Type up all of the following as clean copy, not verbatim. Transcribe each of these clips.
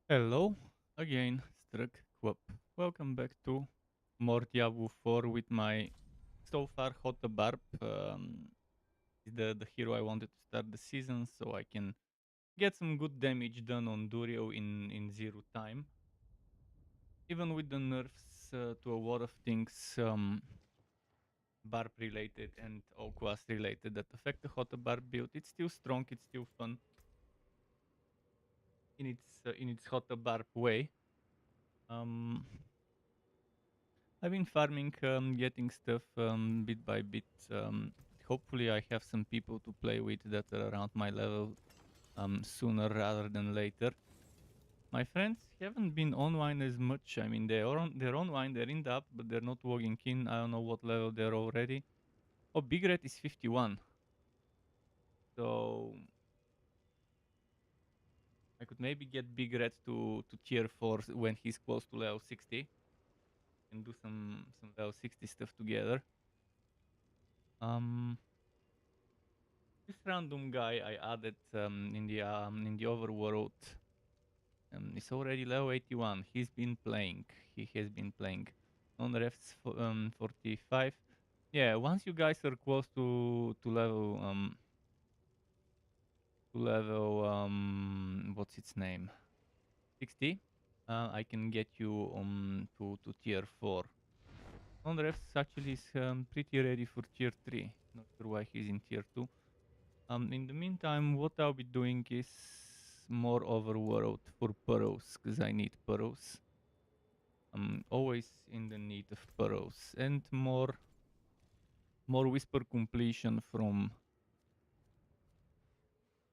Hello again, STRUCKTLF. Welcome back to more Diablo 4 with my so far HoTA Barb. Is the hero I wanted to start the season so I can get some good damage done on Durio in zero time. Even with the nerfs to a lot of things Barb related and Oquas related that affect the HoTA Barb build, it's still strong, it's still fun in its HoTA Barb way. Um, I've been farming, getting stuff bit by bit. Hopefully, I have some people to play with that are around my level sooner rather than later. My friends haven't been online as much. I mean, they're online, they're in the app, but they're not logging in. I don't know what level they're already. Oh, Big Red is 51. So I could maybe get Big Red to tier 4 when he's close to level 60 and do some level 60 stuff together. Um, This random guy I added in the overworld is already level 81. He's been playing. He has been playing. On refs 45. Yeah, once you guys are close to level what's its name? 60. I can get you to tier 4. On refs actually is pretty ready for tier 3. Not sure why he's in tier 2. In the meantime, what I'll be doing is more overworld for burrows, because I need burrows. I'm always in the need of burrows and more whisper completion from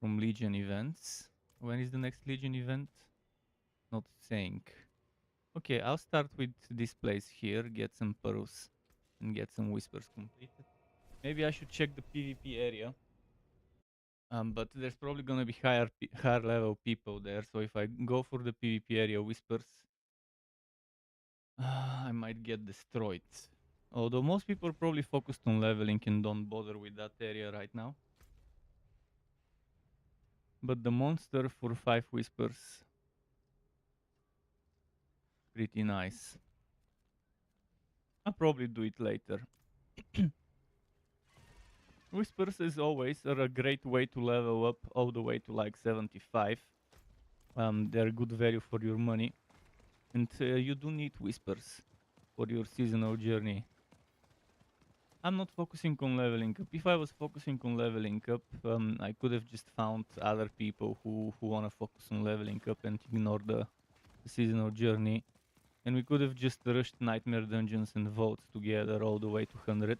Legion events. When is the next Legion event? Not saying. Okay, I'll start with this place here, get some burrows and get some whispers completed. Maybe I should check the PvP area. But there's probably gonna be higher level people there. So if I go for the PvP area whispers, I might get destroyed. Although most people are probably focused on leveling and don't bother with that area right now. But the monster for 5 whispers, pretty nice. I'll probably do it later. Whispers, as always, are a great way to level up all the way to like 75. They're good value for your money. And you do need whispers for your seasonal journey. I'm not focusing on leveling up. If I was focusing on leveling up, I could have just found other people who want to focus on leveling up and ignore the seasonal journey. And we could have just rushed Nightmare Dungeons and Vaults together all the way to 100.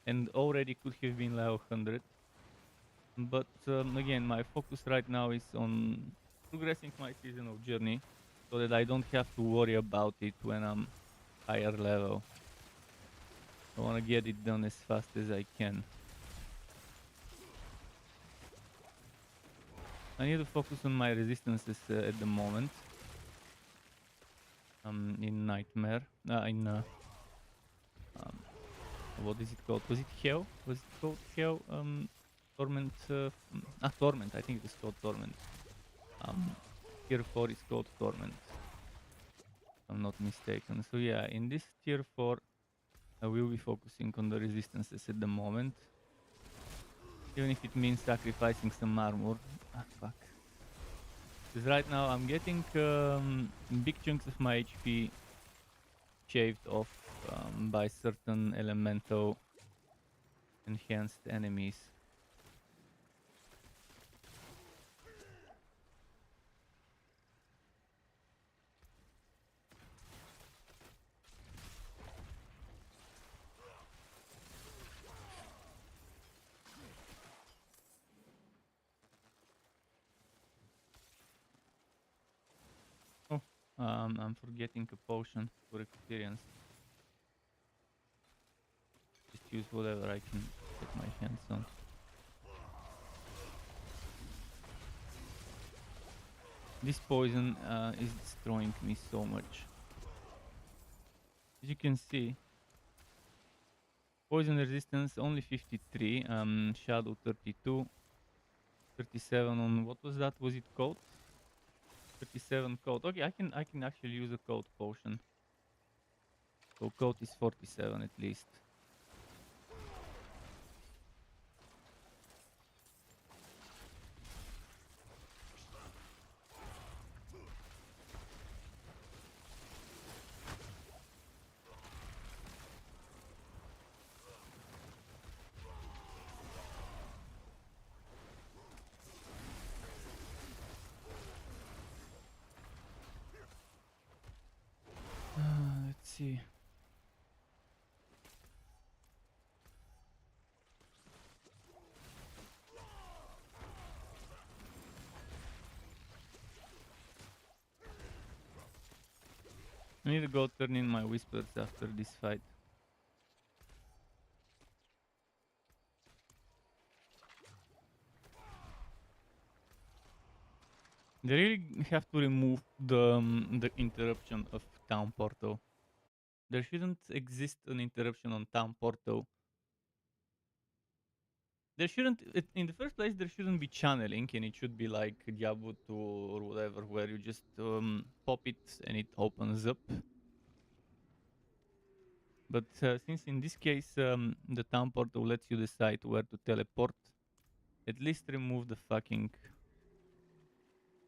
And already could have been level 100. But again, my focus right now is on progressing my seasonal journey so that I don't have to worry about it when I'm higher level. I want to get it done as fast as I can. I need to focus on my resistances at the moment. In Nightmare, um, what is it called? Was it Hell? Was it called Hell? Torment. Torment. I think it is called Torment. Tier 4 is called Torment. If I'm not mistaken. So yeah, in this tier 4, I will be focusing on the resistances at the moment. Even if it means sacrificing some armor. Ah, fuck. Because right now I'm getting big chunks of my HP shaved off by certain elemental enhanced enemies. Oh, I'm forgetting a potion for experience. Just use whatever I can get my hands on. This poison is destroying me so much. As you can see, poison resistance only 53, shadow 32, 37 on what was that? Was it called? 37 code. Okay, I can actually use a code potion. So code is 47 at least. Let's see. I need to go turn in my whispers after this fight. They really have to remove the interruption of town portal. There shouldn't exist an interruption on town portal. There shouldn't, in the first place, there shouldn't be channeling, and it should be like Diablo 2 or whatever, where you just pop it and it opens up. But since in this case the town portal lets you decide where to teleport, at least remove the fucking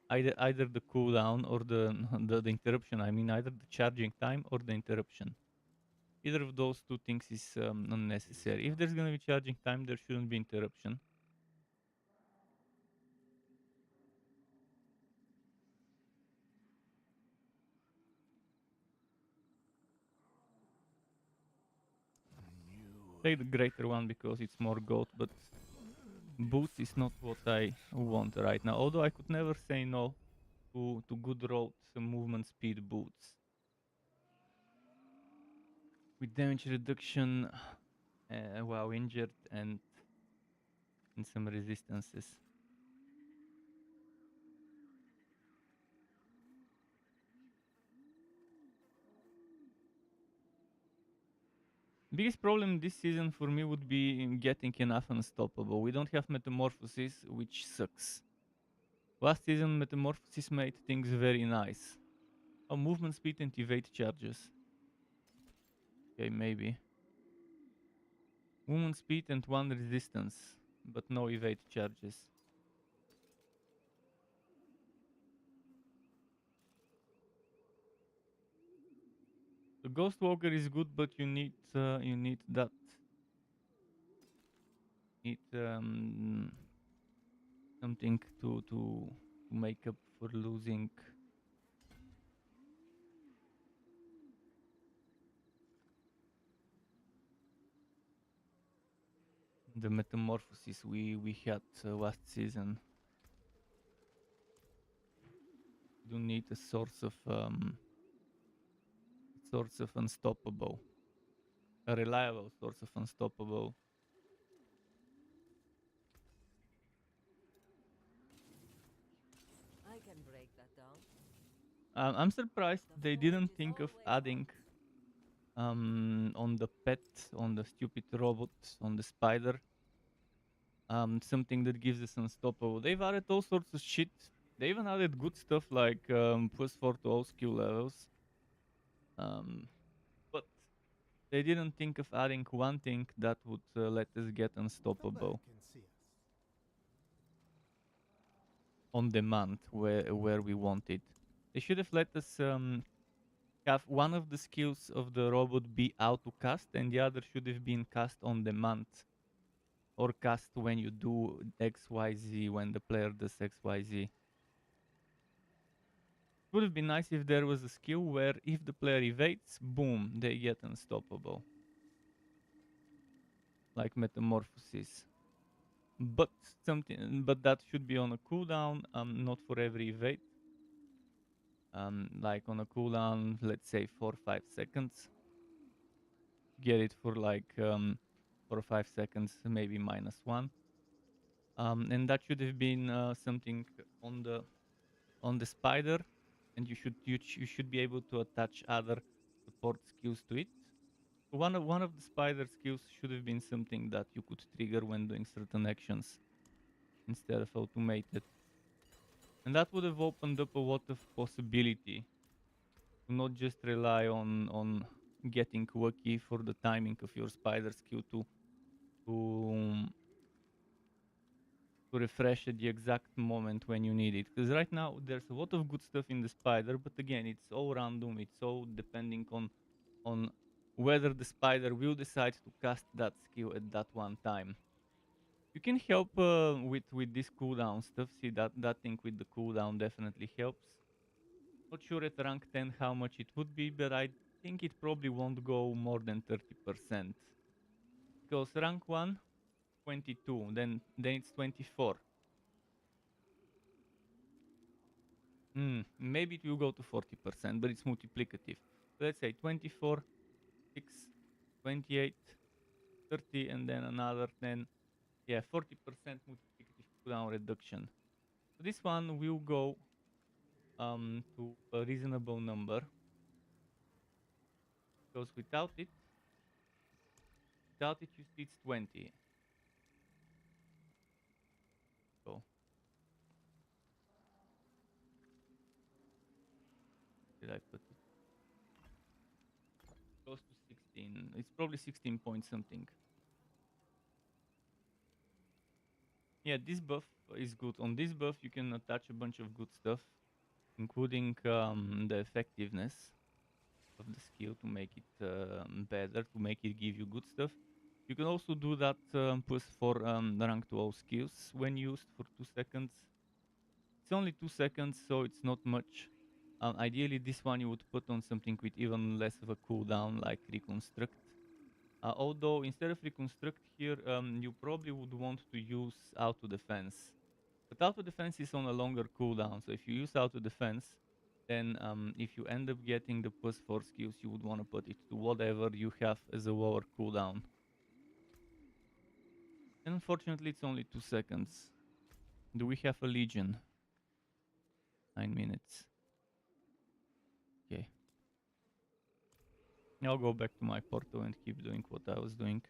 either the cooldown or the interruption. I mean, either the charging time or the interruption. Either of those two things is unnecessary. If there's gonna be charging time, there shouldn't be interruption. Take the greater one because it's more gold, but boots is not what I want right now. Although I could never say no to good road movement speed boots. With damage reduction while injured and some resistances. Biggest problem this season for me would be in getting enough unstoppable. We don't have metamorphosis, which sucks. Last season metamorphosis made things very nice. Oh, movement speed and evade charges. Okay, maybe. Movement speed and 1 resistance, but no evade charges. The Ghost Walker is good, but you need that. Need something to make up for losing. The metamorphosis we had last season. You need a source of unstoppable, a reliable source of unstoppable. I can break that down. I'm surprised The they forge didn't is think of always adding on the pet, on the stupid robot, on the spider, something that gives us unstoppable. They've added all sorts of shit. They even added good stuff like +4 to all skill levels. But they didn't think of adding one thing that would let us get unstoppable on demand where we want it. They should have let us have one of the skills of the robot be auto cast and the other should have been cast on demand or cast when you do XYZ, when the player does XYZ. Would have been nice if there was a skill where if the player evades, boom, they get unstoppable. Like metamorphosis. But but that should be on a cooldown, not for every evade. Like on a cooldown, let's say 4 or 5 seconds. Get it for like 4 or 5 seconds, maybe -1. And that should have been something on the spider, and you should be able to attach other support skills to it. One of the spider skills should have been something that you could trigger when doing certain actions instead of automated. And that would have opened up a lot of possibility to not just rely on getting lucky for the timing of your spider's queue to to refresh at the exact moment when you need it. Because right now there's a lot of good stuff in the spider, but again, it's all random. It's all depending on whether the spider will decide to cast that skill at that one time. You can help with this cooldown stuff. See that thing with the cooldown definitely helps. Not sure at rank 10 how much it would be, but I think it probably won't go more than 30%. Because rank 1, 22, then it's 24. Maybe it will go to 40%, but it's multiplicative. So let's say 24, 6, 28, 30, and then another 10. Yeah, 40% multiplicative cooldown reduction. So this one will go to a reasonable number, because without it you see it's 20. So did I put it close to 16? It's probably 16 point something. Yeah, this buff is good. On this buff you can attach a bunch of good stuff, including the effectiveness of the skill to make it better, to make it give you good stuff. You can also do that push for rank 12 skills when used for 2 seconds. It's only 2 seconds, so it's not much. Ideally, this one you would put on something with even less of a cooldown, like Reconstruct. Although, instead of Reconstruct here, you probably would want to use Auto Defense. But Auto Defense is on a longer cooldown, so if you use Auto Defense, then if you end up getting the plus 4 skills, you would want to put it to whatever you have as a lower cooldown. And unfortunately, it's only 2 seconds. Do we have a Legion? 9 minutes. Okay. I'll go back to my portal and keep doing what I was doing.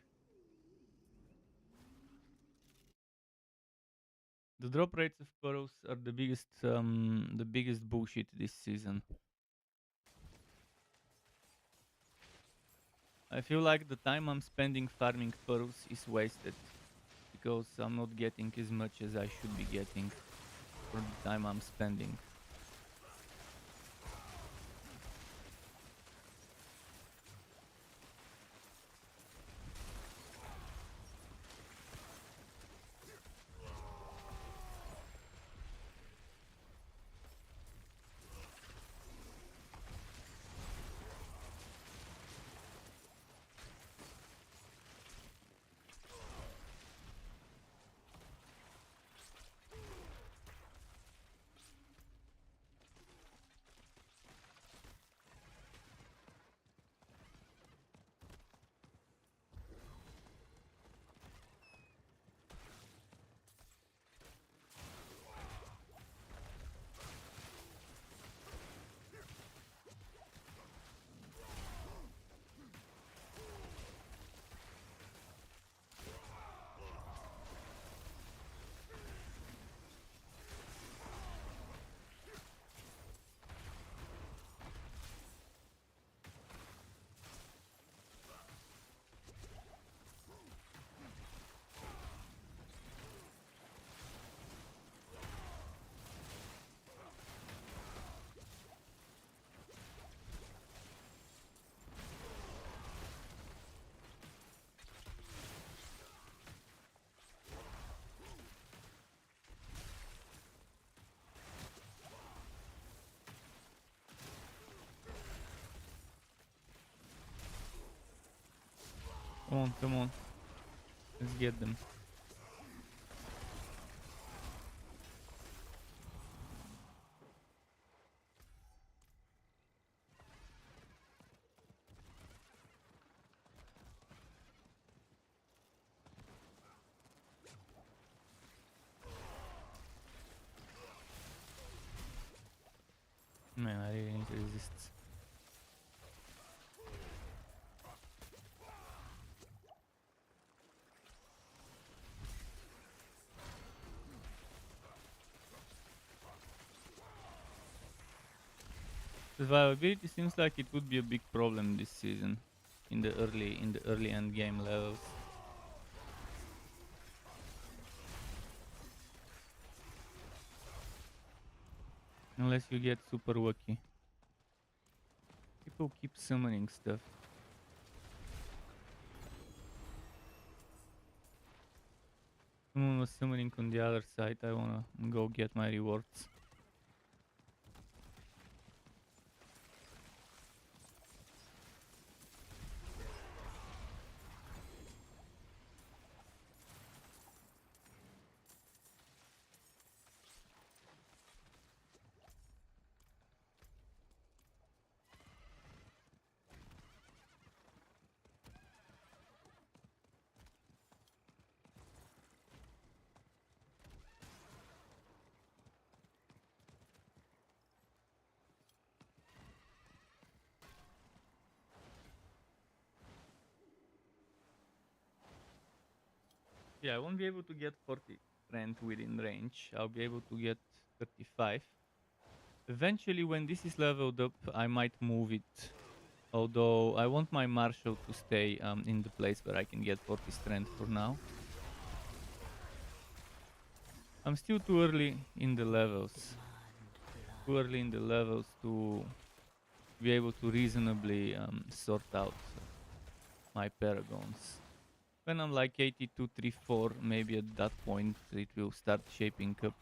The drop rates of pearls are the biggest bullshit this season. I feel like the time I'm spending farming pearls is wasted, because I'm not getting as much as I should be getting for the time I'm spending. Come on, come on. Let's get them. Man, I really need to resist. Survivability seems like it would be a big problem this season in the early end game levels. Unless you get super lucky. People keep summoning stuff. Someone was summoning on the other side. I wanna go get my rewards. Yeah, I won't be able to get 40 strength within range. I'll be able to get 35. Eventually, when this is leveled up, I might move it. Although I want my marshal to stay in the place where I can get 40 strength for now. I'm still too early in the levels. Too early in the levels to be able to reasonably sort out my paragons. When I'm like 82, 3, 4, maybe at that point it will start shaping up.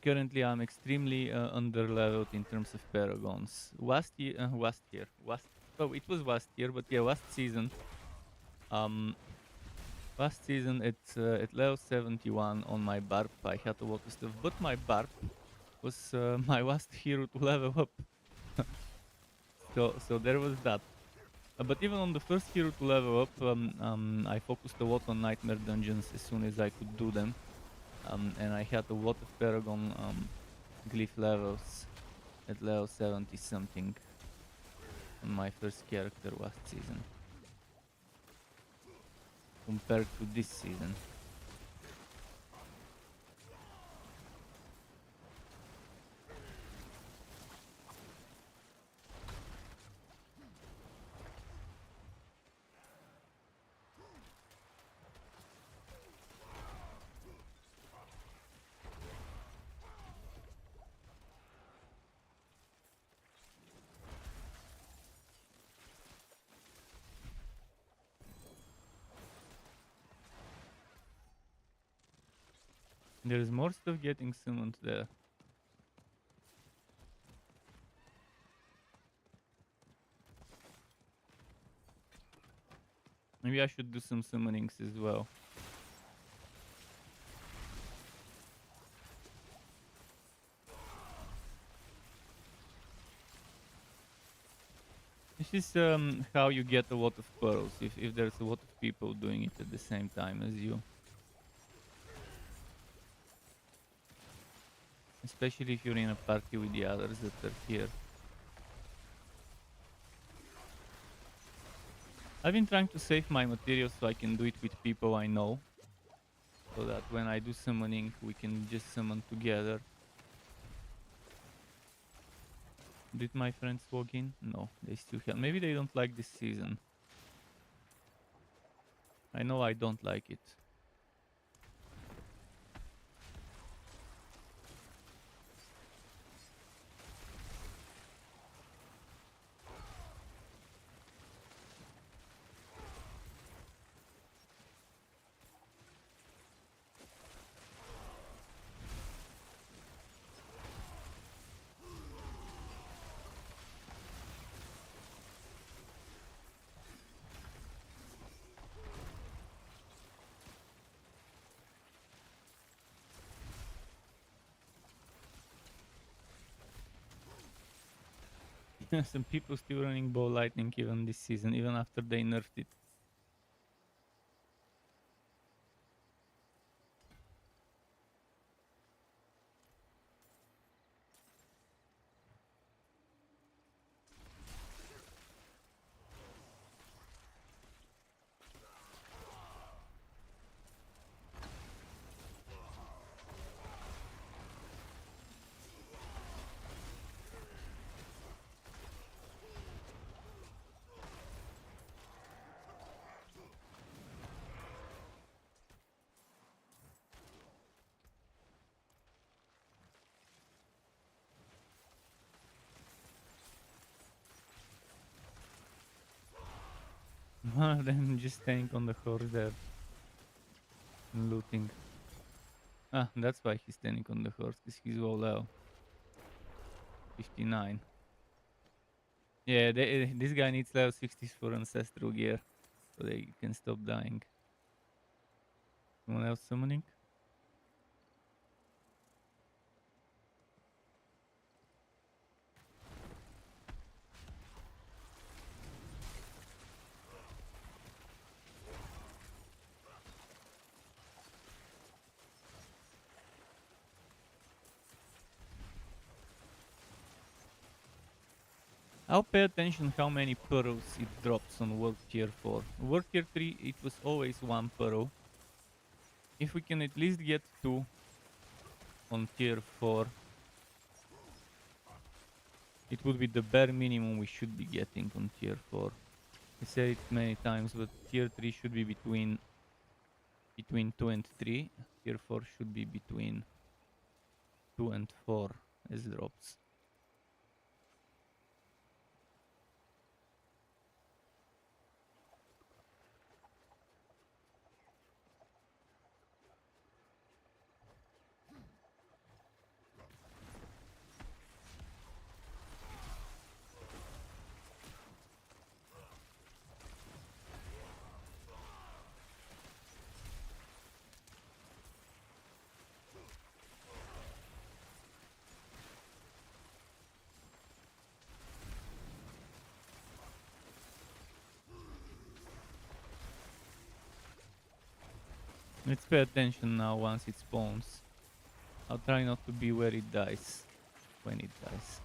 Currently I'm extremely under-leveled in terms of paragons. Last year, oh, it was last year, but yeah, last season. Last season at level 71 on my Barb, I had a lot of stuff, but my Barb was my last hero to level up. So there was that. But even on the first hero to level up, I focused a lot on nightmare dungeons as soon as I could do them. And I had a lot of Paragon glyph levels at level 70 something on my first character last season. Compared to this season. There's more stuff getting summoned there. Maybe I should do some summonings as well. This is how you get a lot of pearls, if there's a lot of people doing it at the same time as you. Especially if you're in a party with the others that are here. I've been trying to save my materials so I can do it with people I know. So that when I do summoning, we can just summon together. Did my friends log in? No, they still have. Maybe they don't like this season. I know I don't like it. Some people still running bow lightning even this season, even after they nerfed it. One of them just staying on the horse there and looting. Ah, that's why he's standing on the horse, because he's all low. 59. Yeah, this guy needs level 60s for ancestral gear, so they can stop dying. Someone else summoning? I'll pay attention how many pearls it drops on World Tier 4. World Tier 3, it was always 1 pearl. If we can at least get 2 on Tier 4, it would be the bare minimum we should be getting on Tier 4. I said it many times, but Tier 3 should be between 2 and 3. Tier 4 should be between 2 and 4 as drops. Let's pay attention now once it spawns. I'll try not to be where it dies when it dies.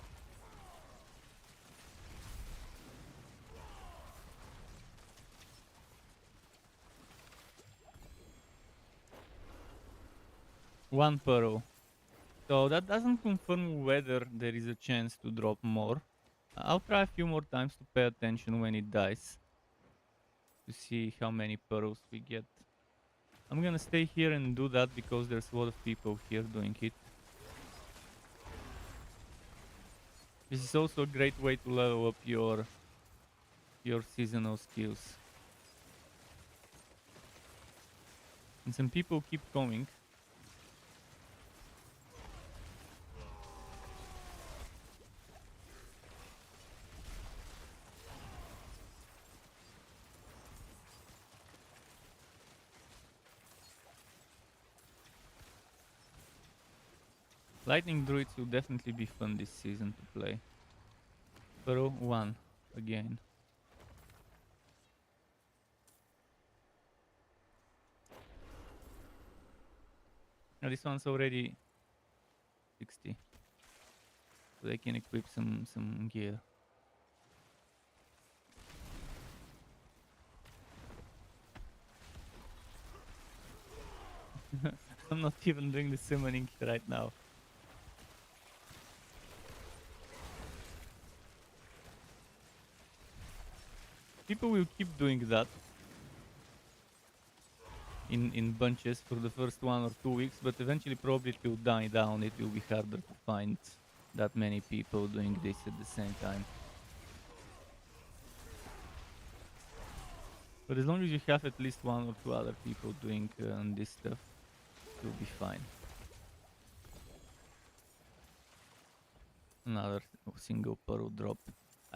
One pearl. So that doesn't confirm whether there is a chance to drop more. I'll try a few more times to pay attention when it dies, to see how many pearls we get. I'm gonna stay here and do that because there's a lot of people here doing it. This is also a great way to level up your seasonal skills. And some people keep coming. Lightning Druids will definitely be fun this season to play. Pearl 1 again. Now this one's already 60. So they can equip some gear. I'm not even doing the summoning right now. People will keep doing that in bunches for the first 1 or 2 weeks, but eventually probably it will die down. It will be harder to find that many people doing this at the same time. But as long as you have at least 1 or 2 other people doing this stuff, you'll be fine. Another single pearl drop.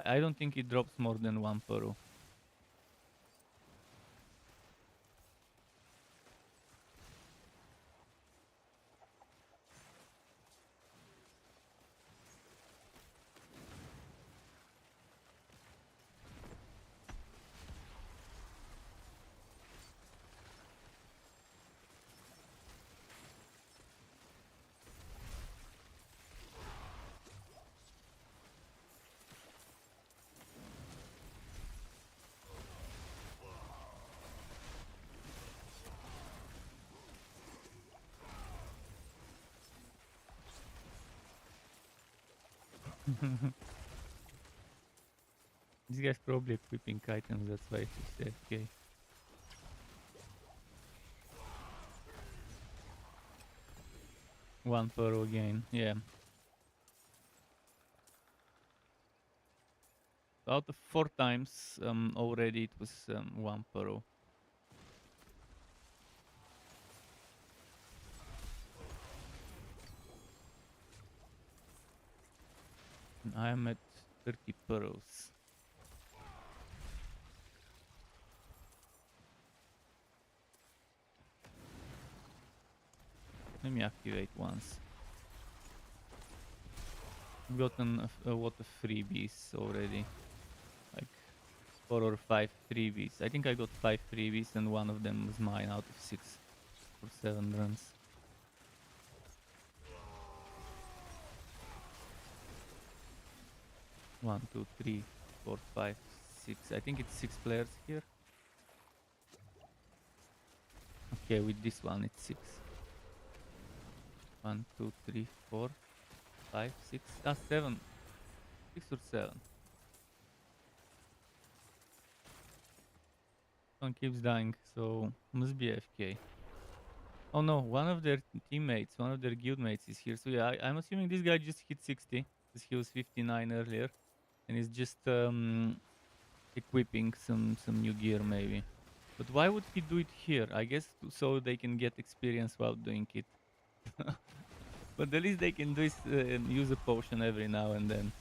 I don't think it drops more than 1 pearl. This guy's probably equipping items, that's why he's AFK. One pearl again, yeah. Out of 4 times already, it was 1 pearl. And I am at 30 pearls. Let me activate once. I've gotten a lot of freebies already. Like 4 or 5 freebies. I think I got 5 freebies and one of them was mine out of 6 or 7 runs. One, two, three, 4, 5, 6. I think it's 6 players here. Okay, with this one it's 6. 1, 2, 3, 4, 5, 6. 7. 6 or 7. One keeps dying, so must be AFK. Oh no, one of their teammates, one of their guildmates is here. So yeah, I'm assuming this guy just hit 60 because he was 59 earlier, and is just equipping some new gear maybe. But why would he do it here? I guess so they can get experience while doing it. But the least they can do is use a potion every now and then.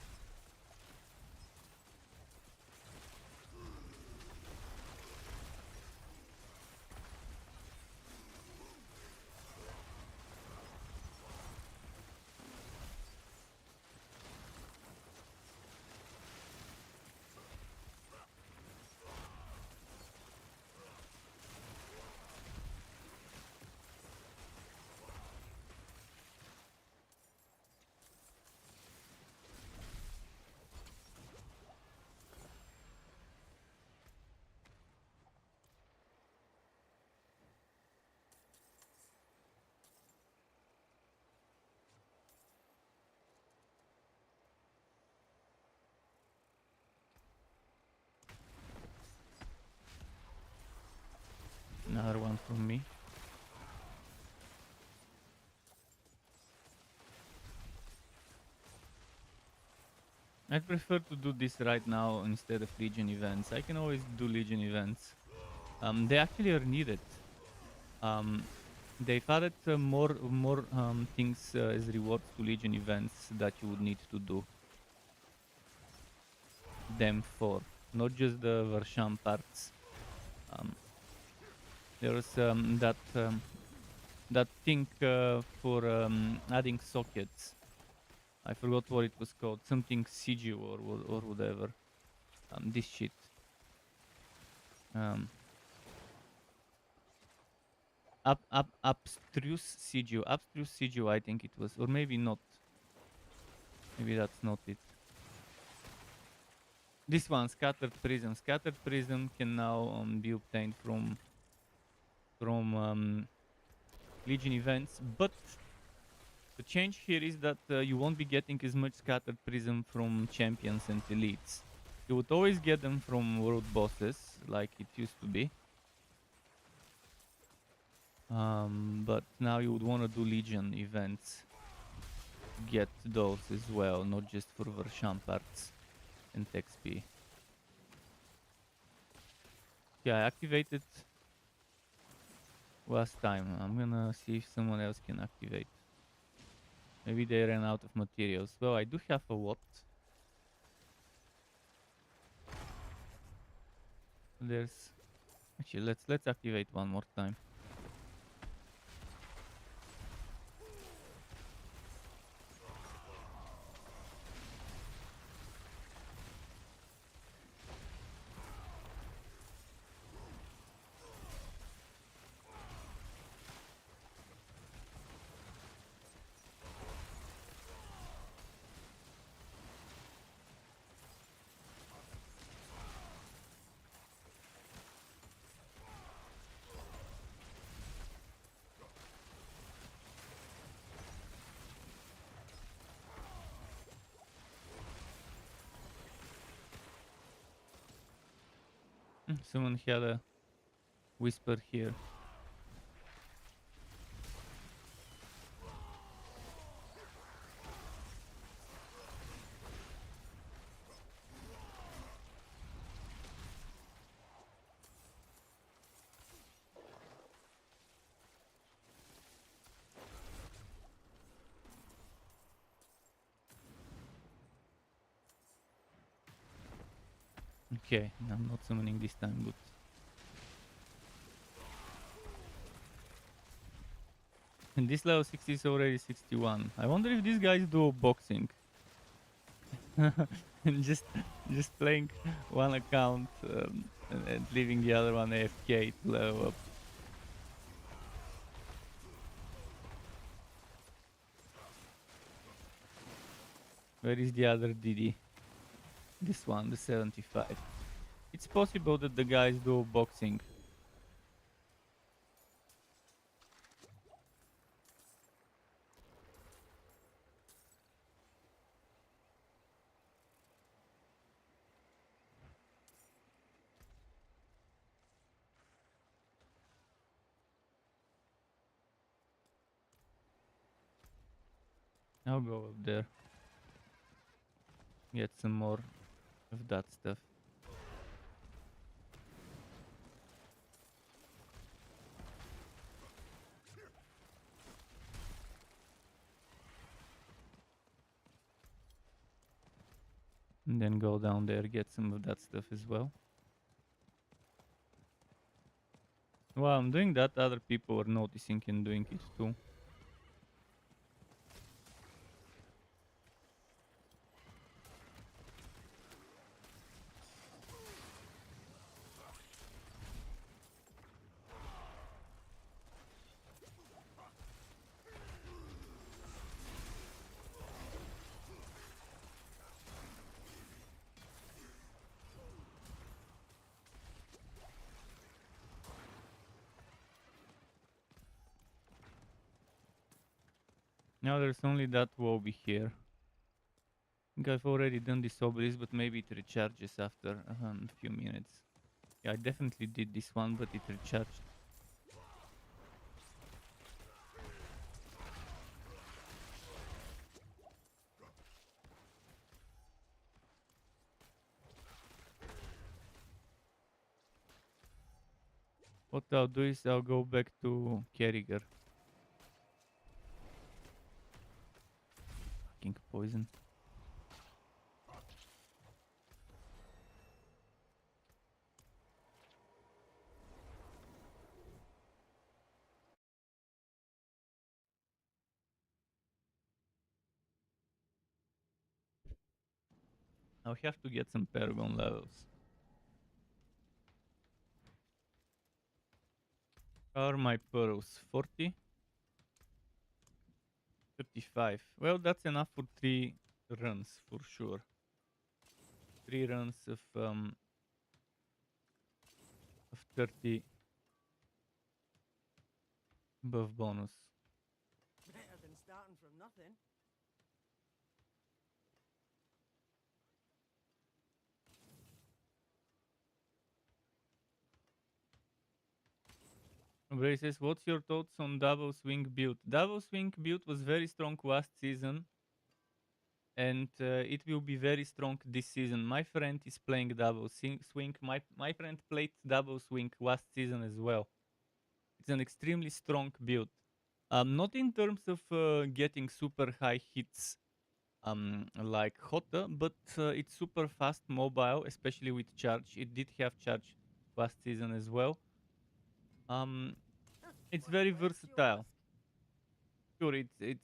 Another one from me. I'd prefer to do this right now instead of Legion events. I can always do Legion events. They actually are needed. They've added more things as rewards to Legion events that you would need to do them for, not just the Versham parts. There's that thing for adding sockets. I forgot what it was called. Something Siege or whatever. This shit. Abstruse Siege. Abstruse Siege, I think it was. Or maybe not. Maybe that's not it. This one, Scattered Prism. Scattered Prism can now be obtained from Legion events, but the change here is that you won't be getting as much Scattered Prism from champions and elites. You would always get them from world bosses, like it used to be. But now you would want to do Legion events to get those as well, not just for Versham parts and XP. Yeah, I activated last time. I'm gonna see if someone else can activate. Maybe they ran out of materials. Well, I do have a lot. There's actually let's activate one more time. Someone had a whisper here. Okay, I'm not summoning this time, but and this level 60 is already 61. I wonder if these guys do boxing. And just playing one account and leaving the other one AFK to level up. Where is the other DD? This one, the 75. It's possible that the guys do boxing. I'll go up there. Get some more of that stuff. And then go down there, get some of that stuff as well. While I'm doing that, other people are noticing and doing it too. Now there's only that Wobby here. I think I've already done this obelisk, but maybe it recharges after a few minutes. Yeah, I definitely did this one, but it recharged. What I'll do is I'll go back to Kerriger. Fucking poison. I'll have to get some Paragon levels. How are my pearls? 40? 35. Well, that's enough for 3 runs, for sure. 3 runs of 30 buff bonus. Better than starting from nothing. Bray says, what's your thoughts on Double Swing build? Double Swing build was very strong last season, and it will be very strong this season. My friend is playing Double Swing. My friend played Double Swing last season as well. It's an extremely strong build. Not in terms of getting super high hits like HoTA, but it's super fast mobile, especially with charge. It did have charge last season as well. It's What very price, you versatile. ask? Sure,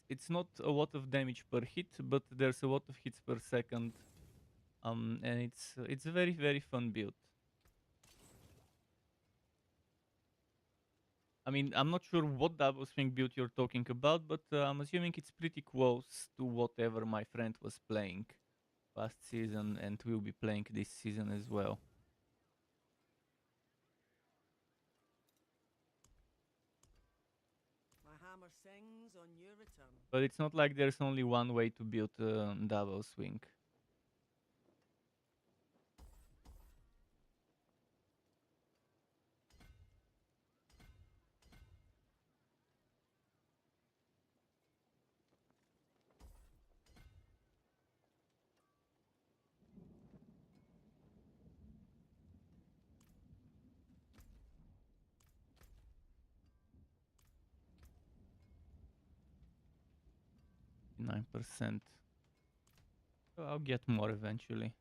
it's not a lot of damage per hit, but there's a lot of hits per second. And it's a very very fun build. I mean, I'm not sure what double swing build you're talking about, but I'm assuming it's pretty close to whatever my friend was playing last season and will be playing this season as well. My hammer sings on your return. But it's not like there's only one way to build double swing. 9%. So I'll get more eventually.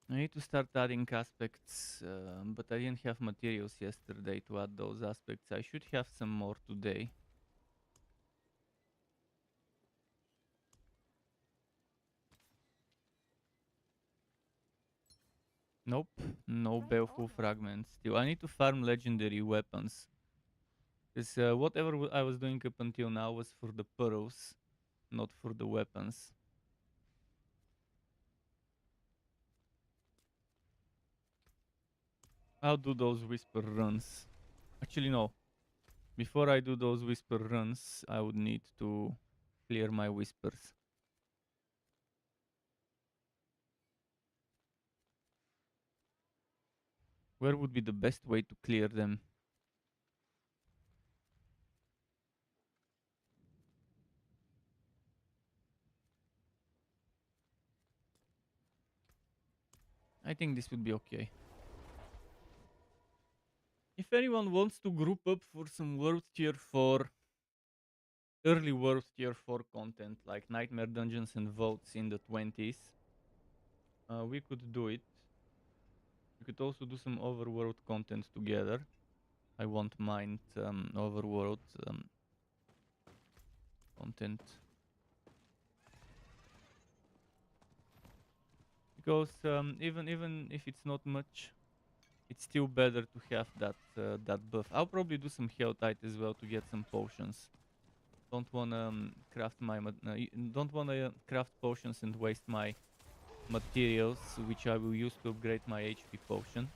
I need to start adding aspects, but I didn't have materials yesterday to add those aspects. I should have some more today. Nope, no baleful fragments. Still, I need to farm legendary weapons. Because whatever I was doing up until now was for the pearls, not for the weapons. I'll do those whisper runs. Actually, no. Before I do those whisper runs, I would need to clear my whispers. Where would be the best way to clear them? I think this would be okay. If anyone wants to group up for some World Tier 4, early World Tier 4 content, like Nightmare Dungeons and Votes in the 20s, we could do it. We could also do some Overworld content together. I won't mind Overworld content. Because even if it's not much, it's still better to have that buff. I'll probably do some HoTA as well to get some potions. Don't wanna craft my don't wanna craft potions and waste my materials, which I will use to upgrade my HP potion.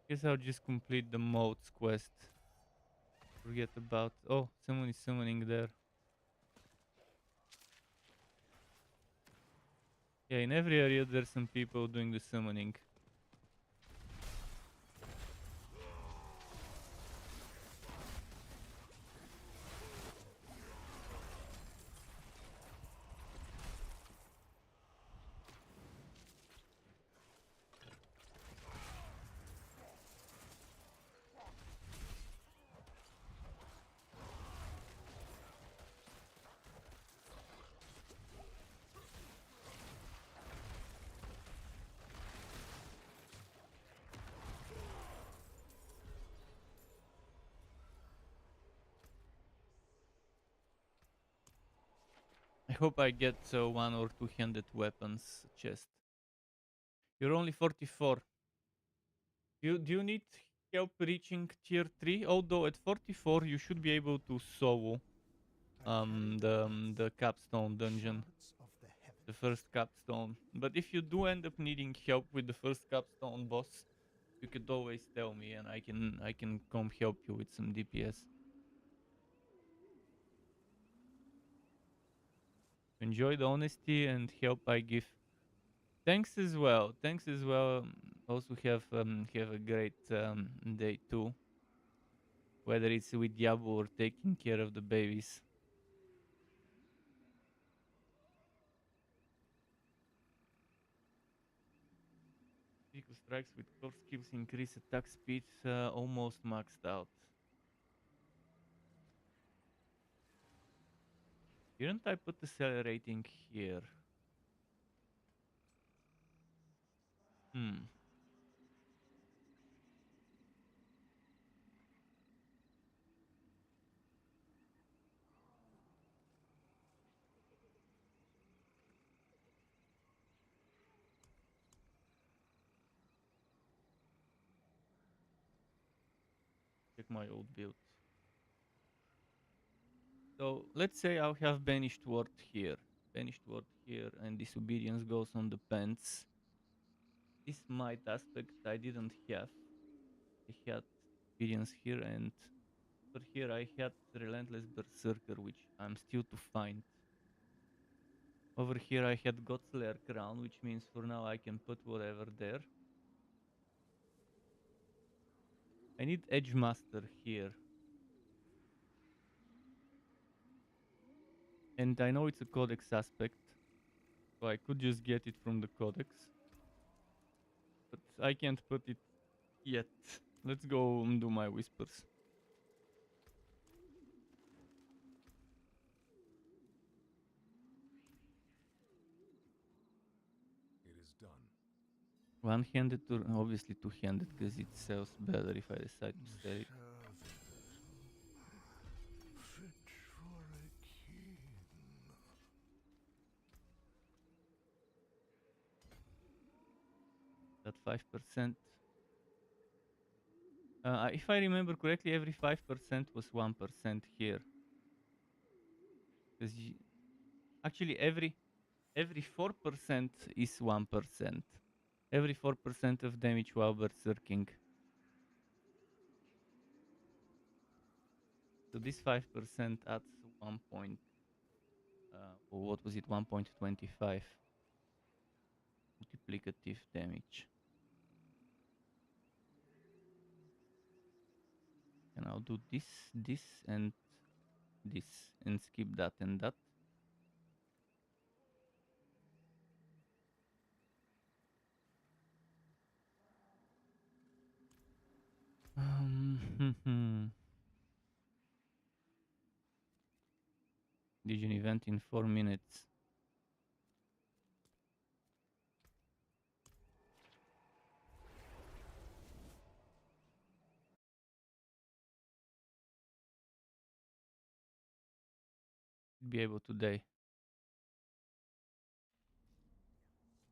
Guess I'll just complete the modes quest. Forget about... Oh, someone is summoning there. Yeah, in every area there's some people doing the summoning. I hope I get one or two-handed weapons chest. You're only 44. Do you need help reaching tier 3? Although at 44 you should be able to solo the capstone dungeon. The first capstone. But if you do end up needing help with the first capstone boss, you could always tell me and I can come help you with some DPS. Enjoy the honesty and help I give. Thanks as well. Thanks as well. Also have a great day too. Whether it's with Diablo or taking care of the babies. Vehicle strikes with core skills increase attack speed, almost maxed out. Didn't I put accelerating here? Hmm. Check my old build. So let's say I'll have banished ward here. Banished word here, and disobedience goes on the pants. This might aspect I didn't have. I had disobedience here, and for here I had relentless berserker, which I'm still to find. Over here I had Godslayer crown, which means for now I can put whatever there. I need Edge Master here. And I know it's a codex aspect, so I could just get it from the codex. But I can't put it yet. Let's go and do my whispers. It is done. One-handed or obviously two-handed, because it sells better if I decide to sell it. Fit for a king. That 5%. If I remember correctly, every 5% was 1% here. Because actually every 4% is 1%. Every 4% of damage while berserking. So this 5% adds 1 point. Or what was it? 1.25 multiplicative damage. And I'll do this, and this, and skip that and that. Legion event in 4 minutes. Be able to die.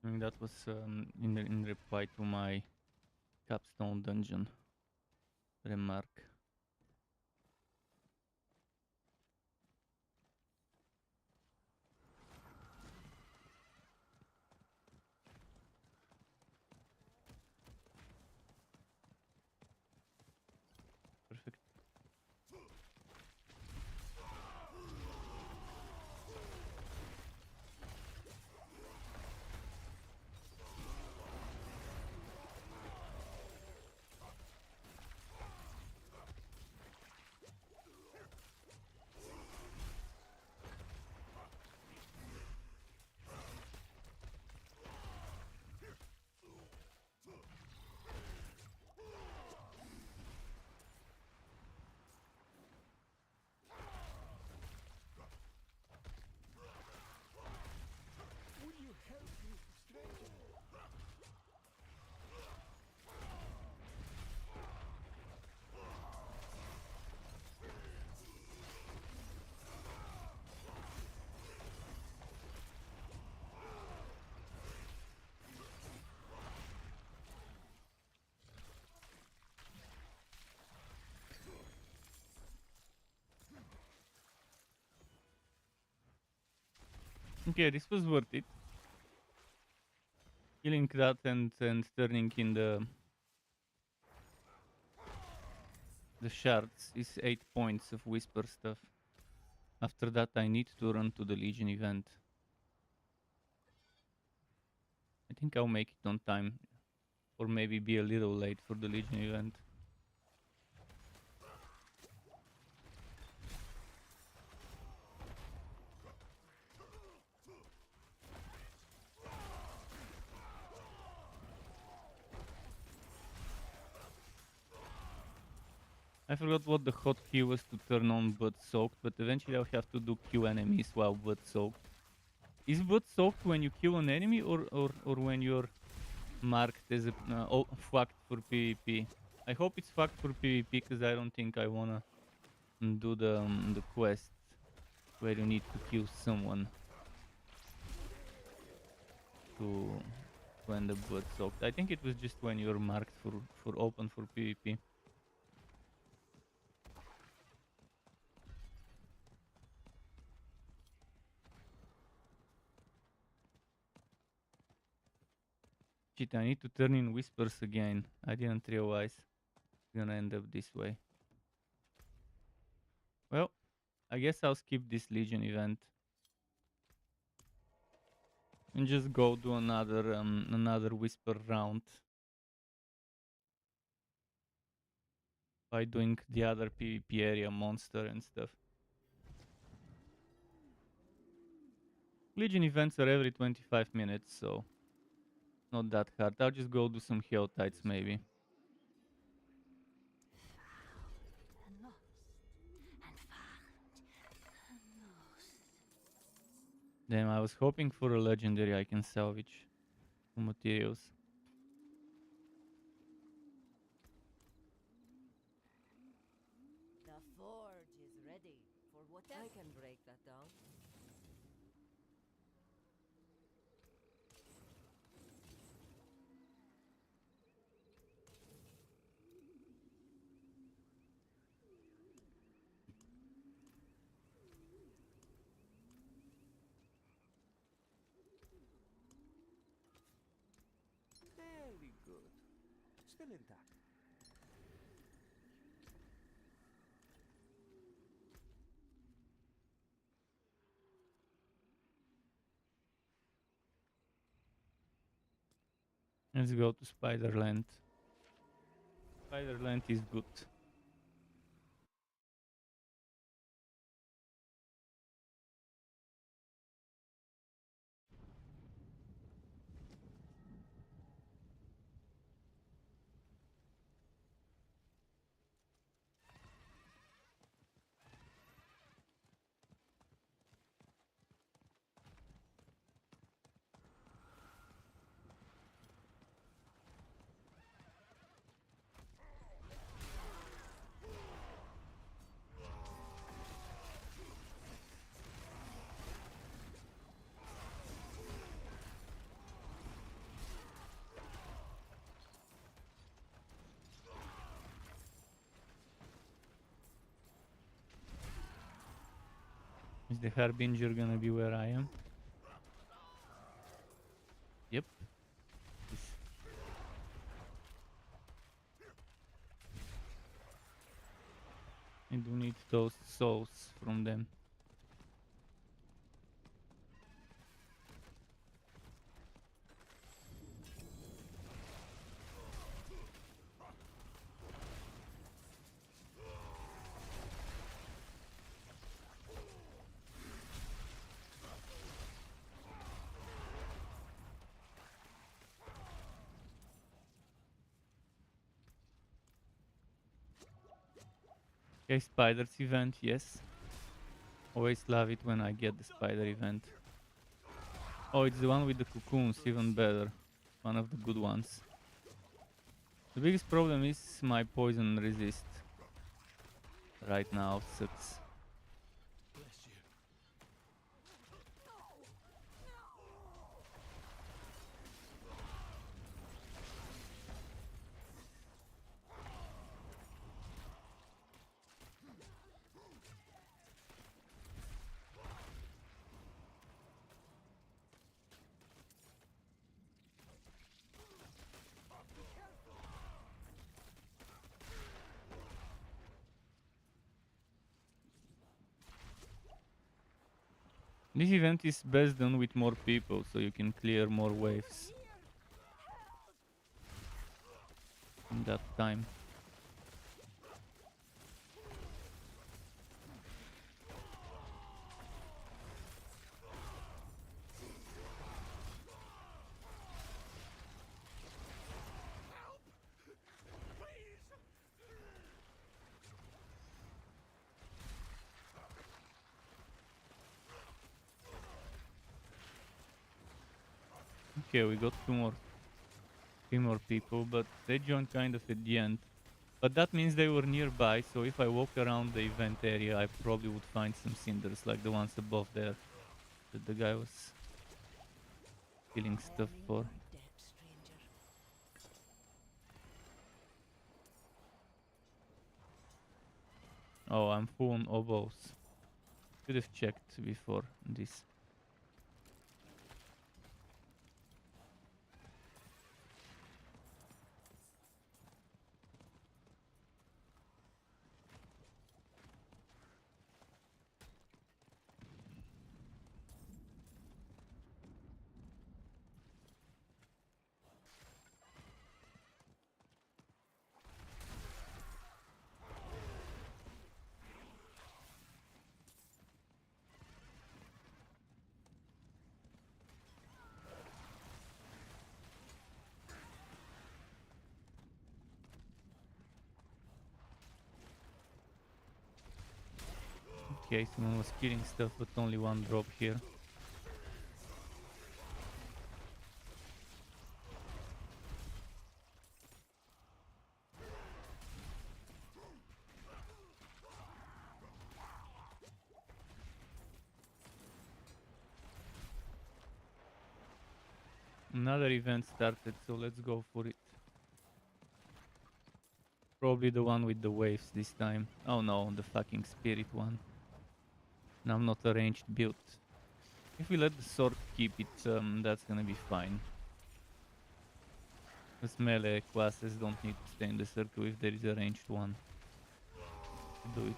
I mean, that was in reply to my capstone dungeon remark. Perfect. Will you help me, stranger? Okay, this was worth it. Killing that and turning in the shards is 8 points of whisper stuff. After that I need to run to the Legion event. I think I'll make it on time. Or maybe be a little late for the Legion event. I forgot what the hotkey was to turn on Blood Soaked, but eventually I'll have to do Q enemies while Blood Soaked. Is Blood Soaked when you kill an enemy or when you're marked as a fucked for PvP? I hope it's fucked for PvP because I don't think I wanna do the quest where you need to kill someone to end the Blood Soaked. I think it was just when you're marked for open for PvP. Shit, I need to turn in whispers again. I didn't realize it's gonna end up this way. Well, I guess I'll skip this Legion event and just go do another whisper round by doing the other PvP area monster and stuff. Legion events are every 25 minutes, so not that hard. I'll just go do some HoTAs maybe. Damn, I was hoping for a legendary I can salvage some materials. The forge is ready for whatever. I can break that down. Very good. Still intact. Let's go to Spiderland. Spiderland is good. Is the Harbinger gonna be where I am? Yep. Yes. I do need those souls from them. Okay, spiders event, yes. Always love it when I get the spider event. Oh, it's the one with the cocoons, even better. One of the good ones. The biggest problem is my poison resist. Right now sucks. Bless you. This event is best done with more people, so you can clear more waves in that time. Okay, we got three more people, but they joined kind of at the end. But that means they were nearby, so if I walk around the event area, I probably would find some cinders like the ones above there that the guy was killing stuff for. My debt, stranger. Oh, I'm full on oboes. Should have checked before this. Okay, someone was killing stuff, but only one drop here. Another event started, so let's go for it. Probably the one with the waves this time. Oh no, the fucking spirit one. And I'm not a ranged build. If we let the sword keep it, that's gonna be fine. Because melee classes don't need to stay in the circle if there is a ranged one. Do it.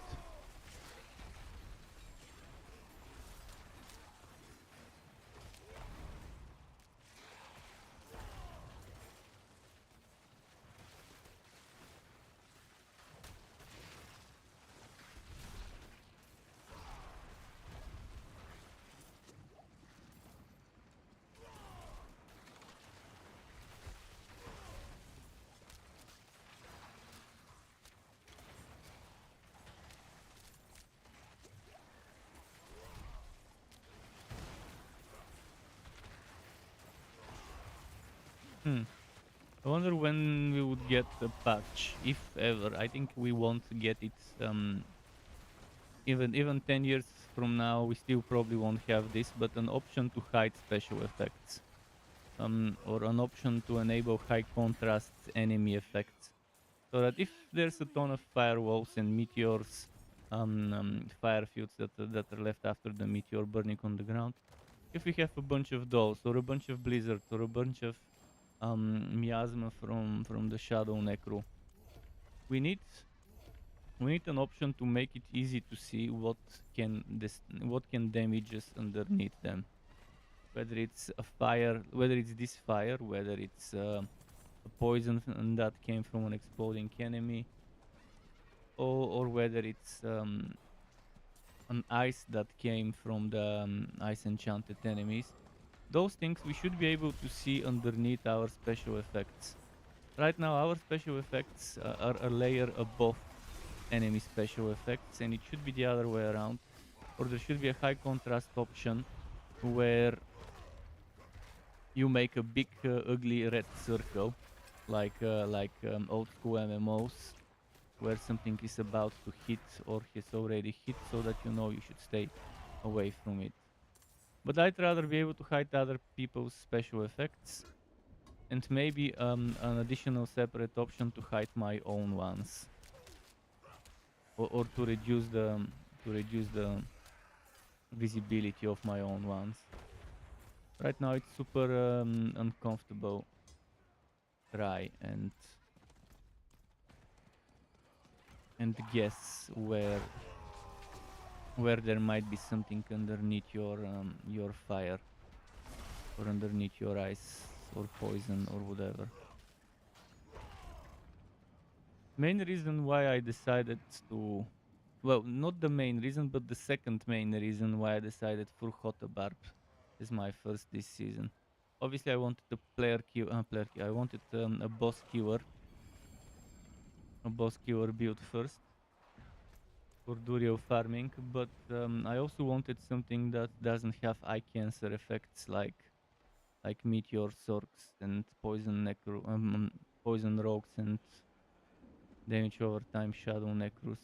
I wonder when we would get a patch, if ever. I think we won't get it. Even 10 years from now, we still probably won't have this, but an option to hide special effects, or an option to enable high contrast enemy effects, so that if there's a ton of firewalls and meteors, fire fields that are left after the meteor burning on the ground, if we have a bunch of those, or a bunch of blizzards, or a bunch of miasma from the shadow necro, we need an option to make it easy to see what can damage us underneath them. Whether it's a fire, whether it's this fire, whether it's a poison that came from an exploding enemy, or whether it's an ice that came from the ice enchanted enemies. Those things we should be able to see underneath our special effects. Right now our special effects are a layer above enemy special effects, and it should be the other way around. Or there should be a high contrast option where you make a big ugly red circle, like old school MMOs, where something is about to hit or has already hit, so that you know you should stay away from it. But I'd rather be able to hide other people's special effects, and maybe an additional separate option to hide my own ones, or to reduce the visibility of my own ones. Right now it's super uncomfortable. Try and guess where there might be something underneath your fire, or underneath your ice or poison or whatever. Main reason why I decided to, well, not the main reason, but the second main reason why I decided for HoTA Barb is my first this season. Obviously, I wanted a I wanted a boss keeper build first for Durio farming, but I also wanted something that doesn't have eye cancer effects like meteor sorks and poison rogues and damage over time shadow necros.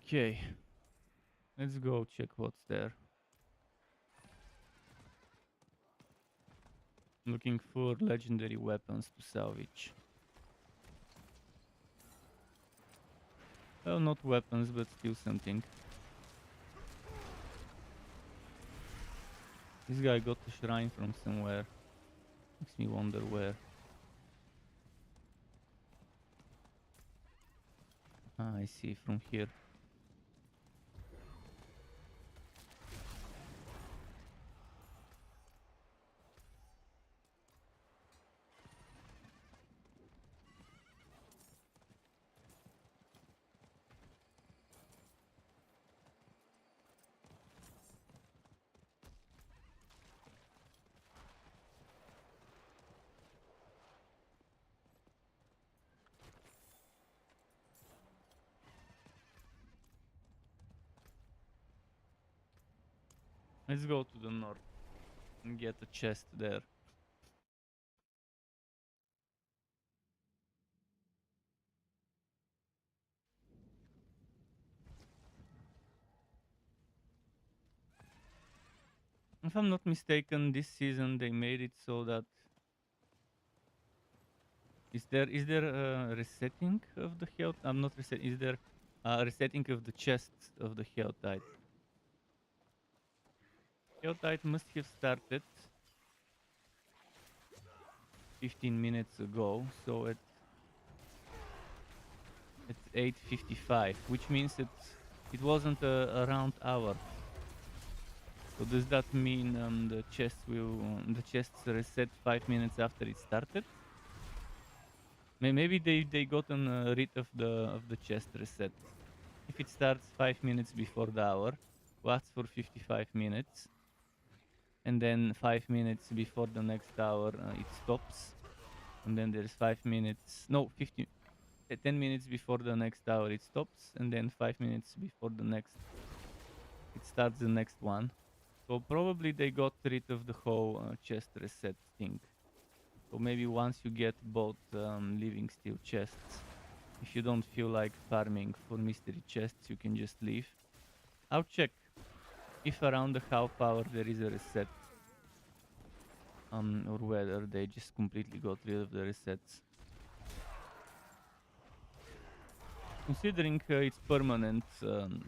Okay, let's go check what's there. Looking for legendary weapons to salvage. Well, not weapons, but still something. This guy got a shrine from somewhere. Makes me wonder where. Ah, I see from here. Let's go to the north and get a chest there. If I'm not mistaken, this season they made it so that is there a resetting of the health? I'm not reset. Is there a resetting of the chests of the health type? Health type must have started 15 minutes ago, so it's 8:55, which means it wasn't a round hour. So does that mean the chests reset 5 minutes after it started? Maybe they gotten rid of the chest reset. If it starts 5 minutes before the hour, lasts for 55 minutes, and then 5 minutes before the next hour it stops, and then there's 5 minutes, no, 10 minutes before the next hour it stops, and then 5 minutes before the next it starts the next one. So probably they got rid of the whole chest reset thing. So maybe once you get both living steel chests, if you don't feel like farming for mystery chests, you can just leave. I'll check if around the half hour there is a reset, or whether they just completely got rid of the resets. Considering it's permanent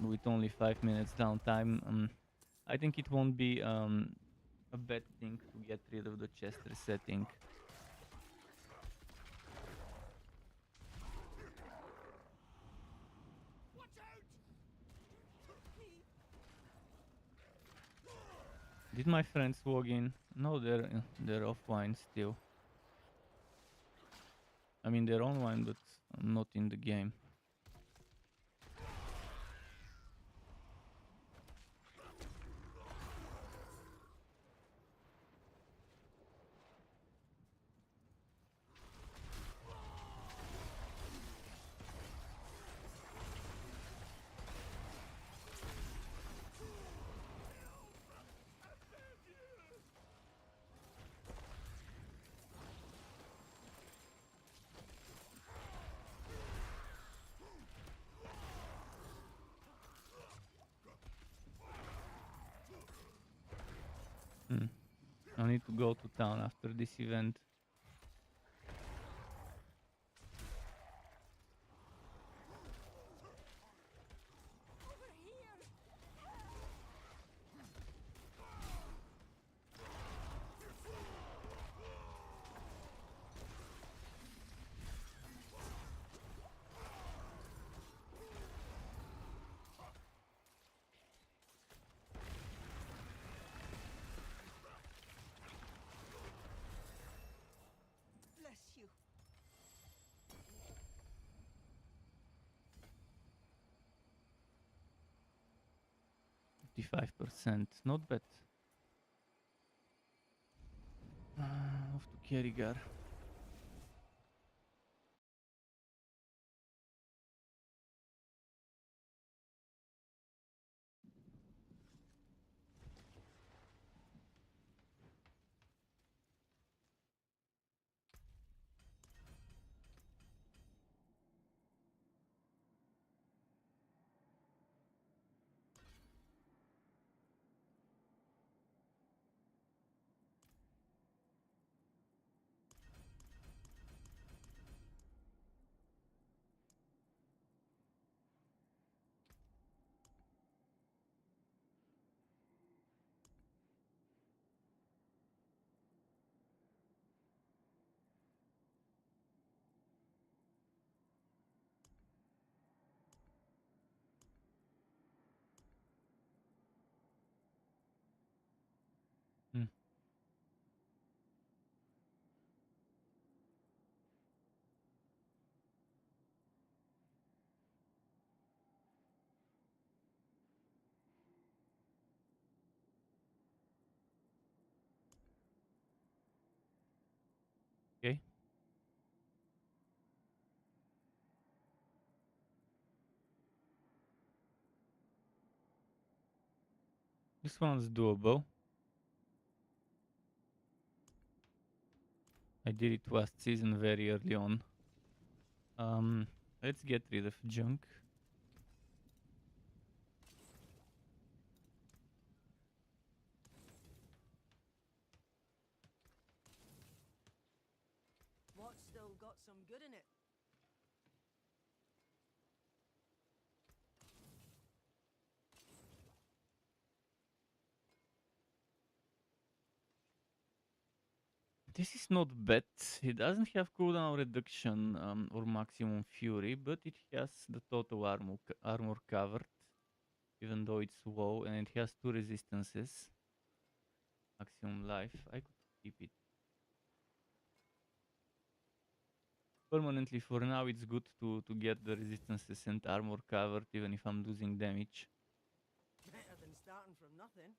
with only 5 minutes downtime, I think it won't be a bad thing to get rid of the chest resetting. Did my friends log in? No, they're offline still. I mean, they're online, but not in the game. I need to go to town after this event. Bless you. 55%, not bad. Off to Kerrigar. This one's doable. I did it last season very early on. Let's get rid of junk. What's still got some good in it? This is not bad. It doesn't have cooldown reduction or maximum fury, but it has the total armor covered, even though it's low, and it has 2 resistances. Maximum life. I could keep it. Permanently for now, it's good to get the resistances and armor covered, even if I'm losing damage. Better than starting from nothing.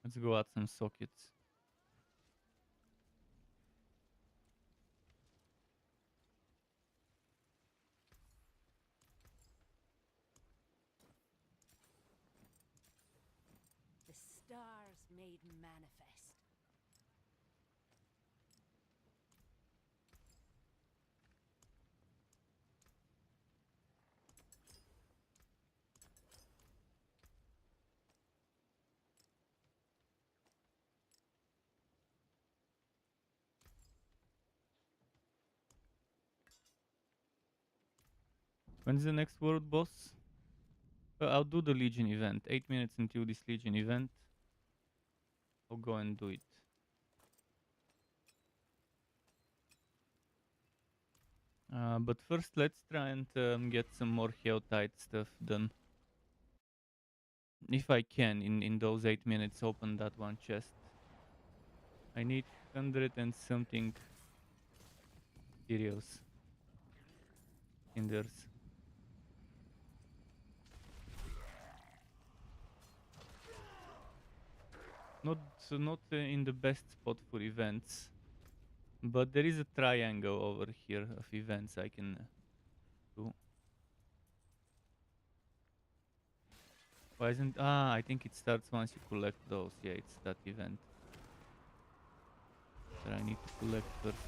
Let's go add some sockets. The stars made manifest. When's the next world boss? I'll do the Legion event. 8 minutes until this Legion event. I'll go and do it. But first, let's try and get some more HoTA stuff done. If I can, in those 8 minutes, open that one chest. I need 100 and something materials. Cinders. Not in the best spot for events, but there is a triangle over here of events I can do. Why isn't... I think it starts once you collect those. Yeah, it's that event that I need to collect first.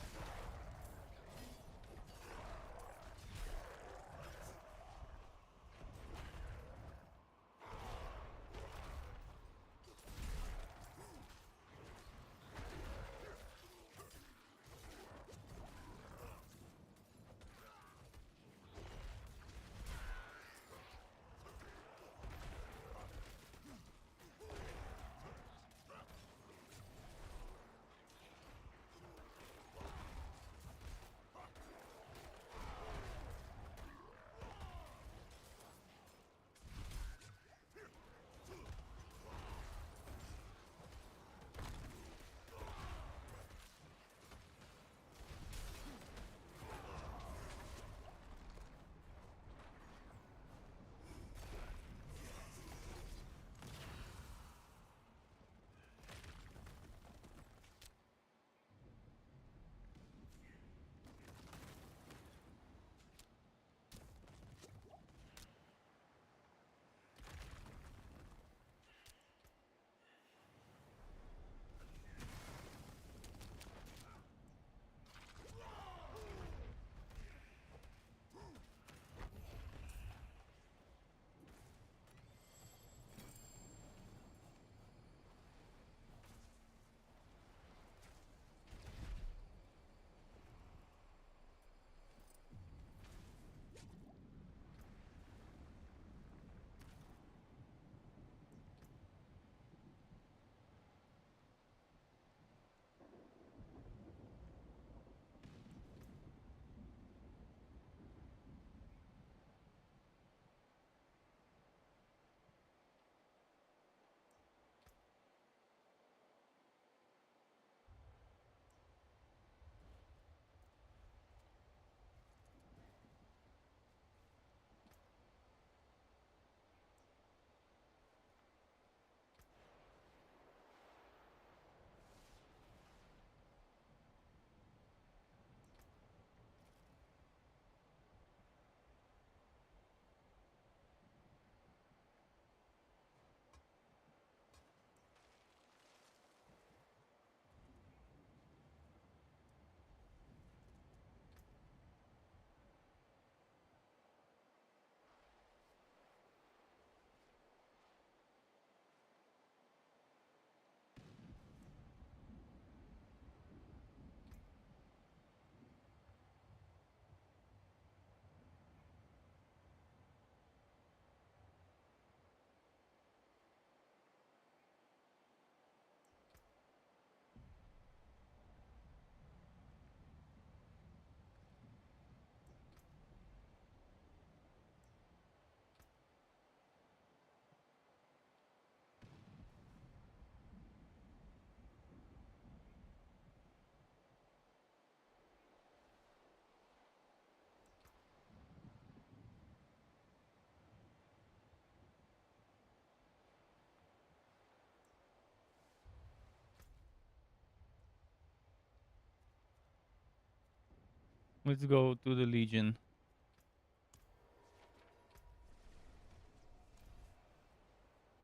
Let's go to the Legion.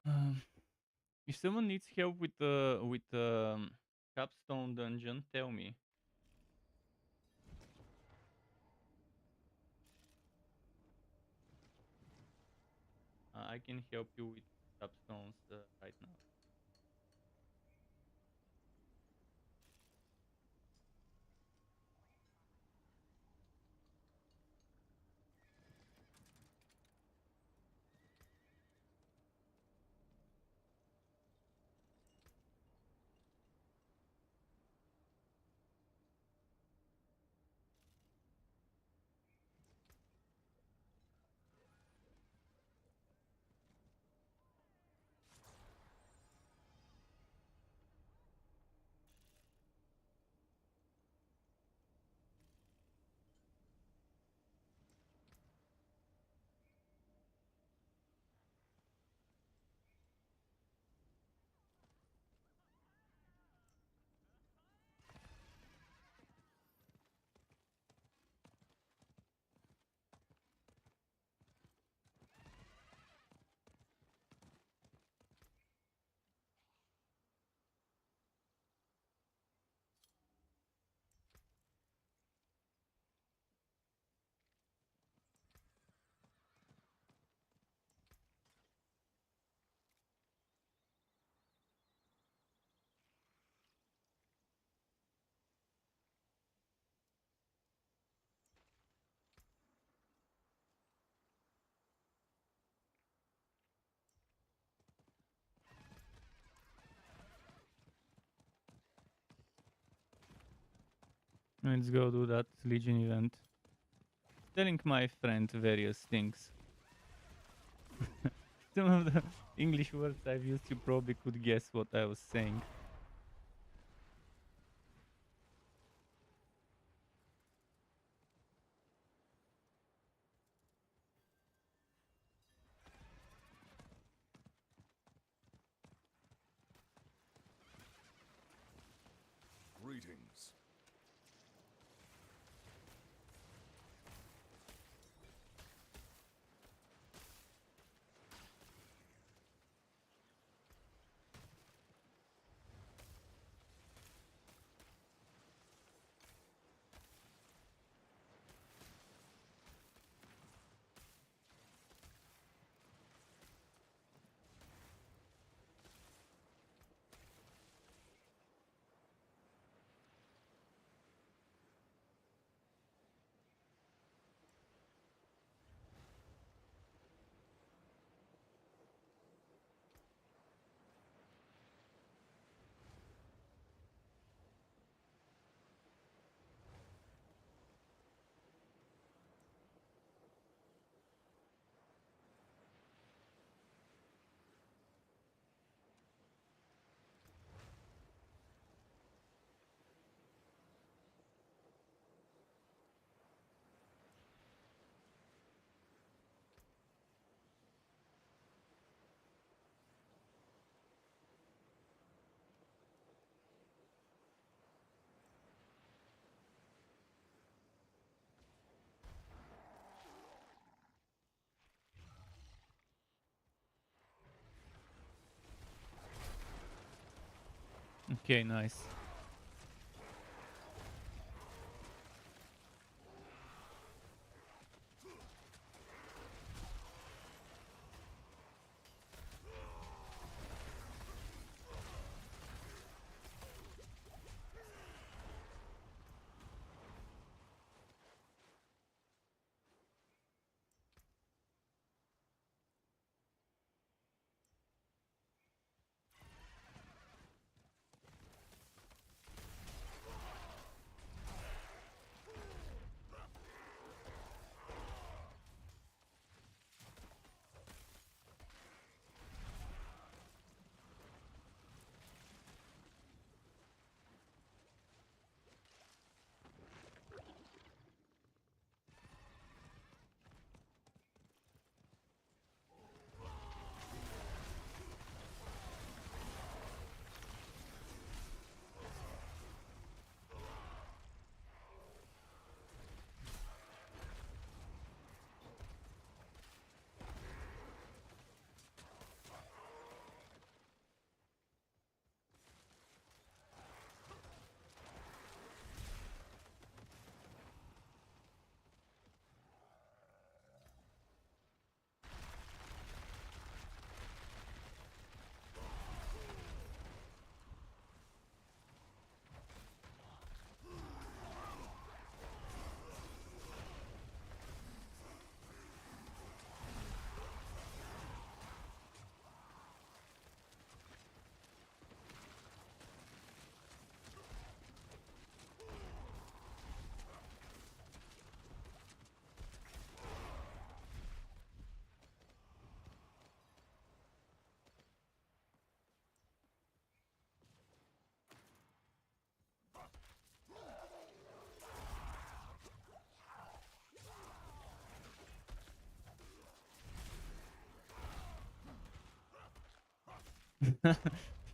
Um, if someone needs help with capstone dungeon, tell me. I can help you with capstones right now. Let's go do that Legion event. Telling my friend various things. Some of the English words I've used, you probably could guess what I was saying. Greetings. Okay, nice.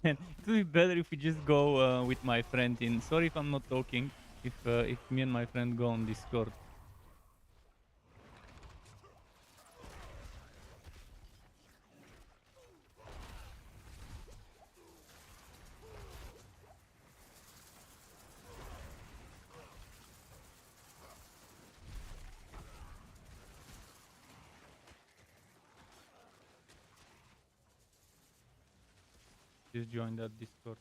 And it would be better if we just go with my friend in. Sorry if I'm not talking. If me and my friend go on Discord. Just join that Discord.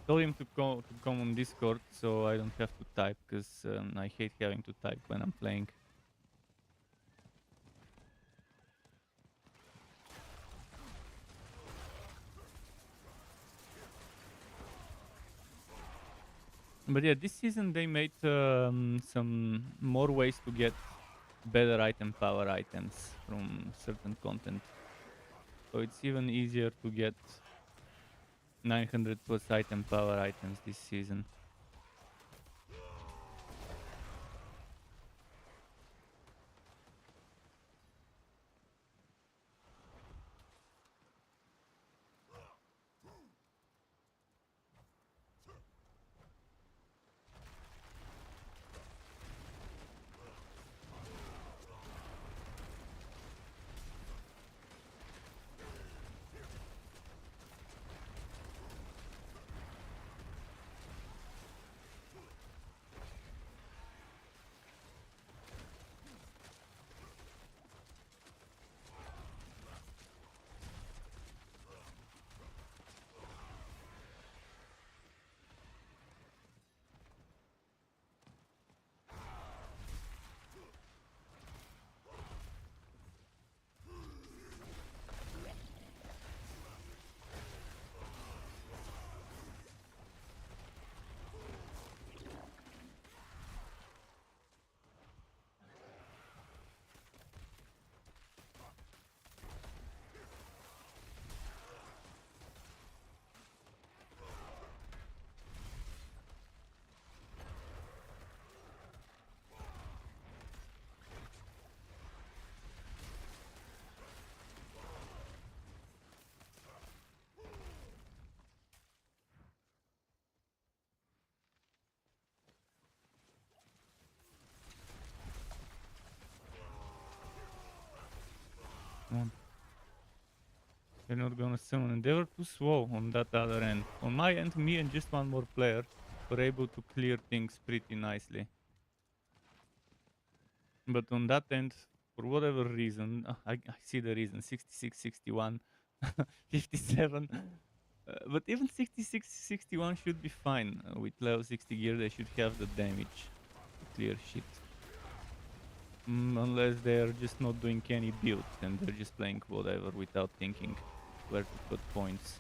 Told him to come on Discord so I don't have to type, because I hate having to type when I'm playing. But yeah, this season they made some more ways to get better item power items from certain content. So it's even easier to get 900 plus item power items this season. Come on. They're not gonna summon, and they were too slow on that other end. On my end, me and just one more player were able to clear things pretty nicely. But on that end, for whatever reason, I see the reason, 66, 61, 57. But even 66, 61 should be fine. With level 60 gear, they should have the damage to clear shit. Unless they're just not doing any build and they're just playing whatever without thinking where to put points.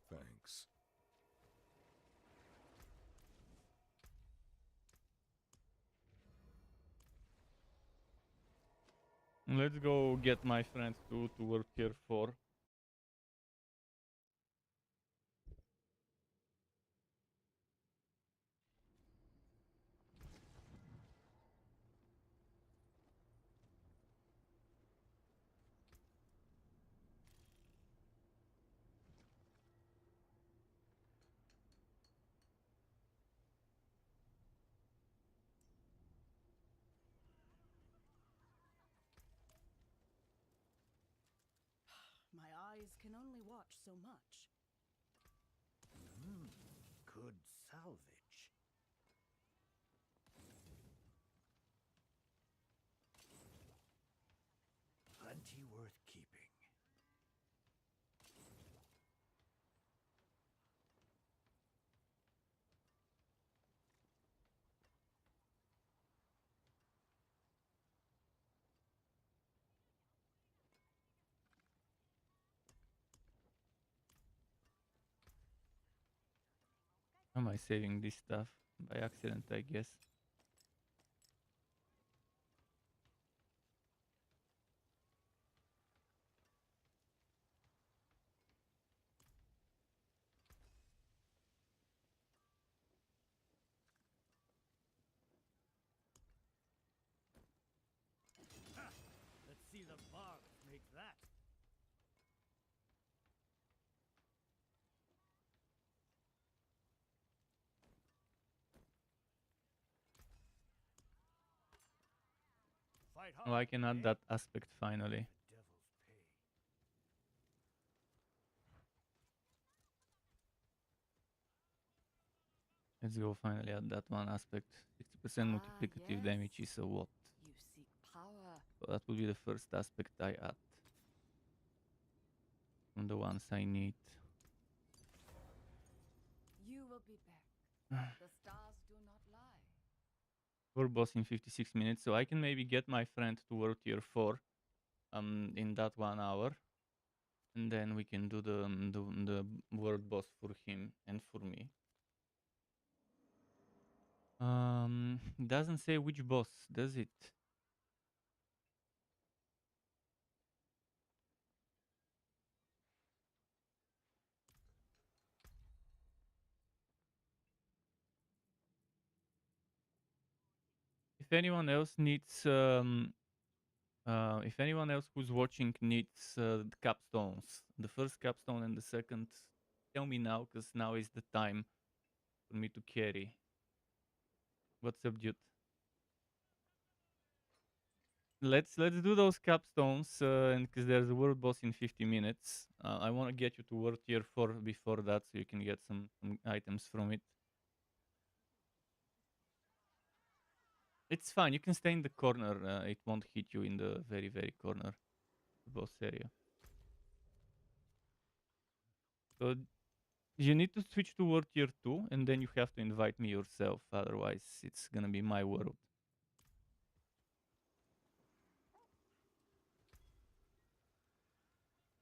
Thanks. Let's go get my friend to work tier 4. My eyes can only watch so much. Good salvage. How am I saving this stuff? By accident, I guess. Let's see the barbs make that. Fight hard. Oh, I can add eh? that aspect finally. The devil's pay. Let's go finally add that one aspect. 60% multiplicative damage is a what? You seek power. So that will be the first aspect I add. From the ones I need. You will be back. The stars do not lie. World boss in 56 minutes, so I can maybe get my friend to world tier 4 in that 1 hour. And then we can do the world boss for him and for me. Doesn't say which boss, does it? If anyone else needs, if anyone else who's watching needs the capstones, the first capstone and the second, tell me now, because now is the time for me to carry. What's up, dude? Let's do those capstones, and because there's a world boss in 50 minutes. I want to get you to world tier 4 before that, so you can get some items from it. It's fine. You can stay in the corner. It won't hit you in the very, very corner, the boss area. So you need to switch to world tier 2, and then you have to invite me yourself. Otherwise, it's gonna be my world.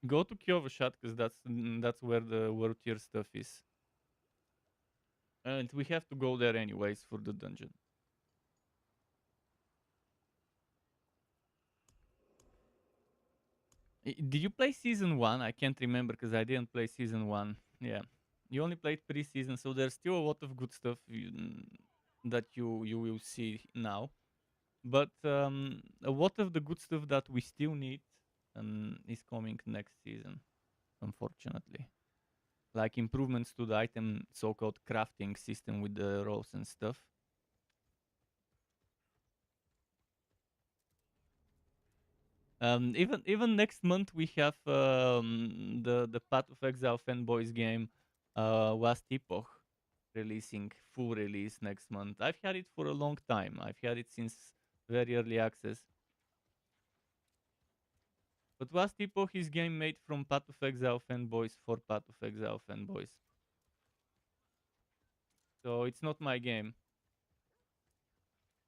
Go to Kehjistan, because that's where the world tier stuff is. And we have to go there anyways for the dungeon. Did you play season 1? I can't remember because I didn't play season 1. Yeah. You only played pre-season, so there's still a lot of good stuff that you will see now. But a lot of the good stuff that we still need is coming next season, unfortunately. Like improvements to the item so-called crafting system with the rows and stuff. Even next month we have the Path of Exile fanboys game, Last Epoch, releasing full release next month. I've had it for a long time. I've had it since very early access. But Last Epoch is game made from Path of Exile fanboys for Path of Exile fanboys. So it's not my game.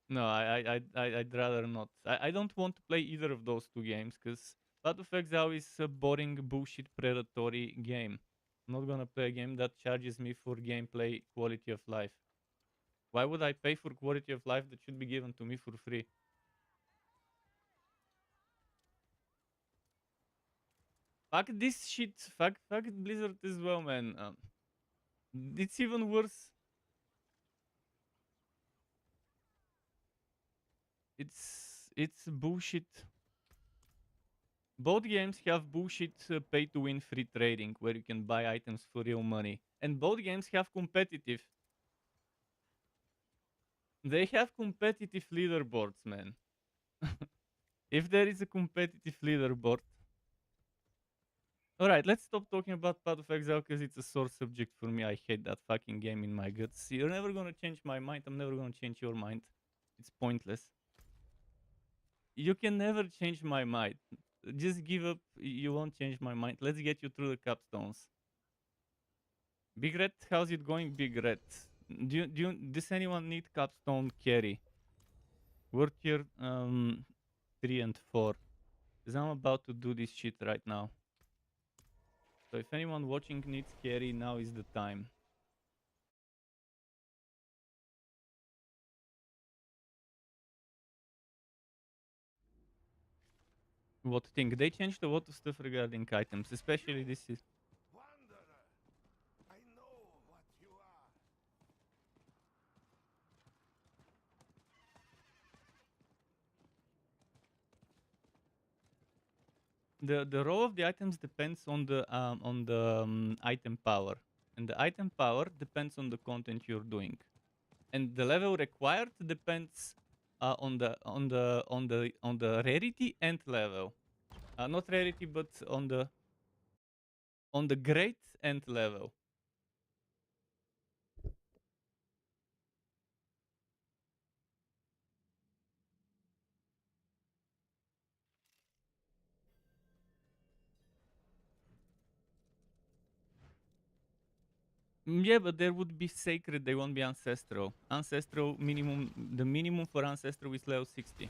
No, I'd rather not. I don't want to play either of those two games because Path of Exile is a boring, bullshit, predatory game. I'm not gonna play a game that charges me for gameplay quality of life. Why would I pay for quality of life that should be given to me for free? Fuck this shit. Fuck Blizzard as well, man. It's even worse. It's bullshit. Both games have bullshit pay to win free trading where you can buy items for real money. And both games have competitive. They have competitive leaderboards, man. If there is a competitive leaderboard. Alright, let's stop talking about Path of Exile because it's a sore subject for me. I hate that fucking game in my guts. You're never gonna change my mind. I'm never gonna change your mind. It's pointless. You can never change my mind. Just give up. You won't change my mind. Let's get you through the capstones. Big Red, how's it going, Big Red? Does anyone need capstone carry? World tier 3 and 4. Because I'm about to do this shit right now. So if anyone watching needs carry, now is the time. What thing? They changed a lot of stuff regarding items, especially this is. Wanderer, I know what you are. The row of the items depends on the item power, and the item power depends on the content you're doing, and the level required depends on the rarity and level. Not rarity, but on the great and level. Yeah, but there would be sacred. They won't be ancestral. Ancestral minimum. The minimum for ancestral is level 60.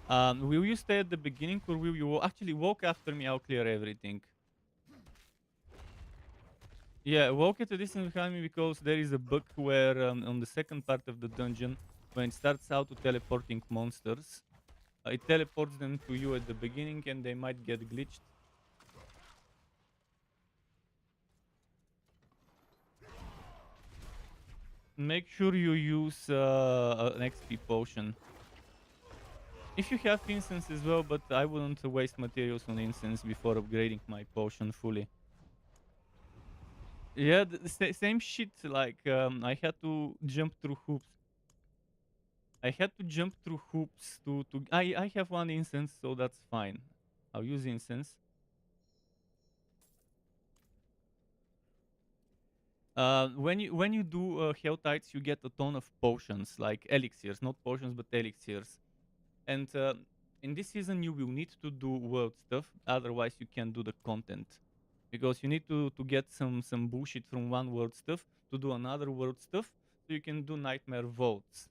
Will you stay at the beginning or will you actually walk after me? I'll clear everything. Yeah, walk at a distance behind me because there is a bug where on the second part of the dungeon, when it starts out to teleporting monsters, it teleports them to you at the beginning and they might get glitched. Make sure you use an XP potion. If you have incense as well, but I wouldn't waste materials on incense before upgrading my potion fully. Yeah, the same shit. Like I had to jump through hoops. I had to jump through hoops to. I have one incense, so that's fine. I'll use incense. When you do Helltides, you get a ton of potions, like elixirs, not potions but elixirs. And in this season, you will need to do world stuff, otherwise you can't do the content. Because you need to get some bullshit from one world stuff to do another world stuff, so you can do nightmare vaults.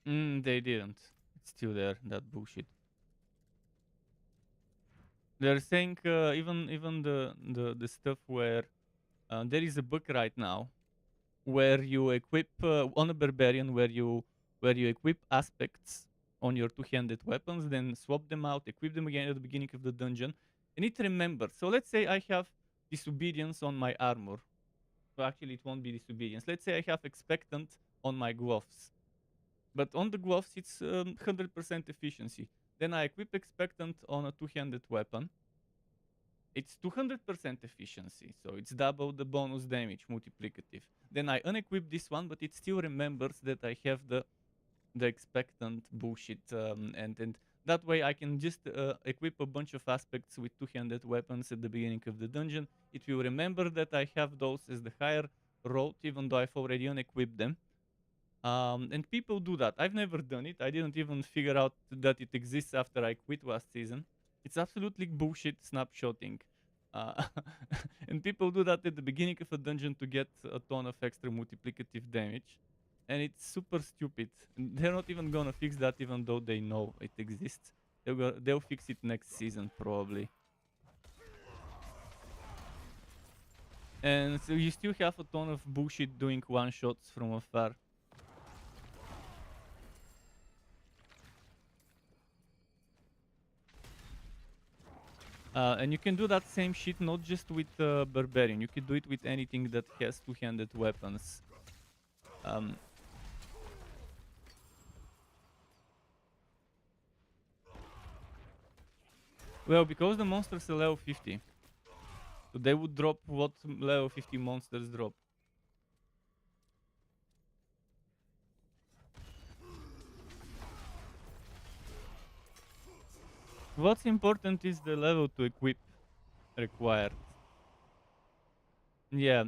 They didn't. It's still there, that bullshit. They're saying even the stuff where there is a book right now where you equip on a barbarian where you equip aspects on your two-handed weapons, then swap them out, equip them again at the beginning of the dungeon, and it remembers. So let's say I have disobedience on my armor. So actually, it won't be disobedience. Let's say I have expectant on my gloves, but on the gloves it's 100% efficiency. Then I equip expectant on a two-handed weapon. It's 200% efficiency, so it's double the bonus damage, multiplicative. Then I unequip this one, but it still remembers that I have the expectant bullshit, and that way I can just equip a bunch of aspects with two-handed weapons at the beginning of the dungeon. It will remember that I have those as the higher road, even though I've already unequipped them. And people do that. I've never done it. I didn't even figure out that it exists after I quit last season. It's absolutely bullshit snapshotting. Uh, and people do that at the beginning of a dungeon to get a ton of extra multiplicative damage. And it's super stupid. And they're not even gonna fix that even though they know it exists. They'll fix it next season probably. And so you still have a ton of bullshit doing one-shots from afar. And you can do that same shit not just with Barbarian. You can do it with anything that has two-handed weapons. Well, because the monsters are level 50. So they would drop what level 50 monsters drop. What's important is the level to equip required. Yeah.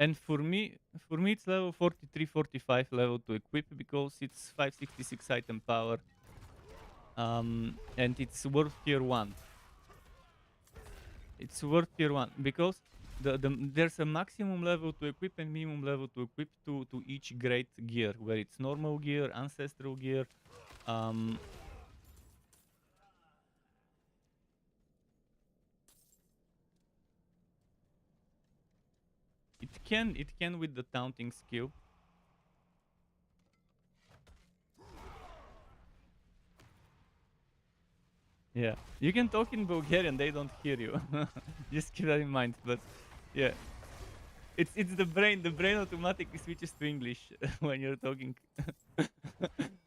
And for me it's level 43, 45 level to equip because it's 566 item power. And it's worth tier 1. It's worth tier 1 because there's a maximum level to equip and minimum level to equip to each great gear, where it's normal gear, ancestral gear. Um, it can with the taunting skill. Yeah, you can talk in Bulgarian, they don't hear you. Just keep that in mind. But yeah, it's the brain. The brain automatically switches to English when you're talking.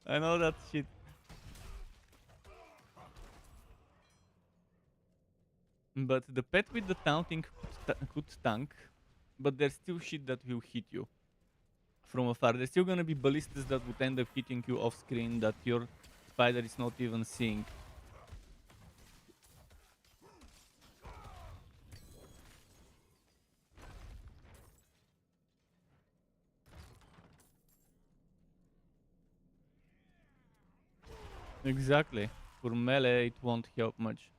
I know that shit. But the pet with the taunting could tank, but there's still shit that will hit you from afar. There's still gonna be ballistas that would end up hitting you off screen that your spider is not even seeing. Exactly. For melee, it won't help much.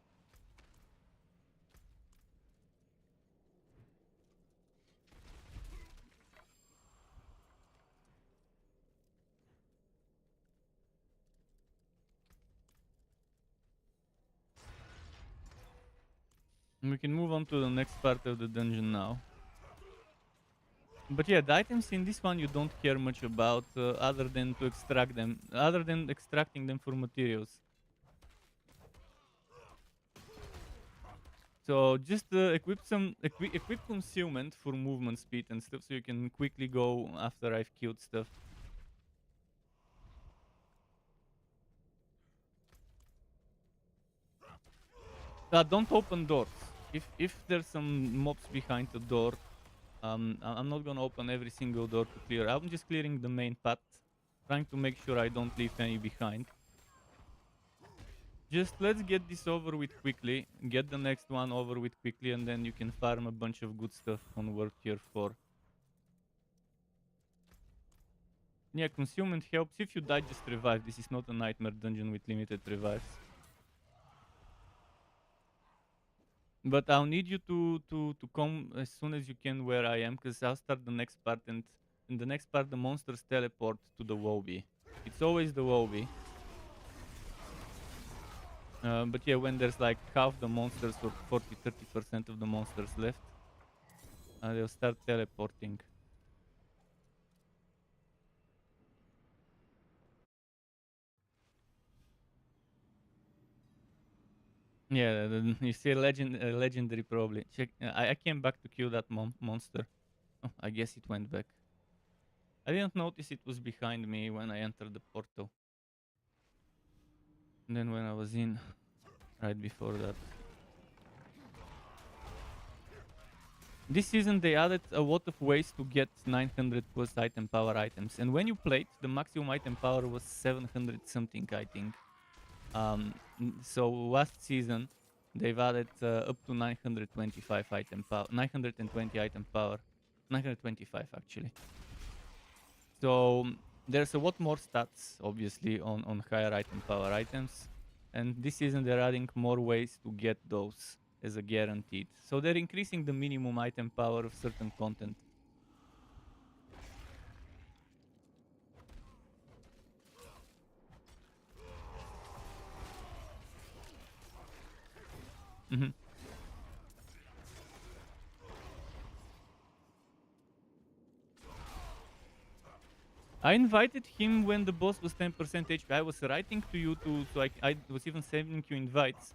We can move on to the next part of the dungeon now. But yeah, the items in this one you don't care much about, other than to extract them, other than extracting them for materials. So just equip concealment for movement speed and stuff, so you can quickly go after I've killed stuff. Don't open doors. If there's some mobs behind the door, I'm not gonna open every single door to clear. I'm just clearing the main path, trying to make sure I don't leave any behind. Just let's get this over with quickly, get the next one over with quickly, and then you can farm a bunch of good stuff on World Tier 4. Yeah, concealment helps. If you die, just revive. This is not a nightmare dungeon with limited revives. But I'll need you to come as soon as you can where I am, because I'll start the next part, and in the next part the monsters teleport to the lobby. It's always the lobby. But yeah, when there's like half the monsters or 40-30% of the monsters left, they'll start teleporting. Yeah, you see a legendary probably. Check. I came back to kill that monster. Oh, I guess it went back. I didn't notice it was behind me when I entered the portal. And then when I was in, right before that. This season they added a lot of ways to get 900 plus item power items. And when you played, the maximum item power was 700 something, I think. So last season they've added up to 925 item power, 920 item power, 925 actually. So there's a lot more stats obviously on higher item power items, and this season they're adding more ways to get those as a guaranteed. So they're increasing the minimum item power of certain content. Mm-hmm. I invited him when the boss was 10% HP. I was writing to you to, so I was even sending you invites.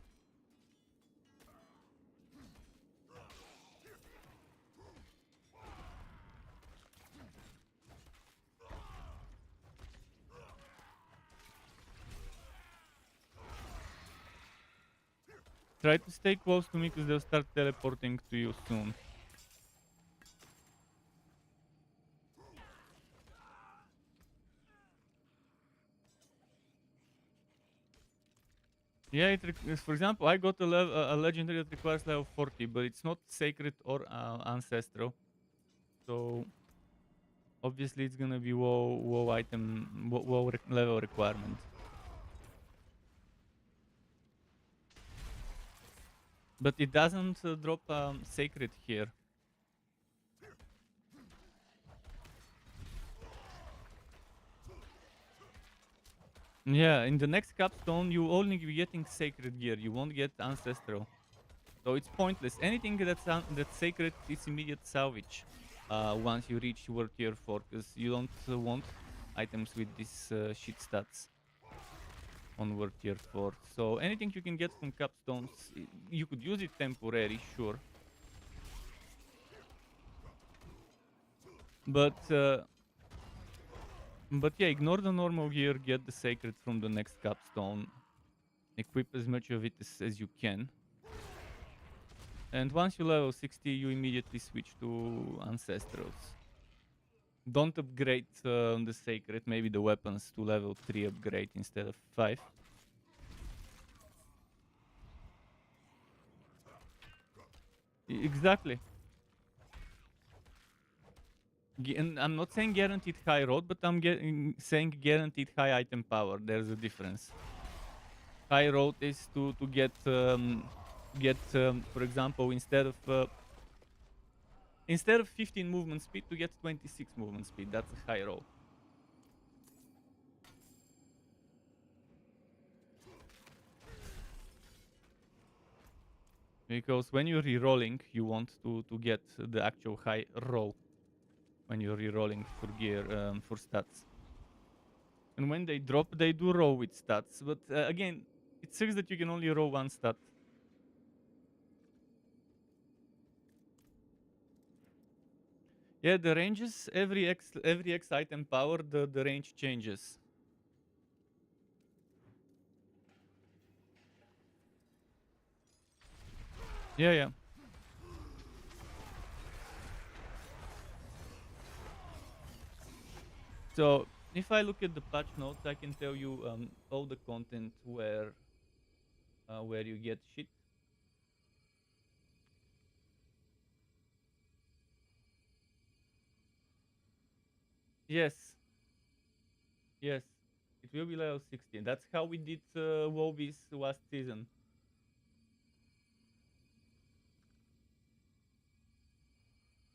Try to stay close to me because they'll start teleporting to you soon. Yeah, for example, I got a legendary that requires level 40, but it's not sacred or ancestral. So obviously it's gonna be low item, low level requirement. But it doesn't drop sacred here. Yeah, in the next capstone, you only be getting sacred gear. You won't get ancestral. So it's pointless. Anything that's sacred is immediate salvage once you reach World Tier 4, because you don't want items with these shit stats on World Tier 4. So anything you can get from capstones, you could use it temporary, sure. But yeah, ignore the normal gear, get the sacred from the next capstone, equip as much of it as you can. And once you level 60, you immediately switch to Ancestrals. Don't upgrade the Sacred, maybe the weapons to level 3 upgrade instead of 5. Exactly. And I'm not saying guaranteed high road, but I'm saying guaranteed high item power. There's a difference. High road is to get, for example, instead of 15 movement speed, to get 26 movement speed. That's a high roll. Because when you're re-rolling, you want to get the actual high roll when you're re-rolling for gear, for stats. And when they drop, they do roll with stats. But again, it sucks that you can only roll one stat. Yeah, the ranges, every X item power, the range changes. Yeah, yeah. So if I look at the patch notes, I can tell you all the content where you get shit. Yes, yes. It will be level 16. That's how we did Wobbies last season.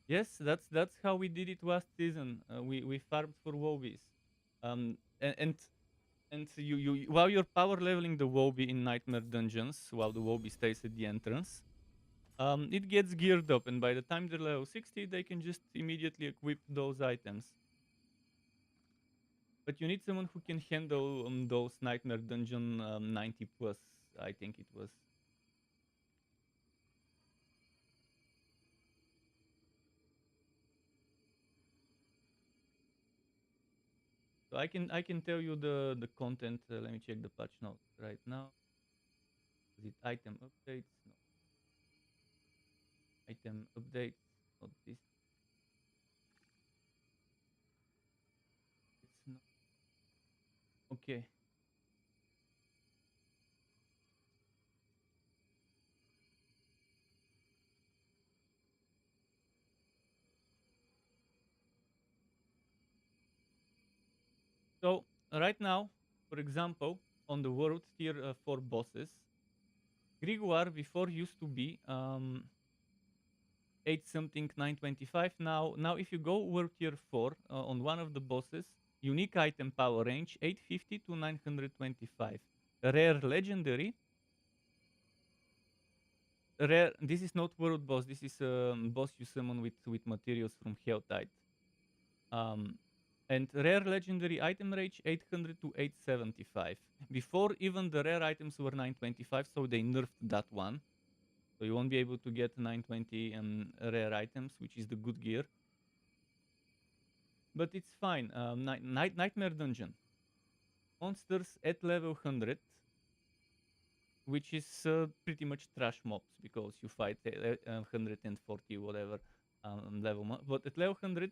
Yes, that's how we did it last season. We farmed for Wobbies. And you while you're power leveling the Wobby in Nightmare Dungeons, while the Wobby stays at the entrance, it gets geared up, and by the time they're level 60, they can just immediately equip those items. But you need someone who can handle those Nightmare Dungeon 90 plus, I think it was. So I can tell you the content. Let me check the patch notes right now. Is it item updates? No. Item updates. Not this. It's not. Okay. So right now, for example, on the world tier 4 bosses, Grimoire before used to be 8 something 925. Now if you go world tier 4 on one of the bosses, unique item power range 850 to 925. Rare legendary. Rare. This is not world boss. This is boss you summon with materials from Helltide. Um, and rare legendary item range 800 to 875. Before, even the rare items were 925, so they nerfed that one. So you won't be able to get 920 rare items, which is the good gear. But it's fine. Nightmare Dungeon. Monsters at level 100, which is pretty much trash mobs because you fight 140 whatever level. But at level 100,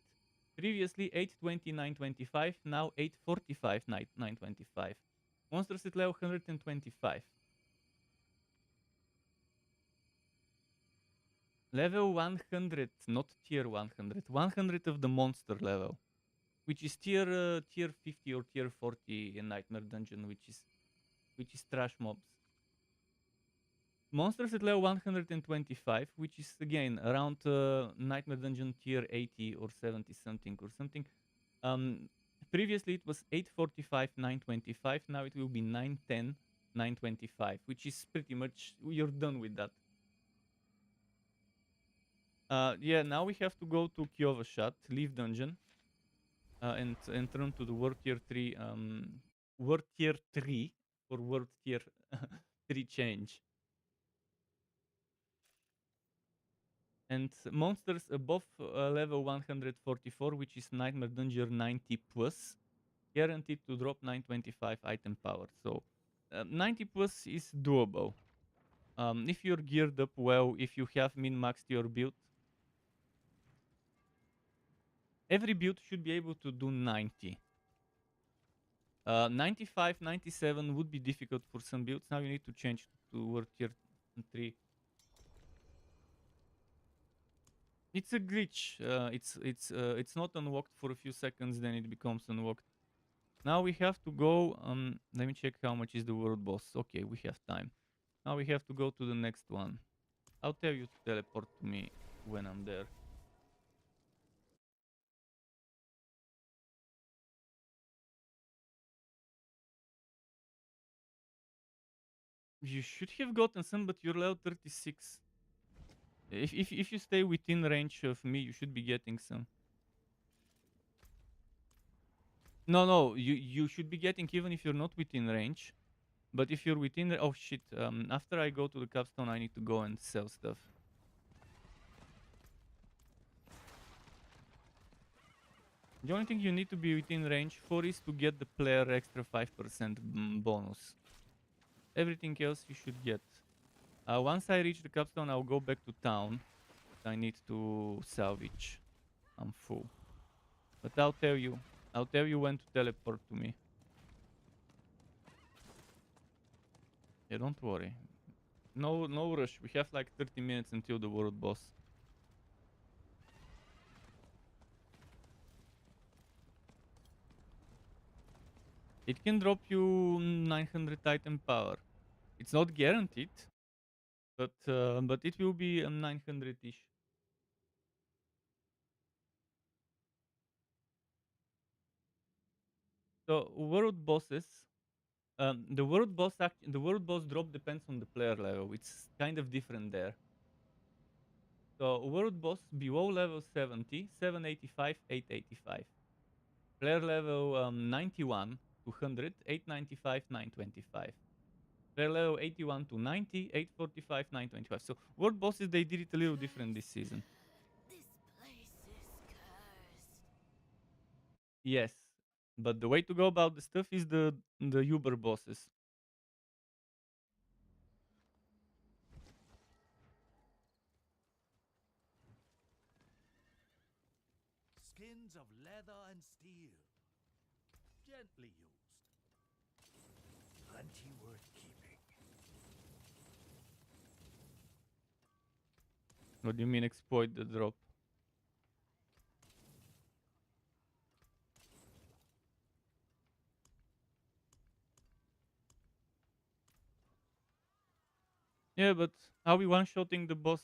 previously 820, 925, now 845, 925. Monsters at level 125. Level 100, not tier 100. 100 of the monster level, which is tier 50 or tier 40 in Nightmare Dungeon, which is trash mobs. Monsters at level 125, which is again around Nightmare Dungeon tier 80 or 70 something or something. Previously it was 845, 925. Now it will be 910, 925, which is pretty much, you're done with that. Yeah, now we have to go to Kehjistan, leave dungeon, and turn to the world tier 3, world tier 3 or world tier 3 change. And monsters above level 144, which is Nightmare Dungeon 90 plus, guaranteed to drop 925 item power. So 90 plus is doable. If you're geared up well, if you have min-maxed your build, every build should be able to do 90. 95, 97 would be difficult for some builds. Now you need to change to world tier 3. It's a glitch. It's not unlocked for a few seconds, then it becomes unlocked. Now we have to go. Let me check how much is the world boss. Okay, we have time. Now we have to go to the next one. I'll tell you to teleport to me when I'm there. You should have gotten some, but you're level 36. If you stay within range of me, you should be getting some. No, you should be getting even if you're not within range. But if you're within, oh shit! After I go to the capstone, I need to go and sell stuff. The only thing you need to be within range for is to get the player extra 5% bonus. Everything else you should get. Once I reach the capstone, I'll go back to town. I need to salvage. I'm full. But I'll tell you when to teleport to me. Yeah, don't worry. No rush. We have like 30 minutes until the world boss. It can drop you 900 item power. It's not guaranteed, but it will be 900-ish. So world bosses, the world boss drop depends on the player level. It's kind of different there. So world boss below level 70, 785, 885. Player level 91 to 100, 895, 925. Player level 81 to 90, 845, 925. So world bosses, they did it a little different this season. This place is cursed. Yes, but the way to go about the stuff is the Uber bosses. Skins of leather and steel. Gently used. Plenty worth keeping. What do you mean exploit the drop? Yeah, but how we one-shotting the boss?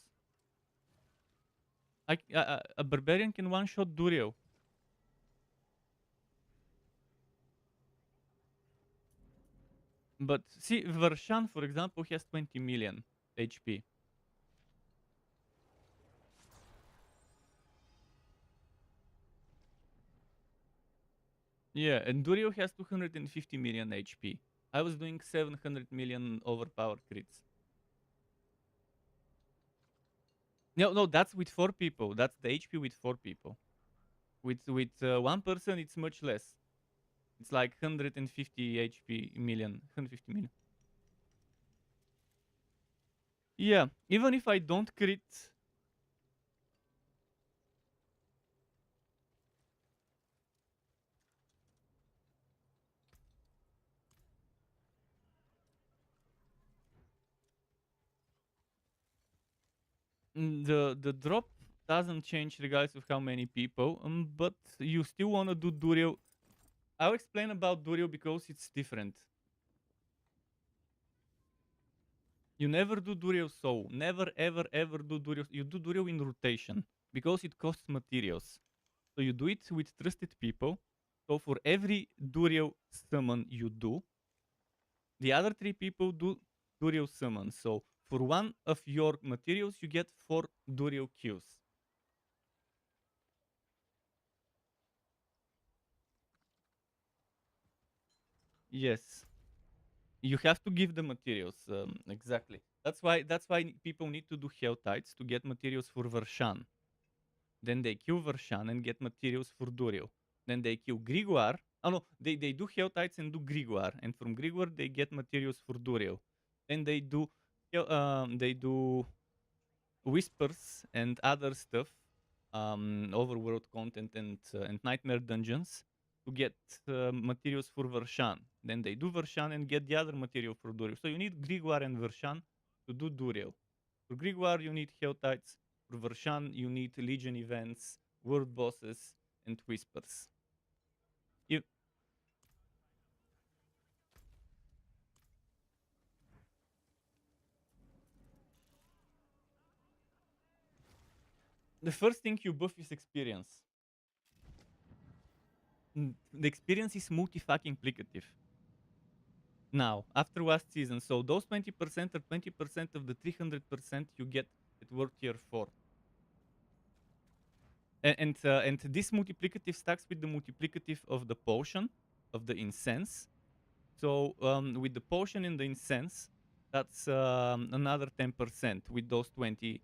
A barbarian can one-shot Duriel. But see, Vershan, for example, has 20 million HP. Yeah, and Duriel has 250 million HP. I was doing 700 million overpowered crits. No, that's with 4 people. That's the HP with 4 people. With one person, it's much less. It's like 150 HP million, 150 million. Yeah, even if I don't crit, the drop doesn't change regardless of how many people. But you still wanna do Duriel. I'll explain about Duriel because it's different. You never do Duriel solo. Never ever do Duriel. You do Duriel in rotation because it costs materials. So you do it with trusted people. So for every Duriel summon you do, the other 3 people do Duriel summon. So for one of your materials, you get 4 Duriel kills. Yes. You have to give the materials, exactly. That's why people need to do Helltides to get materials for Vershan. Then they kill Vershan and get materials for Duriel. Then they kill Grigor. Oh no, they do Helltides and do Grigor, and from Grigor they get materials for Duriel. Then they do Whispers and other stuff, overworld content and nightmare dungeons to get materials for Vershan. Then they do Vershan and get the other material for Duriel. So you need Grigor and Vershan to do Duriel. For Grigor, you need Helltides. For Vershan, you need Legion events, world bosses, and Whispers. You, the first thing you buff is experience. The experience is multi-fucking plicative. Now, after last season, so those 20% are 20% of the 300% you get at World Tier 4. And this multiplicative stacks with the multiplicative of the potion, of the incense. So with the potion and the incense, that's another 10% with those 20%.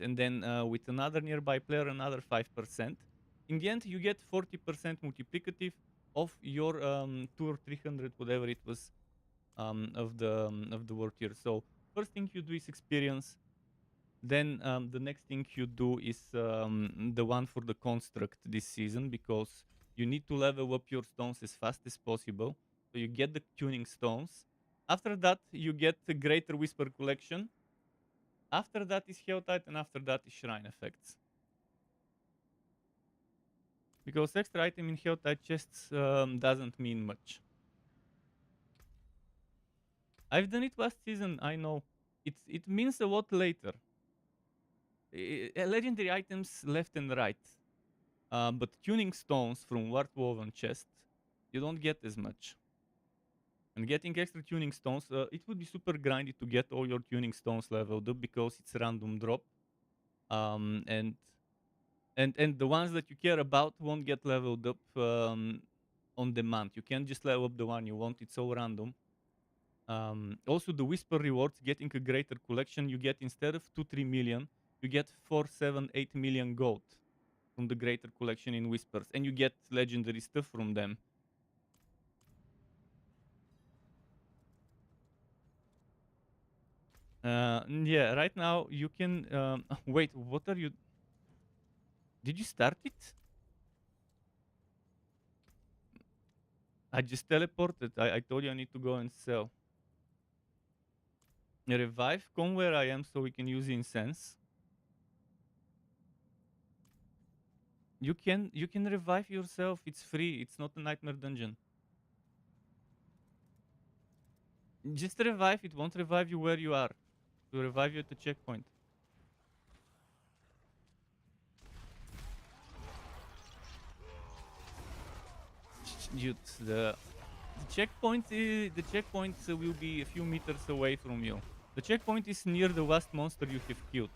And then with another nearby player, another 5%. In the end, you get 40% multiplicative of your 2 or 300, whatever it was, of the world tier. So first thing you do is experience. Then the next thing you do is the one for the construct this season, because you need to level up your stones as fast as possible. So you get the tuning stones. After that, you get the greater whisper collection. After that is Helltide, and after that is shrine effects. Because extra item in Helltide chests doesn't mean much. I've done it last season, I know. It means a lot later. Legendary items left and right. But tuning stones from Wart Woven chest, you don't get as much. And getting extra tuning stones, it would be super grindy to get all your tuning stones leveled up because it's random drop. And the ones that you care about won't get leveled up on demand. You can't just level up the one you want, it's all random. Also, the Whisper rewards, getting a greater collection, you get instead of 2-3 million, you get 4-7-8 million gold from the greater collection in Whispers, and you get legendary stuff from them. Yeah, right now you can. Wait, what are you? Did you start it? I just teleported. I told you I need to go and sell. Revive, come where I am so we can use incense. You can revive yourself. It's free. It's not a nightmare dungeon. Just revive. It won't revive you where you are. To revive you at the checkpoint. Dude, the checkpoint will be a few meters away from you. The checkpoint is near the last monster you have killed.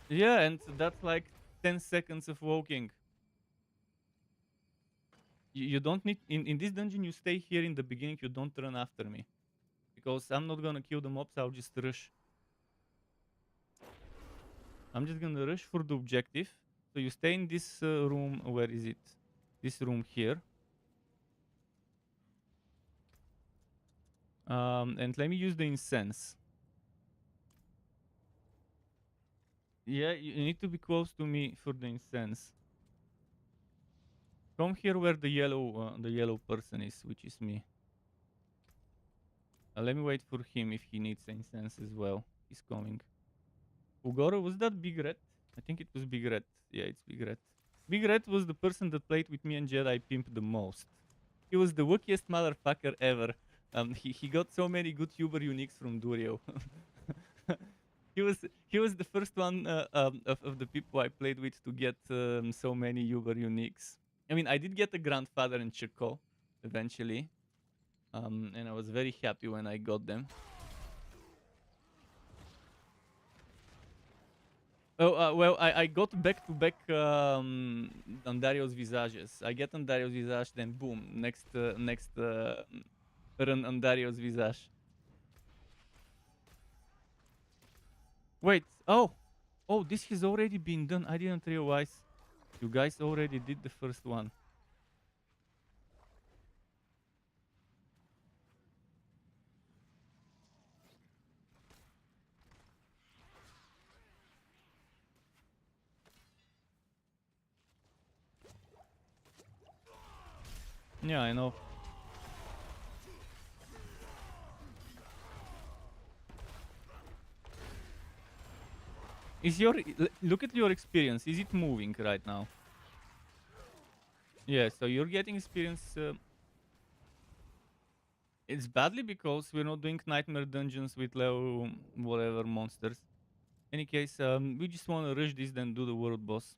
Yeah, and that's like 10 seconds of walking. You don't need in this dungeon. You stay here in the beginning. You don't run after me, because I'm not gonna kill the mobs. I'll just rush. I'm just gonna rush for the objective. So you stay in this room. Where is it? This room here. And let me use the incense. Yeah, you need to be close to me for the incense. Come here where the yellow person is, which is me. Let me wait for him if he needs incense as well. He's coming. Ugoro, was that Big Red? I think it was Big Red. Yeah, it's Big Red. Big Red was the person that played with me and Jedi Pimp the most. He was the wookiest motherfucker ever. He got so many good Uber uniques from Durio. he was the first one of the people I played with to get so many Uber uniques. I mean, I did get a grandfather in Chico eventually, and I was very happy when I got them. Oh, well, I got back-to-back Andario's Visages. I get Andario's Visage, then boom, next run Andario's Visage. Wait, oh, this has already been done. I didn't realize you guys already did the first one. Yeah, I know. Is your look at your experience? Is it moving right now? Yeah, so you're getting experience. It's badly because we're not doing nightmare dungeons with low whatever monsters. Any case, we just want to rush this, then do the world boss.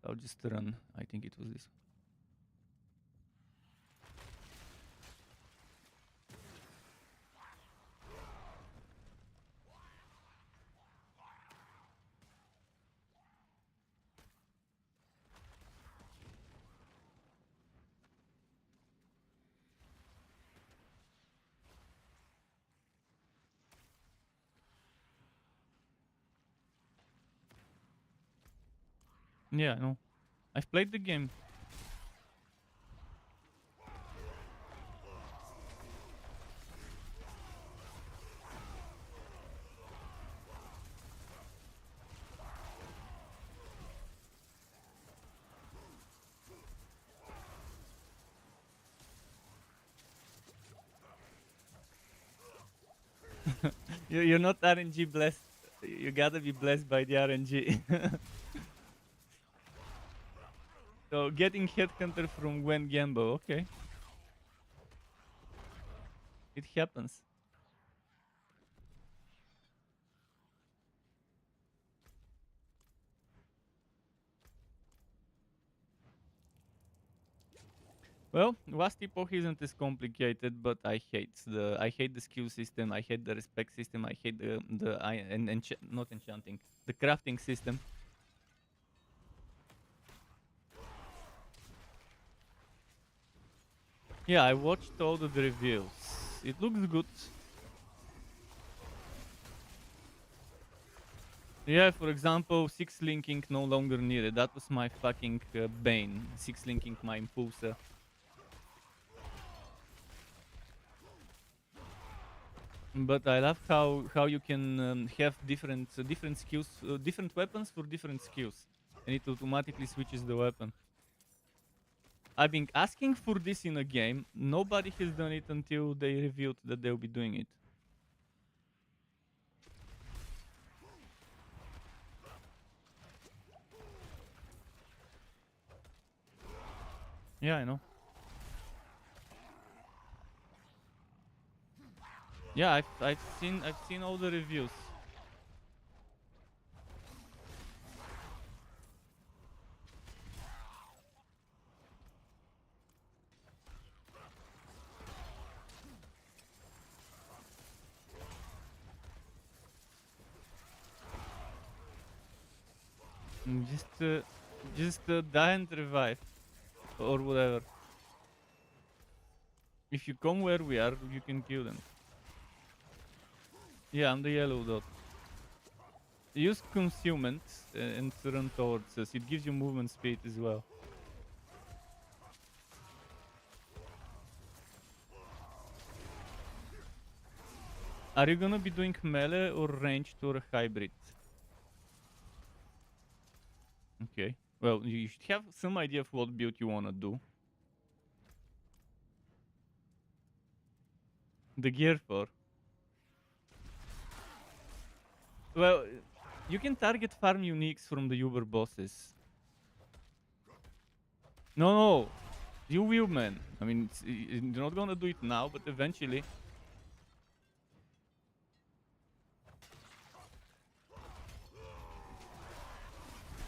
I'll just run. I think it was this. Yeah, no. I've played the game. You're not RNG blessed. You gotta be blessed by the RNG. So getting Headhunter from Gwen Gambo, okay. It happens. Well, Last Epoch isn't as complicated, but I hate the skill system. I hate the respect system. I hate not enchanting, the crafting system. Yeah, I watched all of the reviews. It looks good. Yeah, for example, 6 linking no longer needed. That was my fucking bane. 6 linking my impulsor. But I love how you can have different skills, different weapons for different skills, and it automatically switches the weapon. I've been asking for this in a game. Nobody has done it until they revealed that they'll be doing it. Yeah, I know. Yeah, I've seen all the reviews. Just die and revive, or whatever. If you come where we are, you can kill them. Yeah, I'm the yellow dot. Use concealment and run towards us. It gives you movement speed as well. Are you gonna be doing melee or ranged or hybrid? Okay. Well, you should have some idea of what build you wanna do. The gear for. Well, you can target farm uniques from the Uber bosses. No, you will, man. I mean, you're not gonna do it now, but eventually.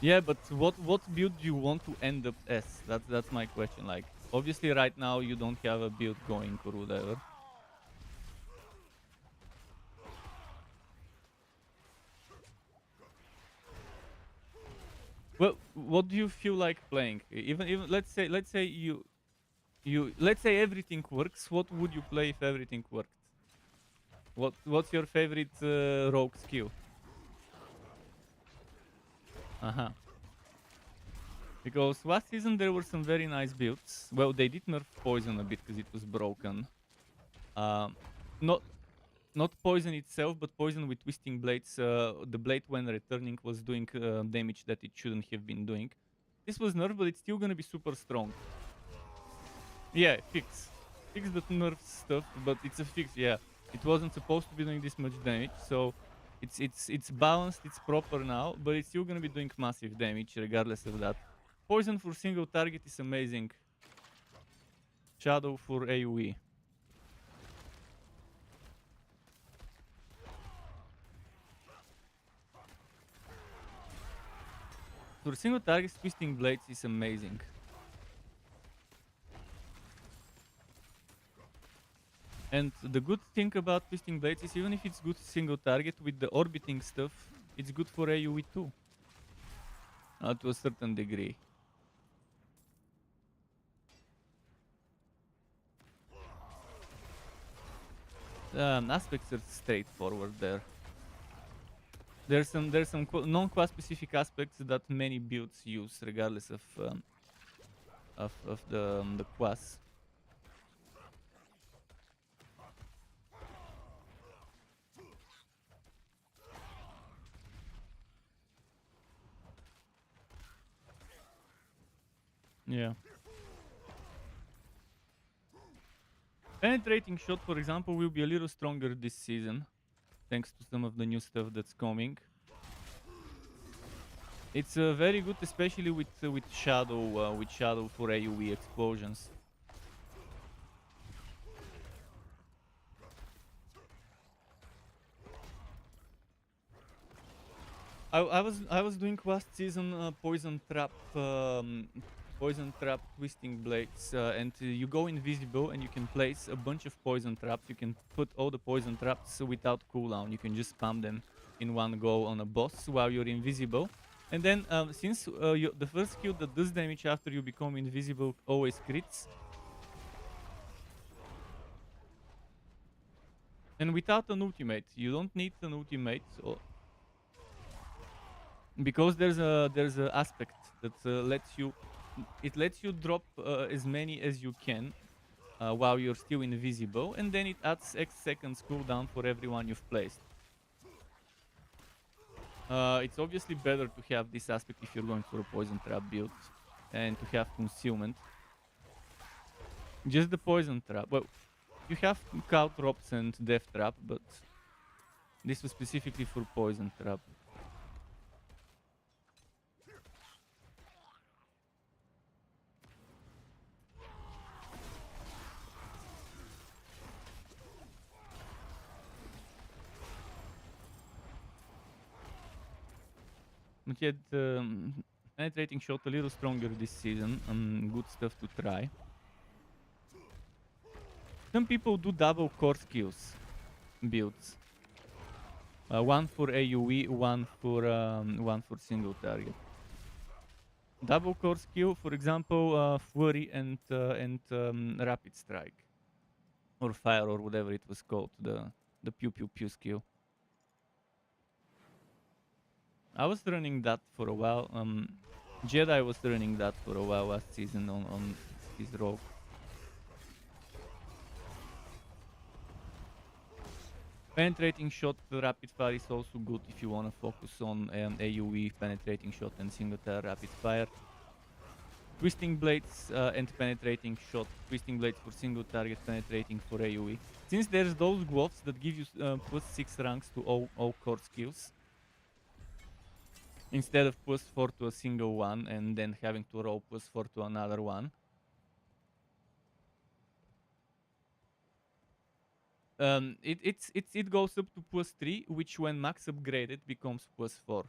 Yeah, but what build do you want to end up as? That's my question. Like, obviously, right now you don't have a build going or whatever. Well, what do you feel like playing? Even let's say let's say everything works. What would you play if everything worked? What's your favorite rogue skill? Uh-huh. Because last season there were some very nice builds. Well, they did nerf poison a bit because it was broken. Um, not not poison itself, but poison with twisting blades. The blade when returning was doing damage that it shouldn't have been doing. This was nerf, but it's still gonna be super strong. Yeah, fix the nerf stuff, but it's a fix. Yeah, it wasn't supposed to be doing this much damage, so it's balanced, it's proper now, but it's still gonna be doing massive damage regardless of that. Poison for single target is amazing. Shadow for AoE. For single target, twisting blades is amazing. And the good thing about twisting blades is even if it's good single target with the orbiting stuff, it's good for AoE too. To a certain degree. Aspects are straightforward there. There's some non-class specific aspects that many builds use regardless of the class. Yeah. Penetrating shot, for example, will be a little stronger this season, thanks to some of the new stuff that's coming. It's very good, especially with shadow for AoE explosions. I was doing last season poison trap twisting blades, and you go invisible and you can place a bunch of poison traps. You can put all the poison traps without cooldown. You can just spam them in one go on a boss while you're invisible. And then since the first skill that does damage after you become invisible always crits, and without an ultimate, you don't need an ultimate. Because there's a aspect that lets you drop as many as you can while you're still invisible, and then it adds X seconds cooldown for everyone you've placed. It's obviously better to have this aspect if you're going for a poison trap build and to have concealment. Just the poison trap. Well, you have caltrops and death trap, but this was specifically for poison trap. But yet, penetrating shot a little stronger this season. Good stuff to try. Some people do double core skills builds. One for AoE, one for single target. Double core skill, for example, Flurry and Rapid Strike, or Fire, or whatever it was called, the pew pew pew skill. I was running that for a while. Jedi was running that for a while last season on his rogue. Penetrating shot rapid fire is also good if you want to focus on AoE penetrating shot and single rapid fire. Twisting blades and penetrating shot. Twisting blades for single target, penetrating for AoE. Since there's those gloves that give you plus 6 ranks to all core skills, instead of plus 4 to a single one and then having to roll plus 4 to another one. It goes up to plus 3, which when max upgraded becomes plus 4.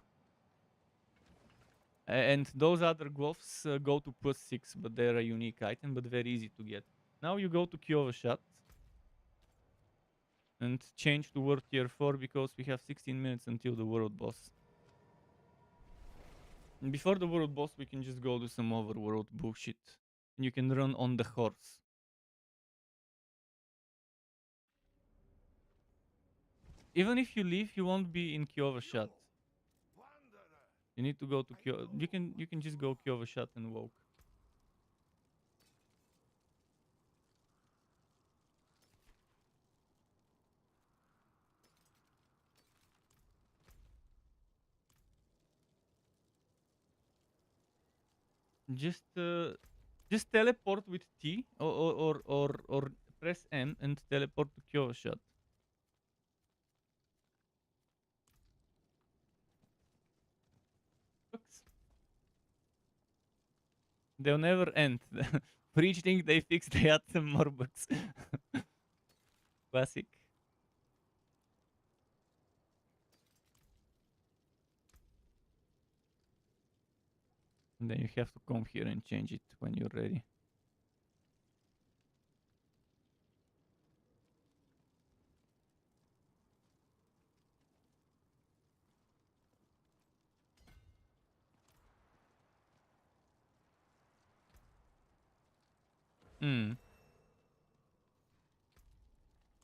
And those other gloves go to +6, but they're a unique item, but very easy to get. Now you go to Kehjistan and change to world tier 4 because we have 16 minutes until the world boss. And before the world boss, we can just go do some overworld bullshit. And you can run on the horse. Even if you leave, you won't be in Kehjistan. Wanderer, You need to go to you can just go Kehjistan and walk. Just teleport with T or press M and teleport to Kehjistan. Bugs. They'll never end. For each thing they fix, they add some more bugs. Classic. And then you have to come here and change it when you're ready. Hmm.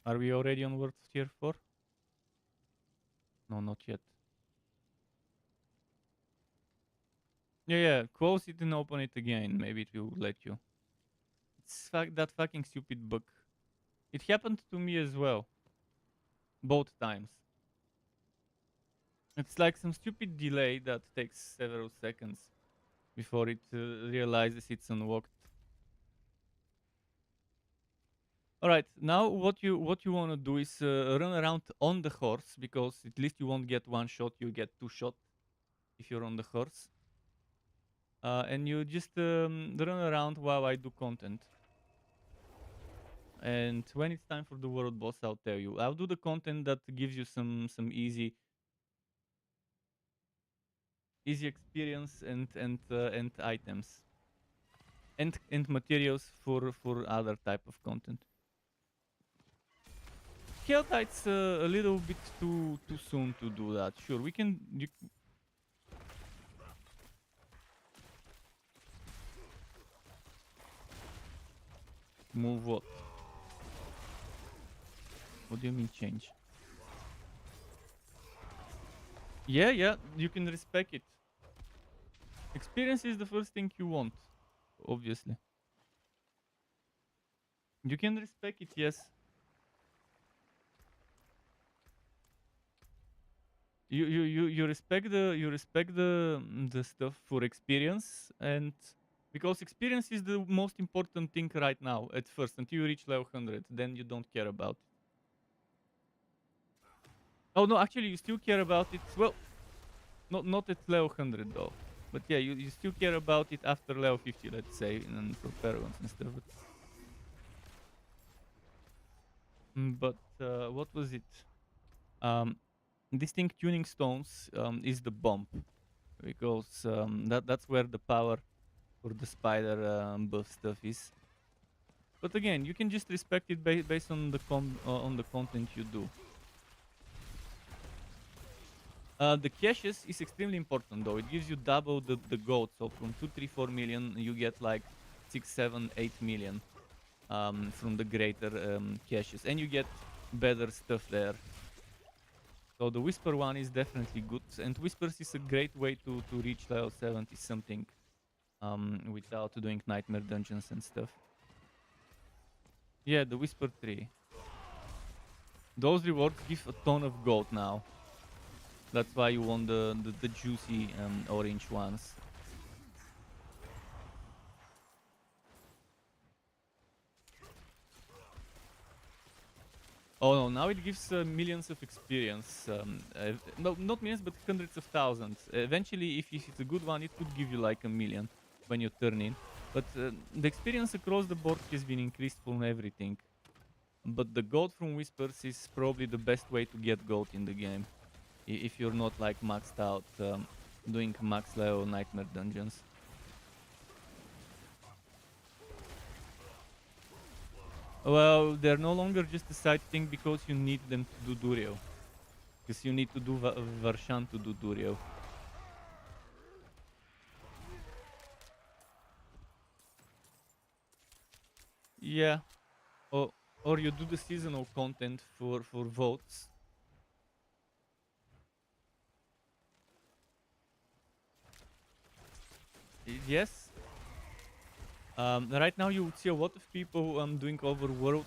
Are we already on World Tier 4? No, not yet. Yeah, close it and open it again. Maybe it will let you. It's that fucking stupid bug. It happened to me as well. Both times. It's like some stupid delay that takes several seconds before it realizes it's unlocked. All right, now what you want to do is run around on the horse because at least you won't get one shot, you get two shot if you're on the horse. And you just run around while I do content. And when it's time for the world boss, I'll tell you. I'll do the content that gives you some easy experience and items and materials for other type of content. Keltite's a little bit too soon to do that. Sure, we can. Move what? What do you mean change? Yeah, you can respec it. Experience is the first thing you want, obviously. You can respec it, yes. You respect the stuff for experience, and because experience is the most important thing right now at first until you reach level 100, then you don't care about it. Oh no, actually you still care about it. Well, not at level 100 though, but yeah, you still care about it after level 50, let's say, and for paragons and stuff. But what was it? Distinct tuning stones is the bump because that's where the power for the spider buff stuff is. But again, you can just respect it based on the content you do. The caches is extremely important though. It gives you double the gold. So from 2, 3, 4 million, you get like 6, 7, 8 million from the greater caches, and you get better stuff there. So the Whisper one is definitely good, and Whispers is a great way to reach level 70 something without doing nightmare dungeons and stuff. Yeah, the Whisper 3. Those rewards give a ton of gold now. That's why you want the juicy orange ones. Oh no, now it gives millions of experience. No, not millions, but hundreds of thousands. Eventually, if it's a good one, it could give you like a million when you turn in. But the experience across the board has been increased from everything. But the gold from Whispers is probably the best way to get gold in the game. If you're not like maxed out doing max level nightmare dungeons. Well, they're no longer just a side thing because you need them to do Durio. Because you need to do Varshan to do Durio. Yeah. Or you do the seasonal content for votes. Yes. Right now you would see a lot of people doing overworld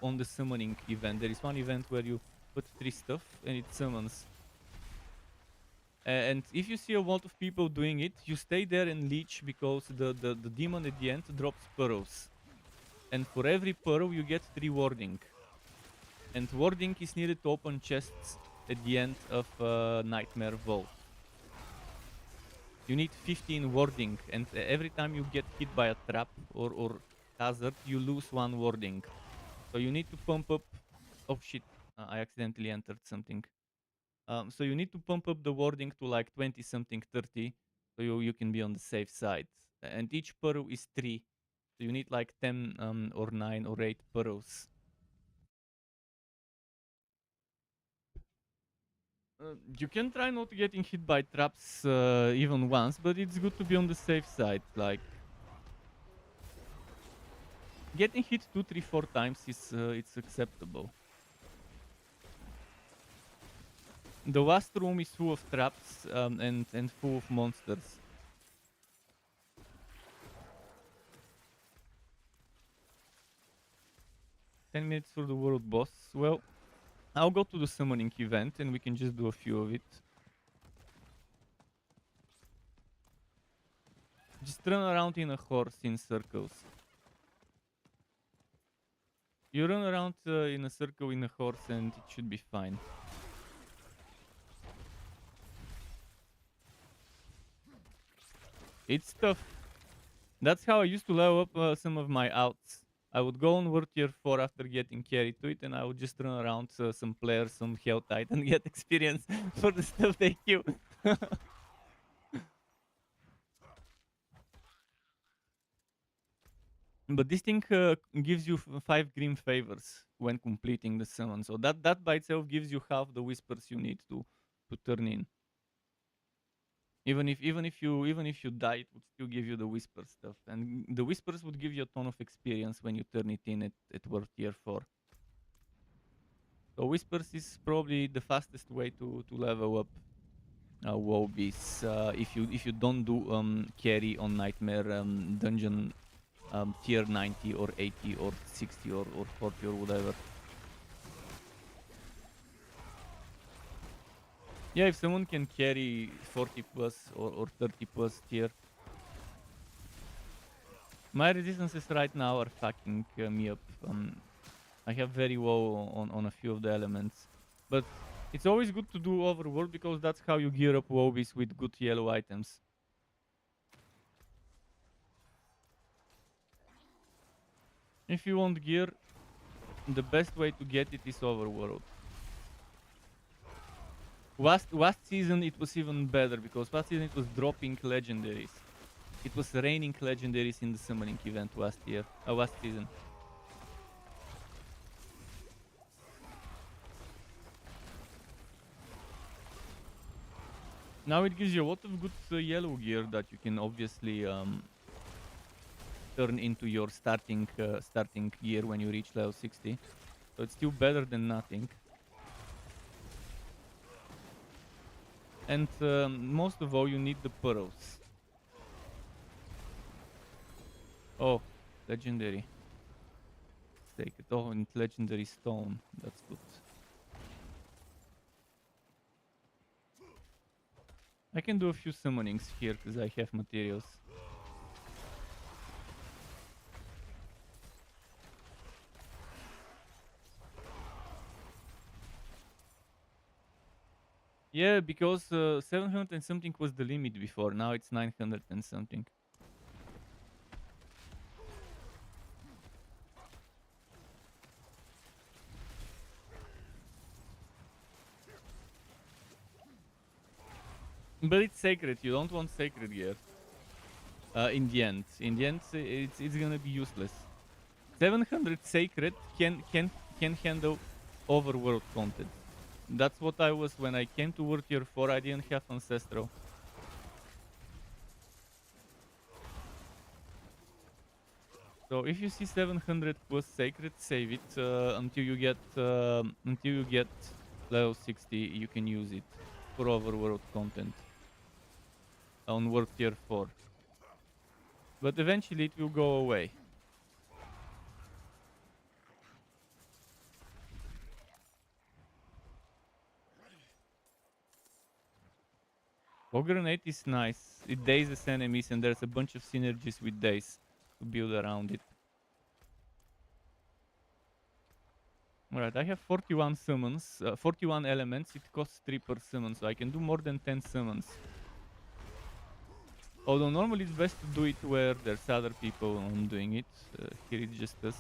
on the summoning event. There is one event where you put 3 stuff and it summons. And if you see a lot of people doing it, you stay there and leech because the demon at the end drops pearls. And for every pearl you get 3 warding. And warding is needed to open chests at the end of Nightmare Vault. You need 15 warding, and every time you get hit by a trap or hazard, you lose 1 warding. So you need to pump up... Oh shit, I accidentally entered something. So you need to pump up the warding to like 20 something, 30, so you can be on the safe side. And each pearl is 3, so you need like 10 or 9 or 8 pearls. You can try not getting hit by traps even once, but it's good to be on the safe side. Like, getting hit 2, 3, 4 times is it's acceptable. The last room is full of traps and full of monsters. $10 for the world boss. Well, I'll go to the summoning event and we can just do a few of it. Just run around in a horse in circles. You run around in a circle in a horse and it should be fine. It's tough. That's how I used to level up some of my outs. I would go on World Tier 4 after getting carried to it, and I would just run around some players, some HoTA, and get experience for the stuff they kill. But this thing gives you 5 green favors when completing the summon, so that by itself gives you half the whispers you need to turn in. Even if you die, it would still give you the whisper stuff, and the whispers would give you a ton of experience when you turn it in at World Tier 4. So whispers is probably the fastest way to level up Wobbies if you don't do carry on Nightmare dungeon tier 90 or 80 or 60 or 40 or whatever. Yeah, if someone can carry 40 plus or 30 plus tier. My resistances right now are fucking me up. I have very low on a few of the elements. But it's always good to do overworld because that's how you gear up Wobbies with good yellow items. If you want gear, the best way to get it is overworld. Last season it was even better because last season it was dropping legendaries. It was raining legendaries in the summoning event last season. Now it gives you a lot of good yellow gear that you can obviously turn into your starting gear when you reach level 60. So it's still better than nothing. And most of all, you need the pearls. Oh, legendary. Take it all in legendary stone. That's good. I can do a few summonings here because I have materials. Yeah, because 700 and something was the limit before. Now it's 900 and something. But it's sacred. You don't want sacred gear. In the end, it's gonna be useless. 700 sacred can handle overworld content. That's what I was when I came to World Tier 4. I didn't have ancestral. So if you see 700 plus sacred, save it until you get level 60. You can use it for overworld content on World Tier 4. But eventually it will go away. Fog Grenade is nice. It dazes enemies and there's a bunch of synergies with daze to build around it. Alright, I have 41 summons, 41 elements. It costs 3 per summon, so I can do more than 10 summons. Although normally it's best to do it where there's other people doing it. Here it's just us.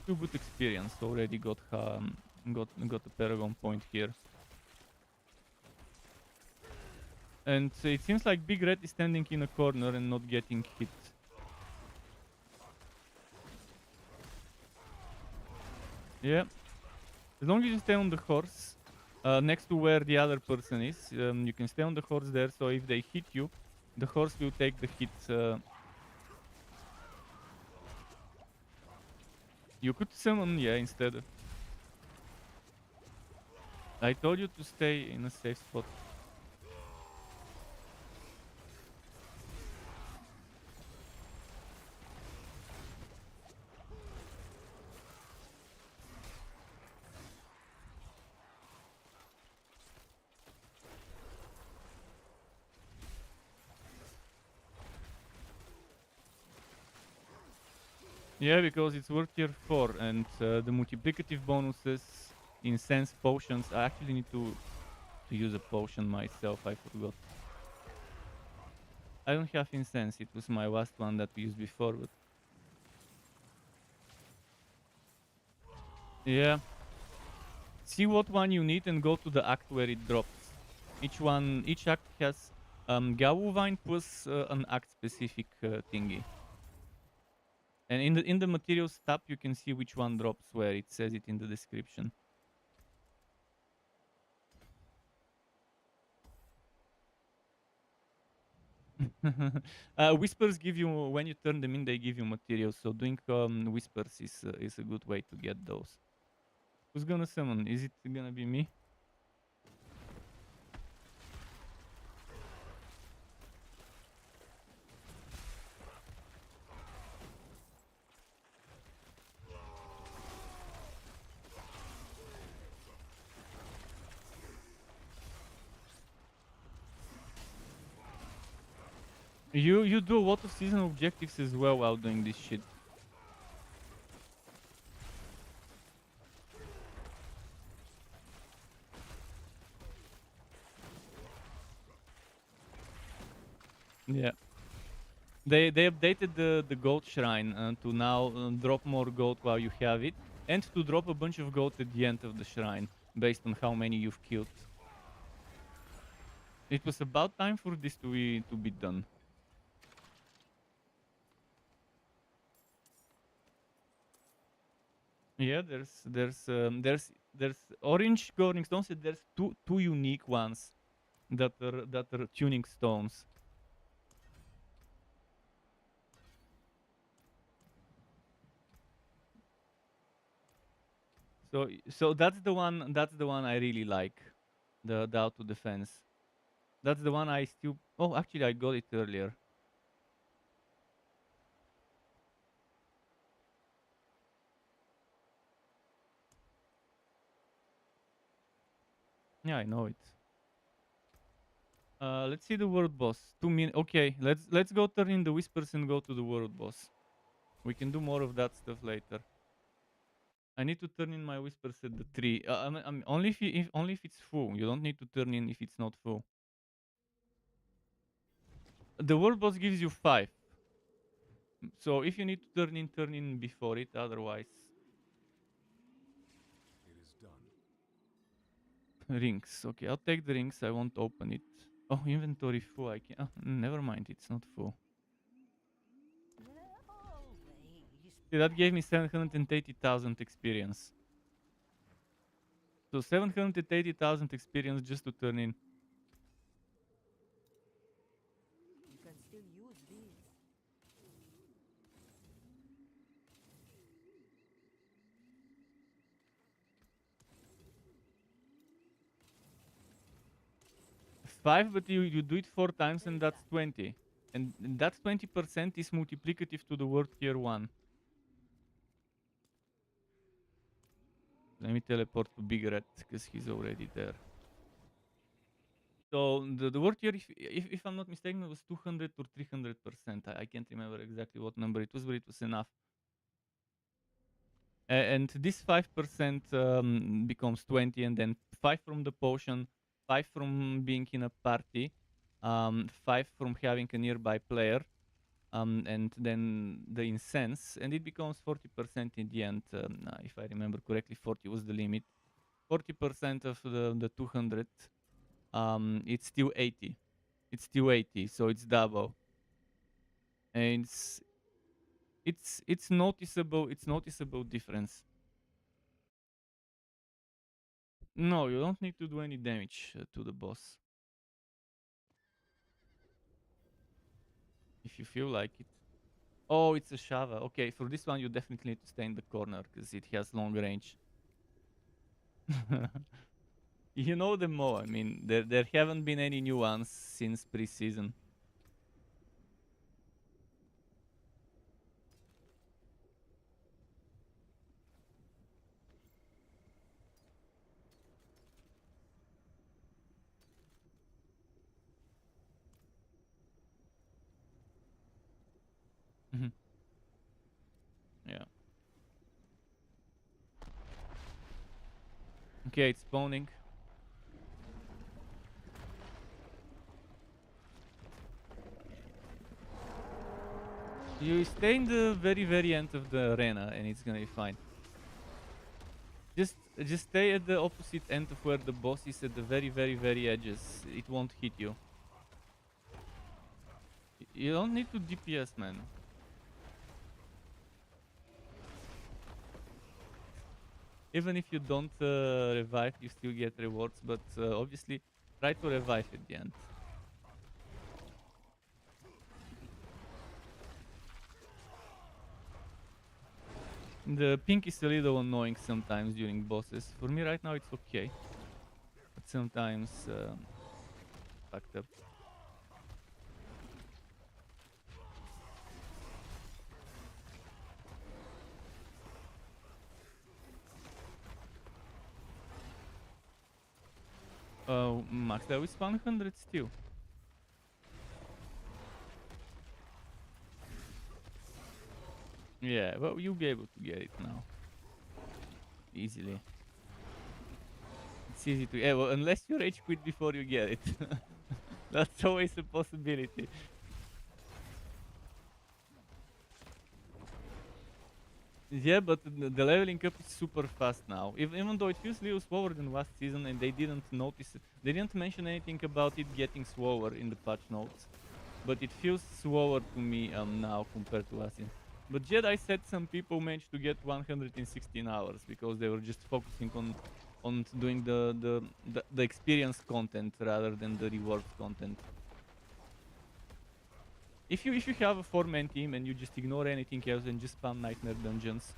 Too good experience. Already got a Paragon point here. And it seems like Big Red is standing in a corner and not getting hit. Yeah. As long as you stay on the horse, next to where the other person is, you can stay on the horse there, so if they hit you, the horse will take the hit. You could summon, yeah, instead. I told you to stay in a safe spot. Yeah, because it's World Tier 4 and the multiplicative bonuses in sense potions. I actually need to use a potion myself, I forgot. I don't have incense, it was my last one that we used before, but... Yeah. See what one you need and go to the act where it drops. Each act has Gawu Vine plus an act specific thingy. And in the materials tab you can see which one drops where, it says it in the description. Whispers give you, when you turn them in, they give you materials. So doing whispers is a good way to get those. Who's gonna summon? Is it gonna be me? You do a lot of seasonal objectives as well while doing this shit. Yeah. They updated the gold shrine to now drop more gold while you have it, and to drop a bunch of gold at the end of the shrine based on how many you've killed. It was about time for this to be done. Yeah, there's orange golden stones. And there's two unique ones that are tuning stones. So that's the one I really like, the auto defense. That's the one I still. Oh, actually, I got it earlier. Yeah, I know it. Let's see the world boss. 2 minutes. Okay, let's go turn in the whispers and go to the world boss. We can do more of that stuff later. I need to turn in my whispers at the tree. Only only if it's full. You don't need to turn in if it's not full. The world boss gives you 5. So if you need to turn in before it. Otherwise, It is done. Rings. Okay, I'll take the rings. I won't open it. Oh, inventory full. I can. Oh, never mind. It's not full. Always. See, that gave me 780,000 experience. So 780,000 experience just to turn in. You can still use these. Five, but you do it 4 times and that's 20. And that 20% is multiplicative to the word tier 1. Let me teleport to Big Red because he's already there. So the word tier, if I'm not mistaken, it was 200 or 300%. I can't remember exactly what number it was, but it was enough. And this 5% becomes 20, and then 5 from the potion, 5 from being in a party, 5 from having a nearby player, and then the incense, and it becomes 40% in the end. If I remember correctly, 40 was the limit. 40% of the 200, it's still 80. It's still 80, so it's double. And it's noticeable. It's noticeable difference. No, you don't need to do any damage to the boss. If you feel like it. Oh, it's a Shava. Okay, for this one you definitely need to stay in the corner because it has long range. You know them all. I mean, there haven't been any new ones since pre-season. Mhm. Yeah. Okay, it's spawning. You stay in the very end of the arena and it's gonna be fine. Just stay at the opposite end of where the boss is at the very edges. It won't hit you. You don't need to DPS, man. Even if you don't revive, you still get rewards, but obviously try to revive at the end. The pink is a little annoying sometimes during bosses. For me right now it's okay, but sometimes fucked up. Max level is 100 still. Yeah, well, you'll be able to get it now. Easily. It's easy to... Yeah, well, unless you rage quit before you get it. That's always a possibility. Yeah, but the leveling up is super fast now. Even though it feels a little slower than last season and they didn't notice it. They didn't mention anything about it getting slower in the patch notes. But it feels slower to me now compared to last season. But Jedi said some people managed to get 116 hours because they were just focusing on doing the experience content rather than the rewards content. If you have a 4-man team and you just ignore anything else and just spam nightmare dungeons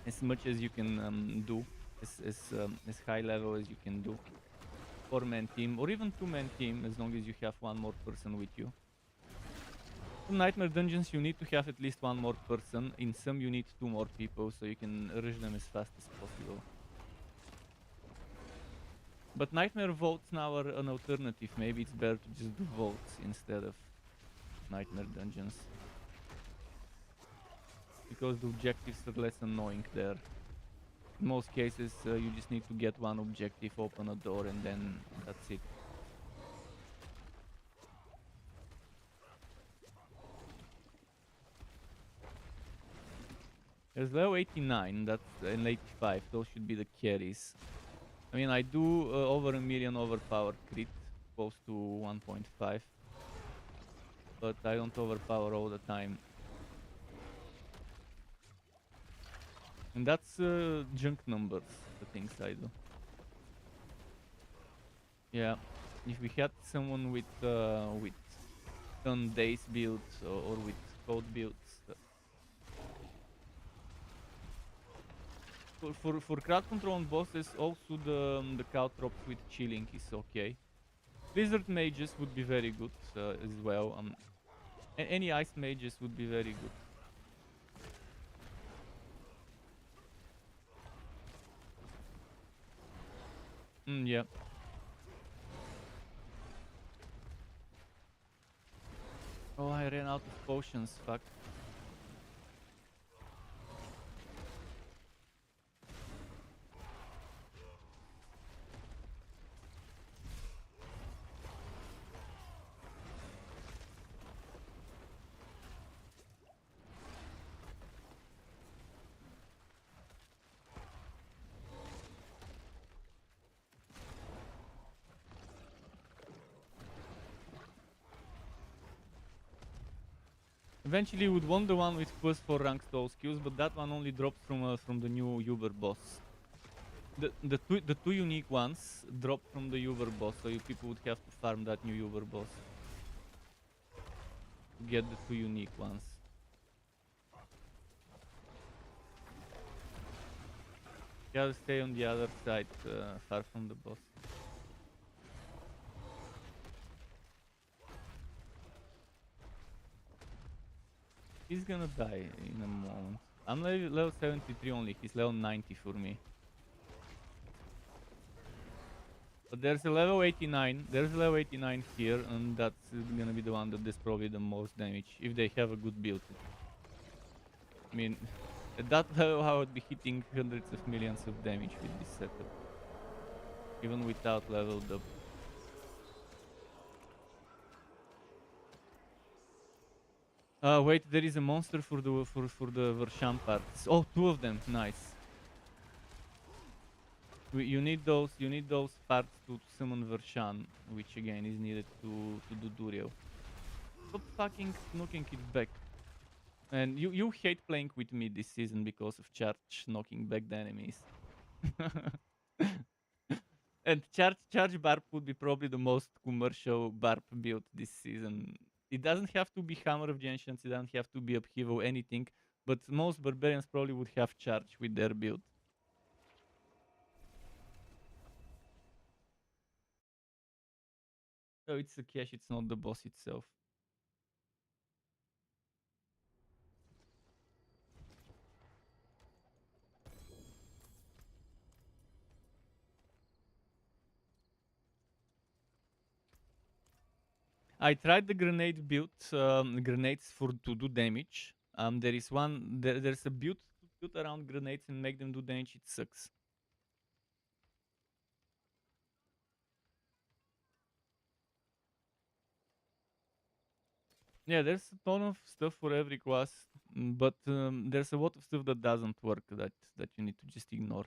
as much as you can do, as high level as you can do, 4-man team or even 2-man team as long as you have one more person with you. Some nightmare dungeons you need to have at least one more person. In some you need 2 more people so you can rush them as fast as possible. But nightmare votes now are an alternative. Maybe it's better to just do votes instead of nightmare dungeons. Because the objectives are less annoying there. In most cases you just need to get one objective, open a door and then that's it. There's level 89, that's and 85, those should be the carries. I mean, I do over a million overpower crit, close to 1.5, but I don't overpower all the time. And that's junk numbers, the things I do. Yeah, if we had someone with 10 days builds or with code builds, for crowd control on bosses, also the caltrops with chilling is okay. Blizzard mages would be very good as well. Any ice mages would be very good. Yeah. Oh, I ran out of potions. Fuck. Eventually, would want the one with plus 4 rank stall skills, but that one only drops from the new Uber boss. The two unique ones drop from the Uber boss, so you people would have to farm that new Uber boss to get the two unique ones. Gotta stay on the other side, far from the boss. He's gonna die in a moment. I'm level 73 only, he's level 90 for me. But there's a level 89, there's a level 89 here, and that's gonna be the one that does probably the most damage, if they have a good build. I mean, at that level I would be hitting hundreds of millions of damage with this setup. Even without leveled up. Wait, there is a monster for the Vershan parts. Oh, two of them, nice. You need those parts to summon Vershan, which again is needed to do Duriel. Stop fucking knocking it back. And you hate playing with me this season because of charge knocking back the enemies. And charge barb would be probably the most commercial barb build this season. It doesn't have to be Hammer of the Ancients, it doesn't have to be Upheaval, anything, but most barbarians probably would have charge with their build. So it's a cache, it's not the boss itself. I tried the grenade build, grenades to do damage. There is one, there's a build to build around grenades and make them do damage, it sucks. Yeah, there's a ton of stuff for every class, but there's a lot of stuff that doesn't work that you need to just ignore.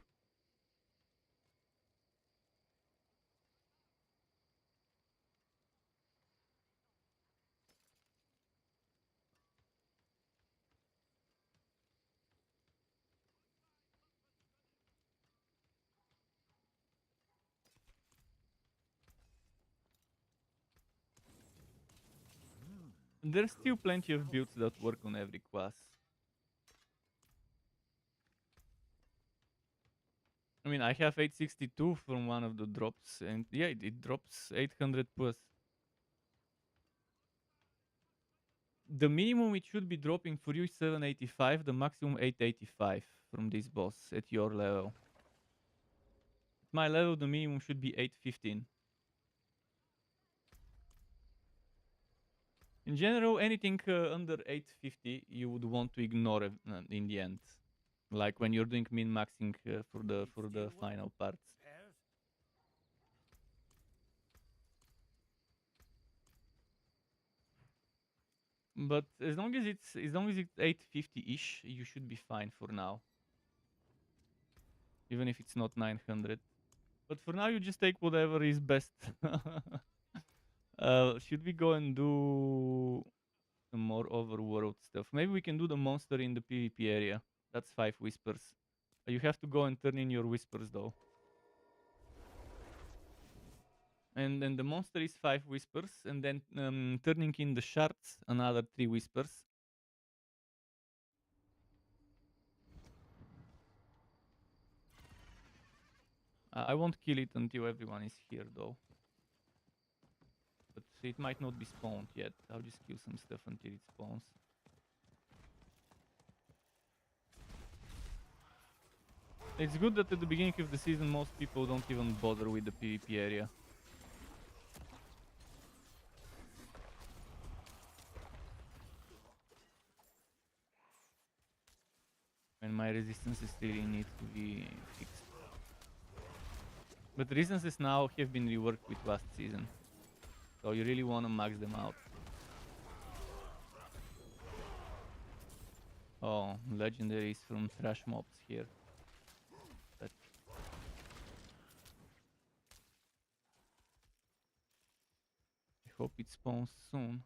There's still plenty of builds that work on every class. I mean, I have 862 from one of the drops, and yeah, it drops 800 plus. The minimum it should be dropping for you is 785, the maximum 885 from this boss at your level. At my level, the minimum should be 815. In general, anything under 850 you would want to ignore in the end, like when you're doing min maxing for the final parts. Repairs? But as long as it's 850-ish, you should be fine for now. Even if it's not 900. But for now, you just take whatever is best. Should we go and do some more overworld stuff? Maybe we can do the monster in the PvP area. That's 5 whispers. You have to go and turn in your whispers though. And then the monster is 5 whispers, and then turning in the shards, another 3 whispers. I won't kill it until everyone is here though. But it might not be spawned yet. I'll just kill some stuff until it spawns. It's good that at the beginning of the season most people don't even bother with the PvP area. And my resistances really need to be fixed. But the resistances now have been reworked with last season. So you really want to max them out. Oh, legendaries from trash mobs here. But I hope it spawns soon.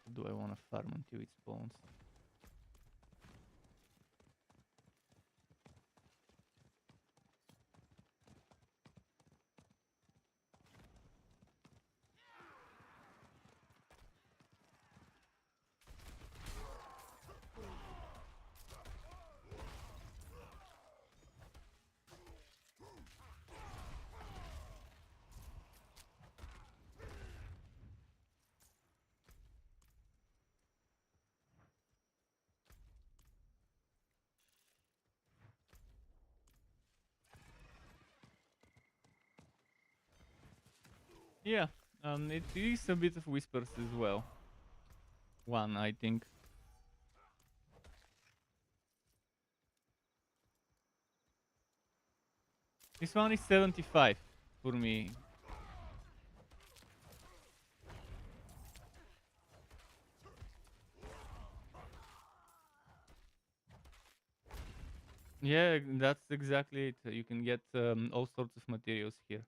Or do I want to farm until it spawns? Yeah, it is a bit of whispers as well. One, I think. This one is 75 for me. Yeah, that's exactly it. You can get all sorts of materials here.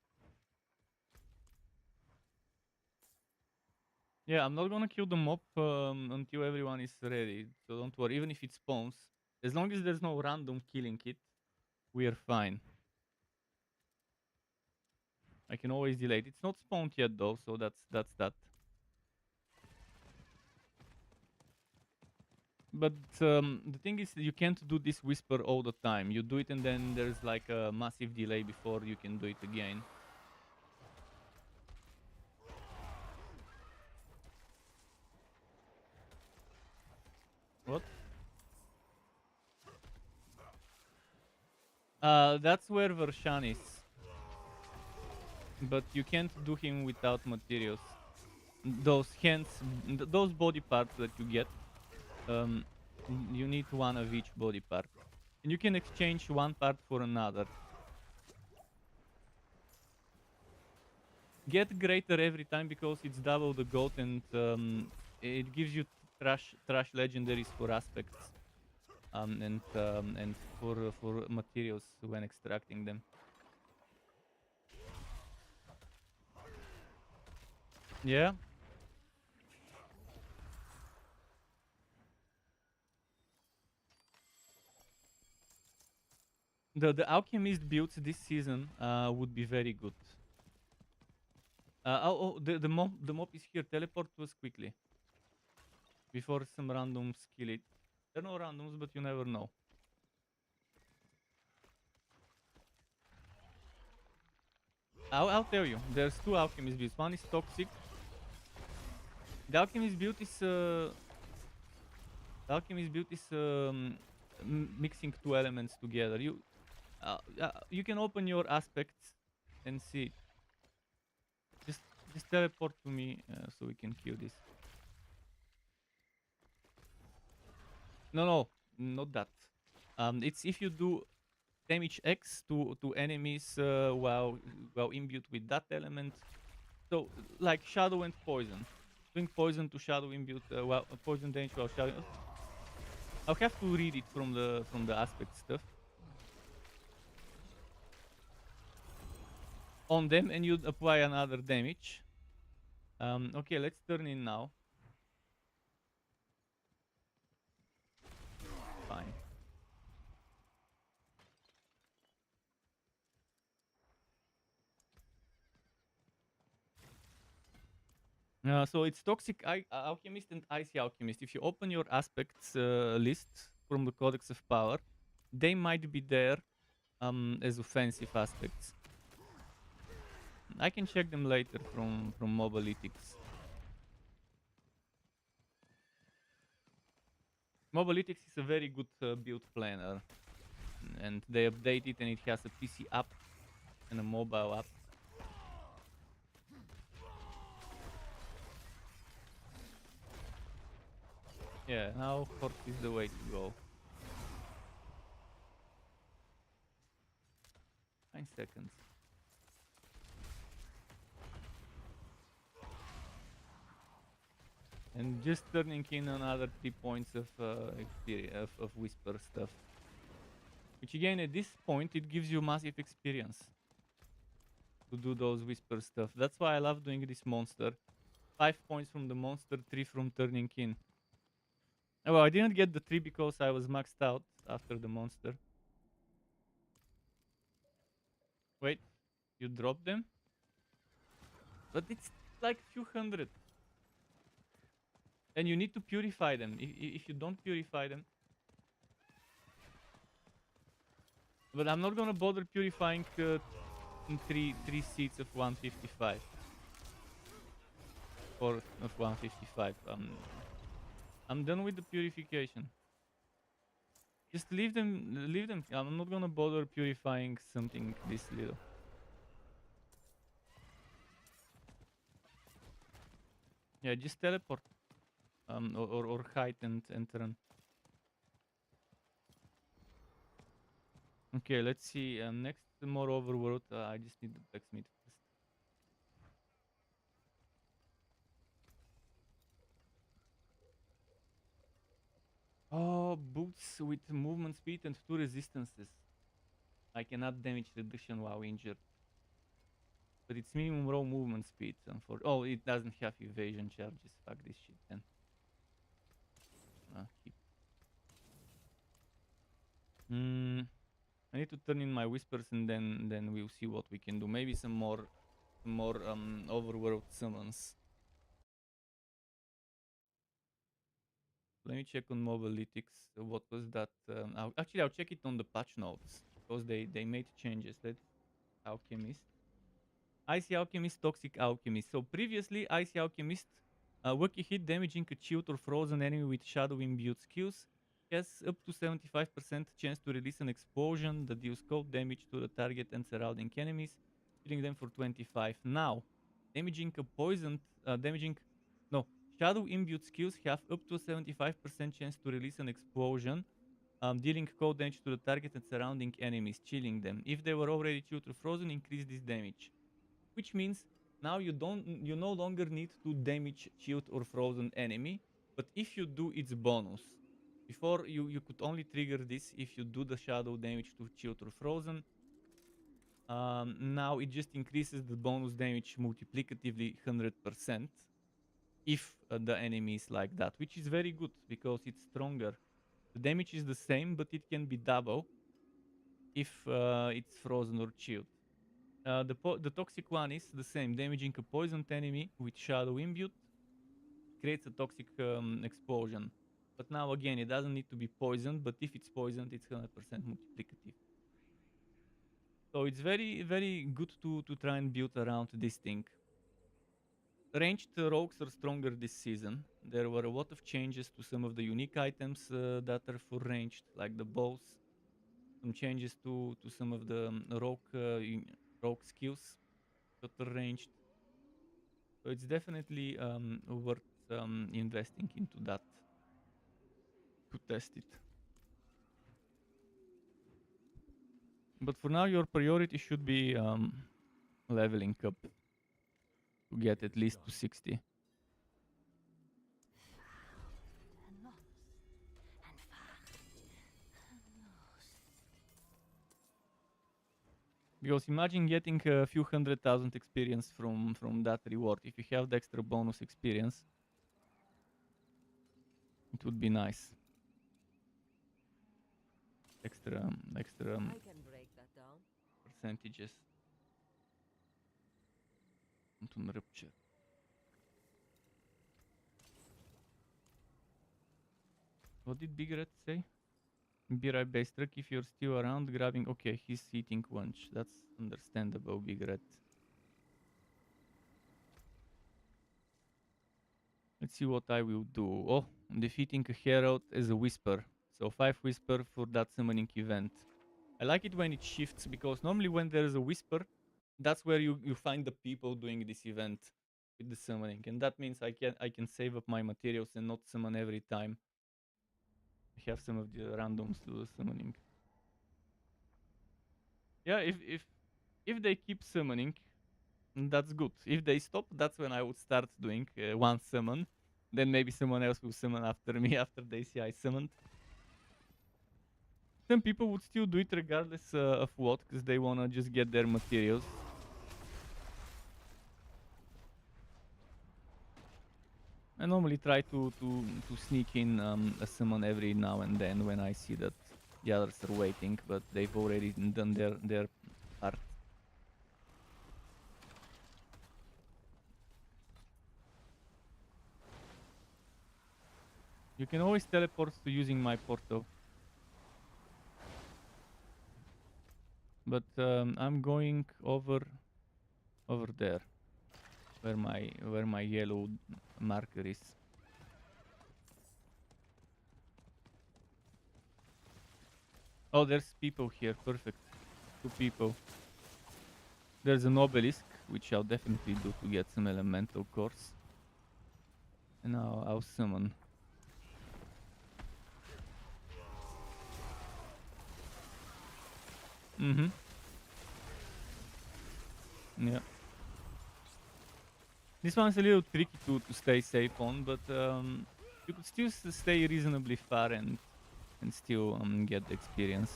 Yeah, I'm not gonna kill the mob until everyone is ready. So don't worry, even if it spawns. As long as there's no random killing it, we are fine. I can always delay it. It's not spawned yet though, so that's that. But the thing is, you can't do this whisper all the time. You do it and then there's like a massive delay before you can do it again. What? That's where Vershan is. But you can't do him without materials. Those hands, those body parts that you get, you need one of each body part. And you can exchange one part for another. Get greater every time because it's double the gold and it gives you trash legendaries for aspects and for materials when extracting them. Yeah. The alchemist builds this season would be very good. The mob is here. Teleport to us quickly before some randoms kill it. There are no randoms, but you never know. I'll tell you. There's two alchemist builds. One is toxic. The alchemist build is mixing two elements together. You can open your aspects and see. Just teleport to me so we can kill this. No, not that. It's if you do damage X to enemies while imbued with that element. So like shadow and poison. Doing poison to shadow imbued poison damage while shadow. I'll have to read it from the aspect stuff. on them, and you'd apply another damage. Okay, let's turn in now. Fine. So it's Toxic Alchemist and Icy Alchemist. If you open your aspects list from the Codex of Power, they might be there as offensive aspects. I can check them later from Mobalytics. Mobalytics is a very good build planner, and they update it, and it has a PC app and a mobile app. Yeah, now Hort is the way to go. 9 seconds. And just turning in another 3 points of experience of whisper stuff. Which again, at this point, it gives you massive experience to do those whisper stuff. That's why I love doing this monster. 5 points from the monster, 3 from turning in. Well, I didn't get the 3 because I was maxed out after the monster. Wait, you dropped them? But it's like few hundred. And you need to purify them. If you don't purify them... But I'm not gonna bother purifying three seats of 155. Or of 155. I'm done with the purification. Just leave them. I'm not gonna bother purifying something this little. Yeah, just teleport. Or hide and run. Okay, let's see. Next, more overworld. I just need the blacksmith first. Oh, boots with movement speed and 2 resistances. I can add damage reduction while injured. But it's minimum raw movement speed. Oh, it doesn't have evasion charges. Fuck this shit then. Keep. I need to turn in my whispers, and then we'll see what we can do. Maybe some more overworld summons. Let me check on Mobalytics. What was that? I'll check it on the patch notes because they made changes. Let's Alchemist. Icy Alchemist, Toxic Alchemist. So previously, Icy Alchemist, Wacky hit damaging a shield or frozen enemy with shadow imbued skills, has up to 75% chance to release an explosion that deals cold damage to the target and surrounding enemies, killing them for 25. Now, damaging a poisoned, shadow imbued skills have up to a 75% chance to release an explosion, dealing cold damage to the target and surrounding enemies, chilling them. If they were already chilled or frozen, increase this damage. Which means now you no longer need to damage chilled or frozen enemy, but if you do, it's bonus. Before you could only trigger this if you do the shadow damage to chilled or frozen. Now it just increases the bonus damage multiplicatively 100% if the enemy is like that, which is very good because it's stronger. The damage is the same, but it can be double if it's frozen or chilled. The toxic one is the same, damaging a poisoned enemy with shadow imbued creates a toxic explosion. But now again, it doesn't need to be poisoned, but if it's poisoned, it's 100% multiplicative. So it's very, very good to try and build around this thing. Ranged rogues are stronger this season. There were a lot of changes to some of the unique items that are for ranged, like the bows. Some changes to some of the rogue skills that are ranged. So it's definitely worth investing into that to test it. But for now, your priority should be leveling up to get at least to 60. Because imagine getting a few 100,000 experience from that reward. If you have the extra bonus experience, it would be nice. Extra I can break that down. percentages. Într-un rupture. What did Big Red say? Be right back, Struck. If you're still around, grabbing. Okay, he's eating lunch. That's understandable, Big Red. Let's see what I will do. Oh, I'm defeating a herald as a whisper. So 5 whisper for that summoning event. I like it when it shifts because normally when there is a whisper, that's where you find the people doing this event with the summoning, and that means I can save up my materials and not summon every time. I have some of the randoms do the summoning. Yeah, if they keep summoning, that's good. If they stop, that's when I would start doing one summon. Then maybe someone else will summon after me after they see I summoned. Some people would still do it regardless of what, because they wanna just get their materials. I normally try to sneak in a summon every now and then when I see that the others are waiting, but they've already done their part. You can always teleport to using my portal. But I'm going over there, where my yellow marker is. Oh, there's people here. Perfect. 2 people. There's an obelisk, which I'll definitely do to get some elemental cores. And now I'll summon. Mm-hmm. Yeah. This one's a little tricky to stay safe on, but you could still stay reasonably far and still get the experience.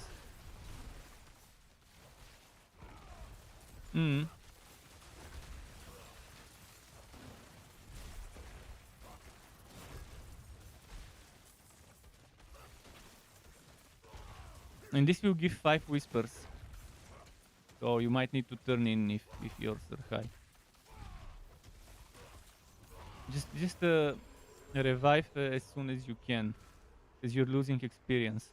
Mm. And this will give 5 whispers. So you might need to turn in if yours are high. Just revive as soon as you can, because you're losing experience.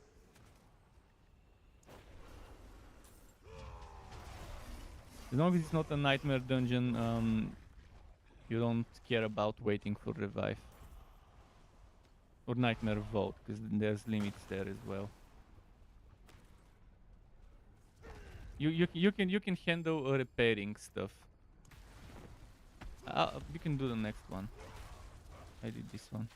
As long as it's not a nightmare dungeon, you don't care about waiting for revive. Or nightmare vault, because there's limits there as well. You can handle repairing stuff. You can do the next one. I did this one.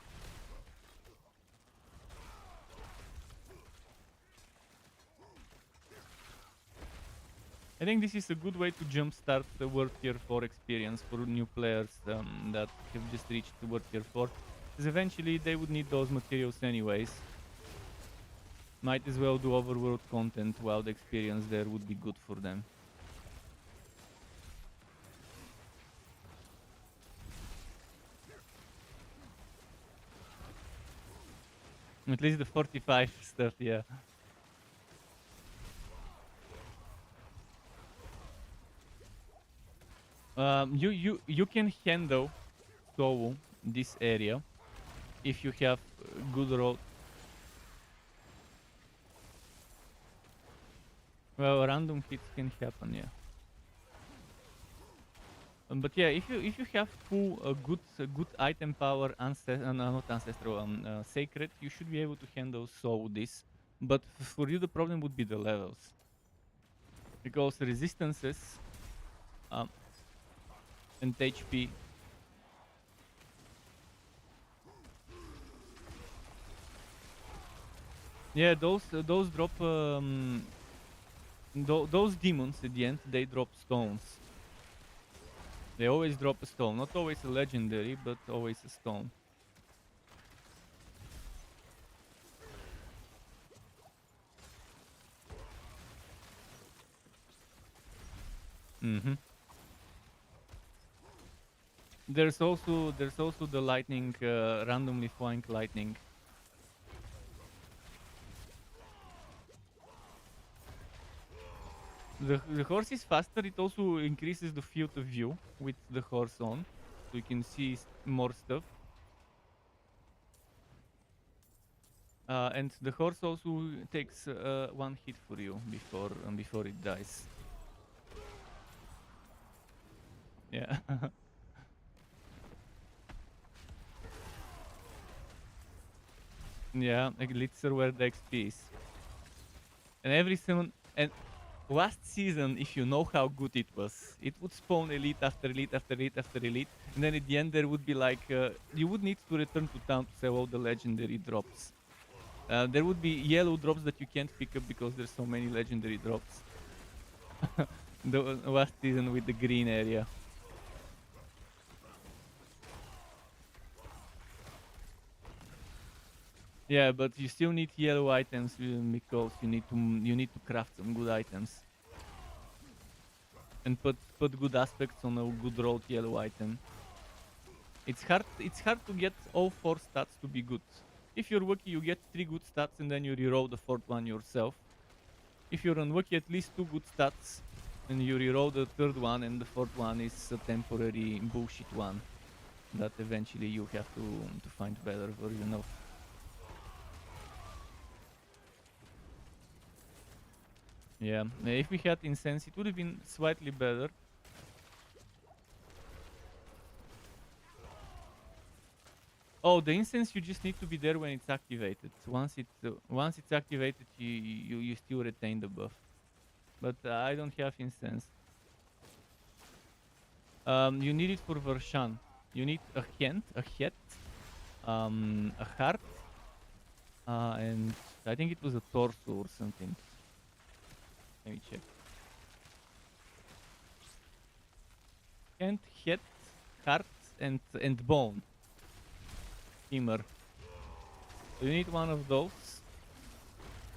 I think this is a good way to jumpstart the World Tier 4 experience for new players that have just reached the World Tier 4. Because eventually they would need those materials anyways. Might as well do overworld content while the experience there would be good for them. At least the 45 stuff, yeah. You can handle Soul this area if you have good road. Well, random hits can happen, yeah. But yeah, if you have full good item power, not ancestral, sacred, you should be able to handle Soul this. But for you, the problem would be the levels, because resistances and HP. Yeah, those drop those demons at the end. They drop stones. They always drop a stone. Not always a legendary, but always a stone. Mm-hmm. There's also the lightning, randomly flying lightning. The horse is faster. It also increases the field of view with the horse on, so you can see more stuff. And the horse also takes one hit for you before it dies. Yeah. Yeah, elites are where the XP is. And every summon, and last season, if you know how good it was, it would spawn elite after elite after elite after elite, and then at the end there would be like you would need to return to town to sell all the legendary drops. There would be yellow drops that you can't pick up because there's so many legendary drops. The last season with the green area. Yeah, but you still need yellow items because you need to craft some good items and put good aspects on a good rolled yellow item. It's hard to get all 4 stats to be good. If you're lucky, you get 3 good stats and then you reroll the 4th one yourself. If you're unlucky, at least 2 good stats and you reroll the 3rd one, and the 4th one is a temporary bullshit one that eventually you have to find better version of. Yeah, if we had incense, it would have been slightly better. Oh, the incense, you just need to be there when it's activated. Once it's activated, you still retain the buff. But I don't have incense. You need it for Vershan. You need a hand, a head, a heart, and I think it was a torso or something. Let me check. Hand, head, heart, and bone. Femur. So you need one of those.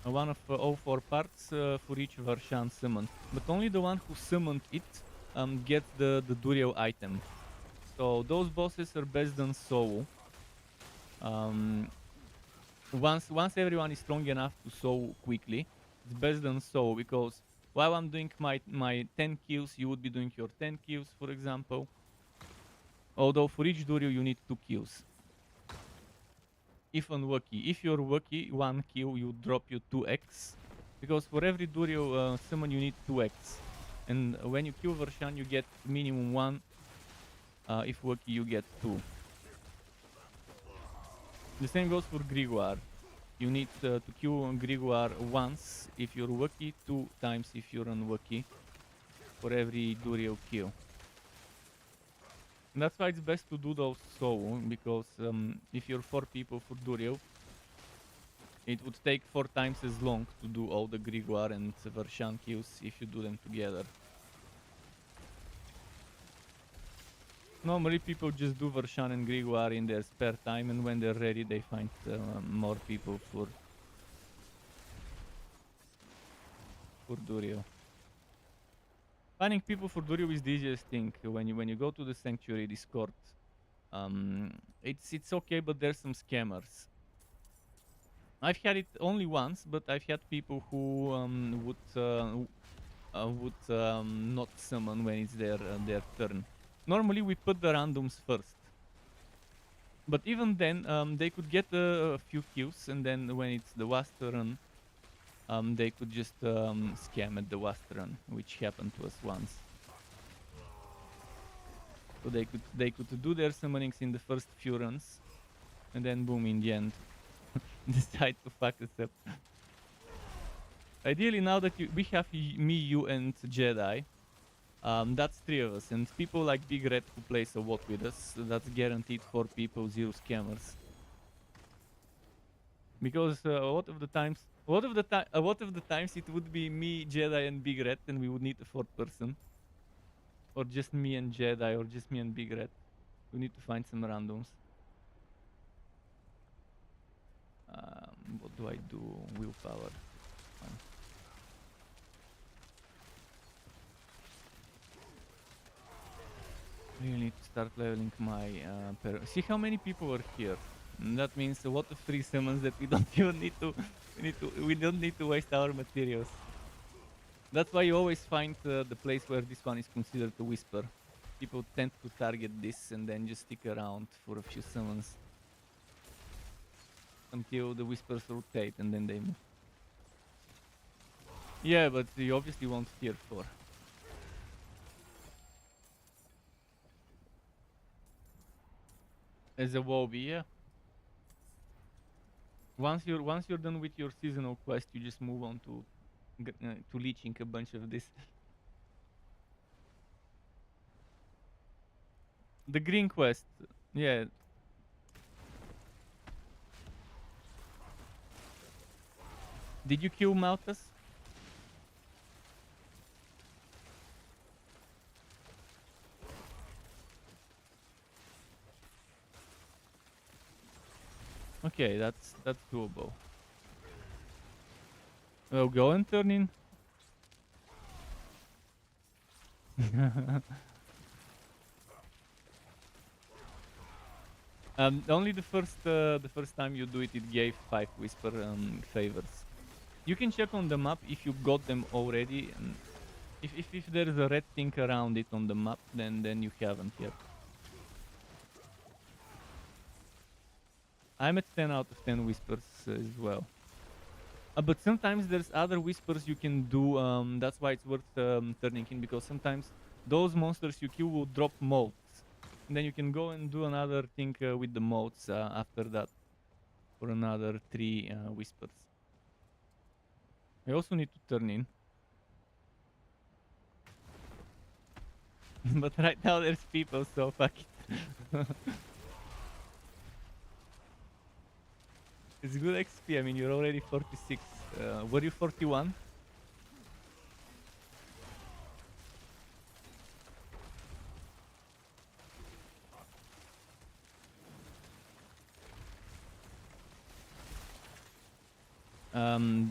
One of all 4 parts for each Vershan summon. But only the one who summoned it gets the Duriel item. So those bosses are best done solo. Once everyone is strong enough to solo quickly, it's best done solo, because while I'm doing my 10 kills, you would be doing your 10 kills, for example. Although for each Duriel you need 2 kills. If unlucky. If you're lucky, 1 kill you drop you 2x. Because for every Duriel summon you need 2x. And when you kill Vershan you get minimum 1. If lucky you get 2. The same goes for Grimoire. You need to kill Grimoire once if you're lucky, 2 times if you're unlucky. For every Duriel kill. And that's why it's best to do those solo, because if you're 4 people for Duriel, it would take 4 times as long to do all the Grimoire and Vershan kills if you do them together. Normally people just do Vershan and Grimoire in their spare time, and when they're ready they find more people for Duriel. Finding people for Duriel is the easiest thing. When you go to the Sanctuary Discord, it's okay, but there's some scammers. I've had it only once, but I've had people who would not summon when it's their turn. Normally we put the randoms first, but even then they could get a few kills, and then when it's the last turn, they could just scam at the last run, which happened to us once. So they could do their summonings in the first few runs, and then boom, in the end, decide to fuck us up. Ideally, now that we have me, you, and Jedi, that's 3 of us, and people like Big Red who plays a lot with us. So that's guaranteed 4 people, 0 scammers. Because a lot of the times it would be me, Jedi, and Big Red, and we would need a 4th person, or just me and Jedi, or just me and Big Red. We need to find some randoms. What do I do? Willpower. Fine. really need to start leveling my see how many people are here. That means a lot of free summons that we don't even need to we don't need to waste our materials. That's why you always find the place where this one is considered a whisper. People tend to target this and then just stick around for a few summons until the whispers rotate and then they move. Yeah, but you obviously want tier 4. As a Wobby, yeah. Once you're done with your seasonal quest, you just move on to leeching a bunch of this. The green quest, yeah. Did you kill Malthus? Okay, that's doable. Well, go and turn in. Only the first time you do it, it gave 5 whisper favors. You can check on the map if you got them already, and if there is a red thing around it on the map, then you haven't yet. I'm at 10 out of 10 whispers as well. But sometimes there's other whispers you can do. That's why it's worth turning in, because sometimes those monsters you kill will drop motes. And then you can go and do another thing with the motes after that for another 3 whispers. I also need to turn in. But right now there's people, so fuck it. It's good XP. I mean, you're already 46. Were you 41?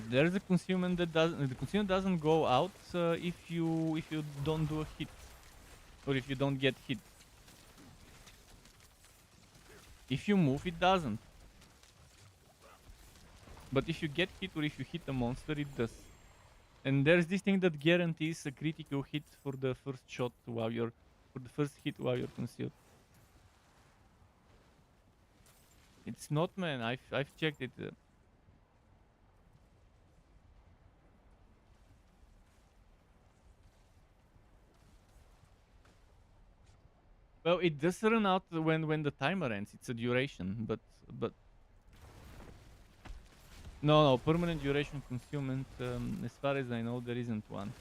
There's a consumer that doesn't go out if you don't do a hit, or if you don't get hit. If you move, it doesn't. But if you get hit or if you hit a monster, it does. And there's this thing that guarantees a critical hit for the first shot while you're concealed. It's not, man. I've checked it. Well, it does run out when the timer ends. It's a duration, but no, permanent duration concealment. As far as I know, there isn't one.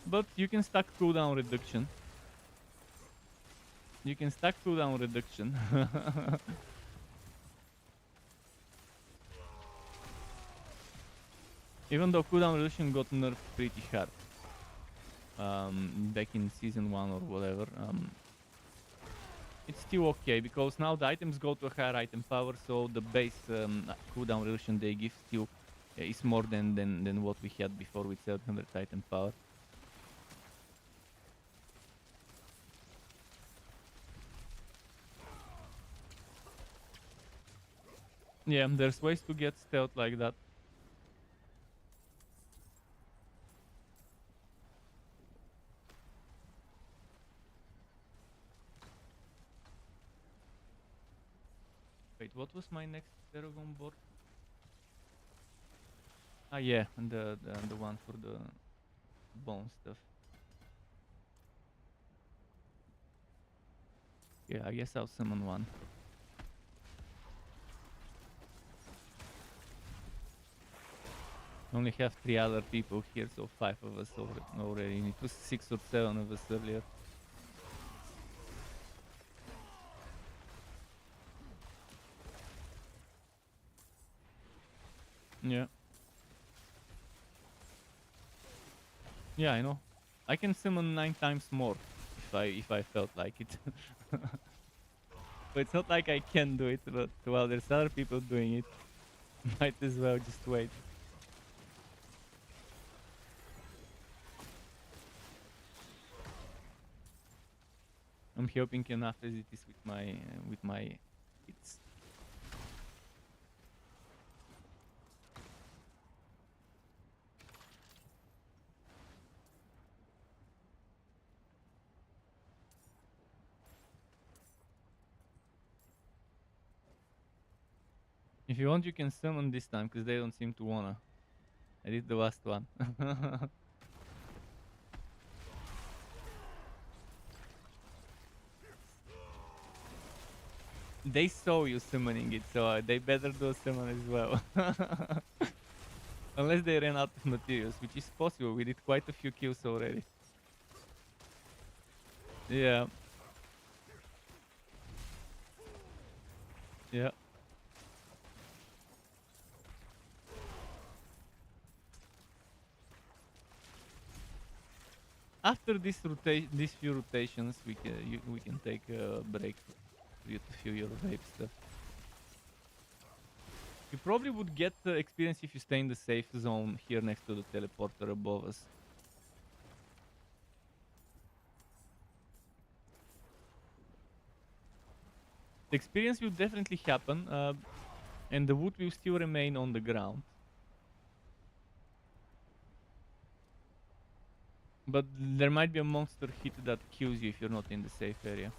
But you can stack cooldown reduction. Even though cooldown reduction got nerfed pretty hard back in season 1 or whatever. It's still okay, because now the items go to a higher item power, so the base cooldown reduction they give still is more than what we had before with 700 item power. Yeah, there's ways to get stealth like that. Wait, what was my next Paragon board? Ah, yeah, and the one for the bone stuff. Yeah, I guess I'll summon one. Only have 3 other people here, so 5 of us already. It was 6 or 7 of us earlier. Yeah. Yeah, I know. I can summon 9 times more if I felt like it. But it's not like I can do it, but well, there's other people doing it. Might as well just wait. I'm helping enough as it is with my hits. If you want, you can summon this time, because they don't seem to wanna. I did the last one. They saw you summoning it, so they better do a summon as well. Unless they ran out of materials, which is possible. We did quite a few kills already. Yeah. Yeah. After this these few rotations, we can take a break for you to feel your vape stuff. You probably would get the experience if you stay in the safe zone here next to the teleporter above us. The experience will definitely happen, and the wood will still remain on the ground. But there might be a monster hit that kills you if you're not in the safe area.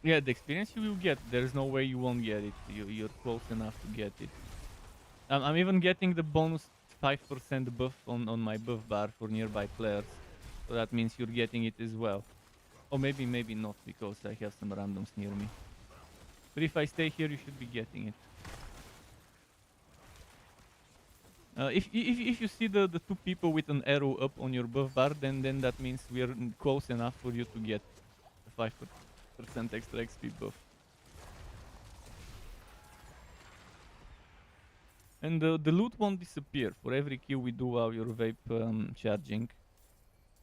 Yeah, the experience you will get, there's no way you won't get it. You're close enough to get it. I'm even getting the bonus 5% buff on my buff bar for nearby players. So that means you're getting it as well. Or maybe not, because I have some randoms near me. But if I stay here, you should be getting it. If you see the two people with an arrow up on your buff bar, then that means we're close enough for you to get the 5% extra XP buff. And the loot won't disappear for every kill we do while you're vape charging.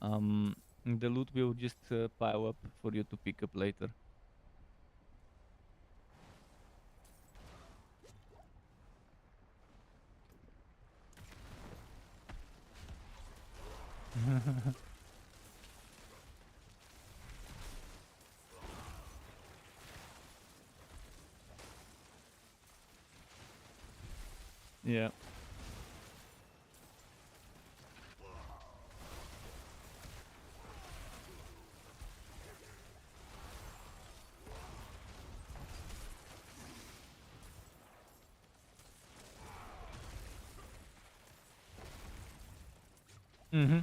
The loot will just pile up for you to pick up later. Yeah. Mm-hmm.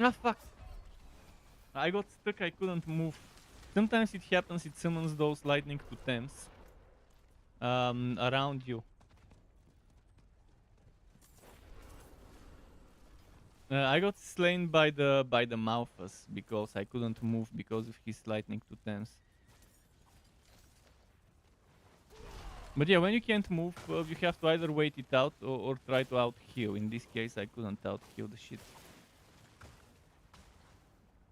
Ah, fuck. I got stuck, I couldn't move. Sometimes it happens, it summons those lightning totems around you. I got slain by the Malphus because I couldn't move because of his lightning totems. But yeah, when you can't move, you have to either wait it out or try to out-heal. In this case, I couldn't out-heal the shit.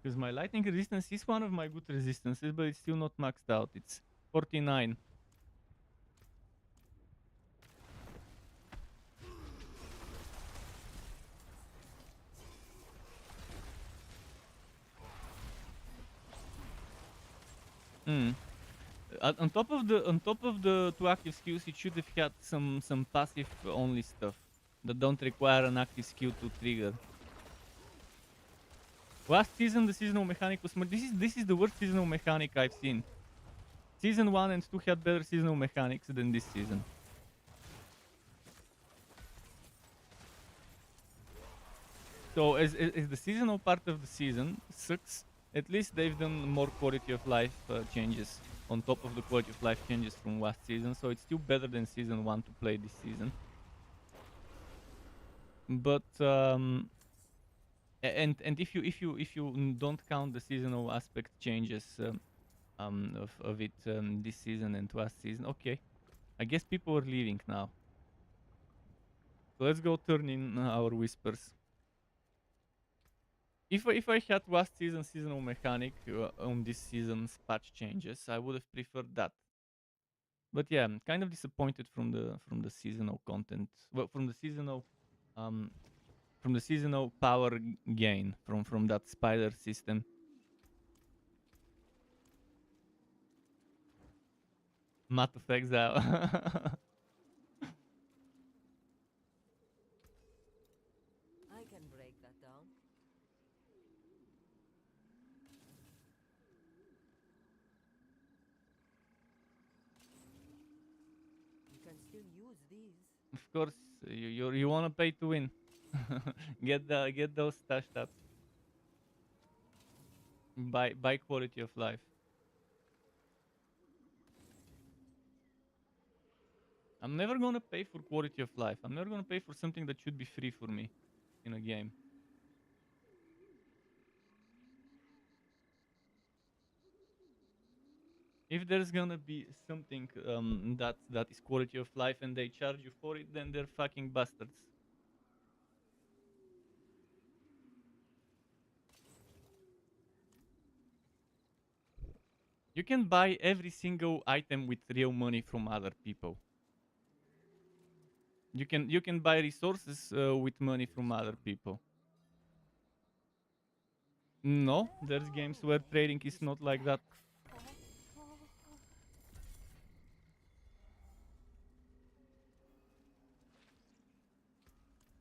Because my lightning resistance is one of my good resistances, but it's still not maxed out. It's 49. Hmm. On top of the two active skills, it should have had some passive only stuff that don't require an active skill to trigger. Last season, the seasonal mechanic was more. This is the worst seasonal mechanic I've seen. Season 1 and 2 had better seasonal mechanics than this season. So as the seasonal part of the season sucks, at least they've done more quality of life changes on top of the quality of life changes from last season. So it's still better than season 1 to play this season. But and if you don't count the seasonal aspect changes of it this season and last season, okay, I guess people are leaving now. So let's go turn in our whispers. If I had last season seasonal mechanic on this season's patch changes, I would have preferred that. But yeah, I'm kind of disappointed from the seasonal content. Well, um, from the seasonal power gain from that spider system. Math of Exile. I can break that down. You can still use these. Of course, you wanna pay to win. Get those stash stats. Buy quality of life. I'm never gonna pay for quality of life. I'm never gonna pay for something that should be free for me in a game. If there's gonna be something that is quality of life and they charge you for it, then they're fucking bastards. You can buy every single item with real money from other people. You can buy resources with money from other people. No, there's games where trading is not like that.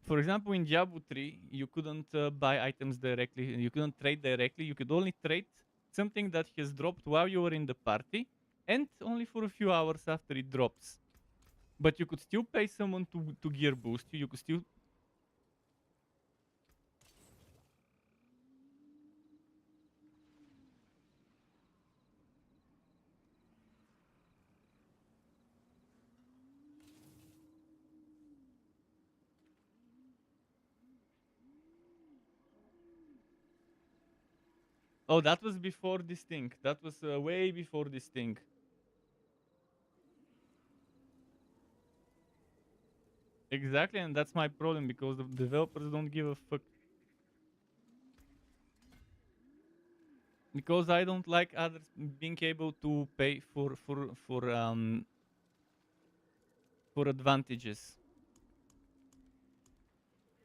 For example, in Diablo 3, you couldn't buy items directly. You couldn't trade directly. You could only trade something that has dropped while you were in the party, and only for a few hours after it drops. But you could still pay someone to gear boost you. You could still. Oh, that was before this thing. That was way before this thing. Exactly, and that's my problem because the developers don't give a fuck. Because I don't like others being able to pay for advantages.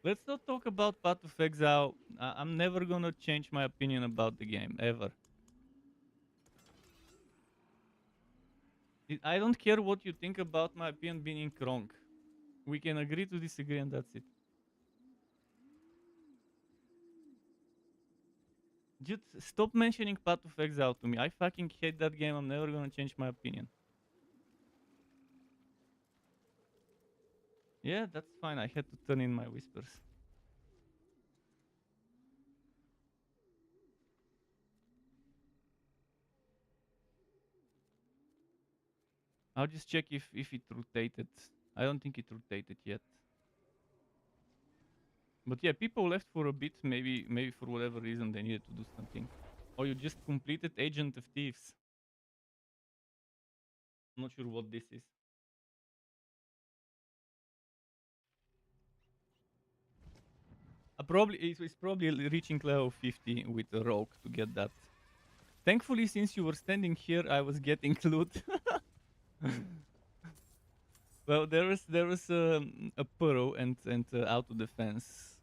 Let's not talk about Path of Exile. I'm never gonna change my opinion about the game ever. I don't care what you think about my opinion being wrong. We can agree to disagree, and that's it. Just stop mentioning Path of Exile to me. I fucking hate that game. I'm never gonna change my opinion. Yeah, that's fine. I had to turn in my whispers. I'll just check if it rotated. I don't think it rotated yet. But yeah, people left for a bit. Maybe for whatever reason they needed to do something. Oh, you just completed Agent of Thieves. I'm not sure what this is. It's probably reaching level 50 with a rogue to get that. Thankfully, since you were standing here, I was getting loot. Well, there was a pearl and auto defense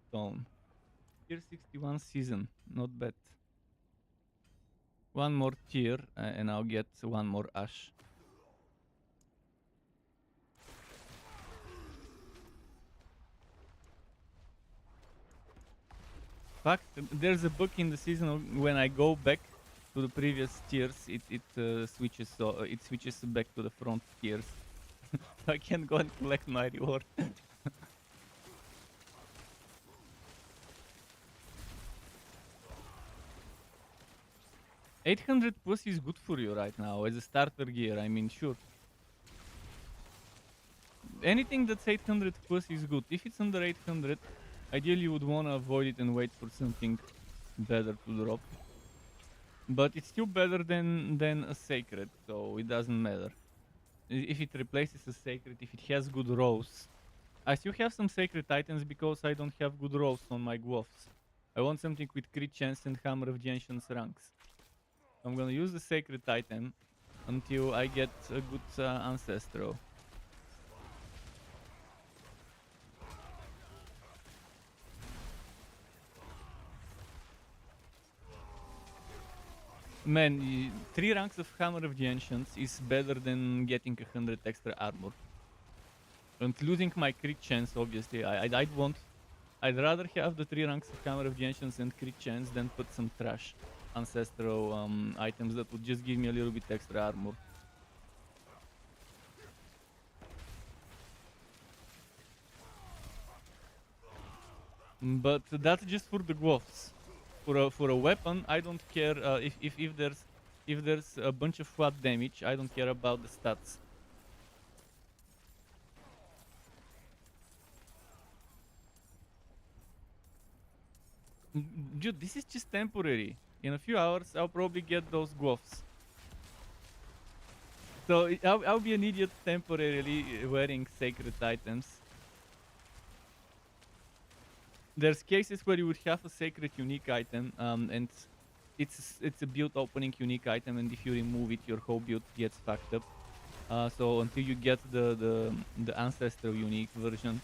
stone. Tier 61 season, not bad. One more tier, and I'll get one more ash. Fuck, there's a bug in the season when I go back to the previous tiers, it switches back to the front tiers. I can go and collect my reward. 800 plus is good for you right now as a starter gear. I mean, sure. Anything that's 800 plus is good. If it's under 800, ideally you would want to avoid it and wait for something better to drop. But it's still better than a sacred, so it doesn't matter. If it replaces a sacred, if it has good rolls. I still have some sacred items because I don't have good rolls on my Gwofs. I want something with crit chance and Hammer of Gentian's ranks. I'm gonna use the sacred item until I get a good ancestral. Man, 3 ranks of Hammer of the Ancients is better than getting 100 extra armor. And losing my crit chance, obviously, I'd rather have the 3 ranks of Hammer of the Ancients and crit chance than put some trash ancestral items that would just give me a little bit extra armor. But that's just for the dwarfs. For a weapon, I don't care if there's a bunch of flat damage. I don't care about the stats. Dude, this is just temporary. In a few hours, I'll probably get those dwarfs. So I'll be an idiot temporarily wearing sacred items. There's cases where you would have a sacred unique item, and it's a build opening unique item, and if you remove it, your whole build gets fucked up. So until you get the ancestral unique version,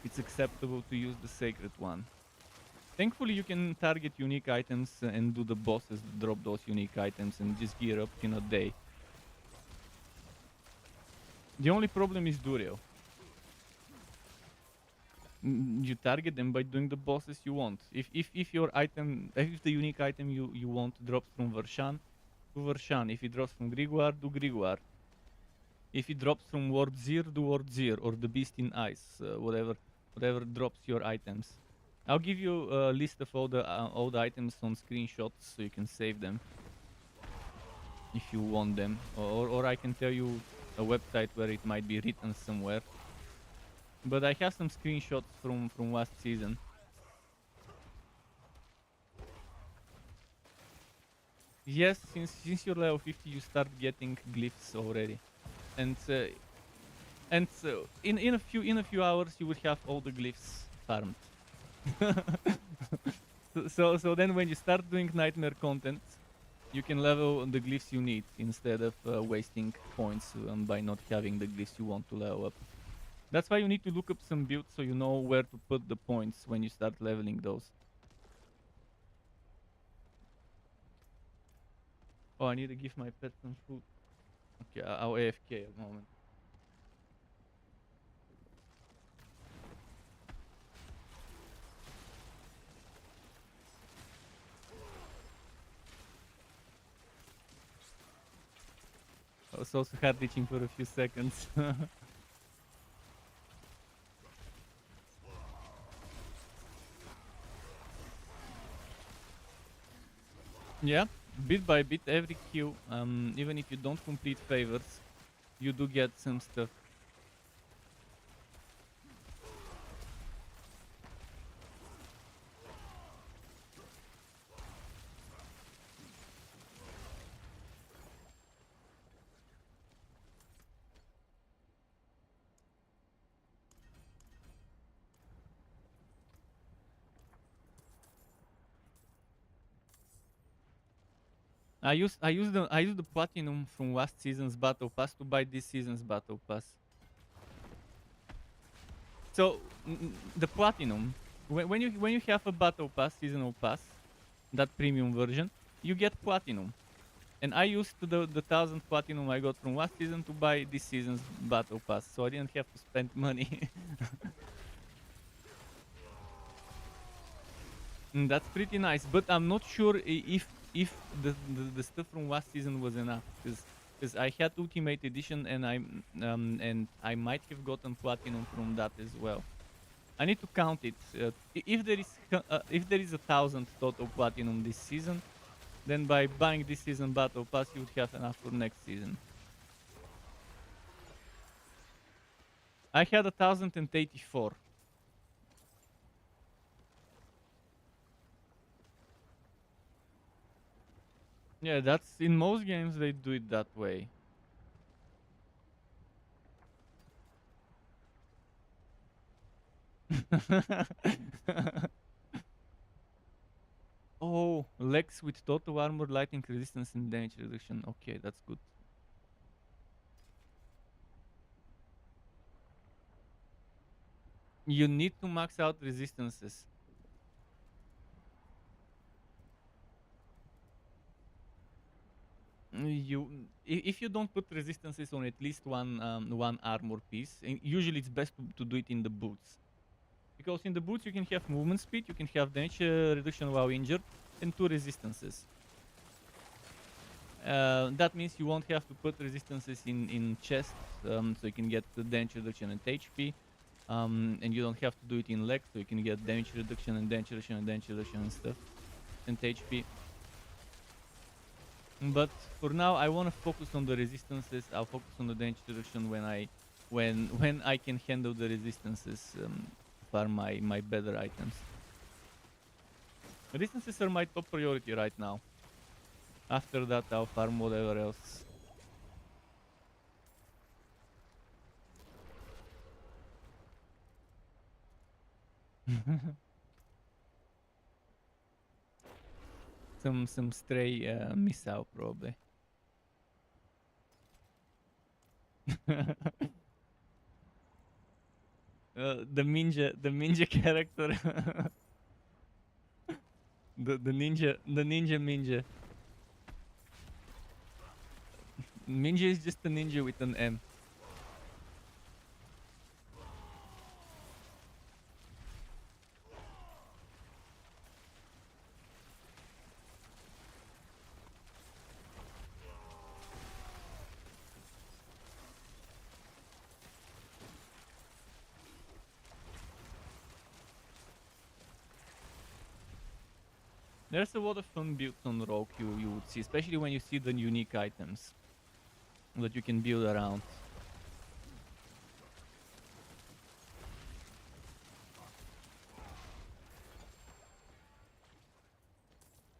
it's acceptable to use the sacred one. Thankfully, you can target unique items and do the bosses that drop those unique items and just gear up in a day. The only problem is Duriel. You target them by doing the bosses you want. If your item, if the unique item you want drops from Vershan, do Vershan. If it drops from Grigor, do Grigor. If it drops from Wardzir, do Wardzir, or the Beast in Ice, whatever drops your items. I'll give you a list of all the items on screenshots so you can save them if you want them, or I can tell you a website where it might be written somewhere. But I have some screenshots from last season. Yes, since you're level 50, you start getting glyphs already, and in a few hours you will have all the glyphs farmed. so then when you start doing nightmare content, you can level the glyphs you need instead of wasting points by not having the glyphs you want to level up. That's why you need to look up some builds so you know where to put the points when you start leveling those. Oh, I need to give my pet some food. Okay, I'll AFK a moment. I was also hard reaching for a few seconds. Yeah, bit by bit, every kill, even if you don't complete favors, you do get some stuff. I use the platinum from last season's battle pass to buy this season's battle pass. So the platinum, when you have a battle pass, seasonal pass, that premium version, you get platinum. And I used the 1000 platinum I got from last season to buy this season's battle pass, so I didn't have to spend money. That's pretty nice, but I'm not sure if the stuff from last season was enough, because I had Ultimate Edition and I might have gotten platinum from that as well. I need to count it. If there is 1000 total platinum this season, then by buying this season battle pass, you would have enough for next season. I had 1084. Yeah, that's in most games they do it that way. Oh, legs with total armor, lightning resistance, and damage reduction. Okay, that's good. You need to max out resistances. If you don't put resistances on at least one armor piece, and usually it's best to do it in the boots, because in the boots you can have movement speed, you can have damage reduction while injured, and two resistances. That means you won't have to put resistances in chest, so you can get the damage reduction and HP, and you don't have to do it in legs, so you can get damage reduction and damage reduction and damage reduction and stuff, and HP. But for now, I want to focus on the resistances. I'll focus on the damage reduction when I can handle the resistances for my better items. Resistances are my top priority right now. After that, I'll farm whatever else. some stray missile probably. The ninja character. the ninja ninja. Ninja is just a ninja with an N. There's a lot of fun builds on Rogue you would see, especially when you see the unique items that you can build around.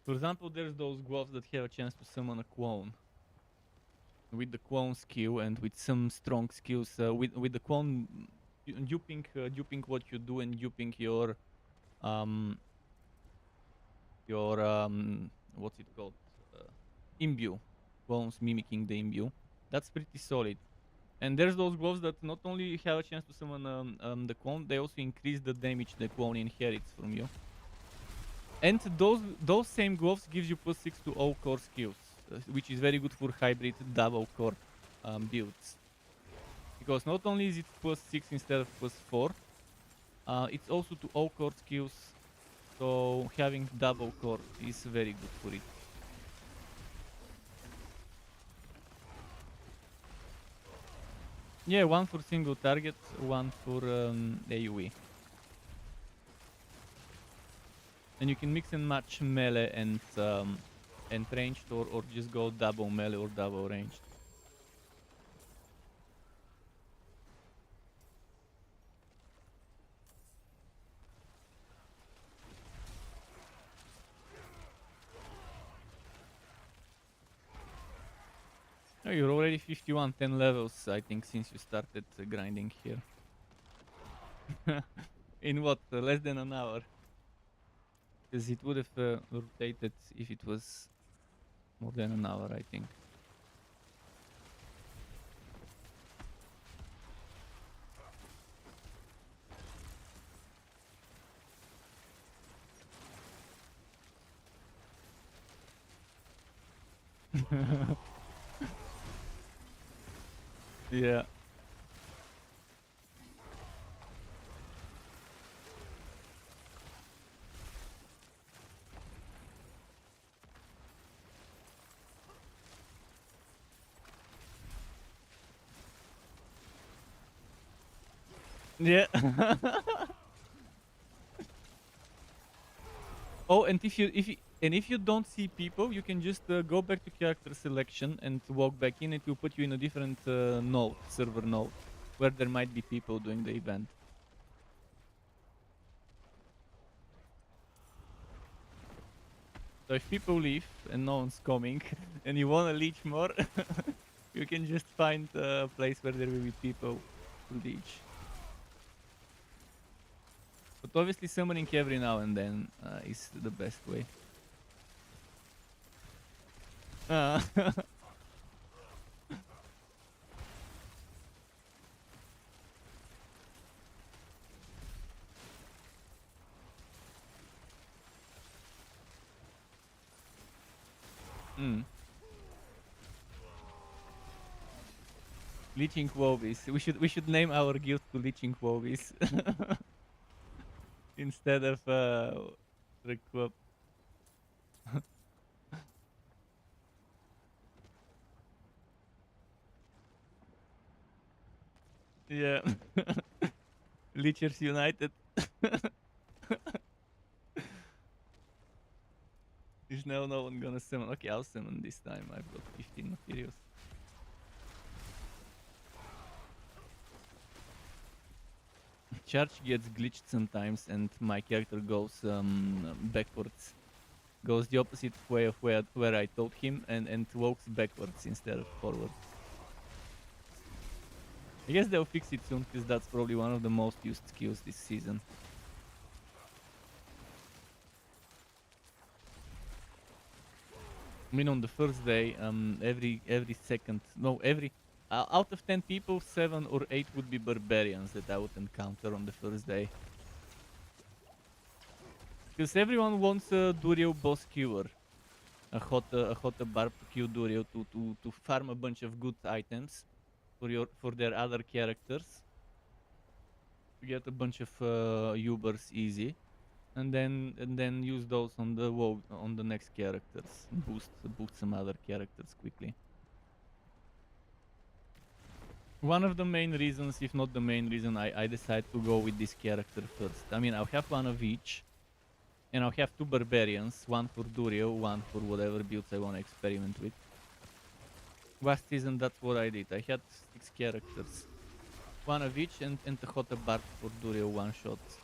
For example, there's those gloves that have a chance to summon a clone. With the clone skill and with some strong skills, with the clone duping what you do and duping um what's it called, imbue, clones mimicking the imbue. That's pretty solid. And there's those gloves that not only have a chance to summon the clone, they also increase the damage the clone inherits from you. And those same gloves gives you +6 to all core skills, which is very good for hybrid double core builds. Because not only is it +6 instead of +4, it's also to all core skills, so having double core is very good for it. Yeah, one for single target, one for AoE. And you can mix and match melee and ranged, or just go double melee or double ranged. Oh, you're already 51, 10 levels, I think, since you started grinding here. In what, less than an hour? Because it would have rotated if it was more than an hour, I think. Yeah. Yeah. Oh, and if you don't see people, you can just go back to character selection and walk back in. It will put you in a different node, server node, where there might be people doing the event. So if people leave and no one's coming, and you wanna leech more, you can just find a place where there will be people to leech. But obviously summoning every now and then is the best way. Uh, mm. Leeching Wobbies. We should name our guild to Leeching Wobbies instead of Requop. Yeah. Leechers United. Is now no one gonna summon. Okay, I'll summon this time. I've got 15 materials. Charge gets glitched sometimes and my character goes backwards. Goes the opposite way of where I told him and walks backwards instead of forward. I guess they'll fix it soon because that's probably one of the most used skills this season. I mean, on the first day, every second, no, every out of 10 people, 7 or 8 would be barbarians that I would encounter on the first day. Because everyone wants a Durio boss kewer, a HoTA Barb to kill Durio to farm a bunch of good items for their other characters, to get a bunch of Ubers easy. And then use those on the next characters. Boost some other characters quickly. One of the main reasons, if not the main reason, I decided to go with this character first. I mean, I'll have one of each, and I'll have 2 barbarians, one for Durio, one for whatever builds I want to experiment with. Last season, that's what I did. I had 6 characters, one of each, and the HoTA Barb for Durio one shots.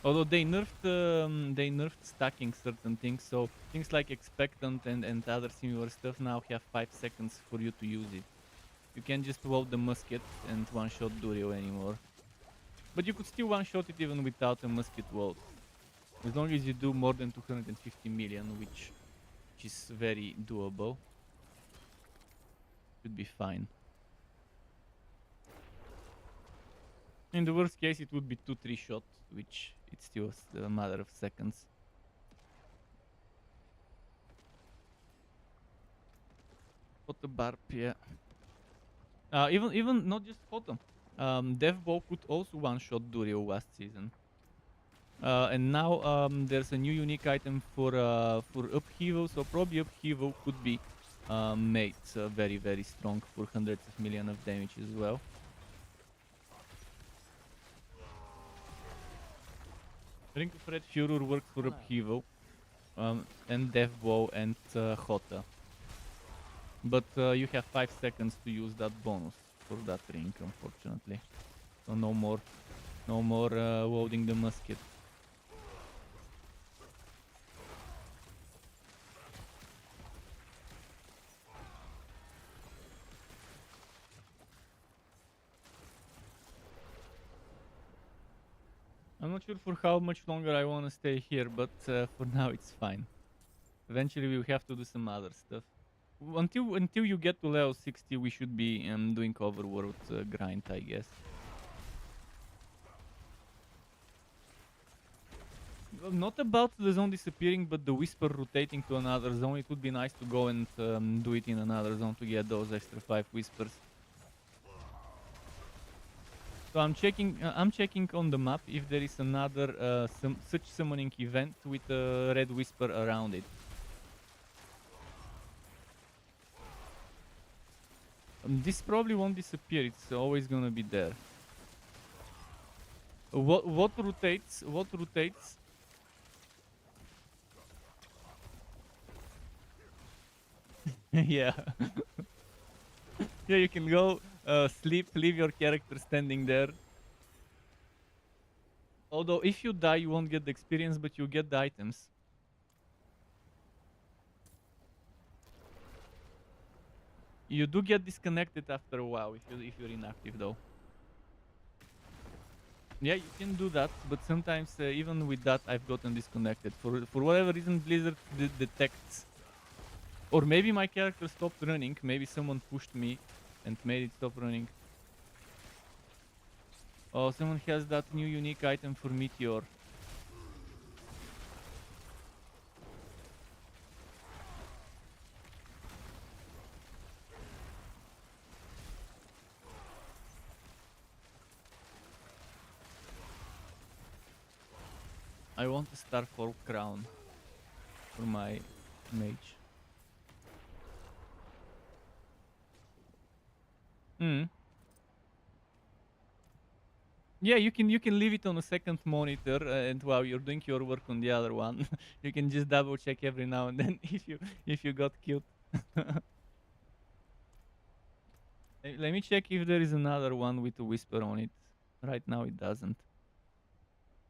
Although they nerfed stacking certain things, so things like expectant and other similar stuff now have 5 seconds for you to use it. You can't just load the musket and one-shot Durio anymore. But you could still one-shot it even without a musket load. As long as you do more than 250 million, which is very doable. Should be fine. In the worst case, it would be 2-3 shots, which it's still a matter of seconds. HoTA Barb, yeah. Even not just HoTA. Devbo could also one-shot Durio last season. And now there's a new unique item for upheaval, so probably upheaval could be made very, very strong for hundreds of millions of damage as well. Ring of Red Furor works for upheaval, and Deathbow and HoTA. But you have 5 seconds to use that bonus for that ring, unfortunately. So no more loading the musket. I'm not sure for how much longer I want to stay here, but for now it's fine. Eventually we'll have to do some other stuff. Until you get to level 60, we should be doing overworld grind, I guess. Well, not about the zone disappearing, but the whisper rotating to another zone. It would be nice to go and do it in another zone to get those extra 5 whispers. So I'm checking on the map if there is another such summoning event with a red whisper around it. This probably won't disappear. It's always gonna be there. What rotates? What rotates? Yeah. Yeah, you can go sleep, leave your character standing there. Although if you die, you won't get the experience, but you get the items. You do get disconnected after a while if you're inactive, though. Yeah, you can do that, but sometimes even with that, I've gotten disconnected for whatever reason. Blizzard detects, or maybe my character stopped running. Maybe someone pushed me and made it stop running. Oh, someone has that new unique item for Meteor. I want a Starfall crown for my mage. Hmm. Yeah, you can leave it on a second monitor, and while you're doing your work on the other one, you can just double check every now and then if you got killed. Let me check if there is another one with a whisper on it. Right now it doesn't.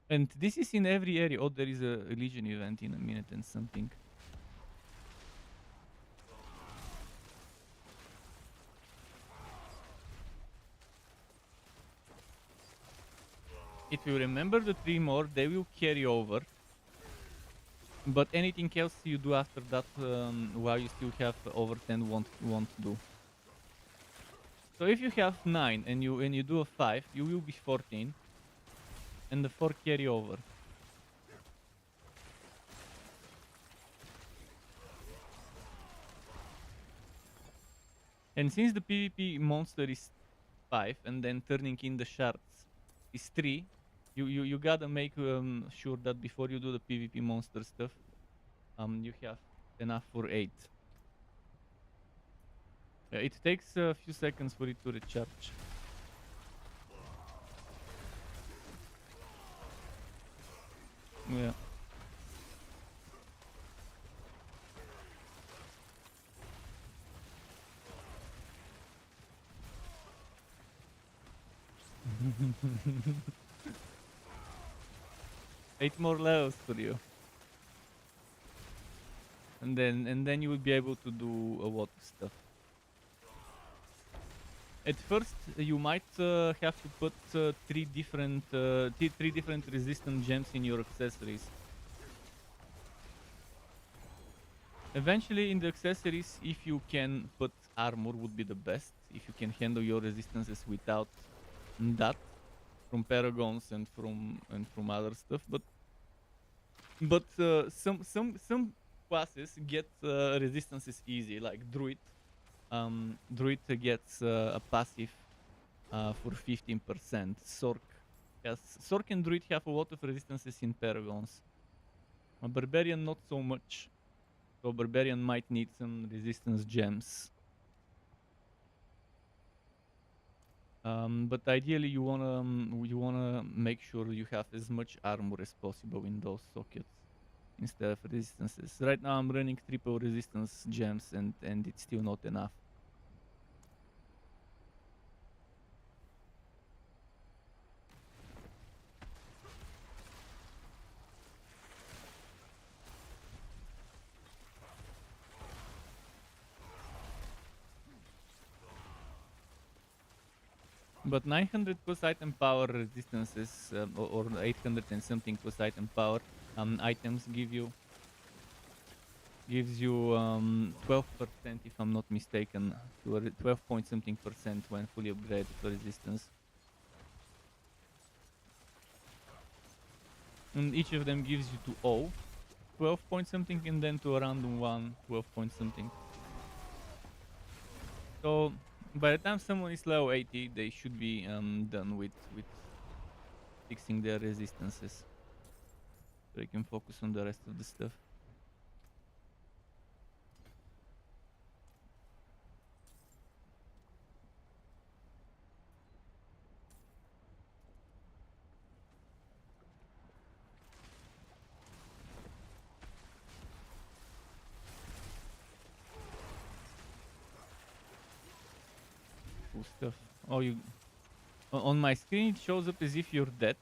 And this is in every area. Oh, there is a Legion event in a minute and something. If you remember the 3 more, they will carry over. But anything else you do after that, while you still have over 10, won't do. So if you have 9 and you do a 5, you will be 14, and the 4 carry over. And since the PvP monster is 5 and then turning in the shards is 3, you gotta make sure that before you do the PvP monster stuff, you have enough for 8. Yeah, it takes a few seconds for it to recharge. Yeah. Eight more levels for you. And then you will be able to do a lot of stuff. At first, you might have to put three different resistant gems in your accessories. Eventually, in the accessories, if you can put armor, would be the best. If you can handle your resistances without that, from paragons and from other stuff. But some classes get resistances easy, like druid. Druid gets a passive for 15%. Sork and druid have a lot of resistances in paragons. A barbarian not so much. So barbarian might need some resistance gems. But ideally you wanna make sure you have as much armor as possible in those sockets instead of resistances. Right now I'm running triple resistance gems and it's still not enough. But 900 plus item power resistances, or 800 and something plus item power items gives you 12%, if I'm not mistaken, to 12 point something percent when fully upgraded to resistance. And each of them gives you to 12 point something, and then to a random one, 12 point something. So by the time someone is level 80, they should be done with fixing their resistances. So they can focus on the rest of the stuff. Cool stuff. Oh, on my screen it shows up as if you're dead.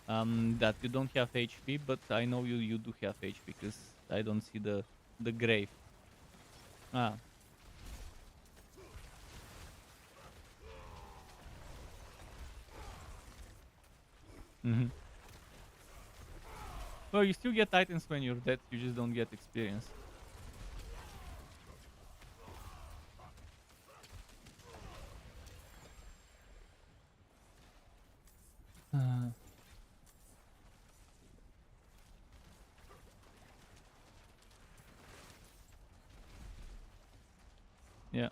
That you don't have HP, but I know you do have HP because I don't see the grave. Ah. Mm-hmm. Well, you still get items when you're dead, you just don't get experience. Uh, yeah.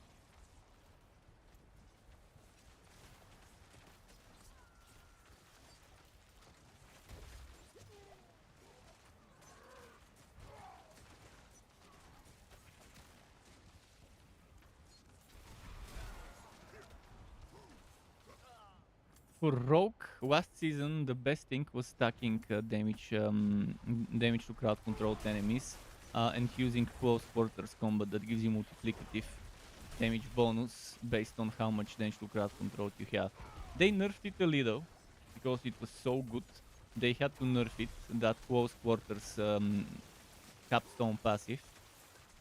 For Rogue, last season the best thing was stacking damage to crowd controlled enemies and using close quarters combat that gives you multiplicative damage bonus based on how much damage to crowd controlled you have. They nerfed it a little because it was so good. They had to nerf it. That close quarters capstone passive,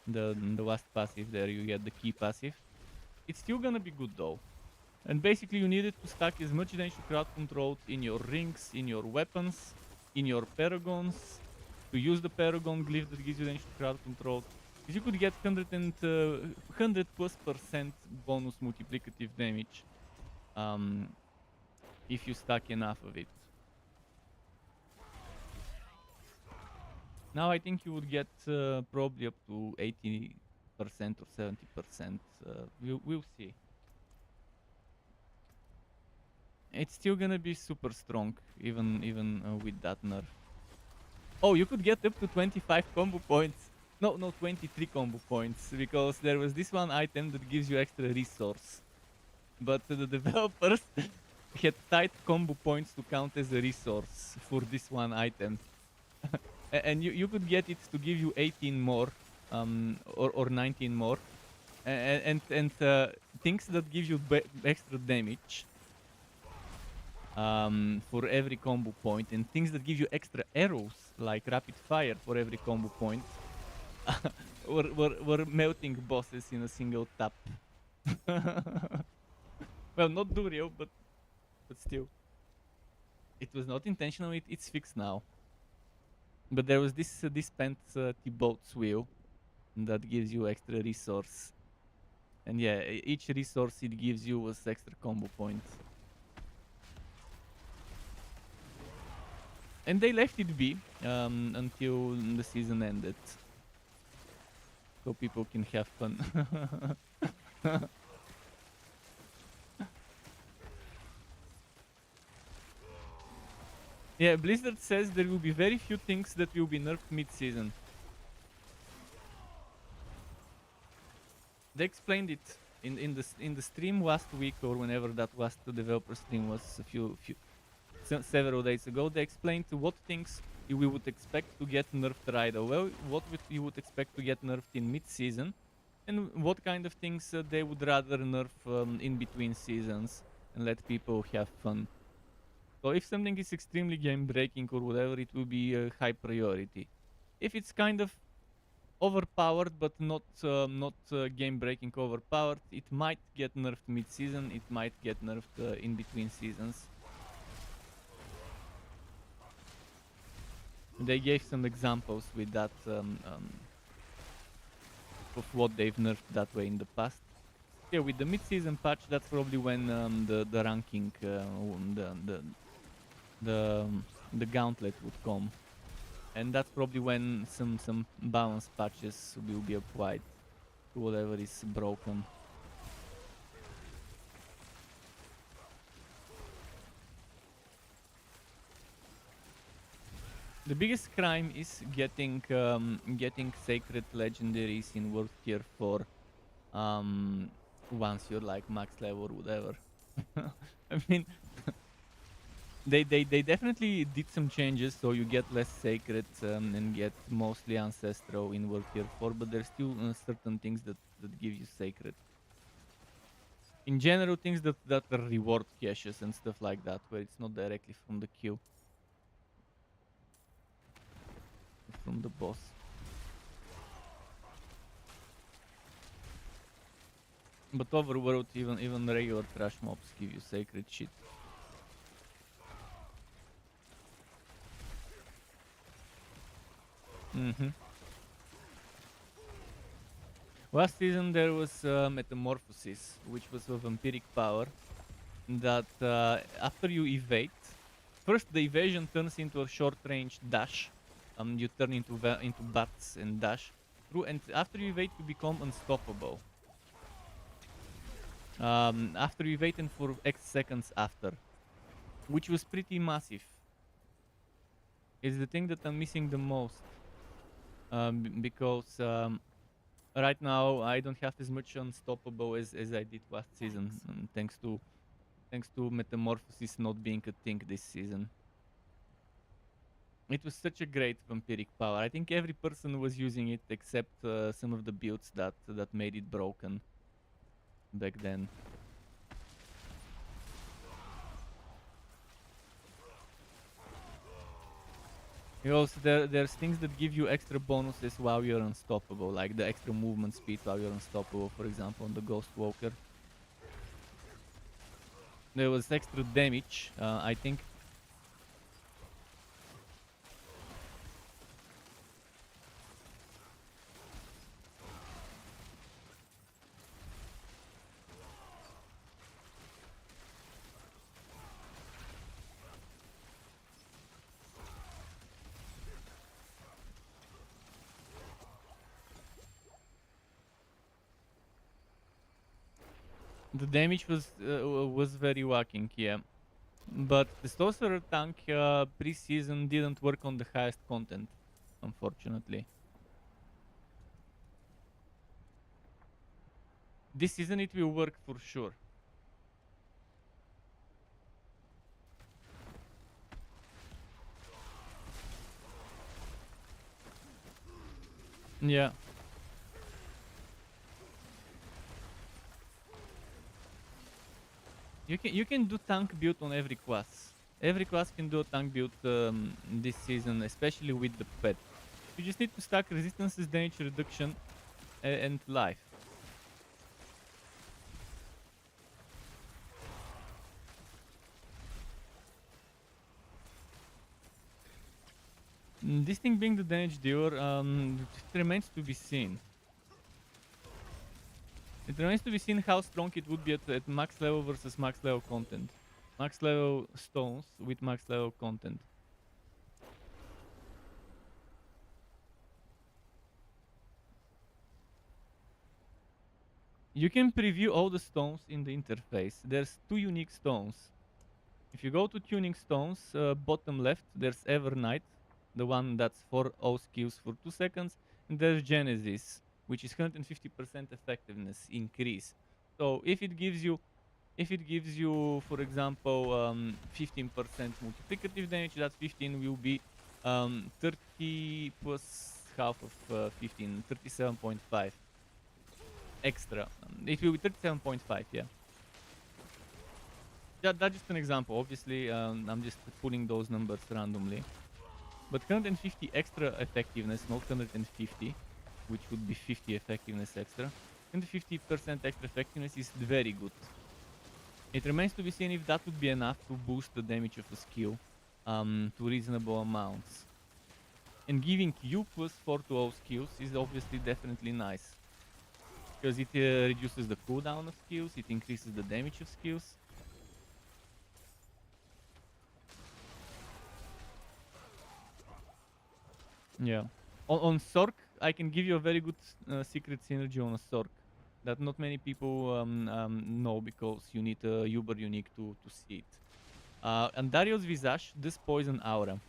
the last passive there, you get the key passive. It's still gonna be good though. And basically you needed to stack as much damage to crowd controlled in your rings, in your weapons, in your paragons, to use the paragon glyph that gives you damage to crowd controlled. Because you could get 100+% bonus multiplicative damage if you stack enough of it. Now I think you would get probably up to 80% or 70%. We'll see. It's still gonna be super strong, even with that nerf. Oh, you could get up to 25 combo points. No, 23 combo points, because there was this one item that gives you extra resource. But the developers had tight combo points to count as a resource for this one item. And you could get it to give you 18 more, or 19 more. And things that give you extra damage. For every combo point, and things that give you extra arrows like rapid fire for every combo point were melting bosses in a single tap. Well, not Durio, but still, it was not intentional. It's fixed now. But there was this spent T-Boat's wheel that gives you extra resource, and yeah, each resource it gives you was extra combo points. And they left it be until the season ended, so people can have fun. Yeah, Blizzard says there will be very few things that will be nerfed mid-season. They explained it in the stream last week, or whenever that last developer stream was, several days ago. They explained what things we would expect to get nerfed right away, what you would expect to get nerfed in mid-season, and what kind of things they would rather nerf in between seasons and let people have fun. So if something is extremely game-breaking or whatever, it will be a high priority. If it's kind of overpowered but not game-breaking overpowered, it might get nerfed mid-season, it might get nerfed in between seasons. They gave some examples with that of what they've nerfed that way in the past. Yeah, with the mid-season patch, that's probably when the ranking, the gauntlet would come, and that's probably when some balance patches will be applied to whatever is broken. The biggest crime is getting sacred legendaries in World Tier 4 once you're like max level or whatever. I mean, they definitely did some changes, so you get less sacred and get mostly ancestral in World Tier 4, but there's still certain things that give you sacred. In general, things that are reward caches and stuff like that, where it's not directly from the queue. From the boss. But overworld, even regular trash mobs give you sacred shit. Mm-hmm. Last season there was Metamorphosis, which was a vampiric power that after you evade, first the evasion turns into a short-range dash. You turn into bats and dash through, and after you evade, you become unstoppable. After you evade and for X seconds after, which was pretty massive. It's the thing that I'm missing the most, because right now I don't have as much unstoppable as I did last season, thanks to Metamorphosis not being a thing this season. It was such a great vampiric power. I think every person was using it except some of the builds that made it broken back then. You also there's things that give you extra bonuses while you're unstoppable, like the extra movement speed while you're unstoppable, for example, on the Ghost Walker. There was extra damage, I think. The damage was very whacking, yeah. But the sorcerer tank pre-season didn't work on the highest content, unfortunately. This season it will work for sure. Yeah. You can do tank build on every class. Every class can do a tank build this season, especially with the pet. You just need to stack resistances, damage reduction, and life. This thing being the damage dealer, it remains to be seen. It remains to be seen how strong it would be at max level versus max level content. Max level stones with max level content. You can preview all the stones in the interface. There's 2 unique stones. If you go to tuning stones, bottom left, there's Evernight, the one that's for all skills for 2 seconds. And there's Genesis, which is 150% effectiveness increase. So if it gives you, for example, 15% multiplicative damage, that 15 will be 30 plus half of 15, 37.5 extra. It will be 37.5, yeah. That's just an example. Obviously, I'm just pulling those numbers randomly. But 150 extra effectiveness, not 150, which would be 50 effectiveness extra. And 50% extra effectiveness is very good. It remains to be seen if that would be enough to boost the damage of a skill to reasonable amounts. And giving Q plus 4 to all skills is obviously definitely nice. Because it reduces the cooldown of skills, it increases the damage of skills. Yeah. On Sork, I can give you a very good secret synergy on a Sork that not many people know because you need a Uber unique to see it. Andario's Visage does poison aura.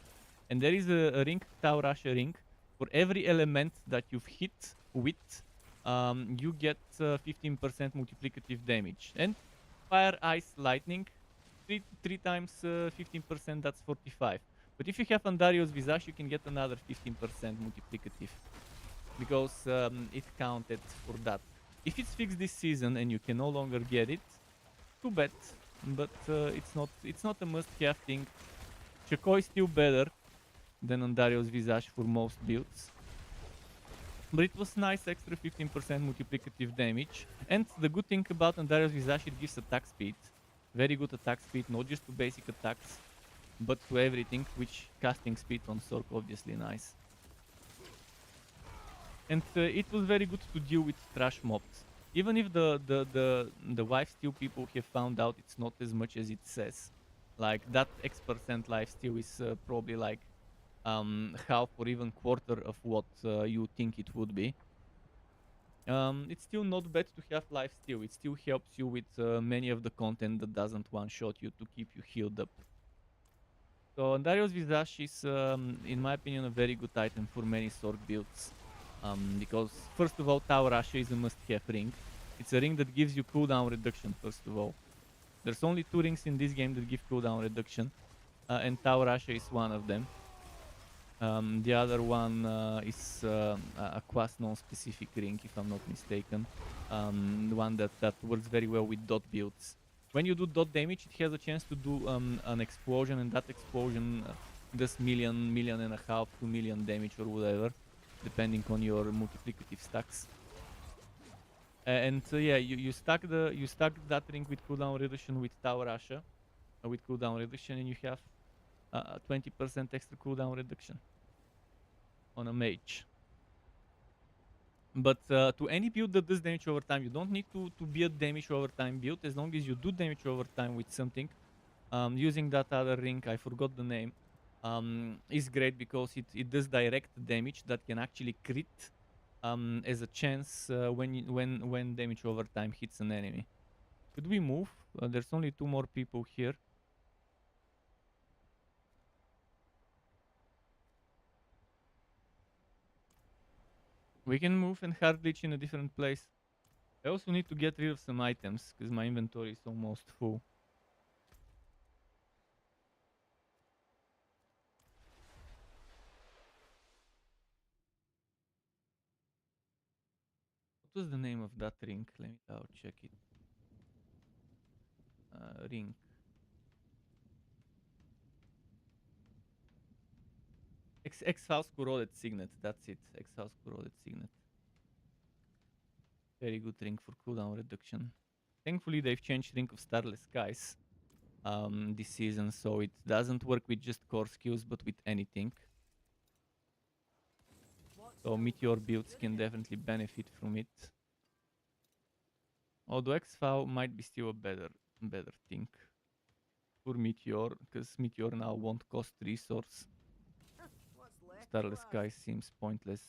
And there is a ring, Taurasha ring. For every element that you've hit with, you get 15% multiplicative damage. And fire, ice, lightning, 3 times 15%, that's 45. But if you have Andario's Visage, you can get another 15% multiplicative. Because it counted for that. If it's fixed this season and you can no longer get it, too bad. But it's not a must-have thing. Chakoi is still better than Andario's Visage for most builds. But it was nice extra 15% multiplicative damage. And the good thing about Andario's Visage, it gives attack speed. Very good attack speed, not just to basic attacks, but to everything, which casting speed on Sork obviously nice. And it was very good to deal with trash mobs. Even if the lifesteal people have found out it's not as much as it says. Like that X% lifesteal is probably like half or even quarter of what you think it would be. It's still not bad to have lifesteal. It still helps you with many of the content that doesn't one-shot you to keep you healed up. So Darius Visage is, in my opinion, a very good item for many Sorg builds. Because first of all, Tower Asha is a must-have ring. It's a ring that gives you cooldown reduction, first of all. There's only 2 rings in this game that give cooldown reduction, and Tower Asha is one of them. The other one is a quest non-specific ring, if I'm not mistaken. The one that works very well with dot builds. When you do dot damage, it has a chance to do an explosion, and that explosion does million and a half, 2 million damage or whatever, depending on your multiplicative stacks. And yeah, you stack that ring with cooldown reduction with Tower Asha, with cooldown reduction, and you have 20% extra cooldown reduction on a mage. But to any build that does damage over time, you don't need to be a damage over time build. As long as you do damage over time with something, using that other ring, I forgot the name, is great because it does direct damage that can actually crit as a chance when damage over time hits an enemy. Could we move? There's only 2 more people here. We can move and hard glitch in a different place. I also need to get rid of some items because my inventory is almost full. What was the name of that ring? Let me check it. Ring. X-House Corroded Signet. That's it. X-House Corroded Signet. Very good ring for cooldown reduction. Thankfully, they've changed Ring of Starless Skies this season, so it doesn't work with just core skills, but with anything. So Meteor builds can definitely benefit from it. Although X-Foul might be still a better thing for Meteor, because Meteor now won't cost resource. Starless Skies seems pointless.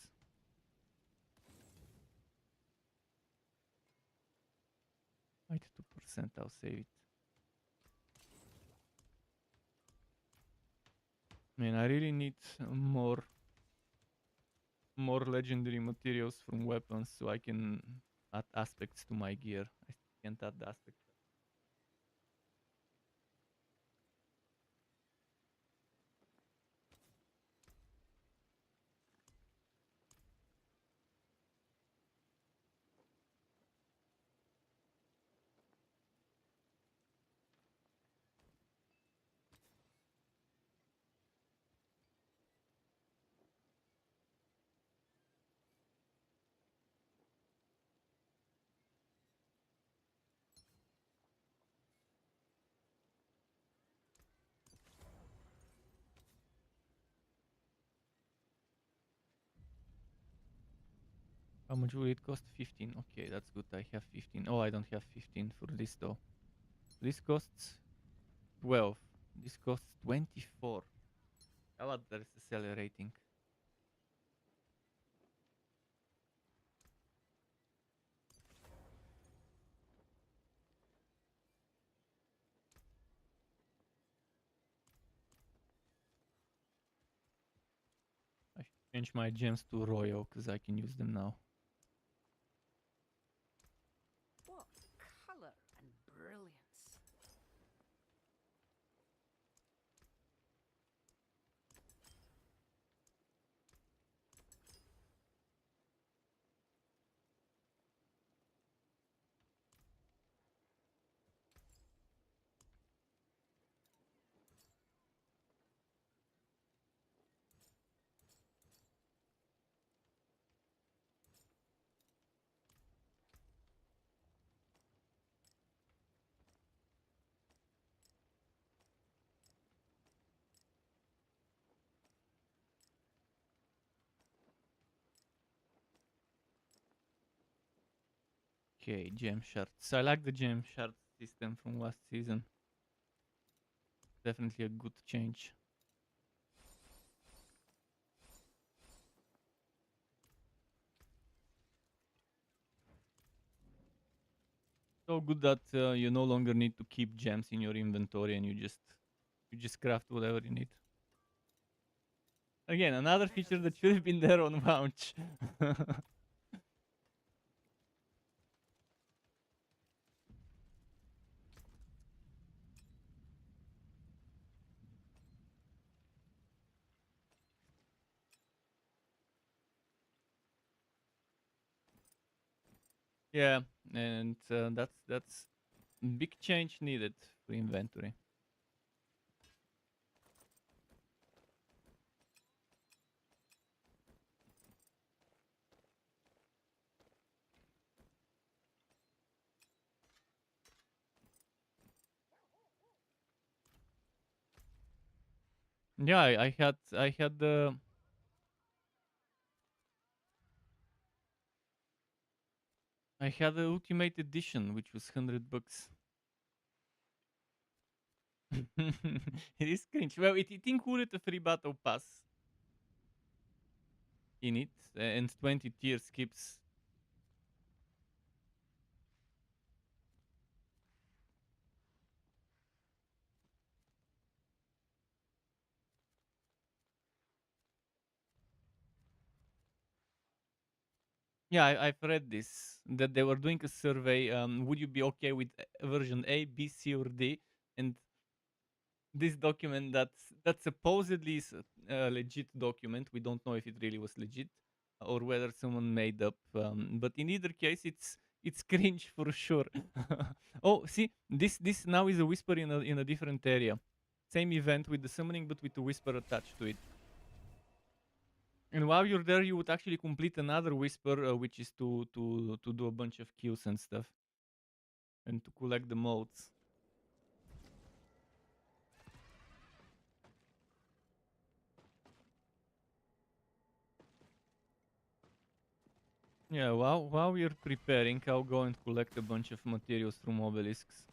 92%, I'll save it. Man, I really need more legendary materials from weapons so I can add aspects to my gear. I still can't add the aspects. How much will it cost? 15. Okay, that's good. I have 15. Oh, I don't have 15 for this though. This costs 12. This costs 24. How about there's accelerating? I should change my gems to royal because I can use them now. What color and brilliance. Okay, gem shards. I like the gem shard system from last season. Definitely a good change. So good that you no longer need to keep gems in your inventory, and you just craft whatever you need. Again, another feature that should have been there on launch. Yeah, and that's big change needed for inventory. Yeah, I had the ultimate edition, which was $100. It is cringe. Well, it included a free battle pass in it and 20 tier skips. Yeah, I've read this that they were doing a survey. Would you be okay with version A, B, C, or D? And this document that supposedly is a legit document. We don't know if it really was legit or whether someone made up. But in either case, it's cringe for sure. Oh, see, this now is a whisper in a different area. Same event with the summoning, but with the whisper attached to it. And while you're there, you would actually complete another whisper, which is to do a bunch of kills and stuff, and to collect the motes. Yeah, while we're preparing, I'll go and collect a bunch of materials from obelisks.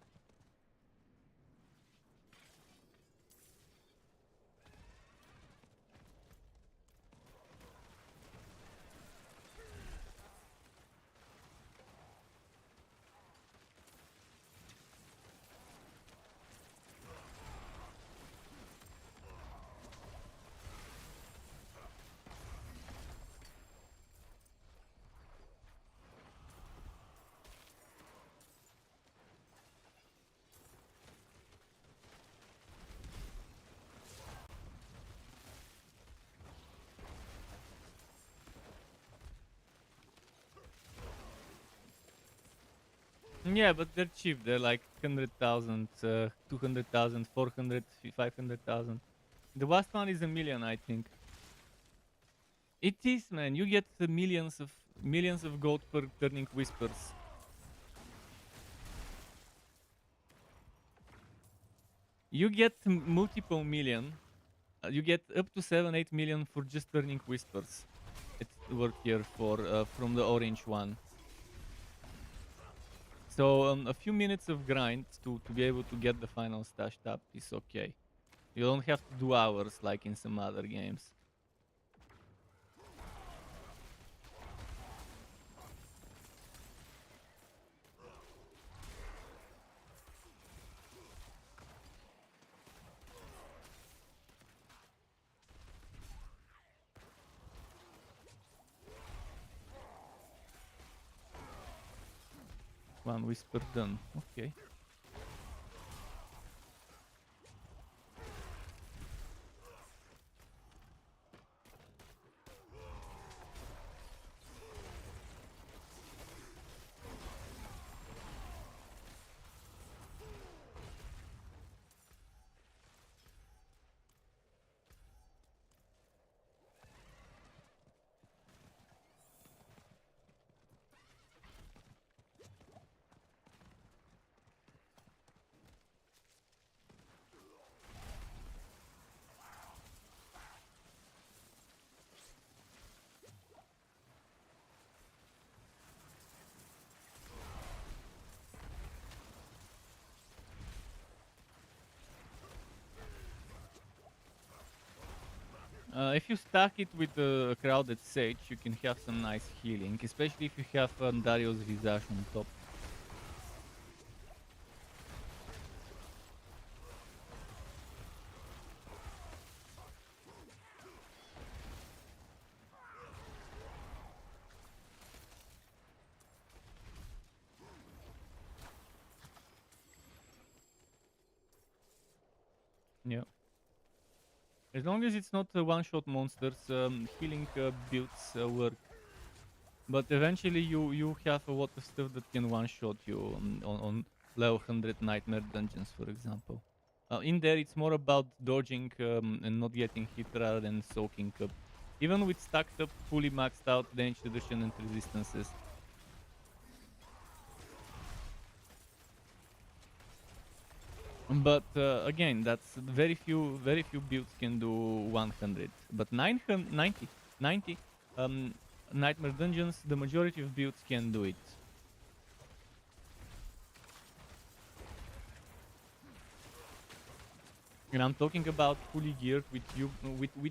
Yeah, but they're cheap. They're like 100,000, 200,000, 400, 500,000. The last one is a million, I think. It is, man. You get millions of gold per turning whispers. You get multiple million. You get up to 7, 8 million for just turning whispers. It's worth here for from the orange one. So a few minutes of grind to be able to get the final stashed up is okay. You don't have to do hours like in some other games. One whisper done. Okay. If you stack it with a crowded sage, you can have some nice healing, especially if you have Dario's Visage on top. Yeah. As long as it's not one-shot monsters, healing builds work. But eventually you have a lot of stuff that can one-shot you on level 100 Nightmare Dungeons, for example. In there, it's more about dodging and not getting hit rather than soaking up. Even with stacked up, fully maxed out damage reduction and resistances. But again, that's very few builds can do 100. But 900, 90 Nightmare Dungeons, the majority of builds can do it. And I'm talking about fully geared with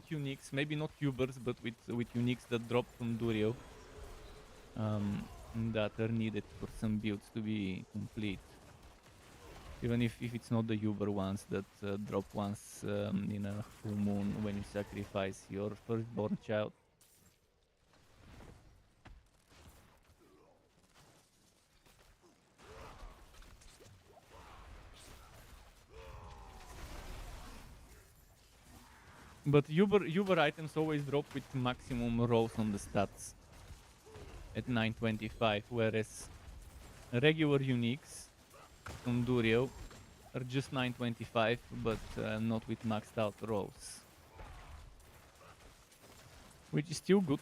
uniques, maybe not cubers, but with uniques that drop from Durio, that are needed for some builds to be complete. Even if it's not the Uber ones that drop once in a full moon when you sacrifice your firstborn child. But Uber items always drop with maximum rolls on the stats at 925, whereas regular uniques from Durio are just 925, but not with maxed out rolls. Which is still good.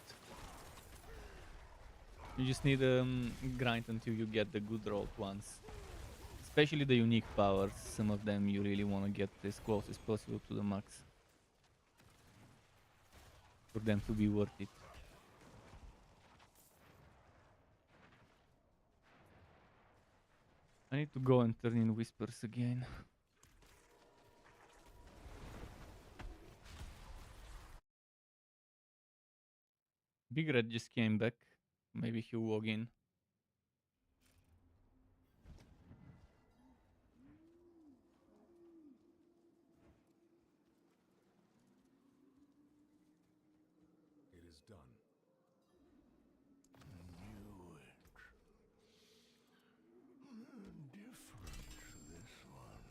You just need grind until you get the good rolled ones. Especially the unique powers, some of them you really want to get as close as possible to the max. For them to be worth it. I need to go and turn in whispers again. Big Red just came back. Maybe he'll log in. It is done. I knew it. Different, this one.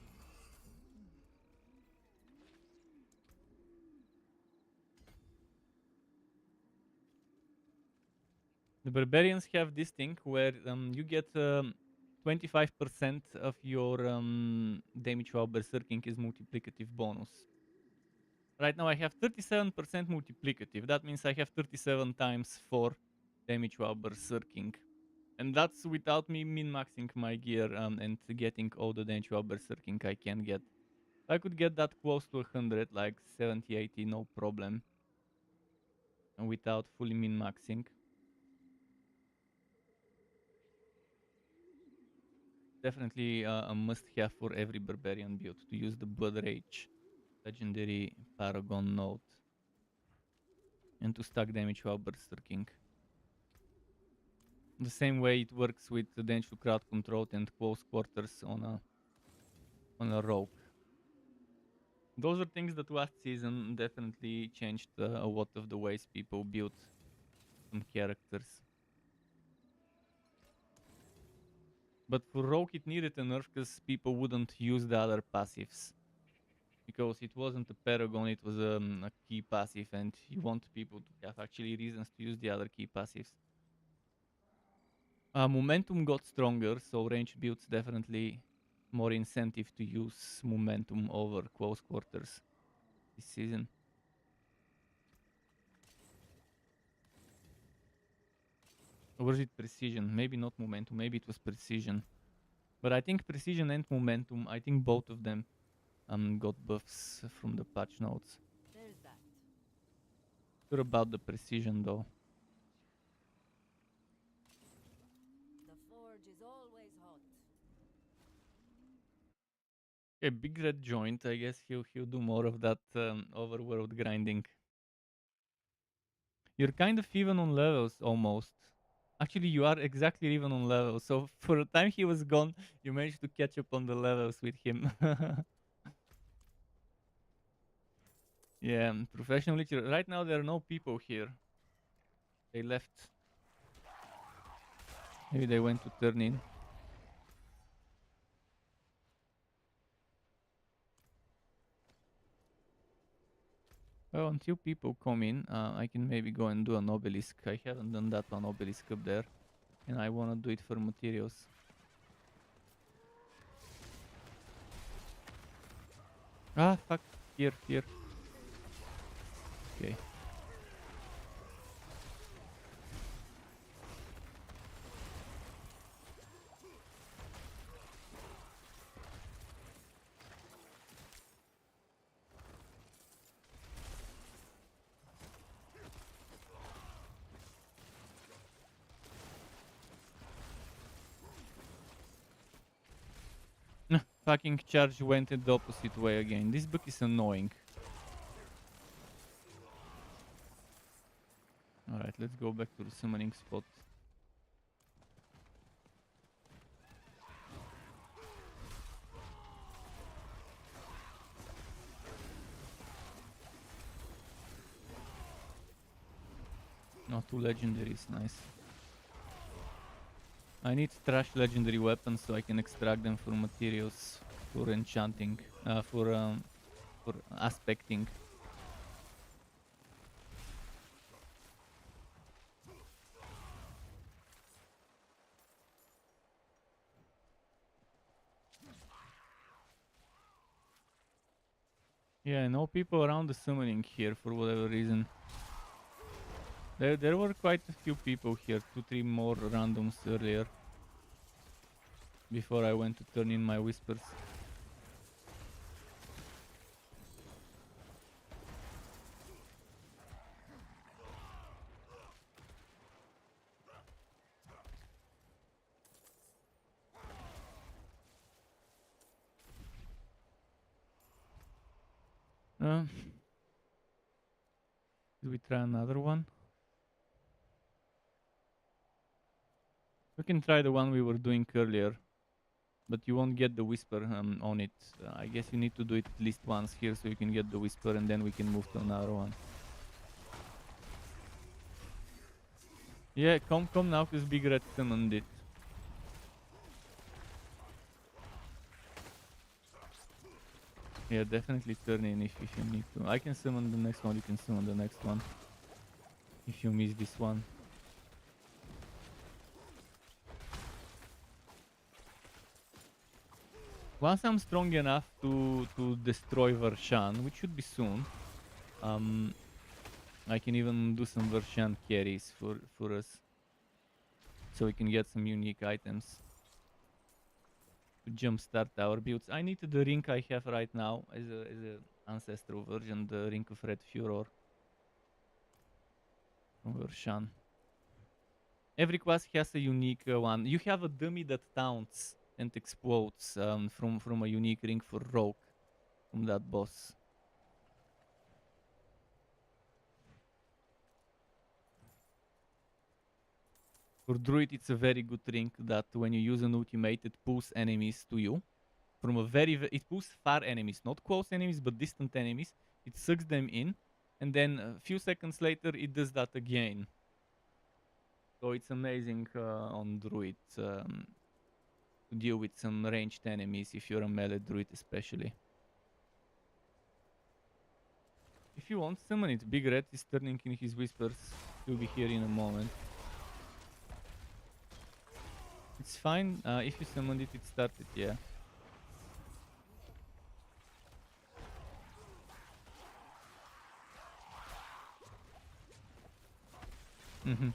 The barbarians have this thing where you get 25% of your damage while berserking is multiplicative bonus. Right now I have 37% multiplicative. That means I have 37 times 4 damage while berserking. And that's without me min-maxing my gear and getting all the damage while berserking I can get. I could get that close to 100, like 70, 80, no problem. And without fully min-maxing. Definitely a must-have for every barbarian build to use the Blood Rage legendary Paragon node. And to stack damage while berserking. The same way it works with the damage to crowd control and close quarters on a rogue. Those are things that last season definitely changed a lot of the ways people built some characters. But for rogue it needed a nerf because people wouldn't use the other passives. Because it wasn't a paragon, it was a key passive, and you want people to have actually reasons to use the other key passives. Momentum got stronger, so range builds definitely more incentive to use momentum over close quarters this season. Or was it precision? Maybe not momentum, maybe it was precision. But I think precision and momentum, I think both of them got buffs from the patch notes. There's that. Sure about the precision though. The forge is always hot. Okay, Big Red joined. I guess he'll do more of that overworld grinding. You're kind of even on levels almost. Actually, you are exactly even on levels. So for the time he was gone, you managed to catch up on the levels with him. Yeah, professional leader. Right now there are no people here. They left. Maybe they went to turn in. Well, until people come in, I can maybe go and do an obelisk. I haven't done that one obelisk up there. And I want to do it for materials. Ah, fuck. Here, here. Okay. Fucking charge went in the opposite way again. This book is annoying. Alright, let's go back to the summoning spot. No, 2 legendaries, nice. I need trash legendary weapons so I can extract them for materials, for enchanting, for aspecting. Yeah, no people around the summoning here for whatever reason. There were quite a few people here, 2-3 more randoms earlier. Before I went to turn in my whispers. Should we try another one? We can try the one we were doing earlier. But you won't get the whisper on it. I guess you need to do it at least once here so you can get the whisper and then we can move to another one. Yeah, come now because Big Red summoned it. Yeah, definitely turn in if you need to. I can summon the next one, you can summon the next one. If you miss this one. Once I'm strong enough to destroy Vershan, which should be soon, I can even do some Vershan carries for us. So we can get some unique items. To jumpstart our builds. I need the ring I have right now as a ancestral version, the Ring of Red Furor from Vershan. Every class has a unique one. You have a dummy that taunts and explodes from a unique ring for Rogue from that boss. For Druid, it's a very good ring that when you use an ultimate, it pulls enemies to you. From a it pulls far enemies, not close enemies, but distant enemies. It sucks them in, and then a few seconds later, it does that again. So it's amazing on Druid to deal with some ranged enemies if you're a melee Druid especially. If you want, summon it. Big Red is turning in his whispers. He'll be here in a moment. It's fine. If you summoned it, it started, yeah. Mm-hmm.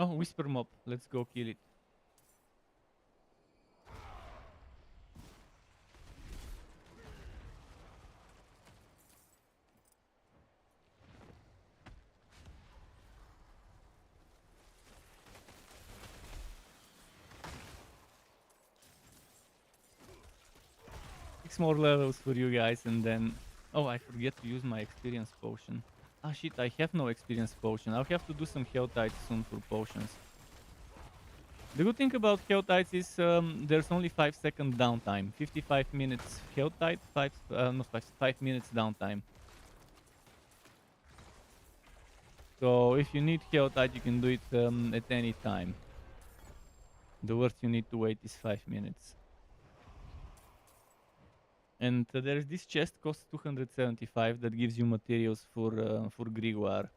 Oh, whisper mob. Let's go kill it. Six more levels for you guys, and then... Oh, I forget to use my experience potion. Ah, shit, I have no experience potion. I'll have to do some HoTItes soon for potions. The good thing about HoTItes is there's only 5-second downtime. 55 minutes HoTite, 5 minutes downtime. So if you need HoTite, you can do it at any time. The worst you need to wait is 5 minutes. And there's this chest, costs 275, that gives you materials for Grimoire.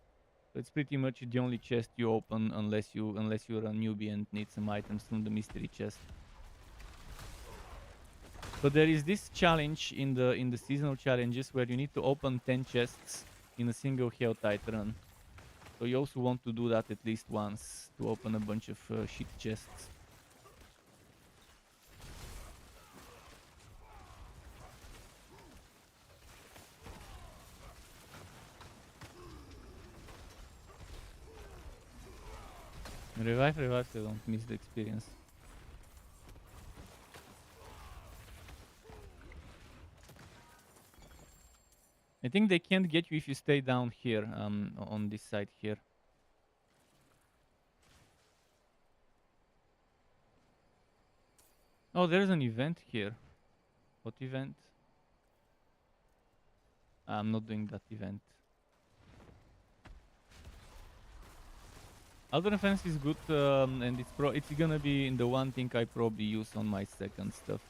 So it's pretty much the only chest you open unless you're a newbie and need some items from the mystery chest. But there is this challenge in the seasonal challenges where you need to open 10 chests in a single HoTite run. So you also want to do that at least once to open a bunch of shit chests. Revive, so don't miss the experience. I think they can't get you if you stay down here, on this side here. Oh, there's an event here. What event? I'm not doing that event. Elder Defense is good, and it's gonna be in the one thing I probably use on my second stuff.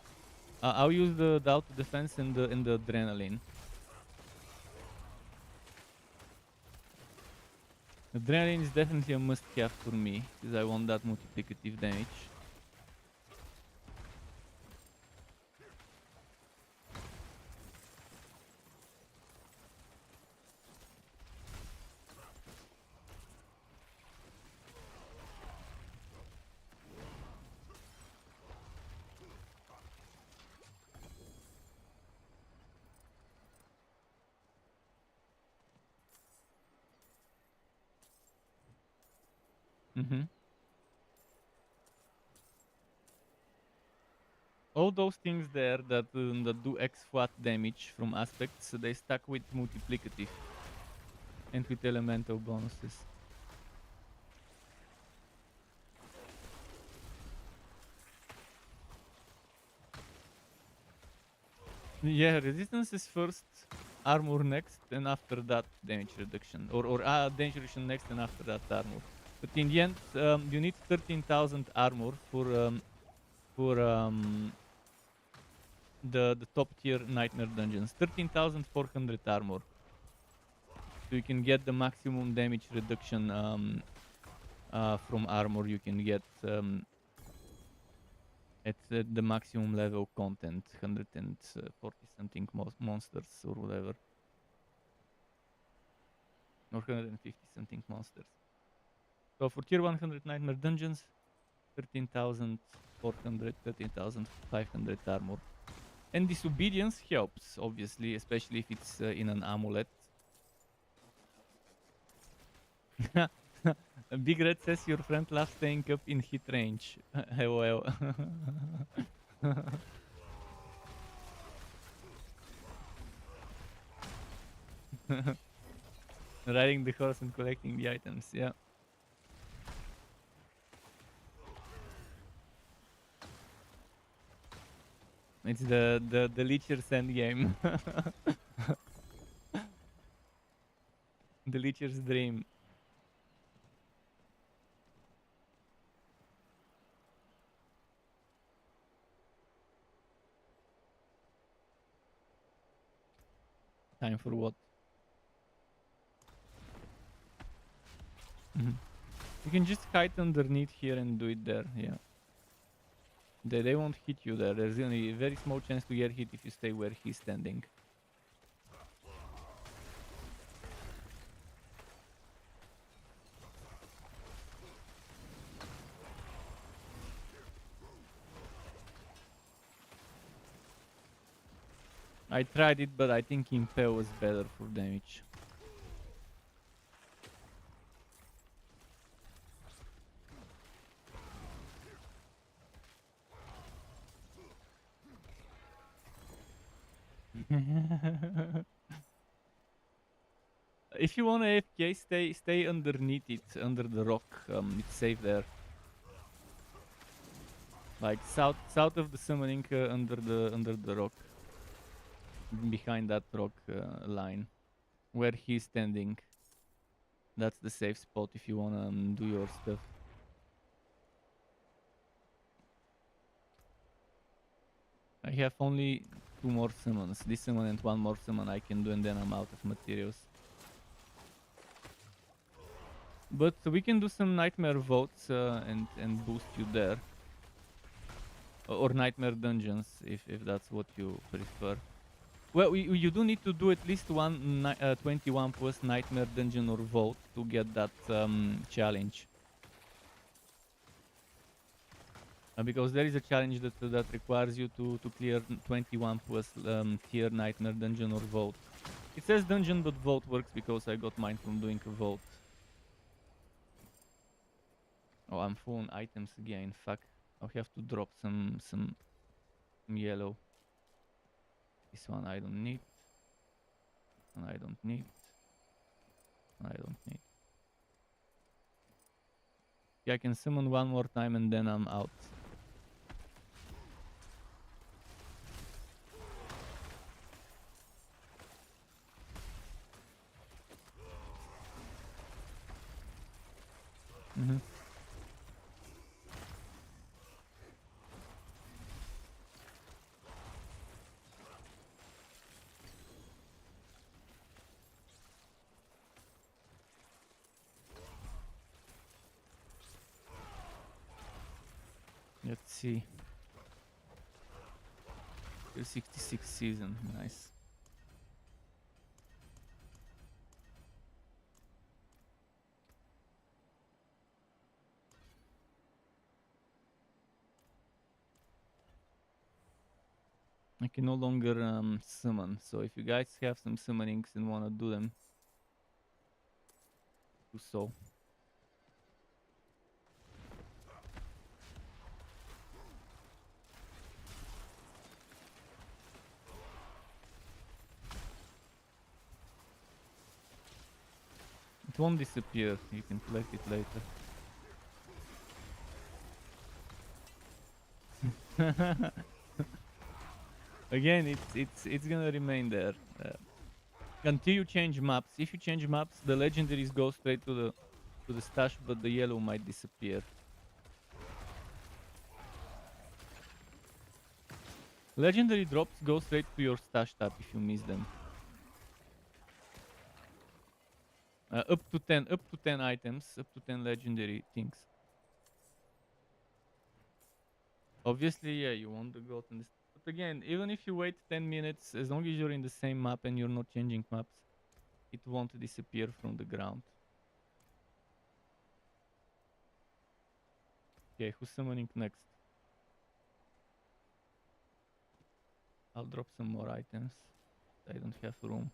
I'll use the Auto Defense and the Adrenaline. Adrenaline is definitely a must-have for me, because I want that multiplicative damage. All those things there that do X-Flat damage from aspects, they stack with multiplicative and with elemental bonuses. Yeah, resistance is first, armor next, and after that damage reduction. Or damage reduction next, and after that armor. But in the end, you need 13,000 armor for the top tier nightmare dungeons. 13,400 armor. So you can get the maximum damage reduction from armor you can get at the maximum level content, 140 something monsters or whatever. Or 150 something monsters. So for tier 100 nightmare dungeons, 13,400, 13,500 armor. And disobedience helps, obviously, especially if it's in an amulet. Big Red says your friend loves staying up in hit range. Well. Riding the horse and collecting the items, yeah. It's the Leecher's endgame. The Leecher's dream. Time for what? You can just hide underneath here and do it there, yeah. They won't hit you there. There's only a very small chance to get hit if you stay where he's standing. I tried it, but I think Impel was better for damage. If you want to AFK, stay underneath it, under the rock. It's safe there. Like south of the summoning, under the rock, behind that rock line, where he's standing. That's the safe spot if you wanna do your stuff. I have only 2 more summons. This summon and 1 more summon I can do, and then I'm out of materials. But we can do some nightmare votes and boost you there. Or nightmare dungeons if that's what you prefer. Well, you do need to do at least one 21 plus nightmare dungeon or vote to get that challenge. Because there is a challenge that requires you to clear 21 plus tier nightmare dungeon or vote. It says dungeon, but vote works because I got mine from doing a vote. Oh, I'm full on items again. Fuck. I'll have to drop some yellow. This one I don't need. And I don't need. I don't need. Yeah, I can summon one more time and then I'm out. Mm-hmm. Let's see. 66 season, nice. I can no longer summon, so if you guys have some summonings and wanna do them, do so. It won't disappear, you can collect it later. Again, it's gonna remain there until you change maps. If you change maps, the legendaries go straight to the stash, but the yellow might disappear. Legendary drops go straight to your stash tab if you miss them. Up to 10 items, up to 10 legendary things. Obviously, yeah, you want the gold and this. But again, even if you wait 10 minutes, as long as you're in the same map and you're not changing maps, it won't disappear from the ground. Okay, who's summoning next? I'll drop some more items. I don't have room.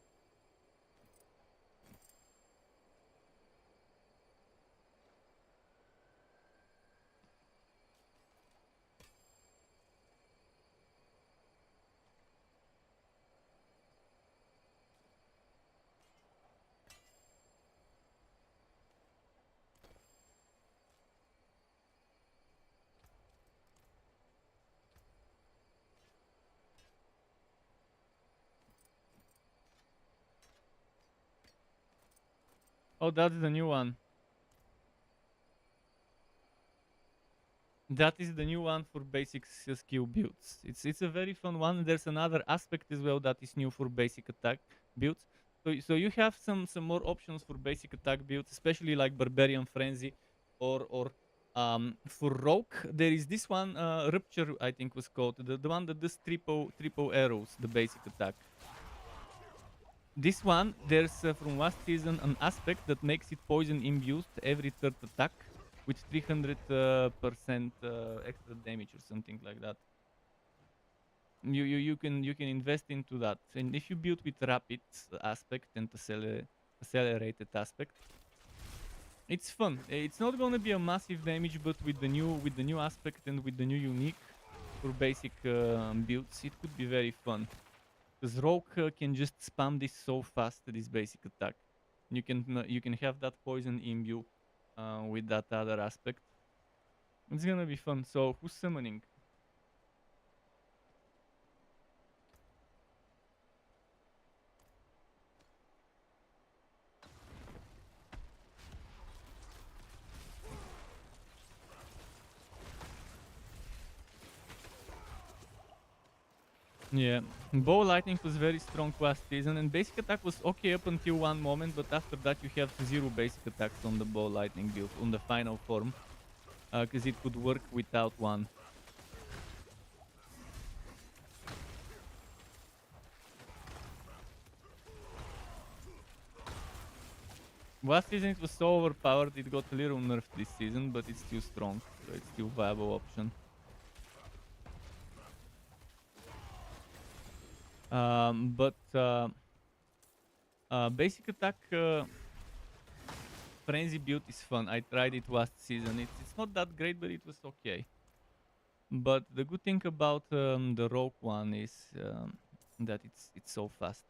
Oh, that's the new one. That is the new one for basic skill builds. It's a very fun one. There's another aspect as well that is new for basic attack builds. So you have some more options for basic attack builds, especially like Barbarian Frenzy, or for Rogue. There is this one, Rupture, I think was called, the one that does triple arrows, the basic attack. This one, there's from last season an aspect that makes it poison imbued every third attack with 300% extra damage or something like that. you can invest into that. And if you build with rapid aspect and accelerated aspect, it's fun. It's not gonna be a massive damage, but with the new aspect and with the new unique for basic builds, it could be very fun. Because Rogue can just spam this so fast, this basic attack. You can have that poison imbue with that other aspect. It's gonna be fun. So who's summoning? Yeah, bow lightning was very strong last season, and basic attack was okay up until one moment, but after that you have zero basic attacks on the bow lightning build on the final form, because it could work without one. Last season it was so overpowered, it got a little nerfed this season, but it's still strong, so it's still a viable option. But basic attack frenzy build is fun. I tried it last season. It's not that great, but it was okay. But the good thing about the rogue one is that it's so fast,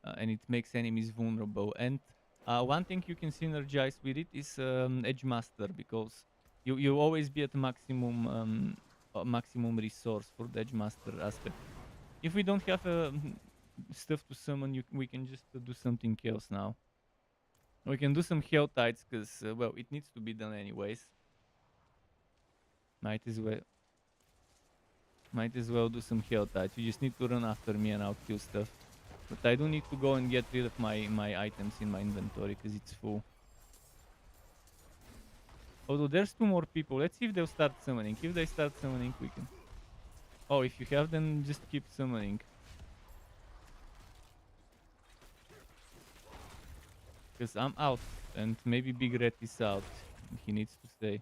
and it makes enemies vulnerable. And one thing you can synergize with it is Edge Master, because you always be at maximum resource for the Edge Master aspect. If we don't have stuff to summon, we can just do something else now. We can do some Helltides, because well, it needs to be done anyways. Might as well do some Helltides. You just need to run after me and I'll kill stuff. But I do need to go and get rid of my items in my inventory, because it's full. Although there's 2 more people. Let's see if they'll start summoning. If they start summoning, we can... Oh, if you have, then just keep summoning. Because I'm out, and maybe Big Red is out. He needs to stay.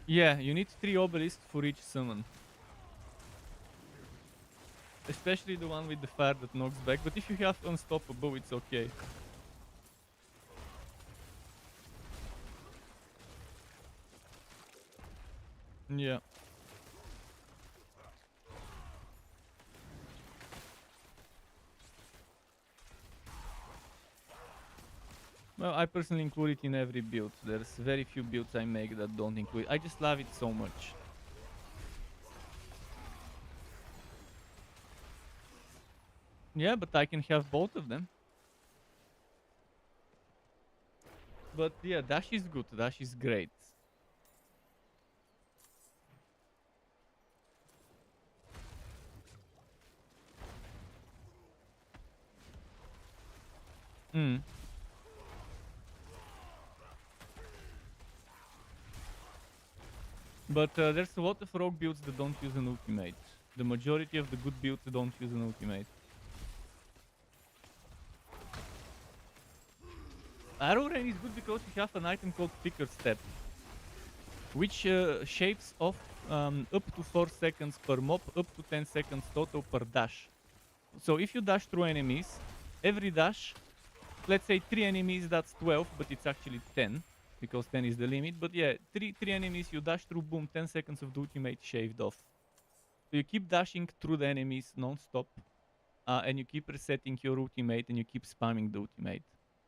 Yeah, you need 3 obelisks for each summon. Especially the one with the fire that knocks back, but if you have Unstoppable, it's okay. Yeah. Well, I personally include it in every build. There's very few builds I make that don't include it. I just love it so much. Yeah, but I can have both of them. But yeah, Dash is good. Dash is great. Hmm. But there's a lot of rogue builds that don't use an ultimate. The majority of the good builds don't use an ultimate. Arrow Rain is good because you have an item called Flicker Step, which shaves off up to 4 seconds per mob, up to 10 seconds total per dash. So if you dash through enemies, every dash, let's say 3 enemies, that's 12, but it's actually 10, because 10 is the limit. But yeah, 3 enemies you dash through, boom, 10 seconds of the ultimate shaved off. So you keep dashing through the enemies non-stop, and you keep resetting your ultimate, and you keep spamming the ultimate.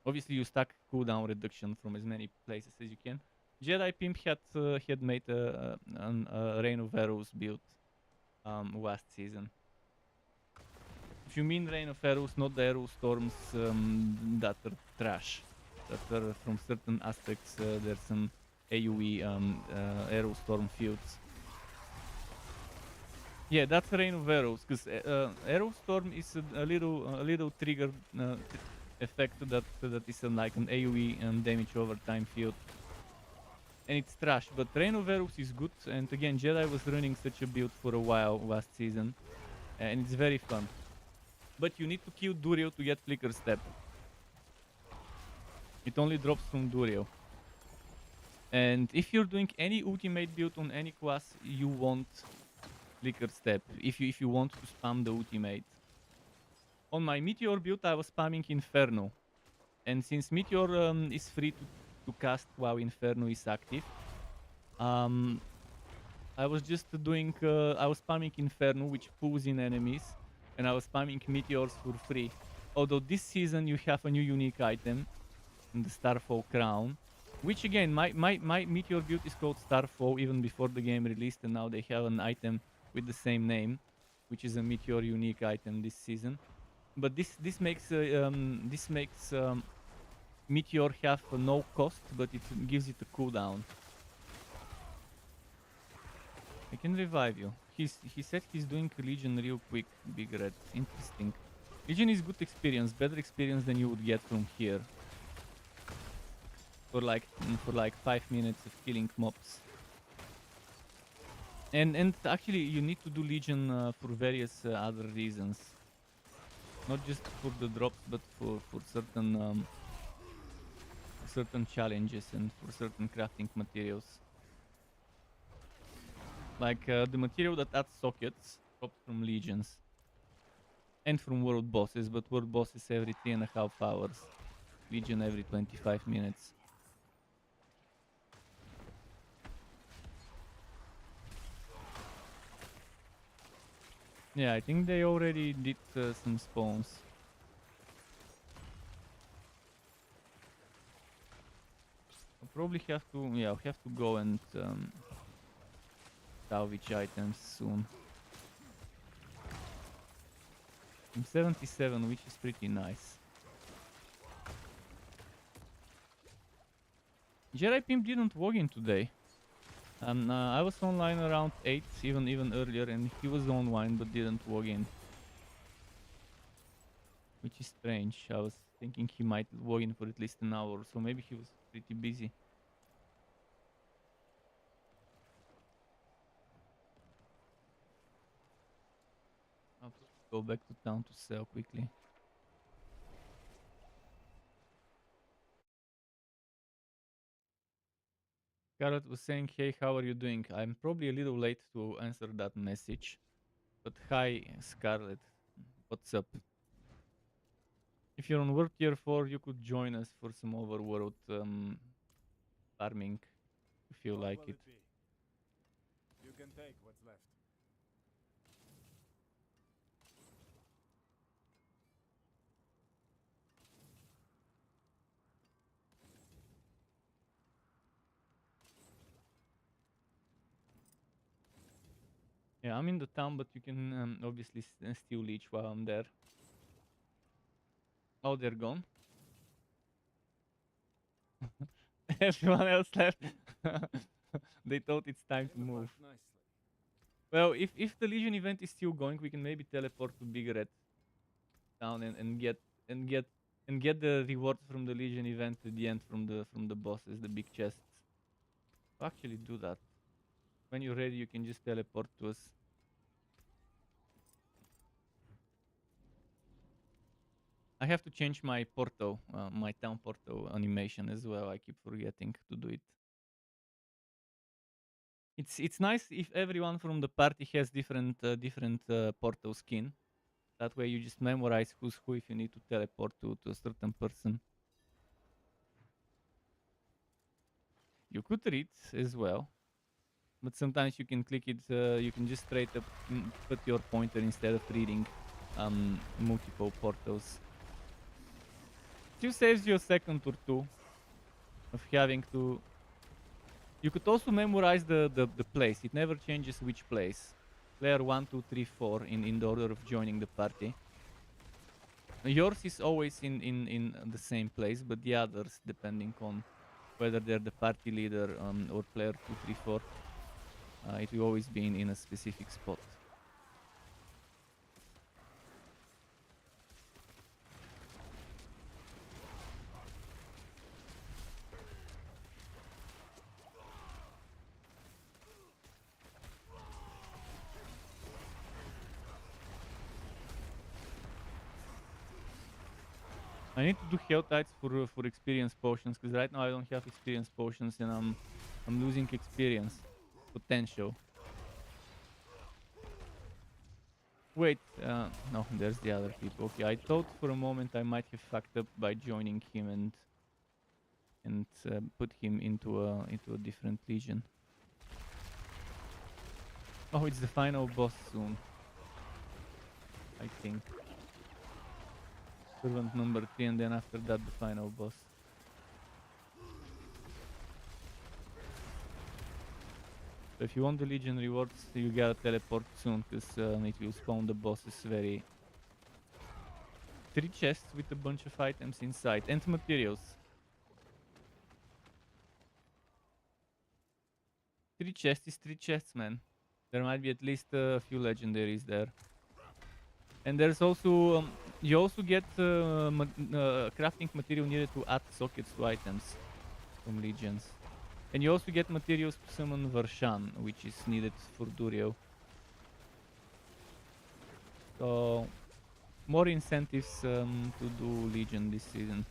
Obviously, you stack cooldown reduction from as many places as you can. Jedi Pimp had made a Rain of Arrows build last season. If you mean Rain of Arrows, not the Arrow Storms that are trash, that are from certain aspects. There's some AoE Arrow Storm fields. Yeah, that's Rain of Arrows, because Arrow Storm is a little trigger effect that is like an AoE damage over time field, and it's trash. But Rain of Arrows is good, and again, Jedi was running such a build for a while last season, and it's very fun. But you need to kill Duriel to get Flicker Step. It only drops from Duriel. And if you're doing any ultimate build on any class, you want Flicker Step. If you want to spam the ultimate. On my Meteor build, I was spamming Inferno. And since Meteor is free to cast while Inferno is active, I was just doing, I was spamming Inferno, which pulls in enemies, and I was spamming Meteors for free. Although this season you have a new unique item, the Starfall Crown, which again, my Meteor build is called Starfall even before the game released, and now they have an item with the same name, which is a Meteor unique item this season. But this makes Meteor have no cost, but it gives it a cooldown. I can revive you. He said he's doing Legion real quick, Big Red. Interesting. Legion is good experience, better experience than you would get from here. For like 5 minutes of killing mobs. And actually you need to do Legion for various other reasons. Not just for the drops, but for certain challenges and for certain crafting materials. Like the material that adds sockets drops from Legions. And from world bosses, but world bosses every 3.5 hours. Legion every 25 minutes. Yeah, I think they already did some spawns. I'll probably have to, yeah, I'll have to go and salvage items soon. I'm 77, which is pretty nice. Jedi Pimp didn't log in today. I was online around 8, even earlier, and he was online but didn't log in. Which is strange. I was thinking he might log in for at least an hour, so maybe he was pretty busy. I'll go back to town to sell quickly. Scarlett was saying, hey, how are you doing? I'm probably a little late to answer that message. But hi, Scarlett. What's up? If you're on World Tier 4, you could join us for some overworld farming, if you like it. You can take what's left. Yeah, I'm in the town, but you can obviously still leech while I'm there. Oh, they're gone. Everyone else left. They thought it's time to move. Well, if the Legion event is still going, we can maybe teleport to Big Red Town and get the rewards from the Legion event at the end from the bosses, the big chests. I'll actually do that. When you're ready, you can just teleport to us. I have to change my porto, my town porto animation as well. I keep forgetting to do it. It's nice if everyone from the party has different porto skin. That way you just memorize who's who if you need to teleport to a certain person. You could read as well, but sometimes you can click it. You can just straight up put your pointer instead of reading multiple portals. Still saves you a second or two of having to. You could also memorize the place. It never changes which place. Player 1, 2, 3, 4 in the order of joining the party. Yours is always in the same place, but the others, depending on whether they're the party leader or player 2, 3, 4, it will always be in a specific spot. I need to do hell tides for experience potions, because right now I don't have experience potions, and I'm losing experience. Potential. Wait, no, there's the other people. Okay, I thought for a moment I might have fucked up by joining him and put him into a different legion. Oh, it's the final boss soon. I think. Servant number 3, and then after that the final boss. So if you want the Legion rewards, you gotta teleport soon, because it will spawn the bosses very... 3 chests with a bunch of items inside, and materials. 3 chests is 3 chests, man. There might be at least a few legendaries there. And there's also... you also get crafting material needed to add sockets to items from Legions. And you also get materials to summon Varshan, which is needed for Durio. So, more incentives to do Legion this season.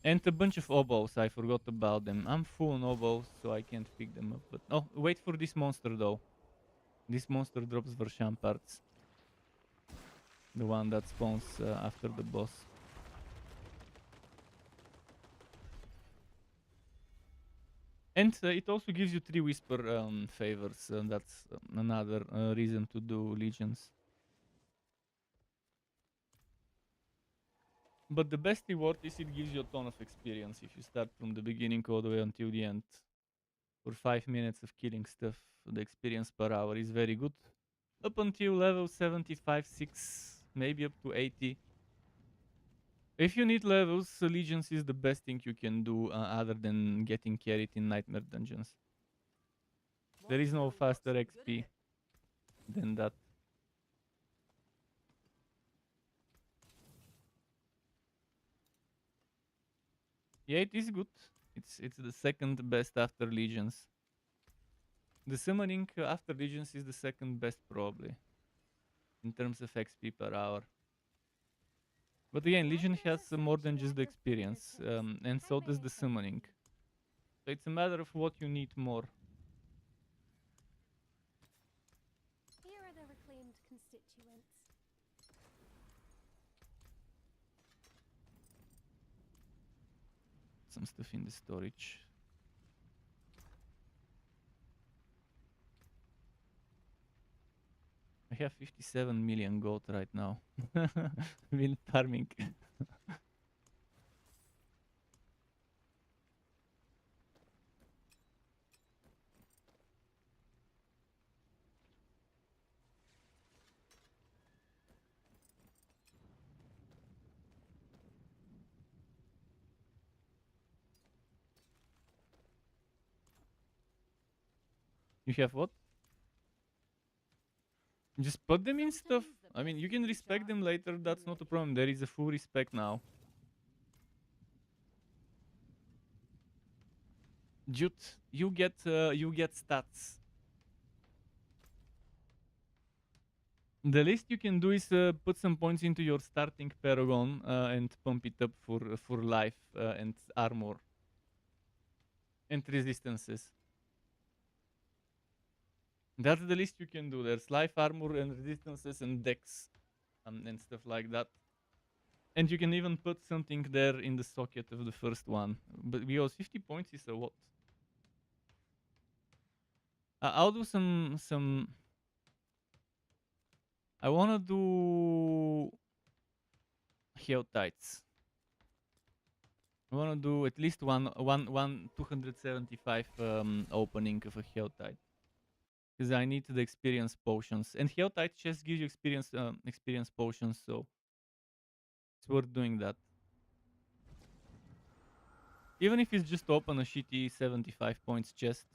And a bunch of oboes, I forgot about them. I'm full on oboes, so I can't pick them up. But oh, wait for this monster though. This monster drops Varshan parts. The one that spawns after the boss. And it also gives you 3 whisper favors. That's another reason to do Legions. But the best reward is it gives you a ton of experience if you start from the beginning all the way until the end. For 5 minutes of killing stuff, the experience per hour is very good. Up until level 75, 6, maybe up to 80. If you need levels, Legions is the best thing you can do other than getting carried in Nightmare Dungeons. There is no faster XP than that. Yeah, it is good. It's the second best after Legions. The summoning after Legions is the second best probably. In terms of XP per hour. But again, Legion has more than just the experience. And so does the summoning. So it's a matter of what you need more. Here are the reclaimed constituents. Some stuff in the storage. I have 57 million gold right now. Been farming. You have what? Just put them in stuff. I mean, you can respect them later, that's not a problem. There is a full respect now. Jute, you get stats. The least you can do is put some points into your starting paragon and pump it up for life and armor and resistances. That's the least you can do. There's life, armor, and resistances, and dex, and stuff like that. And you can even put something there in the socket of the first one. But because 50 points is a lot. I'll do some. I wanna do Heotites. I wanna do at least one 275 opening of a Heotite. Because I need the experience potions, and Heotite just gives you experience potions, so it's worth doing that. Even if it's just open a shitty 75 points chest,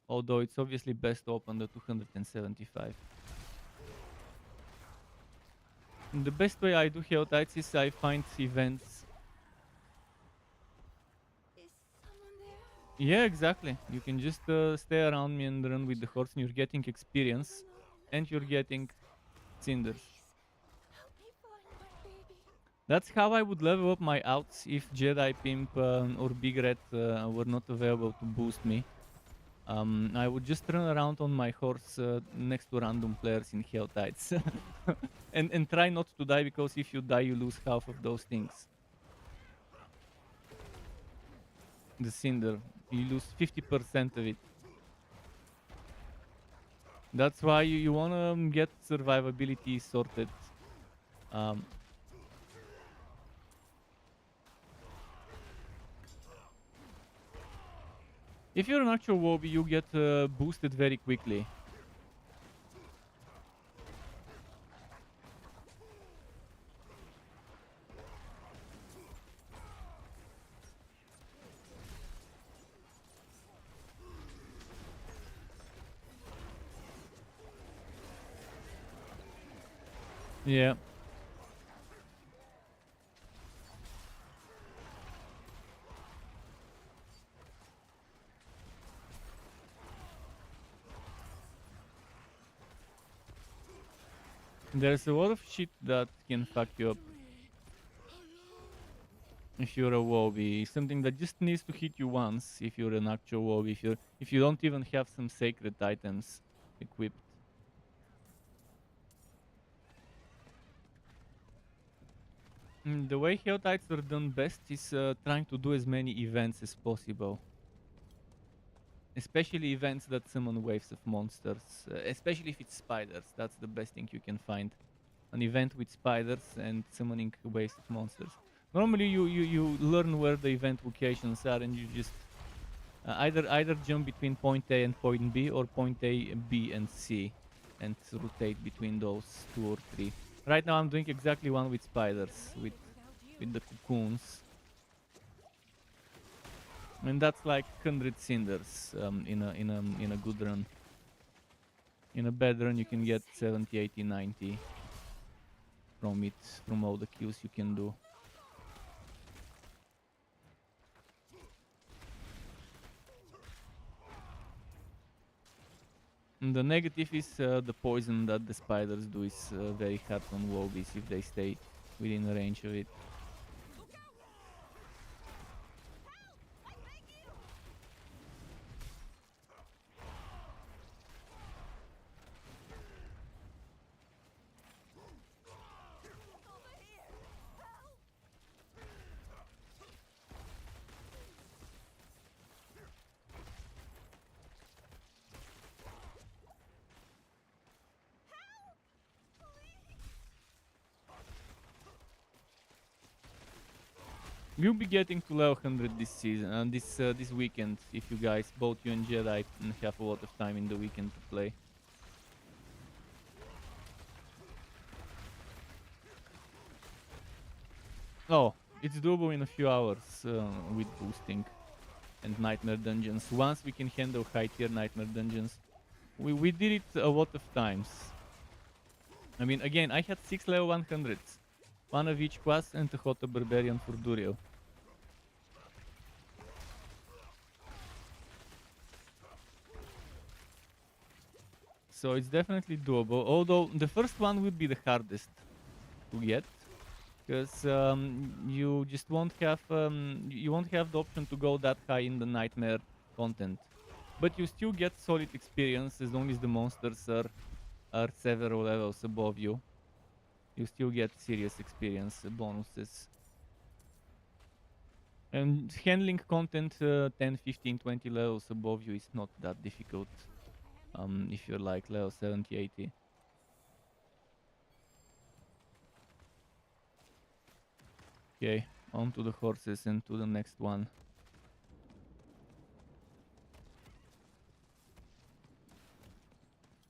although it's obviously best to open the 275. And the best way I do Heotites is I find events. Is someone Yeah, exactly. You can just stay around me and run with the horse, and you're getting experience, and you're getting cinders. Help me find my baby. That's how I would level up my outs if Jedi Pimp or Big Red were not available to boost me. I would just run around on my horse next to random players in Helltides. And try not to die, because if you die, you lose half of those things. The Cinder, you lose 50% of it. That's why you wanna get survivability sorted. Um, if you're an actual Wobby, you get boosted very quickly. Yeah. There's a lot of shit that can fuck you up if you're a Wobby. Something that just needs to hit you once if you're an actual Wobby. If you don't even have some sacred items equipped. The way Helltides are done best is trying to do as many events as possible. Especially events that summon waves of monsters. Especially if it's spiders. That's the best thing you can find. An event with spiders and summoning waves of monsters. Normally you learn where the event locations are, and you just either jump between point A and point B, or point A, B, and C, and rotate between those 2 or 3. Right now I'm doing exactly one with spiders, with the cocoons. And that's like 100 cinders in a good run. In a bad run you can get 70, 80, 90 from it, from all the kills you can do. And the negative is the poison that the spiders do is very hard on Wobbies if they stay within range of it. You'll be getting to level 100 this season, and this weekend, if you guys, both you and Jedi, have a lot of time in the weekend to play. Oh, it's doable in a few hours with boosting and nightmare dungeons. Once we can handle high tier nightmare dungeons, we did it a lot of times. I mean, again, I had 6 level 100s, one of each class, and a HoTA Barbarian for Duriel. So it's definitely doable, although the first one would be the hardest to get, because you just won't have you won't have the option to go that high in the nightmare content, but you still get solid experience as long as the monsters are several levels above you. You still get serious experience bonuses. And handling content 10, 15, 20 levels above you is not that difficult if you're like level 70, 80. Okay, on to the horses and to the next one.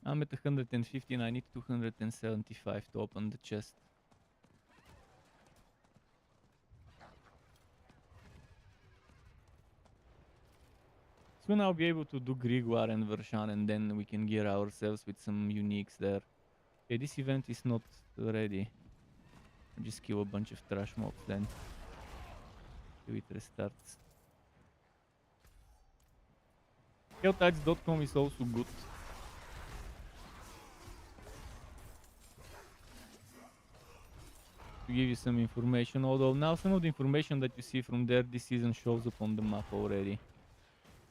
I'm at 115, I need 275 to open the chest. Soon I'll be able to do Grigor and Vershan, and then we can gear ourselves with some uniques there. Okay, this event is not ready. I'll just kill a bunch of trash mobs then. Till it restarts. HoTides.com is also good. To give you some information, although now some of the information that you see from there this season shows up on the map already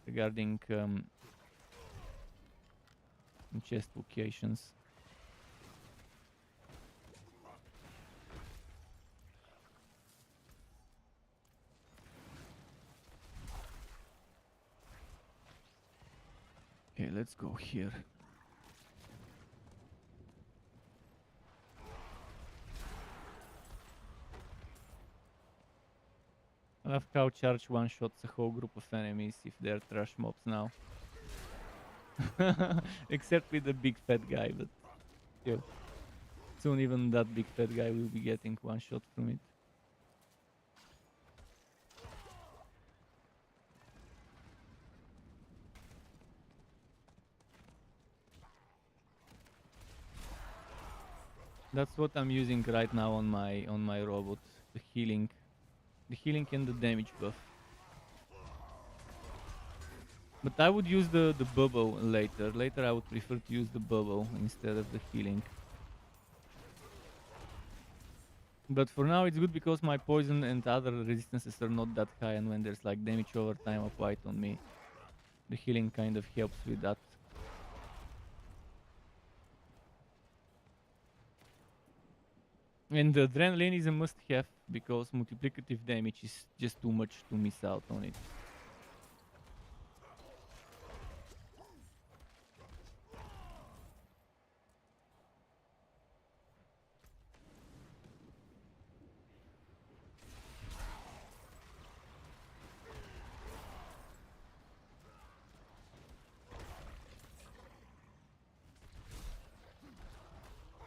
regarding chest locations. Okay, let's go here. I love how charge one-shots a whole group of enemies if they're trash mobs now. Except with the big fat guy, but still. Soon even that big fat guy will be getting one shot from it. That's what I'm using right now on my robot. The healing and the damage buff. But I would use the bubble later. Later I would prefer to use the bubble instead of the healing. But for now it's good because my poison and other resistances are not that high, and when there's like damage over time applied on me, the healing kind of helps with that. And the adrenaline is a must-have because multiplicative damage is just too much to miss out on it.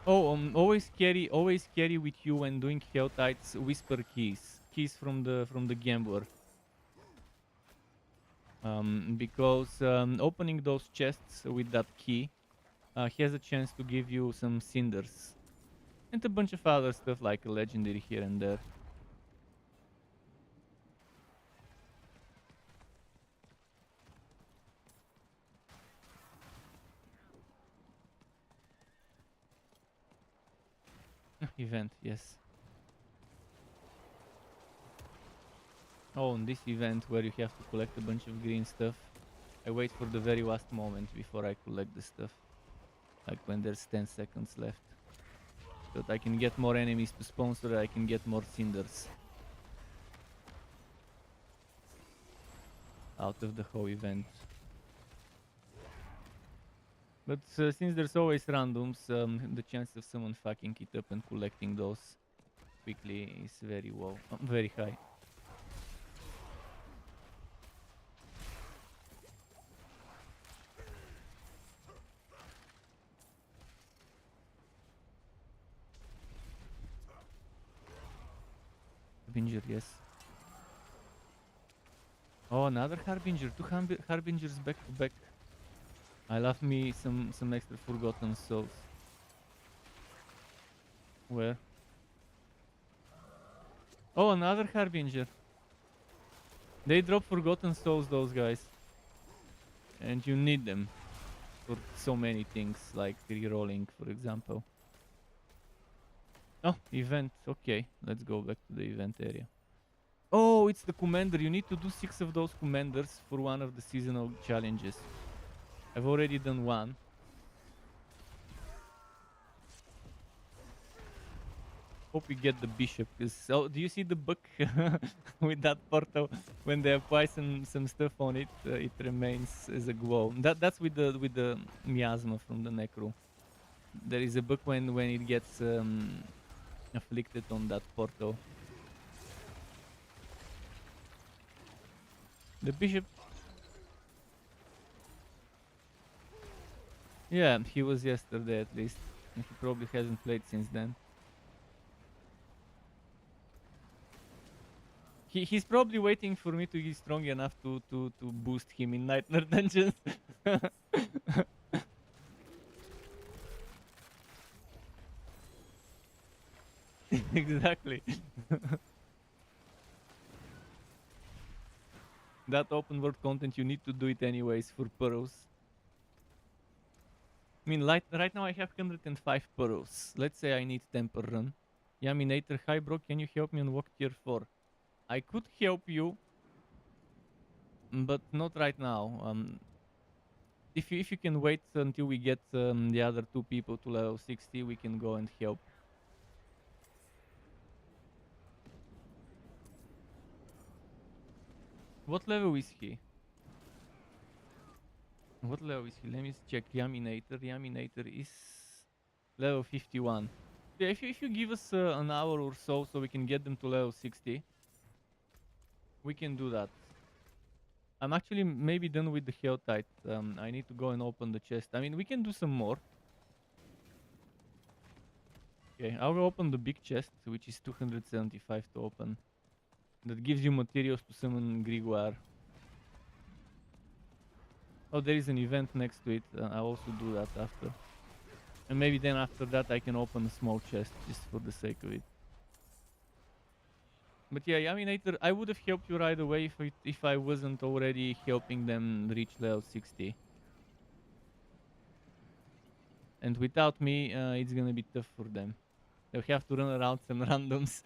Oh, always carry with you when doing HoTides whisper keys from the gambler. Because opening those chests with that key has a chance to give you some cinders and a bunch of other stuff like a legendary here and there. Event, yes. Oh, on this event where you have to collect a bunch of green stuff, I wait for the very last moment before I collect the stuff. Like when there's 10 seconds left. So that I can get more enemies to spawn, so that I can get more cinders out of the whole event. But since there's always randoms, the chance of someone fucking it up and collecting those quickly is very low, very high. Harbinger, yes. Oh, another Harbinger. Two Harbingers back to back. I love me some extra Forgotten Souls. Where? Oh, another Harbinger. They drop Forgotten Souls, those guys. And you need them for so many things, like rerolling, for example. Oh, event. Okay, let's go back to the event area. Oh, it's the commander. You need to do 6 of those commanders for one of the seasonal challenges. I've already done one. Hope we get the bishop. So, do you see the book with that portal? When they apply some stuff on it, it remains as a glow. That's with the miasma from the necro. There is a book when it gets afflicted on that portal. The bishop. Yeah, he was yesterday at least. And he probably hasn't played since then. He's probably waiting for me to be strong enough to boost him in Nightmare Dungeons. Exactly. That open world content, you need to do it anyways for pearls. I mean, right now I have 105 pearls. Let's say I need 10 per run. Yaminator, hi bro, can you help me unlock tier 4? I could help you, but not right now. If you can wait until we get the other 2 people to level 60, we can go and help. What level is he? What level is he? Let me check. Yaminator. Yaminator is level 51. Yeah, if you give us an hour or so we can get them to level 60, we can do that. I'm actually maybe done with the HoTA. I need to go and open the chest. I mean, we can do some more. Okay, I'll open the big chest, which is 275 to open. That gives you materials to summon Grigouar. Oh, there is an event next to it. I'll also do that after. And maybe then after that I can open a small chest just for the sake of it. But yeah, Yaminator, I would have helped you right away if I wasn't already helping them reach level 60. And without me, it's gonna be tough for them. They'll have to run around some randoms.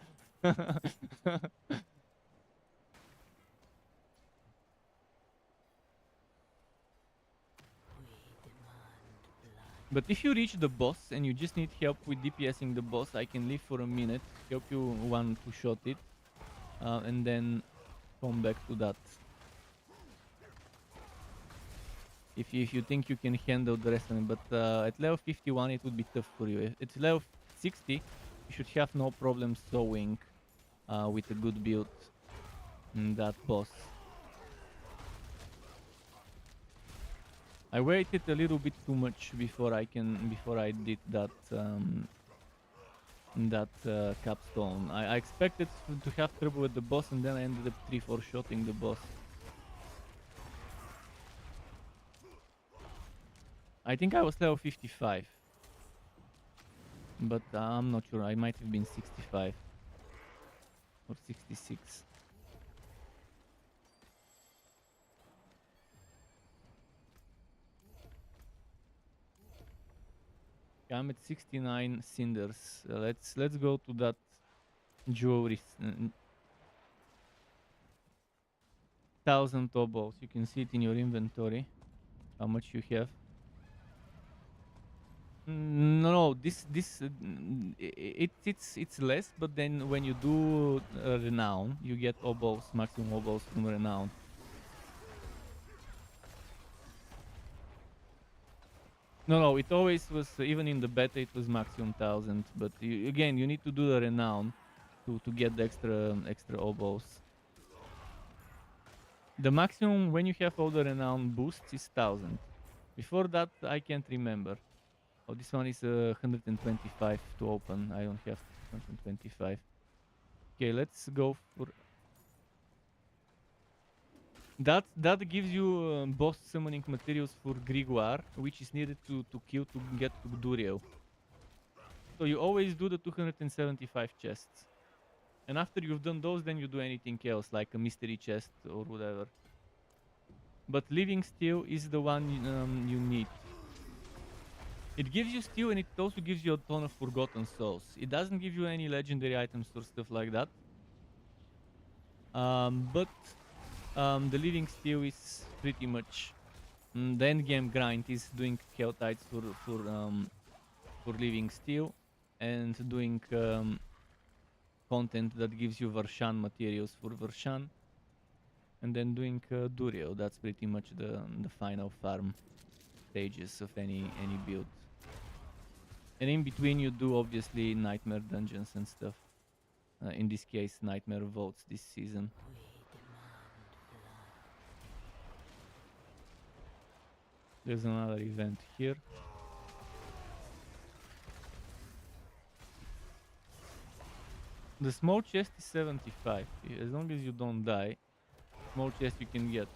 But if you reach the boss and you just need help with DPSing the boss, I can leave for a minute, help you one to shot it, and then come back to that. If you think you can handle the rest of it, but at level 51 it would be tough for you. At level 60, you should have no problem sewing with a good build that boss. I waited a little bit too much before I did that capstone. I expected to have trouble with the boss, and then I ended up 3-4 shotting the boss. I think I was level 55, but I'm not sure. I might have been 65 or 66. I'm at 69 cinders. Let's go to that jewelry. 1000 obols. You can see it in your inventory. How much you have? No, it's less. But then when you do renown, you get obols, maximum obols from renown. No, it always was, even in the beta, it was maximum 1000. But again, you need to do the renown to get the extra obols. The maximum when you have all the renown boosts is 1000. Before that, I can't remember. Oh, this one is 125 to open. I don't have 125. Okay, let's go for... That gives you boss summoning materials for Grigouar, which is needed to kill to get to Duriel. So you always do the 275 chests. And after you've done those, then you do anything else, like a mystery chest or whatever. But living steel is the one you need. It gives you steel, and it also gives you a ton of forgotten souls. It doesn't give you any legendary items or stuff like that. But the living steel is pretty much the endgame grind is doing Helltides for living steel and doing content that gives you Varshan materials for Varshan, and then doing Duriel. That's pretty much the final farm stages of any build. And in between you do obviously nightmare dungeons and stuff. In this case, nightmare vaults this season. There's another event here. The small chest is 75. As long as you don't die, small chest you can get.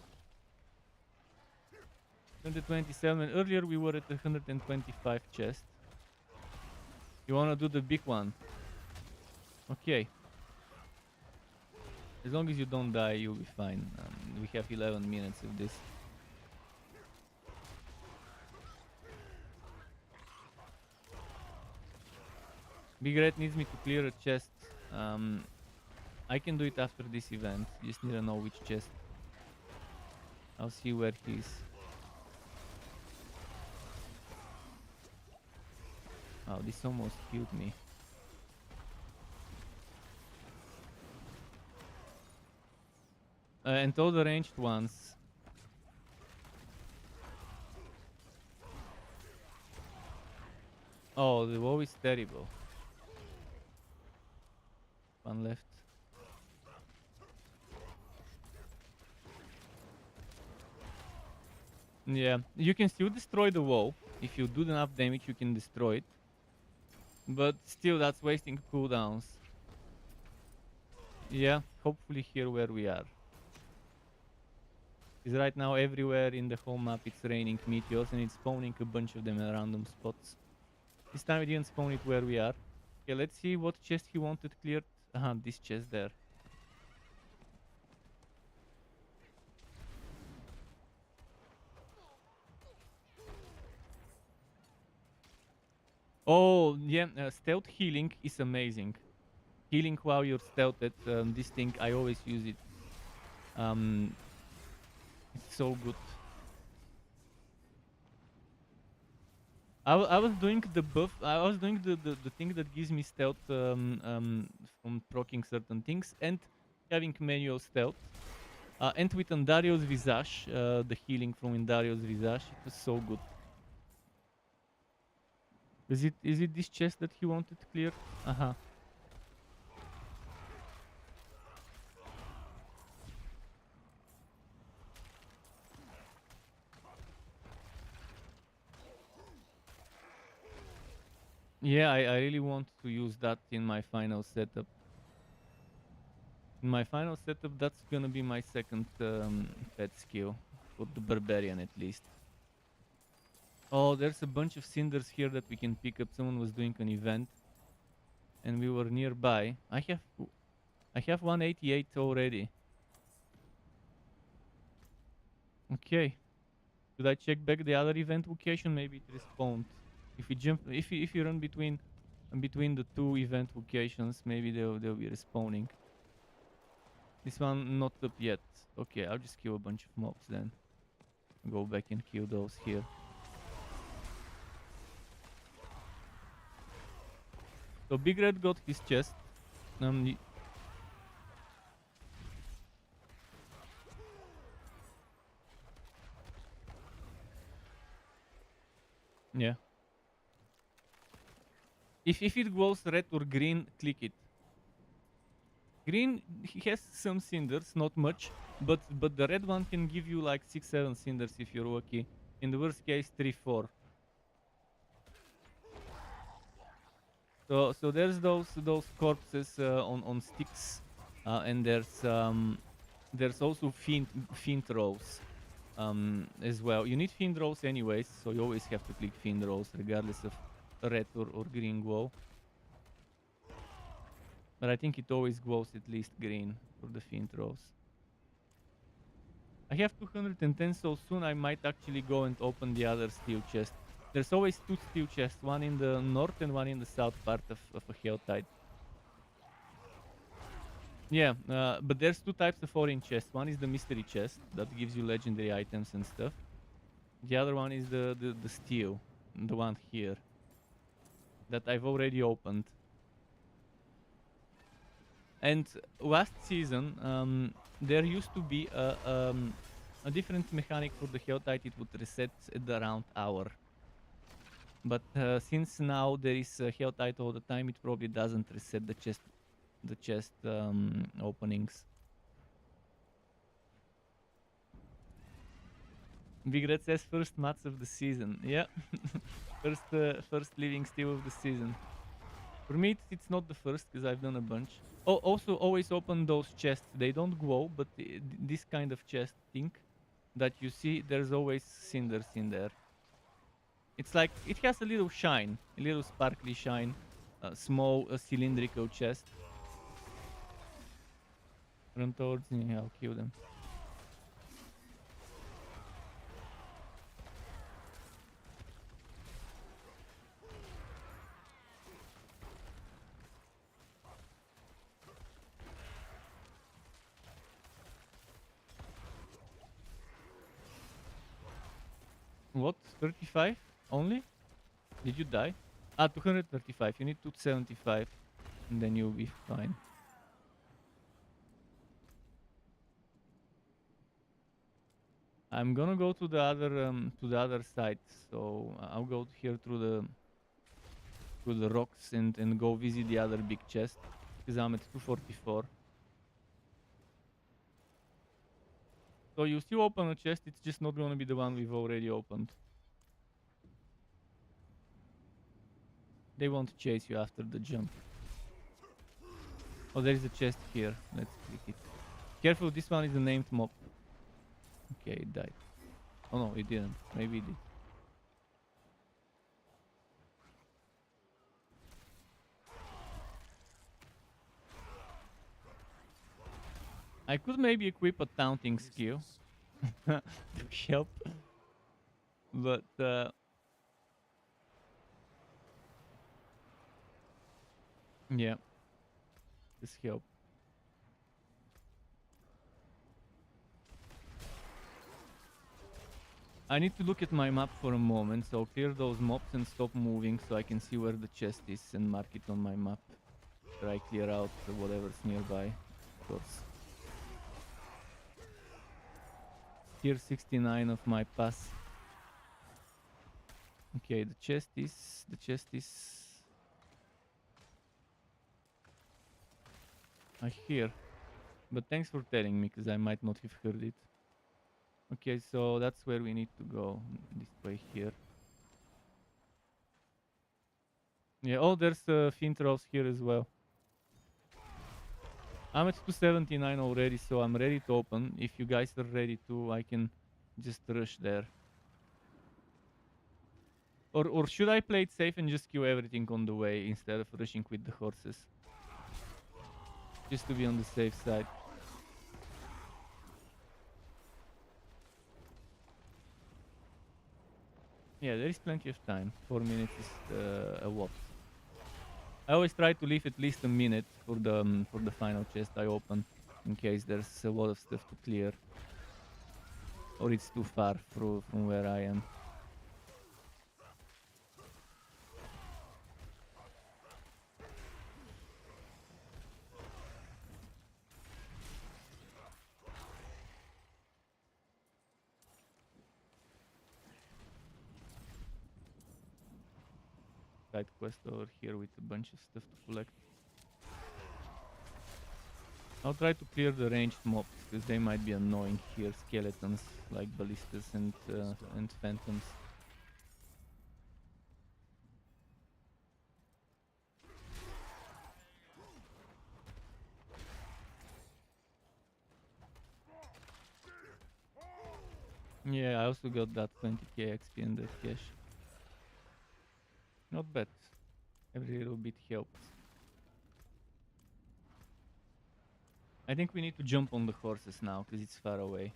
127. Earlier we were at 125 chest. You wanna do the big one? Okay. As long as you don't die, you'll be fine. We have 11 minutes of this. Big Red needs me to clear a chest. I can do it after this event. You just need to know which chest. I'll see where he is. Oh, this almost killed me. And all the ranged ones. Oh, the WoW is terrible. One left. Yeah, you can still destroy the wall. If you do enough damage, you can destroy it. But still, that's wasting cooldowns. Yeah, hopefully here where we are. Because right now everywhere in the whole map it's raining meteors and it's spawning a bunch of them in random spots. This time it didn't spawn it where we are. Okay, let's see what chest he wanted cleared. This chest there. Oh, yeah, stealth healing is amazing. Healing while you're stealthed, this thing, I always use it. It's so good. I was doing the buff, I was doing the thing that gives me stealth from proccing certain things and having manual stealth. And with Andario's Visage, the healing from Andario's Visage, it was so good. Is it this chest that he wanted cleared? Yeah, I really want to use that in my final setup. In my final setup, that's gonna be my second pet skill. For the Barbarian at least. Oh, there's a bunch of cinders here that we can pick up. Someone was doing an event. And we were nearby. I have 188 already. Okay. Should I check back the other event location? Maybe it respawned. If we jump, if you run between the two event locations, maybe they'll be respawning. This one not up yet. Okay, I'll just kill a bunch of mobs then. Go back and kill those here. So Big Red got his chest. Yeah. If it glows red or green, click it. Green has some cinders, not much, but the red one can give you like 6-7 cinders if you're lucky. In the worst case, 3-4. So there's those corpses on sticks, and there's also fiend rolls as well. You need fiend rolls anyways, so you always have to click fiend rolls regardless of red or green glow. But I think it always glows at least green for the fiend rolls. I have 210, so soon I might actually go and open the other steel chest. There's always two steel chests, one in the north and one in the south part of a HoTA. Yeah, but there's two types of orange chests. One is the mystery chest that gives you legendary items and stuff. The other one is the steel, the one here that I've already opened. And last season, there used to be a different mechanic for the HoTA. It would reset at around hour. But since now there is HoTA all the time, it probably doesn't reset the chest openings. Big Red says first mats of the season. Yeah, first living steel of the season. For me, it's not the first because I've done a bunch. Oh, also always open those chests. They don't glow, but this kind of chest thing that you see, there's always cinders in there. It's like, it has a little shine, a little sparkly shine, a small cylindrical chest. Run towards me, I'll kill them. What? 35 only? Did you die? Ah, 235. You need 275, and then you'll be fine. I'm gonna go to the other side, so I'll go here through the rocks and go visit the other big chest, because I'm at 244. So you still open a chest, it's just not gonna be the one we've already opened. They won't chase you after the jump. Oh, there is a chest here. Let's click it. Careful, this one is a named mob. Okay, it died. Oh no, it didn't. Maybe it did. I could maybe equip a taunting skill to help, but yeah, this help. I need to look at my map for a moment, so clear those mobs and stop moving so I can see where the chest is and mark it on my map. After I clear out whatever's nearby, of course. Tier 69 of my pass. Okay, the chest is I hear, but thanks for telling me, because I might not have heard it. Okay, so that's where we need to go, this way here. Yeah, oh, there's Fiend Rolls here as well. I'm at 279 already, so I'm ready to open. If you guys are ready to, I can just rush there. Or should I play it safe and just kill everything on the way instead of rushing with the horses? Just to be on the safe side. Yeah, there is plenty of time. 4 minutes is a lot. I always try to leave at least a minute for the final chest I open, in case there's a lot of stuff to clear, or it's too far from where I am. Side quest over here with a bunch of stuff to collect. I'll try to clear the ranged mobs, because they might be annoying here. Skeletons like ballistas and phantoms. Yeah, I also got that 20k XP and that cash. Not bad. Every little bit helps. I think we need to jump on the horses now, because it's far away.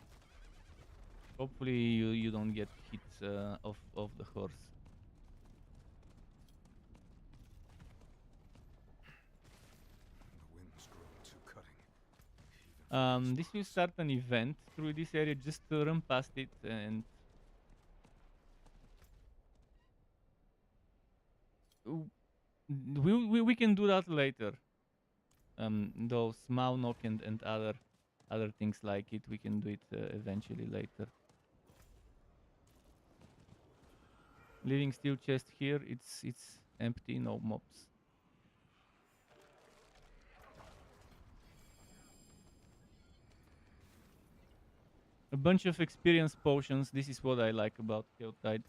Hopefully you don't get hit off the horse. The wind's grown too cutting. This will start an event through this area. Just run past it and we can do that later. Those small knock and other things like it, we can do it eventually later. Leaving steel chest here, it's empty, no mobs. A bunch of experience potions. This is what I like about HoTA.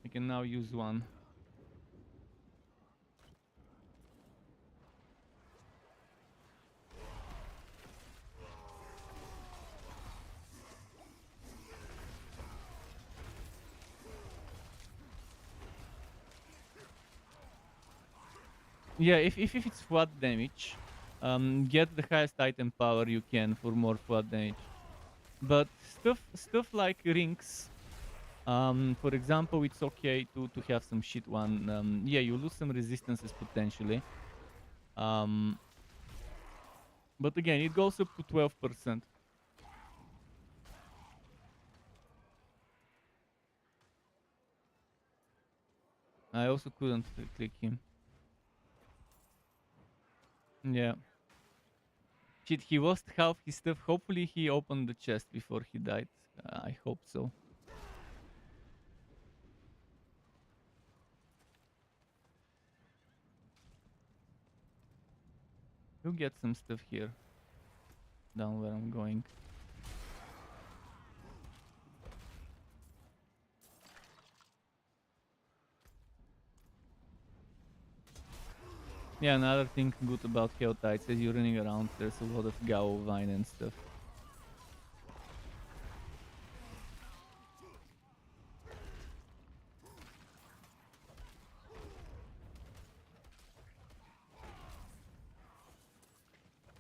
I can now use one. Yeah, if it's flat damage, get the highest item power you can for more flat damage. But stuff like rings, for example, it's okay to have some shit one. Yeah, you lose some resistances potentially. But again, it goes up to 12%. I also couldn't click him. Yeah. Shit, he lost half his stuff. Hopefully he opened the chest before he died. I hope so. You'll get some stuff here. Down where I'm going. Yeah, another thing good about HoTA is as you're running around, there's a lot of Gao vine and stuff.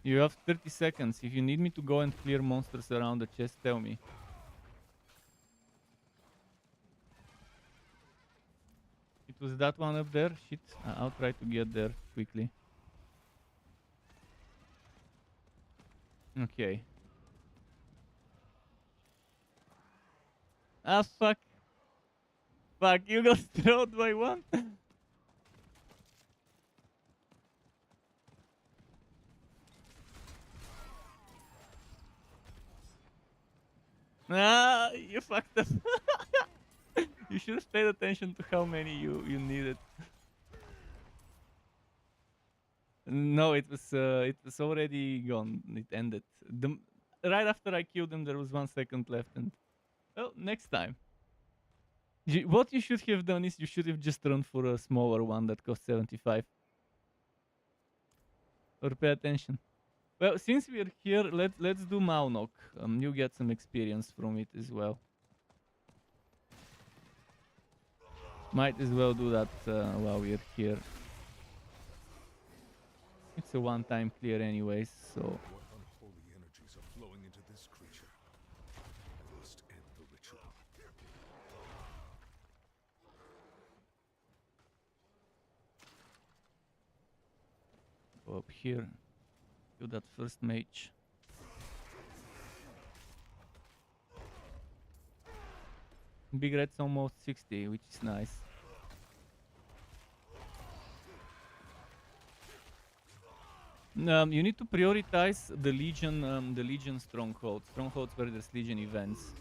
You have 30 seconds. If you need me to go and clear monsters around the chest, tell me. It was that one up there? Shit, I'll try to get there quickly. Okay. Ah, fuck. Fuck, you got thrown by one. Ah, you fucked up. You should have paid attention to how many you needed. No, it was already gone. It ended. Right after I killed him, there was 1 second left, and well, next time. What you should have done is you should have just run for a smaller one that costs 75. Or pay attention. Well, since we're here, let's do Maunok. You get some experience from it as well. Might as well do that while we're here. It's a one-time clear anyways, so... What unholy energies are flowing into this creature? I must end the ritual. Go up here. Do that first mage. Big red's almost 60, which is nice. You need to prioritize the Legion strongholds where there's Legion events.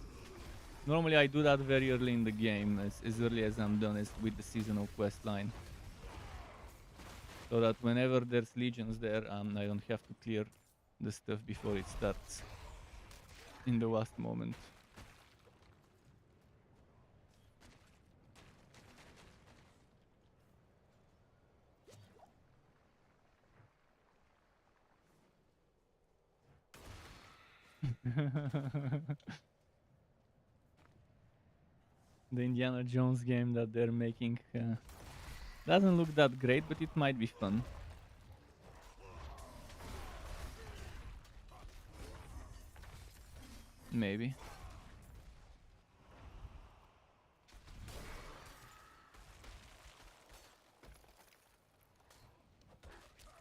Normally I do that very early in the game, as early as I'm done with the seasonal quest line. So that whenever there's Legions there, I don't have to clear the stuff before it starts in the last moment. The Indiana Jones game that they're making doesn't look that great, but it might be fun. Maybe.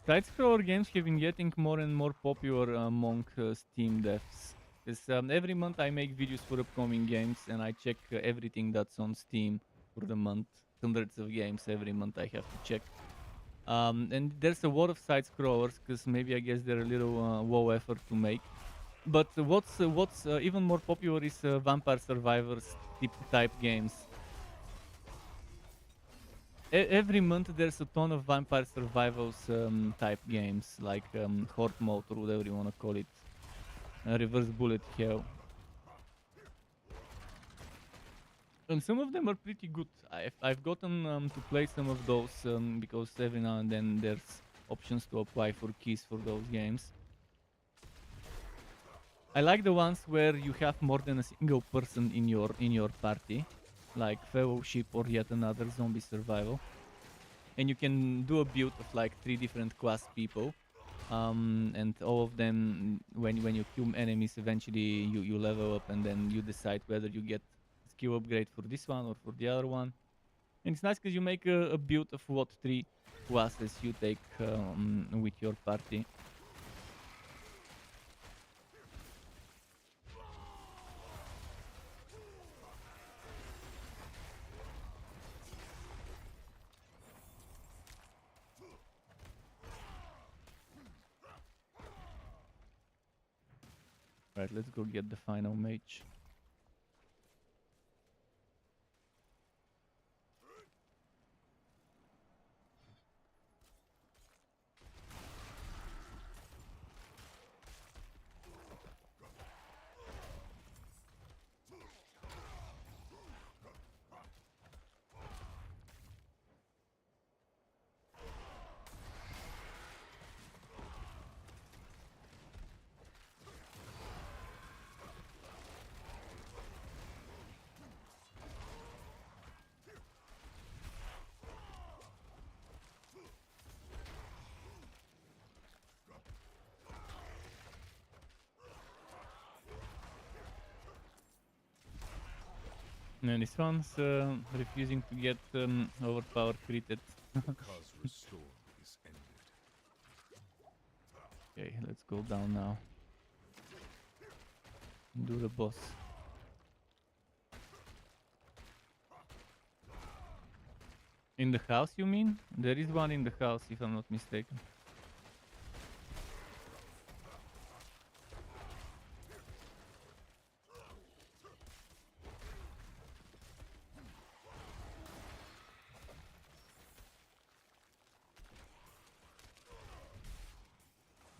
Side-scroller games have been getting more and more popular among Steam devs. Because every month I make videos for upcoming games and I check everything that's on Steam for the month. Hundreds of games every month I have to check. And there's a lot of side-scrollers because maybe I guess they're a little low effort to make. But what's even more popular is Vampire Survivors type games. Every month there's a ton of Vampire Survivors type games, like Horde mode or whatever you want to call it. Reverse bullet hell. And some of them are pretty good. I've gotten to play some of those because every now and then there's options to apply for keys for those games. I like the ones where you have more than a single person in your party, like Fellowship or yet another zombie survival, and you can do a build of like 3 different class people, and all of them, when you kill enemies, eventually you level up, and then you decide whether you get skill upgrade for this one or for the other one. And it's nice because you make a build of what 3 classes you take with your party. Right, let's go get the final mage. And this one's refusing to get overpower critted. Kazra's storm is ended. Okay, let's go down now. Do the boss. In the house, you mean? There is one in the house, if I'm not mistaken.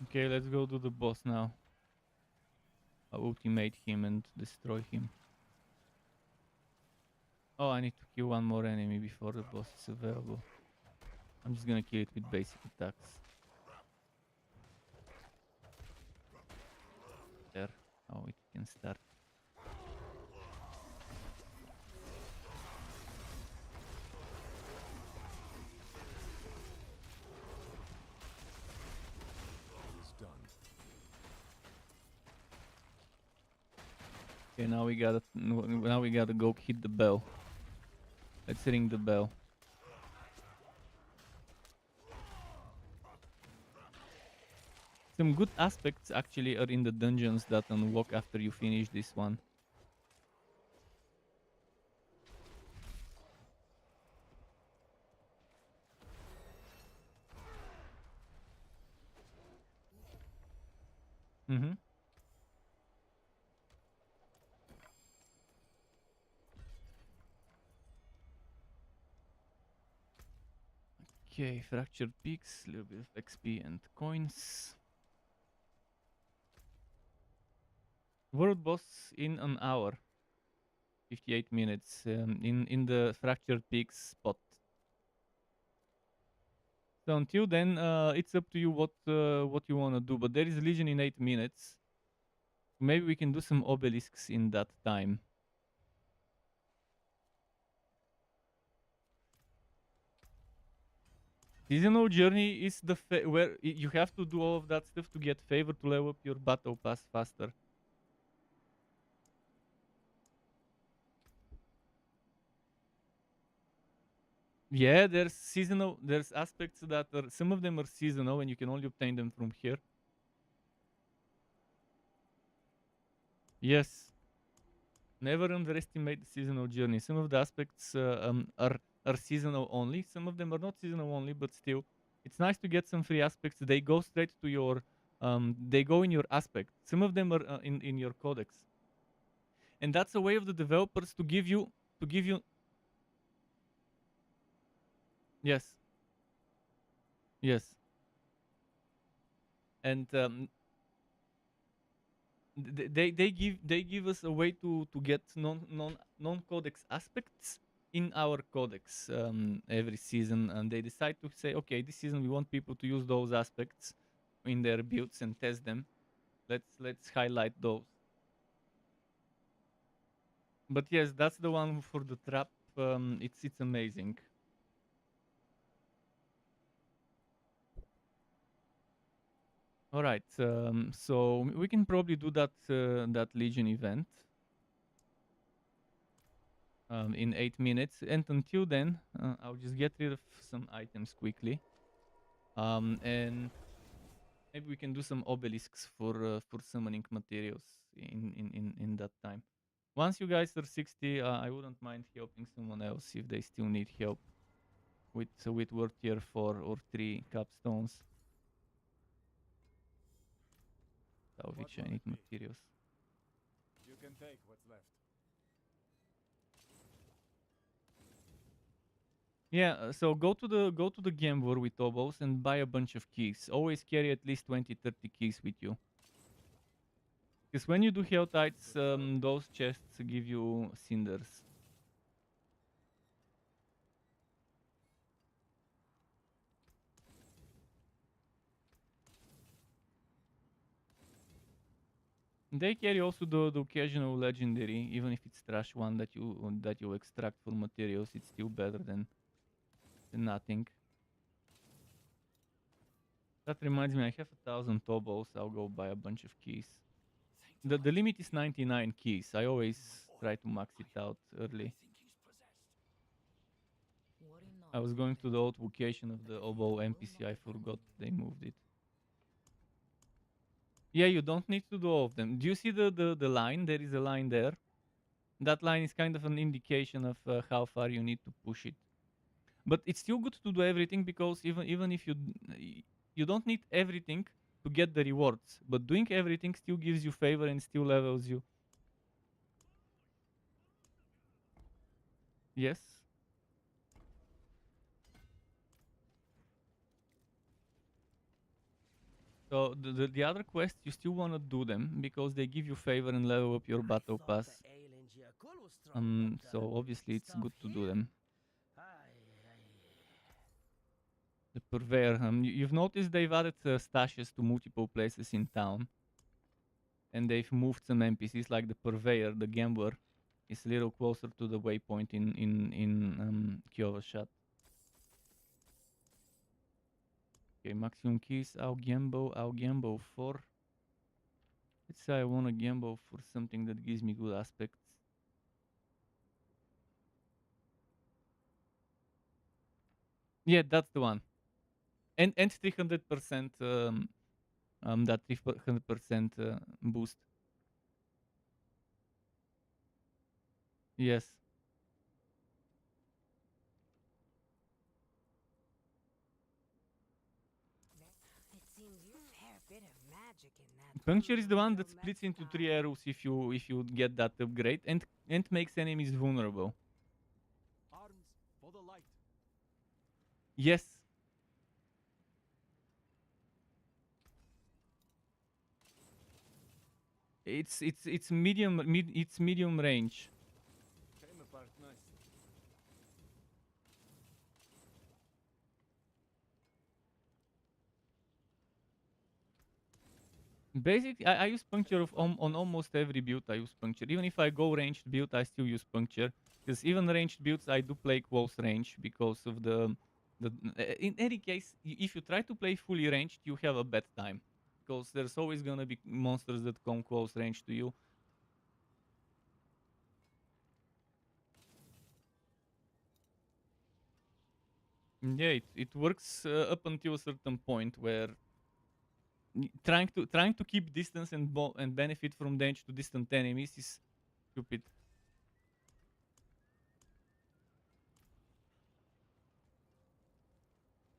Okay, let's go to the boss now. I'll ultimate him and destroy him. Oh, I need to kill one more enemy before the boss is available. I'm just gonna kill it with basic attacks. There. Oh, it can start. It is done. Okay, now we gotta go hit the bell. Let's ring the bell. Some good aspects actually are in the dungeons that unlock after you finish this one. Mm-hmm. Okay, fractured peaks, a little bit of XP and coins. World boss in an hour. 58 minutes in the fractured peaks spot. So until then, it's up to you what you want to do. But there is Legion in 8 minutes. Maybe we can do some obelisks in that time. Seasonal journey is the where you have to do all of that stuff to get favor to level up your battle pass faster. Yeah, there's seasonal. There's aspects that are, some of them are seasonal, and you can only obtain them from here. Yes. Never underestimate the seasonal journey. Some of the aspects are seasonal only. Some of them are not seasonal only, but still, it's nice to get some free aspects. They go straight to your. They go in your aspect. Some of them are in your codex, and that's a way of the developers to give you. Yes. Yes. And they give us a way to get non codex aspects in our codex every season, and they decide to say, okay, this season we want people to use those aspects in their builds and test them. Let's highlight those. But yes, that's the one for the trap. It's amazing. All right. So we can probably do that that Legion event in 8 minutes, and until then, I'll just get rid of some items quickly, and maybe we can do some obelisks for summoning materials in that time. Once you guys are 60, I wouldn't mind helping someone else if they still need help with World Tier 4 or 3 capstones. Salvage, I need materials. You can take what's left. Yeah, so go to the gambler with obos and buy a bunch of keys. Always carry at least 20-30 keys with you. Because when you do Helltides, those chests give you cinders. They carry also the occasional legendary, even if it's trash one that you extract for materials, it's still better than nothing. That reminds me, I have 1,000 tobos. I'll go buy a bunch of keys. The limit is 99 keys. I always try to max it out early. I was going to the old location of the oboe NPC. I forgot they moved it. Yeah, you don't need to do all of them. Do you see the line? There is a line there. That line is kind of an indication of how far you need to push it. But it's still good to do everything, because even if you don't need everything to get the rewards, but doing everything still gives you favor and still levels you. Yes. So the other quests, you still want to do them because they give you favor and level up your battle pass. So obviously it's good to do them. The purveyor. You've noticed they've added stashes to multiple places in town, and they've moved some NPCs like the purveyor, the gambler, is a little closer to the waypoint in Kehjistan. Okay, maximum keys. I'll gamble for. Let's say I want to gamble for something that gives me good aspects. Yeah, that's the one. And 300% that 300% boost. Yes. It seems you fair bit of magic in that. Puncture is the one that splits into 3 arrows if you get that upgrade, and makes enemies vulnerable. Arms for the light. Yes. It's medium range. Came apart nicely. Basically, I use puncture on almost every build. I use puncture. Even if I go ranged build, I still use puncture. Because even ranged builds, I do play close range because of the. In any case, if you try to play fully ranged, you have a bad time. Because there's always gonna be monsters that come close range to you. Yeah, it works up until a certain point where trying to keep distance and benefit from damage to distant enemies is stupid.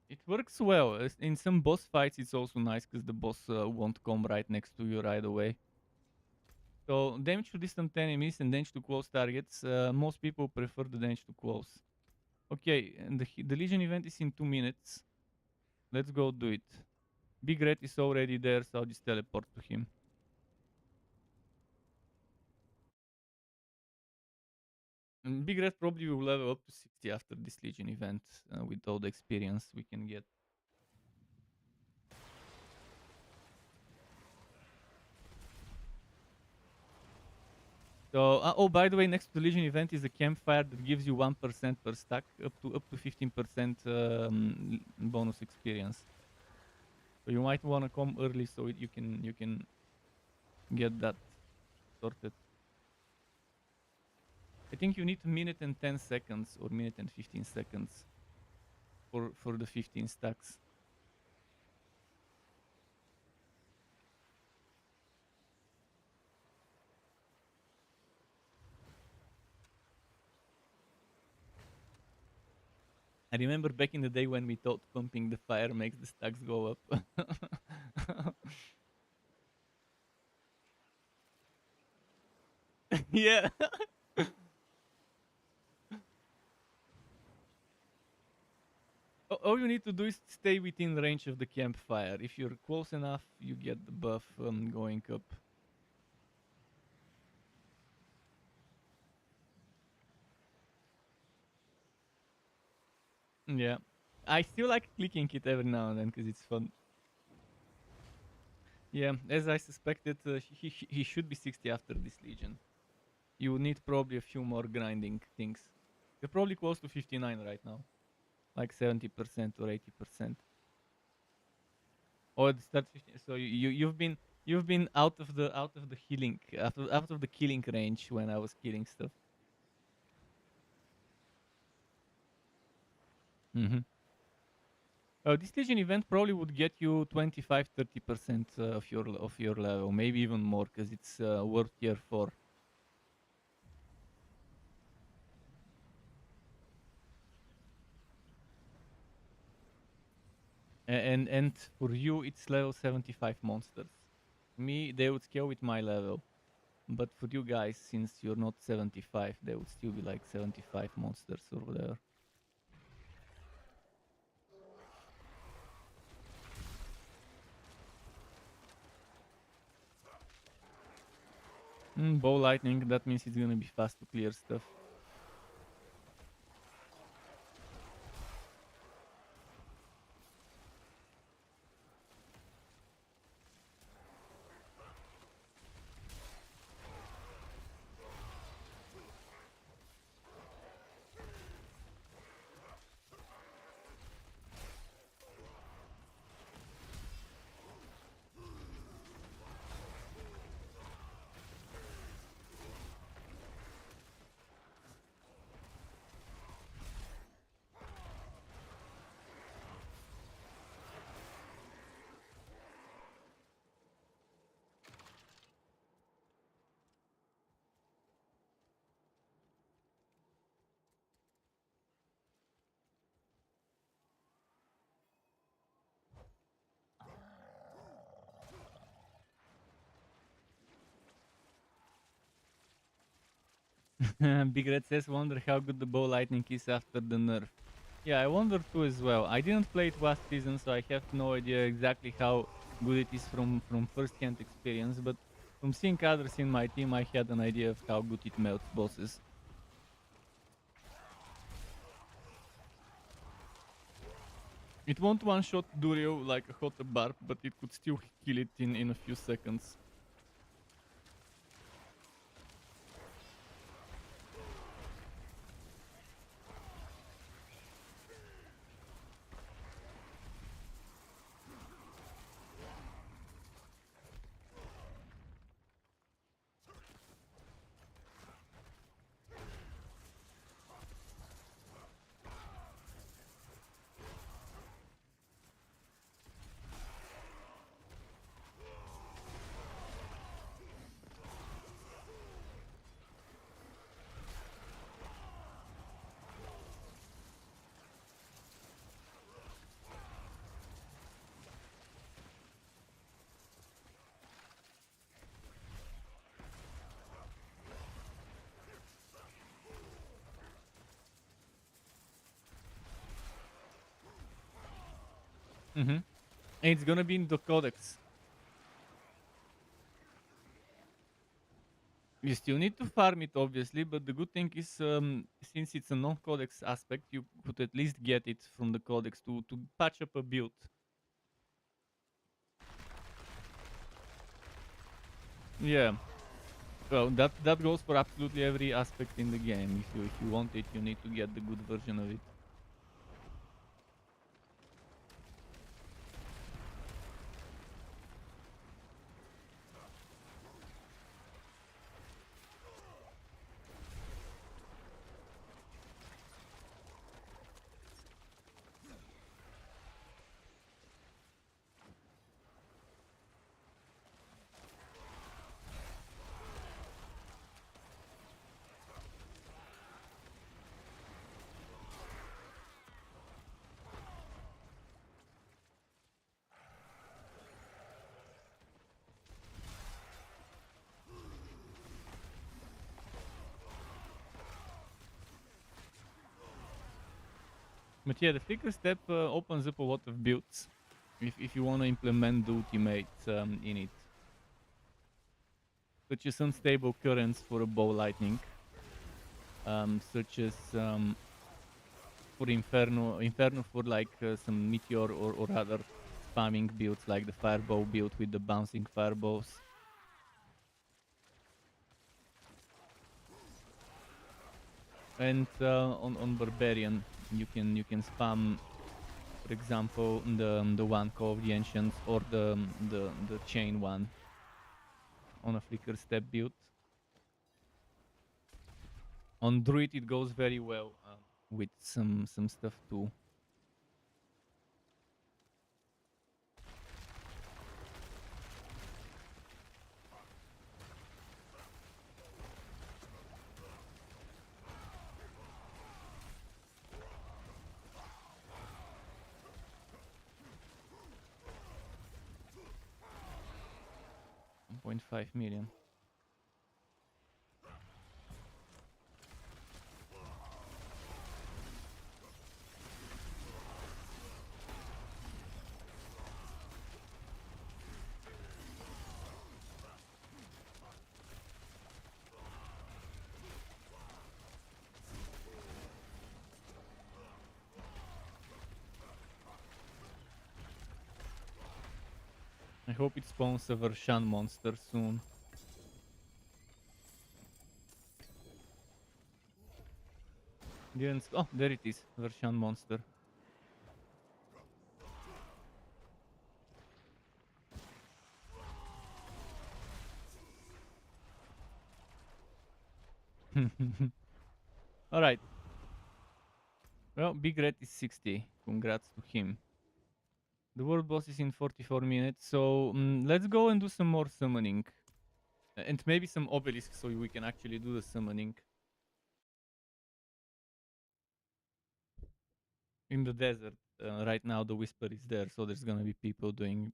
It works well. In some boss fights, it's also nice because the boss won't come right next to you right away. So damage to distant enemies and damage to close targets. Most people prefer the damage to close. Okay, and the Legion event is in 2 minutes. Let's go do it. Big Red is already there, so I'll just teleport to him. And Big Red probably will level up to 60 after this Legion event with all the experience we can get. So, oh, by the way, next to the Legion event is a campfire that gives you 1% per stack, up to 15% bonus experience. So you might want to come early so you can get that sorted. I think you need a minute and 10 seconds or minute and 15 seconds for the 15 stacks. I remember back in the day when we thought pumping the fire makes the stacks go up. Yeah. All you need to do is stay within range of the campfire. If you're close enough, you get the buff going up. Yeah. I still like clicking it every now and then because it's fun. Yeah, as I suspected, he should be 60 after this Legion. You would need probably a few more grinding things. You're probably close to 59 right now. Like 70% or 80%. Oh, it starts 15. So you've been out of the healing out of the killing range when I was killing stuff. Mm-hmm. This Legion event probably would get you 25-30% of your level, maybe even more, because it's worth tier 4. And for you, it's level 75 monsters. Me, they would scale with my level, but for you guys, since you're not 75, they would still be like 75 monsters or whatever. Bow lightning, that means it's gonna be fast to clear stuff. Big Red says, wonder how good the bow lightning is after the nerf. Yeah, I wonder too as well. I didn't play it last season, so I have no idea exactly how good it is from first-hand experience, but from seeing others in my team, I had an idea of how good it melts bosses. It won't one-shot Durio like a HoTA Barb, but it could still kill it in a few seconds. Mm-hmm. And it's gonna be in the codex. You still need to farm it, obviously, but the good thing is, since it's a non-codex aspect, you could at least get it from the codex to patch up a build. Yeah. Well, that goes for absolutely every aspect in the game. If you want it, you need to get the good version of it. But yeah, the flicker step opens up a lot of builds if you want to implement the ultimate in it. Such as unstable currents for a bow lightning. Such as for Inferno for like some meteor or other spamming builds like the fireball build with the bouncing fireballs. And on Barbarian you can spam, for example, the one called the Ancients or the chain one on a flicker step build. On Druid it goes very well with some stuff too. $1.5 million. I hope it spawns a Vershan monster soon. Didn't. Oh, there it is, Vershan monster. All right. Well, Big Red is 60. Congrats to him. The world boss is in 44 minutes, so let's go and do some more summoning. And maybe some obelisks so we can actually do the summoning. In the desert. Right now the Whisper is there, so there's gonna be people doing it.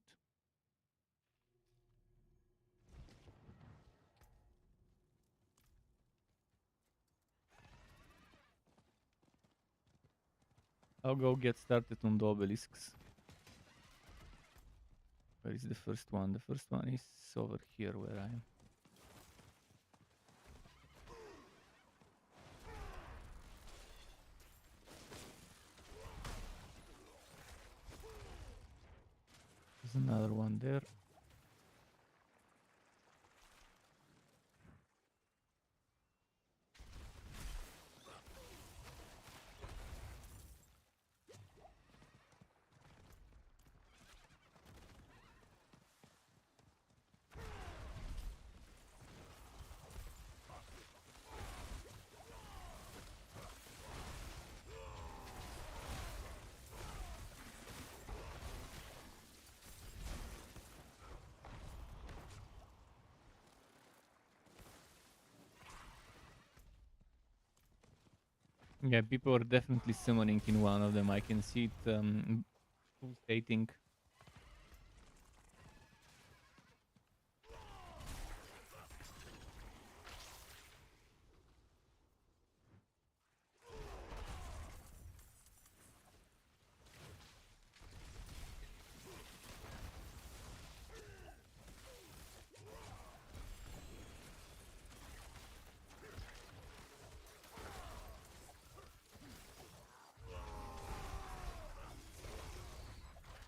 I'll go get started on the obelisks. Where is the first one? The first one is over here where I am. There's another one there. Yeah, people are definitely summoning in one of them. I can see it pulsating.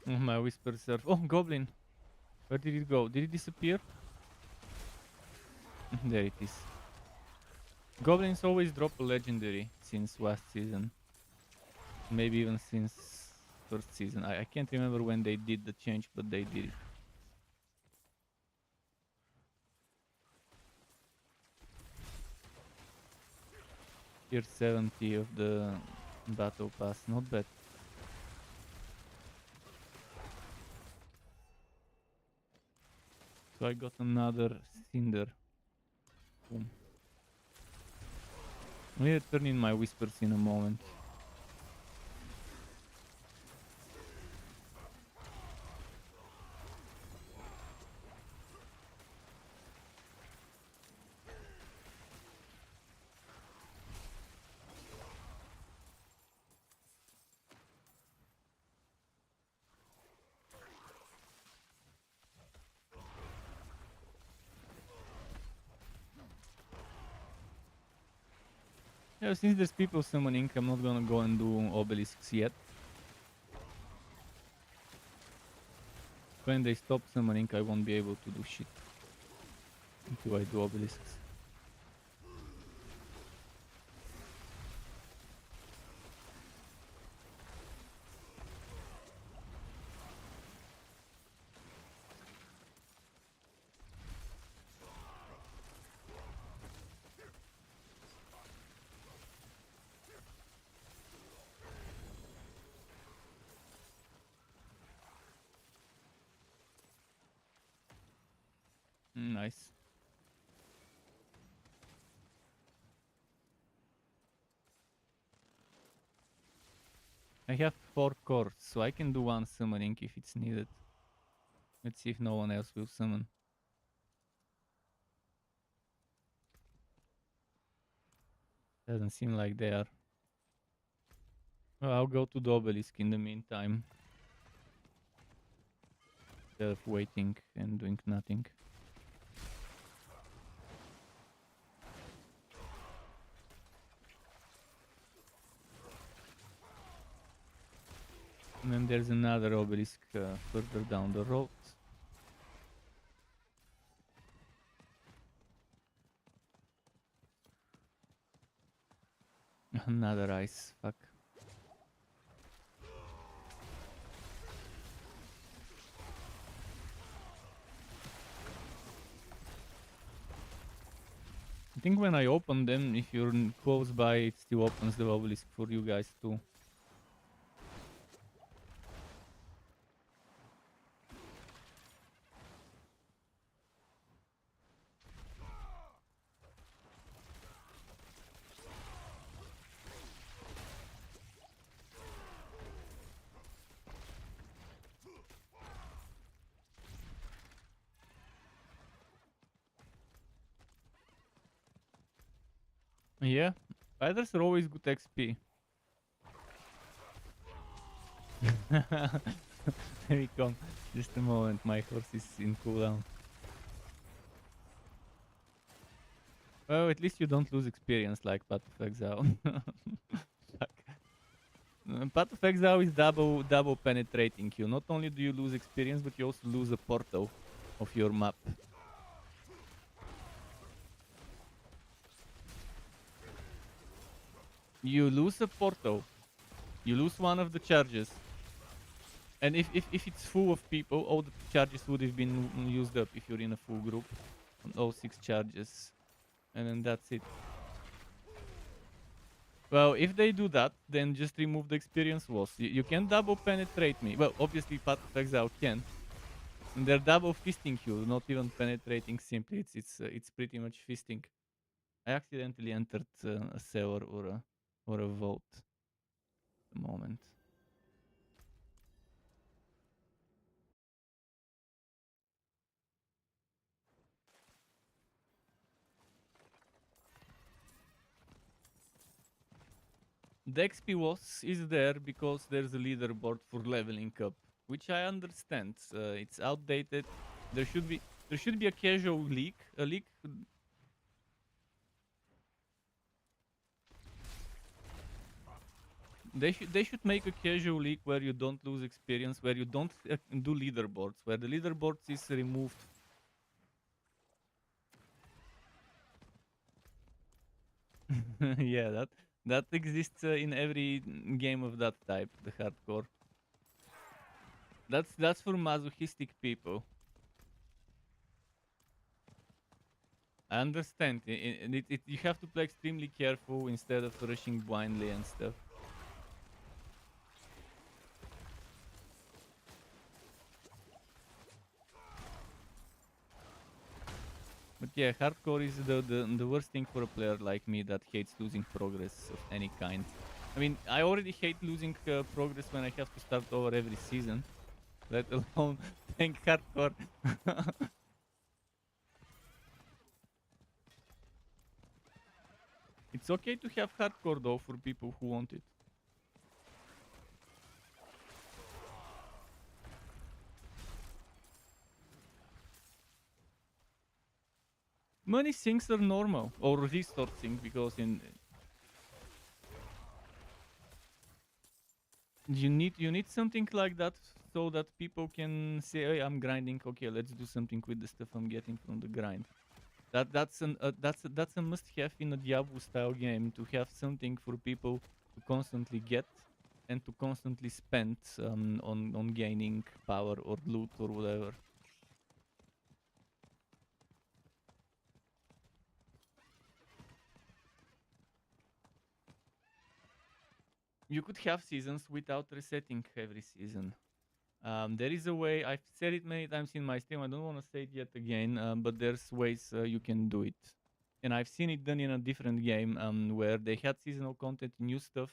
Oh, my Whisper Surf. Oh, Goblin! Where did it go? Did it disappear? There it is. Goblins always drop a legendary since last season. Maybe even since first season. I can't remember when they did the change, but they did it. Tier 70 of the battle pass, not bad. So I got another Cinder. Boom. I need to turn in my Whispers in a moment. Yeah, since there's people summoning, I'm not gonna go and do obelisks yet. When they stop summoning, I won't be able to do shit until I do obelisks. Nice. I have 4 cores, so I can do one summoning if it's needed. Let's see if no one else will summon. Doesn't seem like they are. Well, I'll go to the obelisk in the meantime. Instead of waiting and doing nothing. And then there's another obelisk further down the road. Another ice, fuck. I think when I open them, if you're close by, it still opens the obelisk for you guys too. Yeah, spiders are always good XP. There we come. Just a moment, my horse is in cooldown. Well, at least you don't lose experience like Path of Exile. Fuck. Path of Exile is double penetrating you. Not only do you lose experience, but you also lose a portal of your map. You lose a portal. You lose one of the charges. And if it's full of people, all the charges would have been used up if you're in a full group. On all 6 charges. And then that's it. Well, if they do that, then just remove the experience loss. You can double penetrate me. Well, obviously Path of Exile can. And they're double fisting you, not even penetrating simply. It's pretty much fisting. I accidentally entered a cellar or a vault. A moment. The XP loss is there because there's a leaderboard for leveling up, which I understand. It's outdated. There should be a casual league, a league. They should make a casual league where you don't lose experience, where you don't do leaderboards, where the leaderboards is removed. Yeah, that exists in every game of that type, the hardcore. That's for masochistic people. I understand. You have to play extremely careful instead of rushing blindly and stuff. But yeah, hardcore is the worst thing for a player like me that hates losing progress of any kind. I mean, I already hate losing progress when I have to start over every season, let alone playing hardcore. It's okay to have hardcore though for people who want it. Money sinks are normal, or restore sync, because in You need something like that so that people can say, "Hey, I'm grinding. Okay, let's do something with the stuff I'm getting from the grind." That's a must-have in a Diablo style game, to have something for people to constantly get and to constantly spend on gaining power or loot or whatever. You could have seasons without resetting every season. There is a way. I've said it many times in my stream. I don't want to say it yet again, but there's ways you can do it. And I've seen it done in a different game where they had seasonal content, new stuff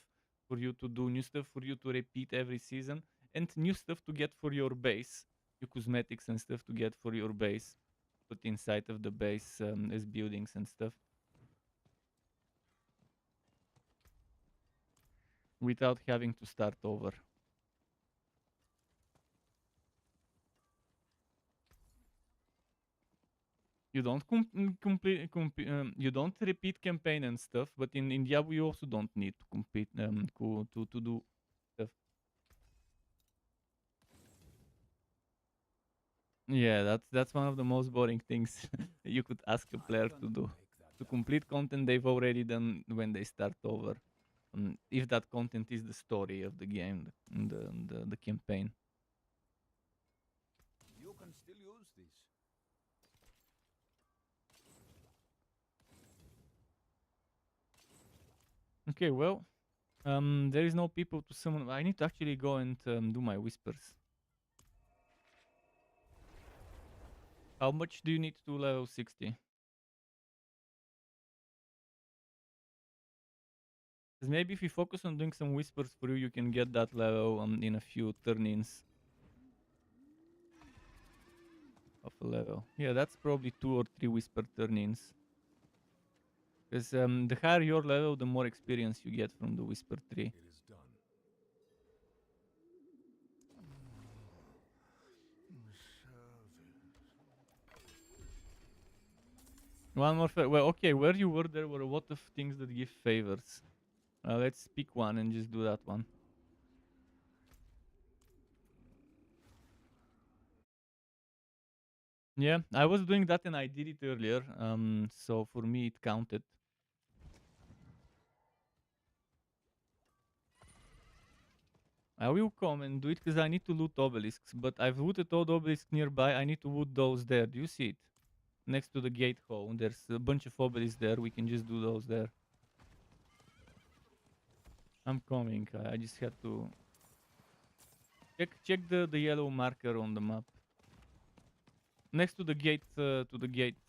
for you to do, new stuff for you to repeat every season, and new stuff to get for your base, your cosmetics and stuff to get for your base, put inside of the base as buildings and stuff, without having to start over. You don't complete you don't repeat campaign and stuff, but in Diablo you also don't need to compete to do stuff. Yeah, that's one of the most boring things you could ask a player to do. To complete content they've already done when they start over. If that content is the story of the game, the campaign. You can still use these. Okay, well, there is no people to summon. I need to actually go and do my whispers. How much do you need to level 60? Because maybe if you focus on doing some whispers for you, you can get that level in a few turn-ins of a level. Yeah, that's probably 2 or 3 whisper turn-ins. Because the higher your level, the more experience you get from the whisper tree. It is done. One more. Well, okay, where you were, there were a lot of things that give favors. Let's pick one and just do that one. Yeah, I was doing that and I did it earlier. So for me, it counted. I will come and do it because I need to loot obelisks, but I've looted all the obelisks nearby. I need to loot those there. Do you see it? Next to the gate hole. There's a bunch of obelisks there. We can just do those there. I'm coming. I just had to check the yellow marker on the map. Next to the gate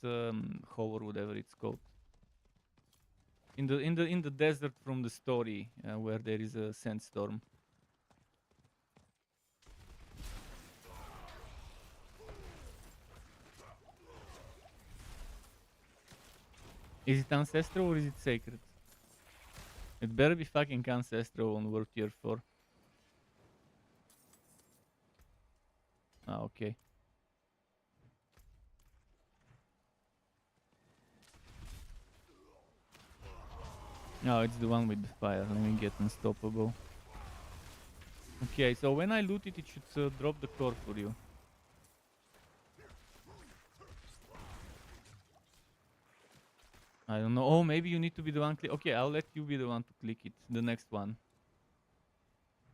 hole or whatever it's called. In the desert from the story where there is a sandstorm. Is it ancestral or is it sacred? It better be fucking ancestral on World Tier 4. Ah, okay. No, it's the one with the fire. Let me get unstoppable. Okay, so when I loot it, it should drop the core for you. I don't know. Oh, maybe you need to be the one click. Okay, I'll let you be the one to click it. The next one.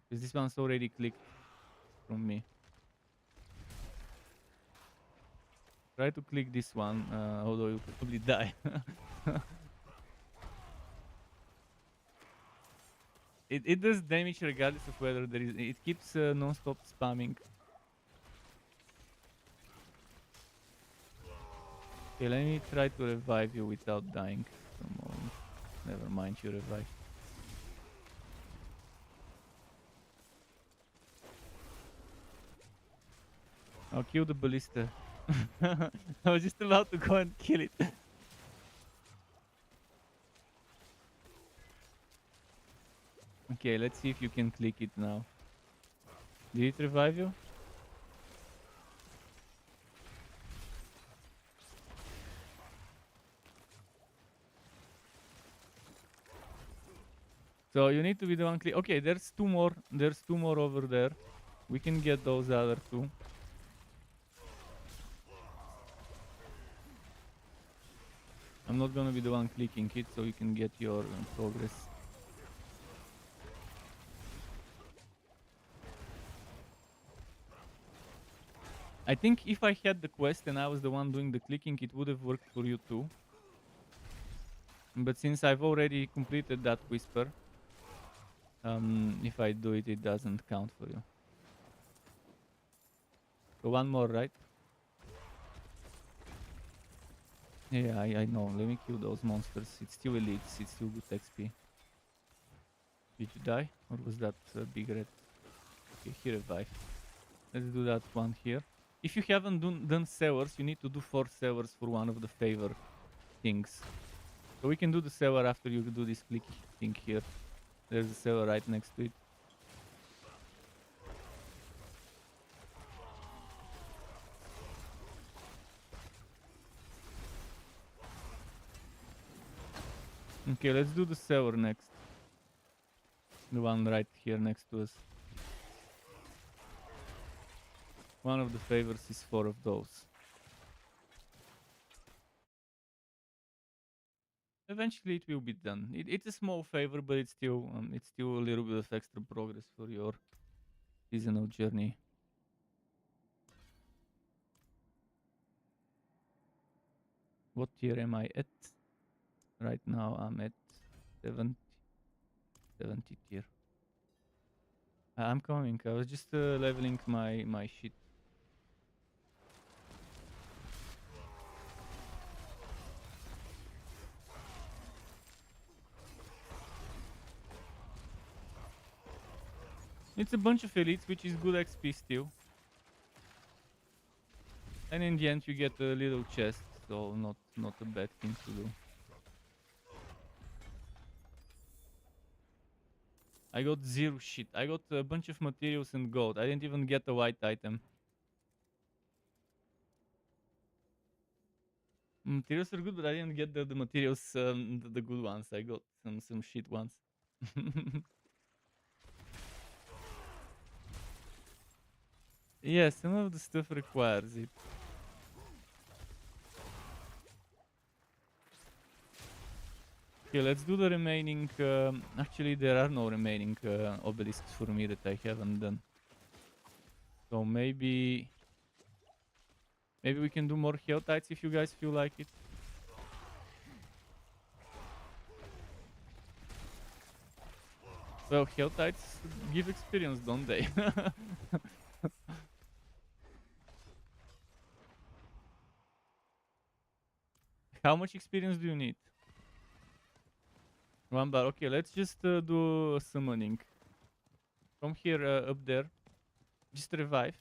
Because this one's already clicked from me. Try to click this one, although you'll probably die. It does damage regardless of whether there is. It keeps non-stop spamming. Okay, let me try to revive you without dying for a moment. Never mind, you revive. I'll kill the ballista. I was just about to go and kill it. Okay, let's see if you can click it now. Did it revive you? So you need to be the one click. Okay, there's two more. There's two more over there. We can get those other two. I'm not gonna be the one clicking it, so you can get your progress. I think if I had the quest and I was the one doing the clicking, it would have worked for you too. But since I've already completed that whisper, if I do it, it doesn't count for you. So one more, right? Yeah, I know. Let me kill those monsters. It's still elites. It's still good XP. Did you die? Or was that big red? Okay, he revived. Let's do that one here. If you haven't done sewers, you need to do 4 sewers for one of the favor things. So we can do the sewer after you do this clicky thing here. There's a sewer right next to it. Okay, let's do the sewer next. The one right here next to us. One of the favors is 4 of those. Eventually it will be done. It's a small favor, but it's still a little bit of extra progress for your seasonal journey. What tier am I at? Right now I'm at 70 tier. I'm coming. I was just leveling my shit. It's a bunch of elites, which is good XP still. And in the end you get a little chest, so not a bad thing to do. I got 0 shit. I got a bunch of materials and gold. I didn't even get a white item. Materials are good, but I didn't get the materials, the good ones. I got some shit ones. Yeah, some of the stuff requires it. Okay, let's do the remaining. Actually, there are no remaining obelisks for me that I haven't done. So maybe we can do more Helltides if you guys feel like it. Well, Helltides give experience, don't they? How much experience do you need? 1 bar. Okay, let's just do summoning. From here up there, just revive.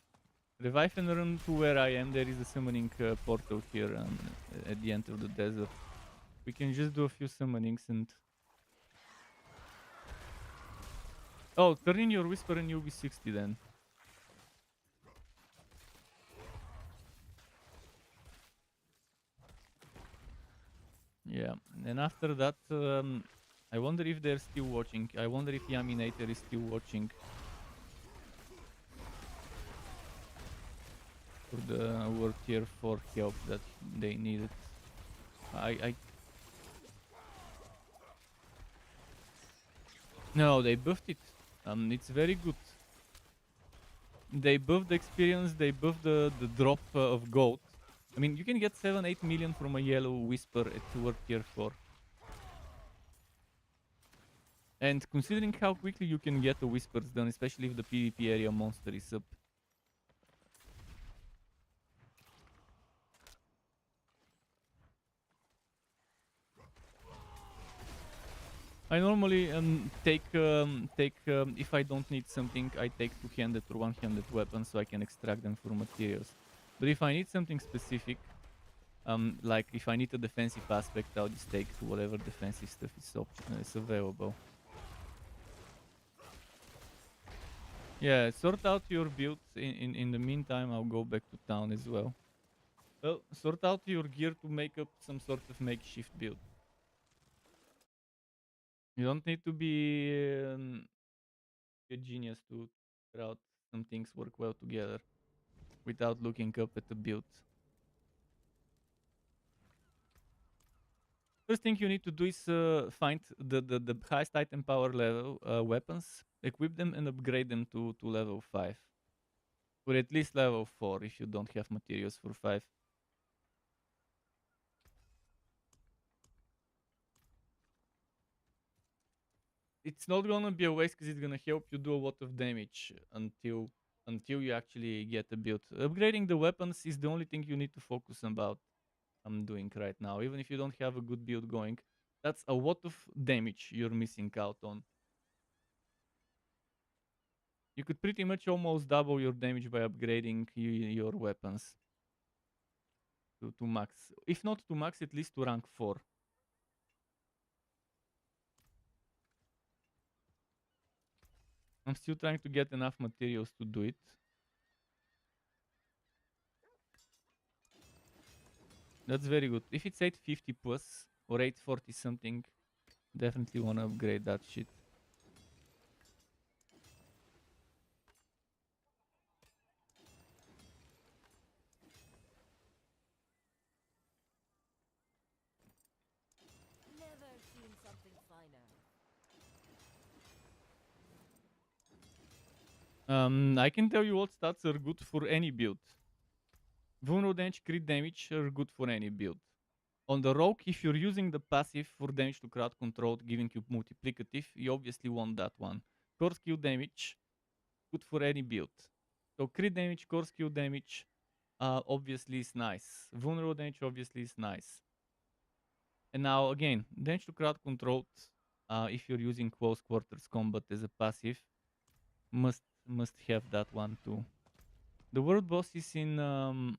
Revive and run to where I am. There is a summoning portal here at the end of the desert. We can just do a few summonings and... Oh, turn in your whisper and you'll be 60 then. Yeah, and after that, I wonder if they're still watching. I wonder if Yaminator is still watching. For the world tier 4 help that they needed. No, they buffed it. It's very good. They buffed the experience, they buffed the drop of gold. I mean, you can get 7-8 million from a yellow whisper at world tier 4. And considering how quickly you can get the whispers done, especially if the PvP area monster is up. I normally take if I don't need something, I take 2-handed or 1-handed weapons so I can extract them for materials. But if I need something specific, like if I need a defensive aspect, I'll just take whatever defensive stuff is available. Yeah, sort out your build. In the meantime, I'll go back to town as well. Well, sort out your gear to make up some sort of makeshift build. You don't need to be a genius to figure out some things work well together without looking up at the build. First thing you need to do is find the highest item power level weapons, equip them, and upgrade them to level 5. Or at least level 4 if you don't have materials for 5. It's not gonna be a waste because it's gonna help you do a lot of damage until you actually get a build. Upgrading the weapons is the only thing you need to focus about I'm doing right now. Even if you don't have a good build going, that's a lot of damage you're missing out on. You could pretty much almost double your damage by upgrading your weapons to max. If not to max, at least to rank 4. I'm still trying to get enough materials to do it. That's very good. If it's 850 plus or 840 something, definitely want to upgrade that shit. Never seen something finer. I can tell you what stats are good for any build. Vulnerable damage, crit damage are good for any build. On the rogue, if you're using the passive for damage to crowd control, giving you multiplicative, you obviously want that one. Core skill damage, good for any build. So crit damage, core skill damage, obviously is nice. Vulnerable damage obviously is nice. And now again, damage to crowd control, if you're using close quarters combat as a passive, must have that one too. The world boss is in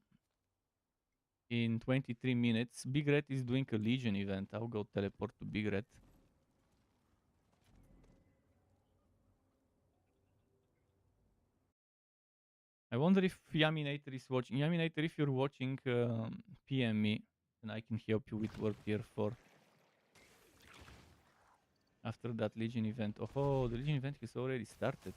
23 minutes. Big Red is doing a Legion event. I'll go teleport to Big Red. I wonder if Yaminator is watching. Yaminator, if you're watching, PM me and I can help you with World Tier 4. After that Legion event. Oh, the Legion event has already started.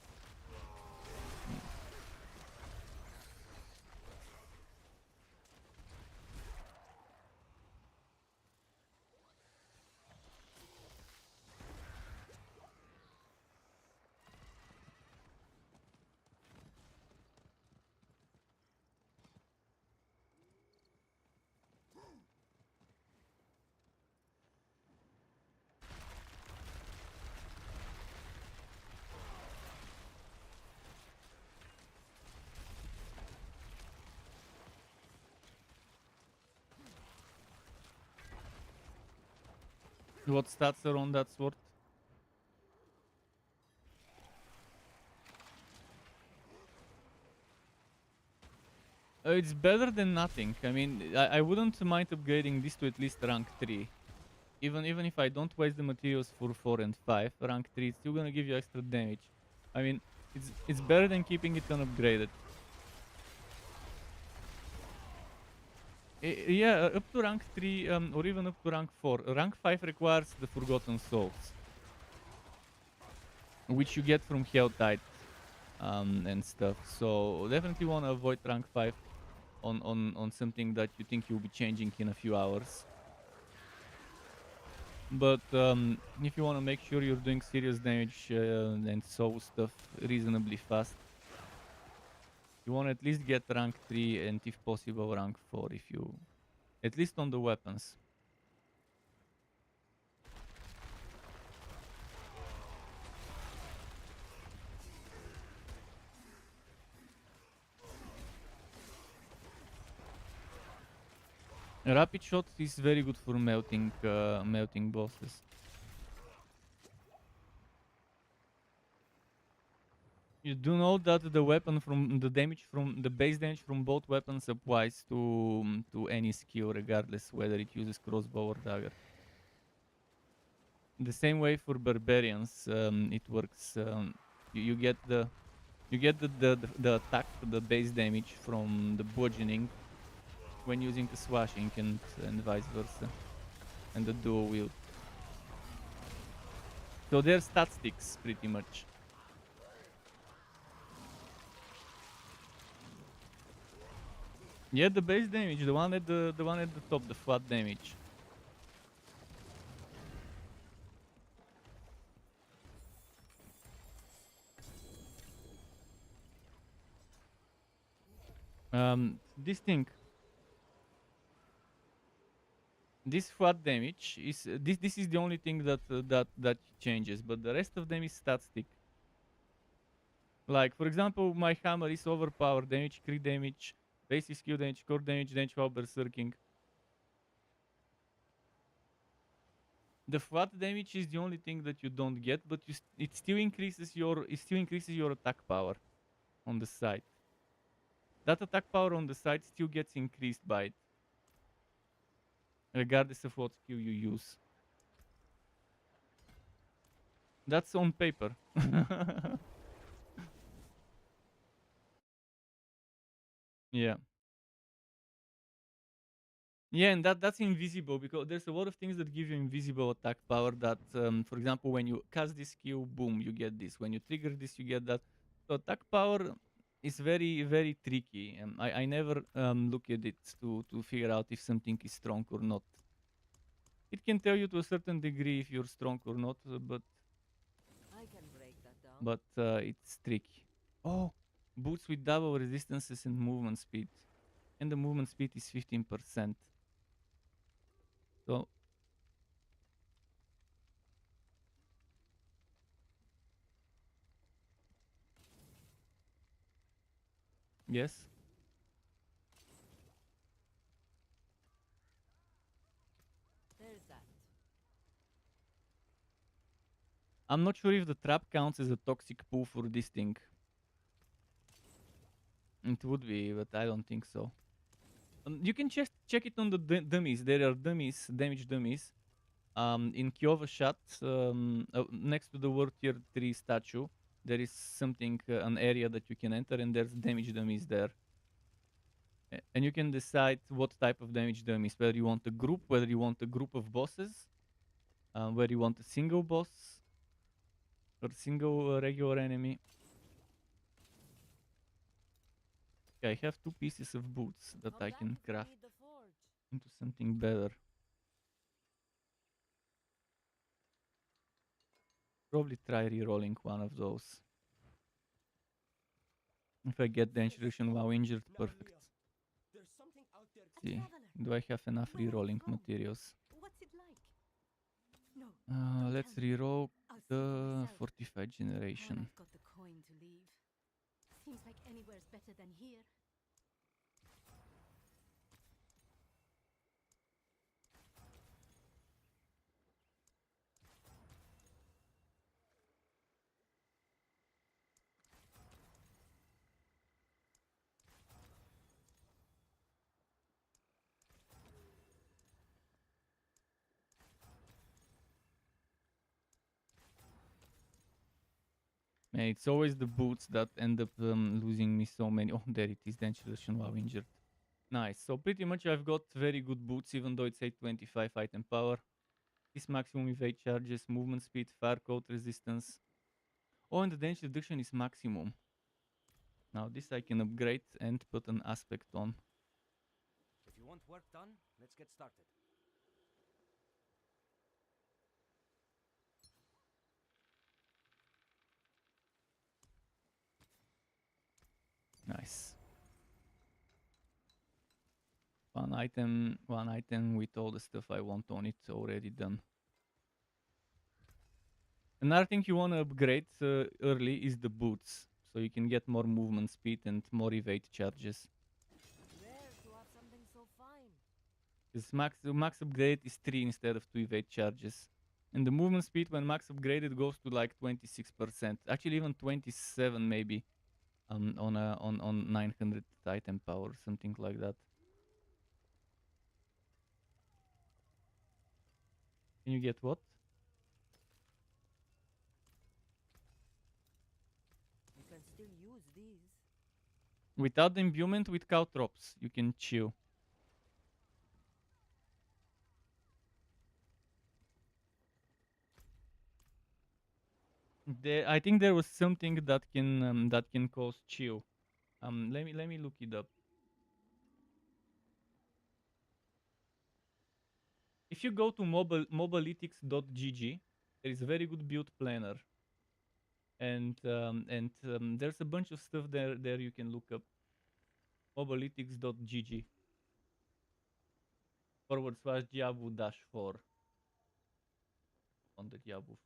What stats are on that sword? It's better than nothing. I mean, I wouldn't mind upgrading this to at least rank 3. Even if I don't waste the materials for 4 and 5, rank 3 is still gonna give you extra damage. I mean, it's better than keeping it unupgraded. Yeah, up to rank 3 or even up to rank 4. Rank 5 requires the Forgotten Souls, which you get from HoTA and stuff. So definitely want to avoid rank 5 on something that you think you'll be changing in a few hours. But if you want to make sure you're doing serious damage and soul stuff reasonably fast, you want to at least get rank 3 and if possible rank 4 if you... At least on the weapons. Rapid shot is very good for melting bosses. You do know that the weapon from the damage from the base damage from both weapons applies to any skill, regardless whether it uses crossbow or dagger. The same way for barbarians, it works. You get the attack, the base damage from the bludgeoning when using the swashing and vice versa, and the dual wield. So they're stat sticks, pretty much. Yeah, the base damage, the one at the one at the top, the flat damage. This thing, this flat damage is this is the only thing that changes, but the rest of them is stat stick. Like for example, my hammer is overpowered damage, crit damage, basic skill damage, core damage, damage while berserking. The flat damage is the only thing that you don't get, but it still increases your attack power on the side. That attack power on the side still gets increased by it, regardless of what skill you use. That's on paper. Yeah. Yeah, and that's invisible because there's a lot of things that give you invisible attack power that, for example, when you cast this skill, boom, you get this. When you trigger this, you get that. So attack power is very, very tricky. And I never look at it to figure out if something is strong or not. It can tell you to a certain degree if you're strong or not, but I can break that down. it's tricky. Oh, boots with double resistances and movement speed. And the movement speed is 15%. So yes. There's that. I'm not sure if the trap counts as a toxic pool for this thing. It would be, but I don't think so. You can just check it on the dummies. There are dummies, damage dummies. In Kehjistan, next to the World Tier 3 statue, there is something, an area that you can enter, and there's damage dummies there. And you can decide what type of damage dummies, whether you want a group, whether you want a group of bosses, whether you want a single boss, or a single regular enemy. Okay, I have 2 pieces of boots that Come I back can if you craft need the forge. into something better. Probably try re-rolling one of those. If I get the introduction while injured, Now, perfect. Leah, there's something out there. A See, traveler. do I have enough Where are you re-rolling from? materials? What's it like? No. don't Let's tell me. re-roll I'll see for the myself. fortified And generation. I've got the coin to leave. Seems like anywhere's better than here. Man, it's always the boots that end up losing me so many. Oh, there it is, the introduction while injured. Nice. So pretty much I've got very good boots, even though it's 825 item power. This maximum evade charges, movement speed, fire coat resistance. Oh, and the damage reduction is maximum. Now this I can upgrade and put an aspect on. If you want work done, let's get started. Nice. One item with all the stuff I want on it already done. Another thing you want to upgrade early is the boots, so you can get more movement speed and more evade charges. Rare to have something so fine. Because max upgrade is 3 instead of 2 evade charges. And the movement speed when max upgraded goes to like 26%. Actually even 27 maybe. On 900 item power, something like that. Can you get what? You can still use these. Without the imbuement, with caltrops, you can chill. I think there was something that can cause chill. Let me look it up. If you go to mobalytics.gg, there is a very good build planner, and there's a bunch of stuff there you can look up. Mobalytics.gg / Diablo dash 4 on the Diablo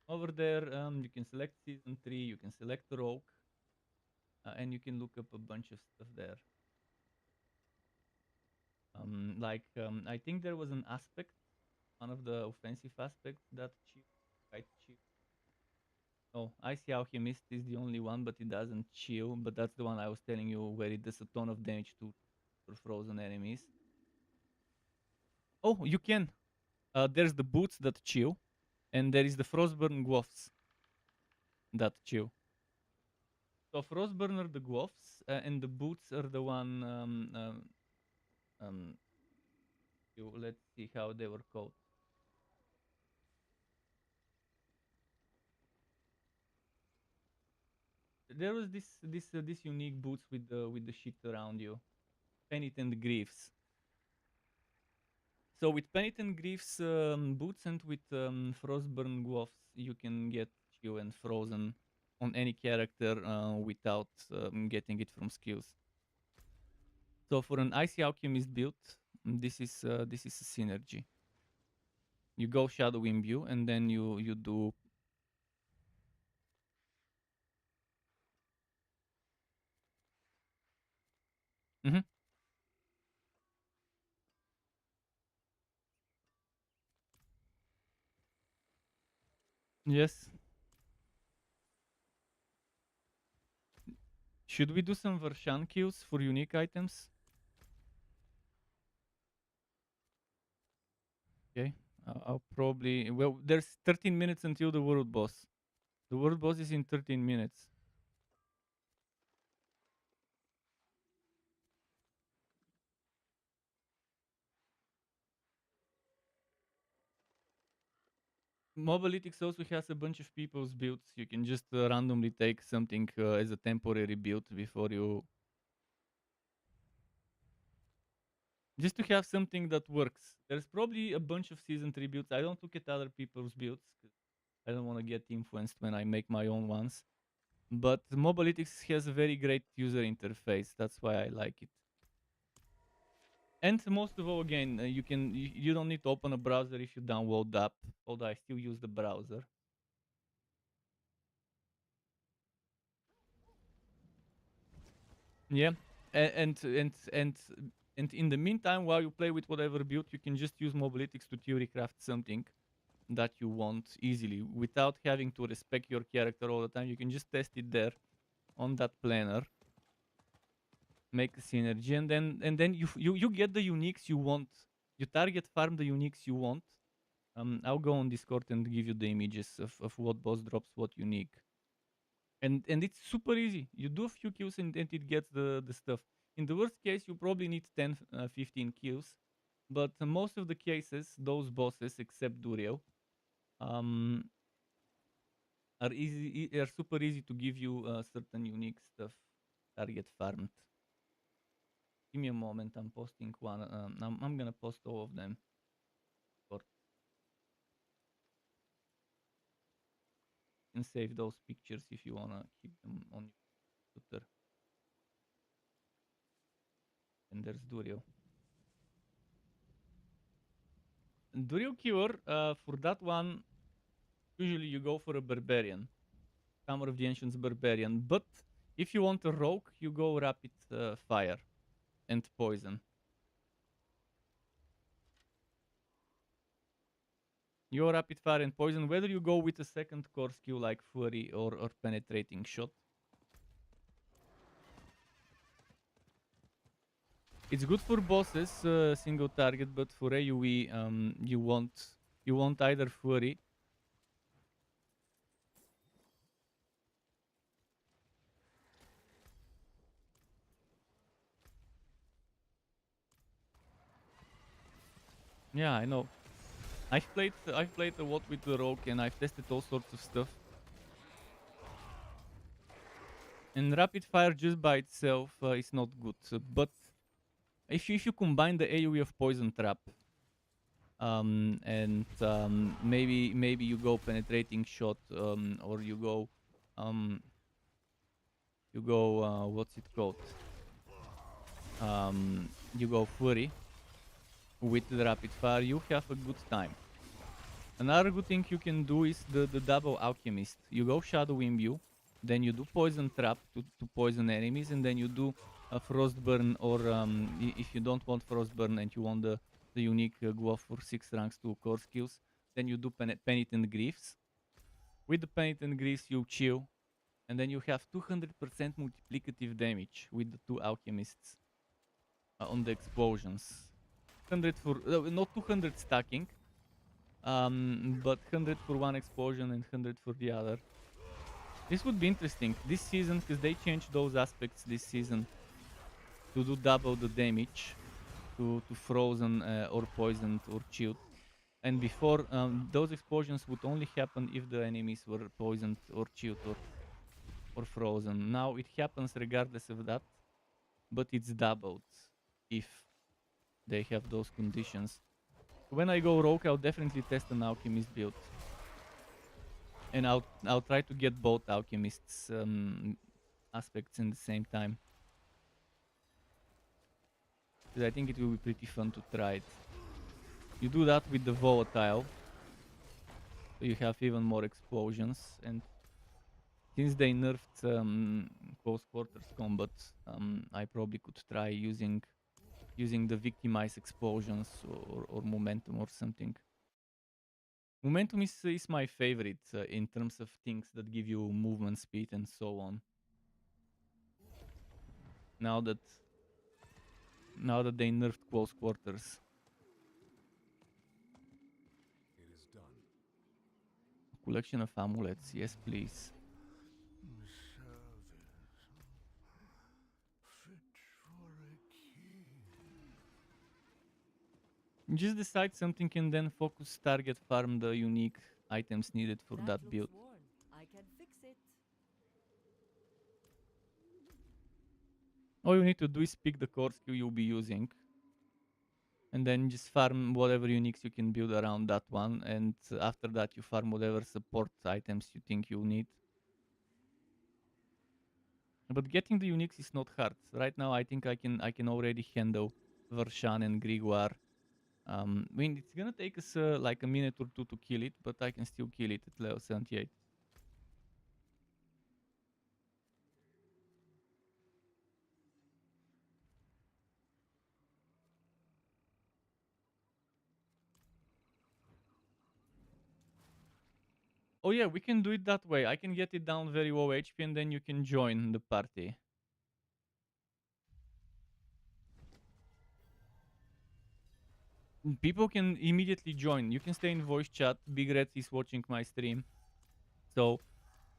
4. Over there, you can select season 3, you can select rogue, and you can look up a bunch of stuff there. I think there was an aspect, one of the offensive aspects that quite chill. Oh, Icy Alchemist is the only one, but it doesn't chill. But that's the one I was telling you where it does a ton of damage to frozen enemies. Oh, you can. There's the boots that chill, and there is the Frostburn Gloves that chill. So Frostburn are the gloves, and the boots are the one. Let's see how they were called. There was this unique boots with the shit around you, Penitent Greaves. So with Penitent Greaves boots and with Frostburn gloves, you can get chill and frozen on any character without getting it from skills. So for an Icy Alchemist build, this is a synergy. You go Shadow Imbue and then you do. Mm-hmm. Yes. Should we do some Vershan kills for unique items? Okay. I'll probably. Well, there's 13 minutes until the world boss. The world boss is in 13 minutes. Mobalytics also has a bunch of people's builds. You can just randomly take something as a temporary build before you. Just to have something that works. There's probably a bunch of season 3 builds. I don't look at other people's builds because I don't want to get influenced when I make my own ones. But Mobalytics has a very great user interface. That's why I like it. And most of all, again, you don't need to open a browser if you download the app. Although I still use the browser. Yeah, and in the meantime, while you play with whatever build, you can just use Mobalytics to theory craft something that you want easily without having to respect your character all the time. You can just test it there on that planner, make a synergy, and then you get the uniques you want. You target farm the uniques you want. I'll go on Discord and give you the images of what boss drops what unique. And it's super easy. You do a few kills and it gets the stuff. In the worst case, you probably need 10, 15 kills. But most of the cases, those bosses, except Duriel, um, are super easy to give you certain unique stuff target farmed. Give me a moment. I'm posting one. I'm gonna post all of them. And save those pictures if you wanna keep them on your computer. And there's Duriel. Duriel Cure, for that one, usually you go for a Barbarian. Hammer of the Ancients Barbarian. But if you want a Rogue, you go Rapid Fire and Poison. You go Rapid Fire and Poison, whether you go with a second core skill like Flurry or Penetrating Shot. It's good for bosses, single target, but for AoE, you want either Flurry. Yeah, I know. I've played a lot with the rogue and I've tested all sorts of stuff. And rapid fire just by itself is not good. But if you combine the AoE of poison trap, and maybe you go penetrating shot, or you go what's it called? You go flurry with the rapid fire, you have a good time. Another good thing you can do is the double alchemist. You go shadow imbue, then you do poison trap to poison enemies, and then you do a frostburn, or if you don't want frostburn and you want the unique go for 6 ranks to core skills, then you do penitent griefs. With the penitent griefs you chill, and then you have 200% multiplicative damage with the 2 alchemists on the explosions. 100 for not 200 stacking, but 100 for one explosion and 100 for the other. This would be interesting this season, because they changed those aspects this season to do double the damage to frozen or poisoned or chilled. And before, those explosions would only happen if the enemies were poisoned or chilled or frozen. Now it happens regardless of that, but it's doubled if they have those conditions. When I go rogue, I'll definitely test an alchemist build, and I'll try to get both alchemists aspects in the same time, because I think it will be pretty fun to try it. You do that with the volatile, so you have even more explosions. And since they nerfed close quarters combat, I probably could try using the victimized explosions or momentum or something. Momentum is my favorite in terms of things that give you movement speed and so on. Now that they nerfed close quarters. It is done. Collection of amulets, yes please. Just decide something and then focus, target, farm the unique items needed for that looks build. worn. I can fix it. All you need to do is pick the core skill you'll be using, and then just farm whatever uniques you can build around that one, and after that you farm whatever support items you think you need. But getting the uniques is not hard. Right now I think I can already handle Vershan and Grigor. I mean, it's gonna take us like a minute or two to kill it, but I can still kill it at level 78. Oh yeah, we can do it that way. I can get it down very low HP and then you can join the party. People can immediately join. You can stay in voice chat. Big Red is watching my stream. So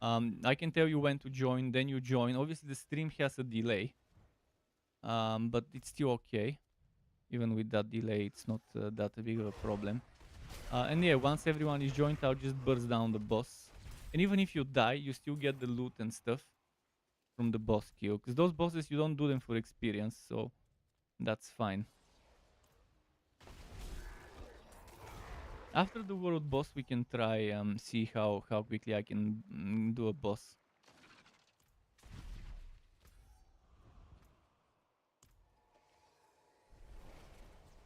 I can tell you when to join, then you join. Obviously the stream has a delay, but it's still okay. Even with that delay, it's not that big of a problem. And yeah, once everyone is joined, I'll just burst down the boss. And even if you die, you still get the loot and stuff from the boss kill. Because those bosses, you don't do them for experience, so that's fine. After the world boss, we can try see how quickly I can do a boss.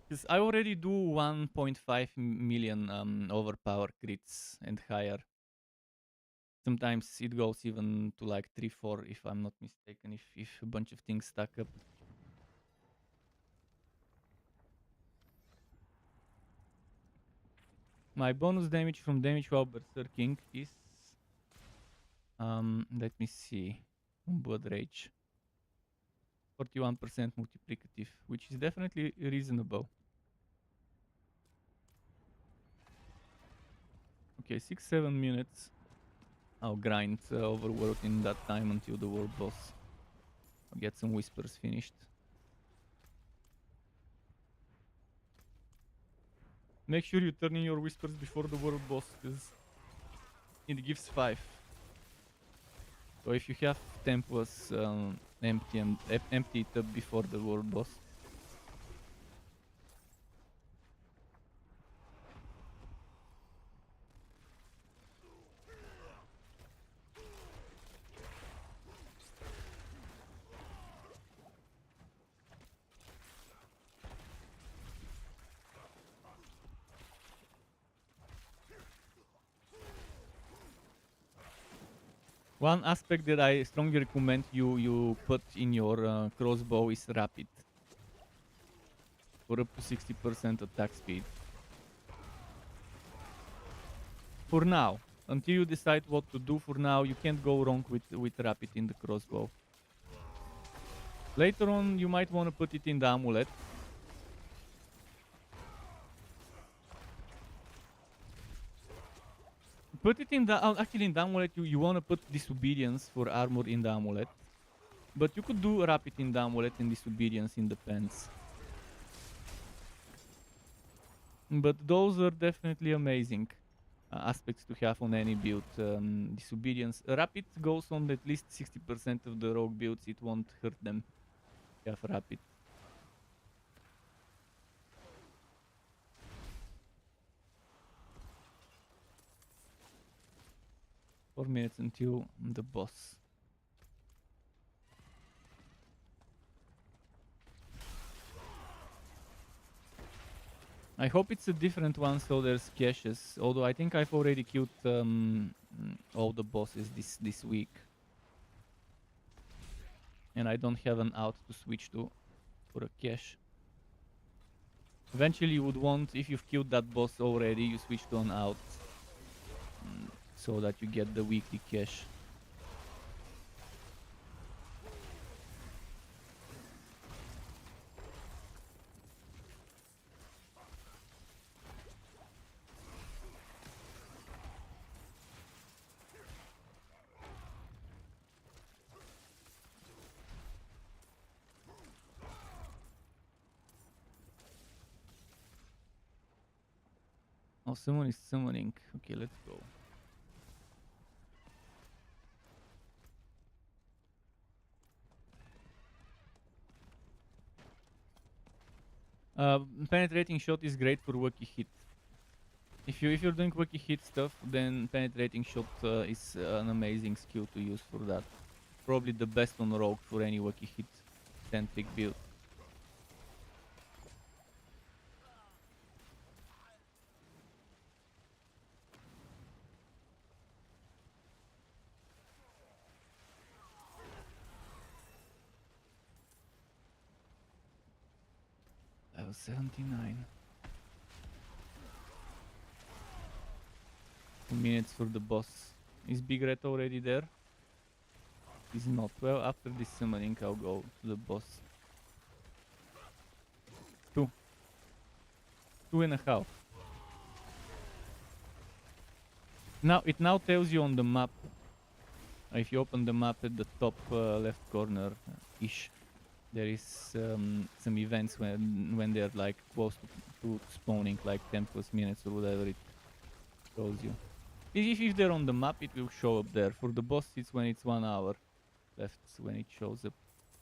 Because I already do 1.5 million overpower crits and higher. Sometimes it goes even to like 3-4 if I'm not mistaken, if a bunch of things stack up. My bonus damage from damage while berserking is let me see, blood rage, 41% multiplicative, which is definitely reasonable. Okay, 6-7 minutes. I'll grind overworld in that time until the world boss. I'll get some whispers finished. Make sure you turn in your whispers before the world boss, because it gives 5. So if you have temples empty and empty it up before the world boss. One aspect that I strongly recommend you put in your crossbow is rapid, for up to 60% attack speed. For now, until you decide what to do, for now you can't go wrong with rapid in the crossbow. Later on you might want to put it in the amulet. Put it in the actually in the amulet you want to put disobedience for armor in the amulet. But you could do rapid in the amulet and disobedience in the pants. But those are definitely amazing aspects to have on any build. Disobedience. Rapid goes on at least 60% of the rogue builds. It won't hurt them. Have rapid. Four minutes until the boss. I hope it's a different one, so there's caches. Although I think I've already killed all the bosses this week, and I don't have an out to switch to for a cache. Eventually, you would want, if you've killed that boss already, you switch to an out, so that you get the weekly cache. Oh, someone is summoning. Okay, let's go. Penetrating shot is great for wacky hit. If you're doing wacky hit stuff, then penetrating shot is an amazing skill to use for that. Probably the best on rogue for any wacky hit centric build. Level 79. 2 minutes for the boss. Is Big Red already there? He's not. Well, after this summoning I'll go to the boss. 2. 2.5. Now it now tells you on the map. If you open the map at the top left corner ish, there is some events when they're like close to spawning, like 10 plus minutes or whatever it shows you. If they're on the map, it will show up there. For the boss, it's when it's 1 hour left when it shows up.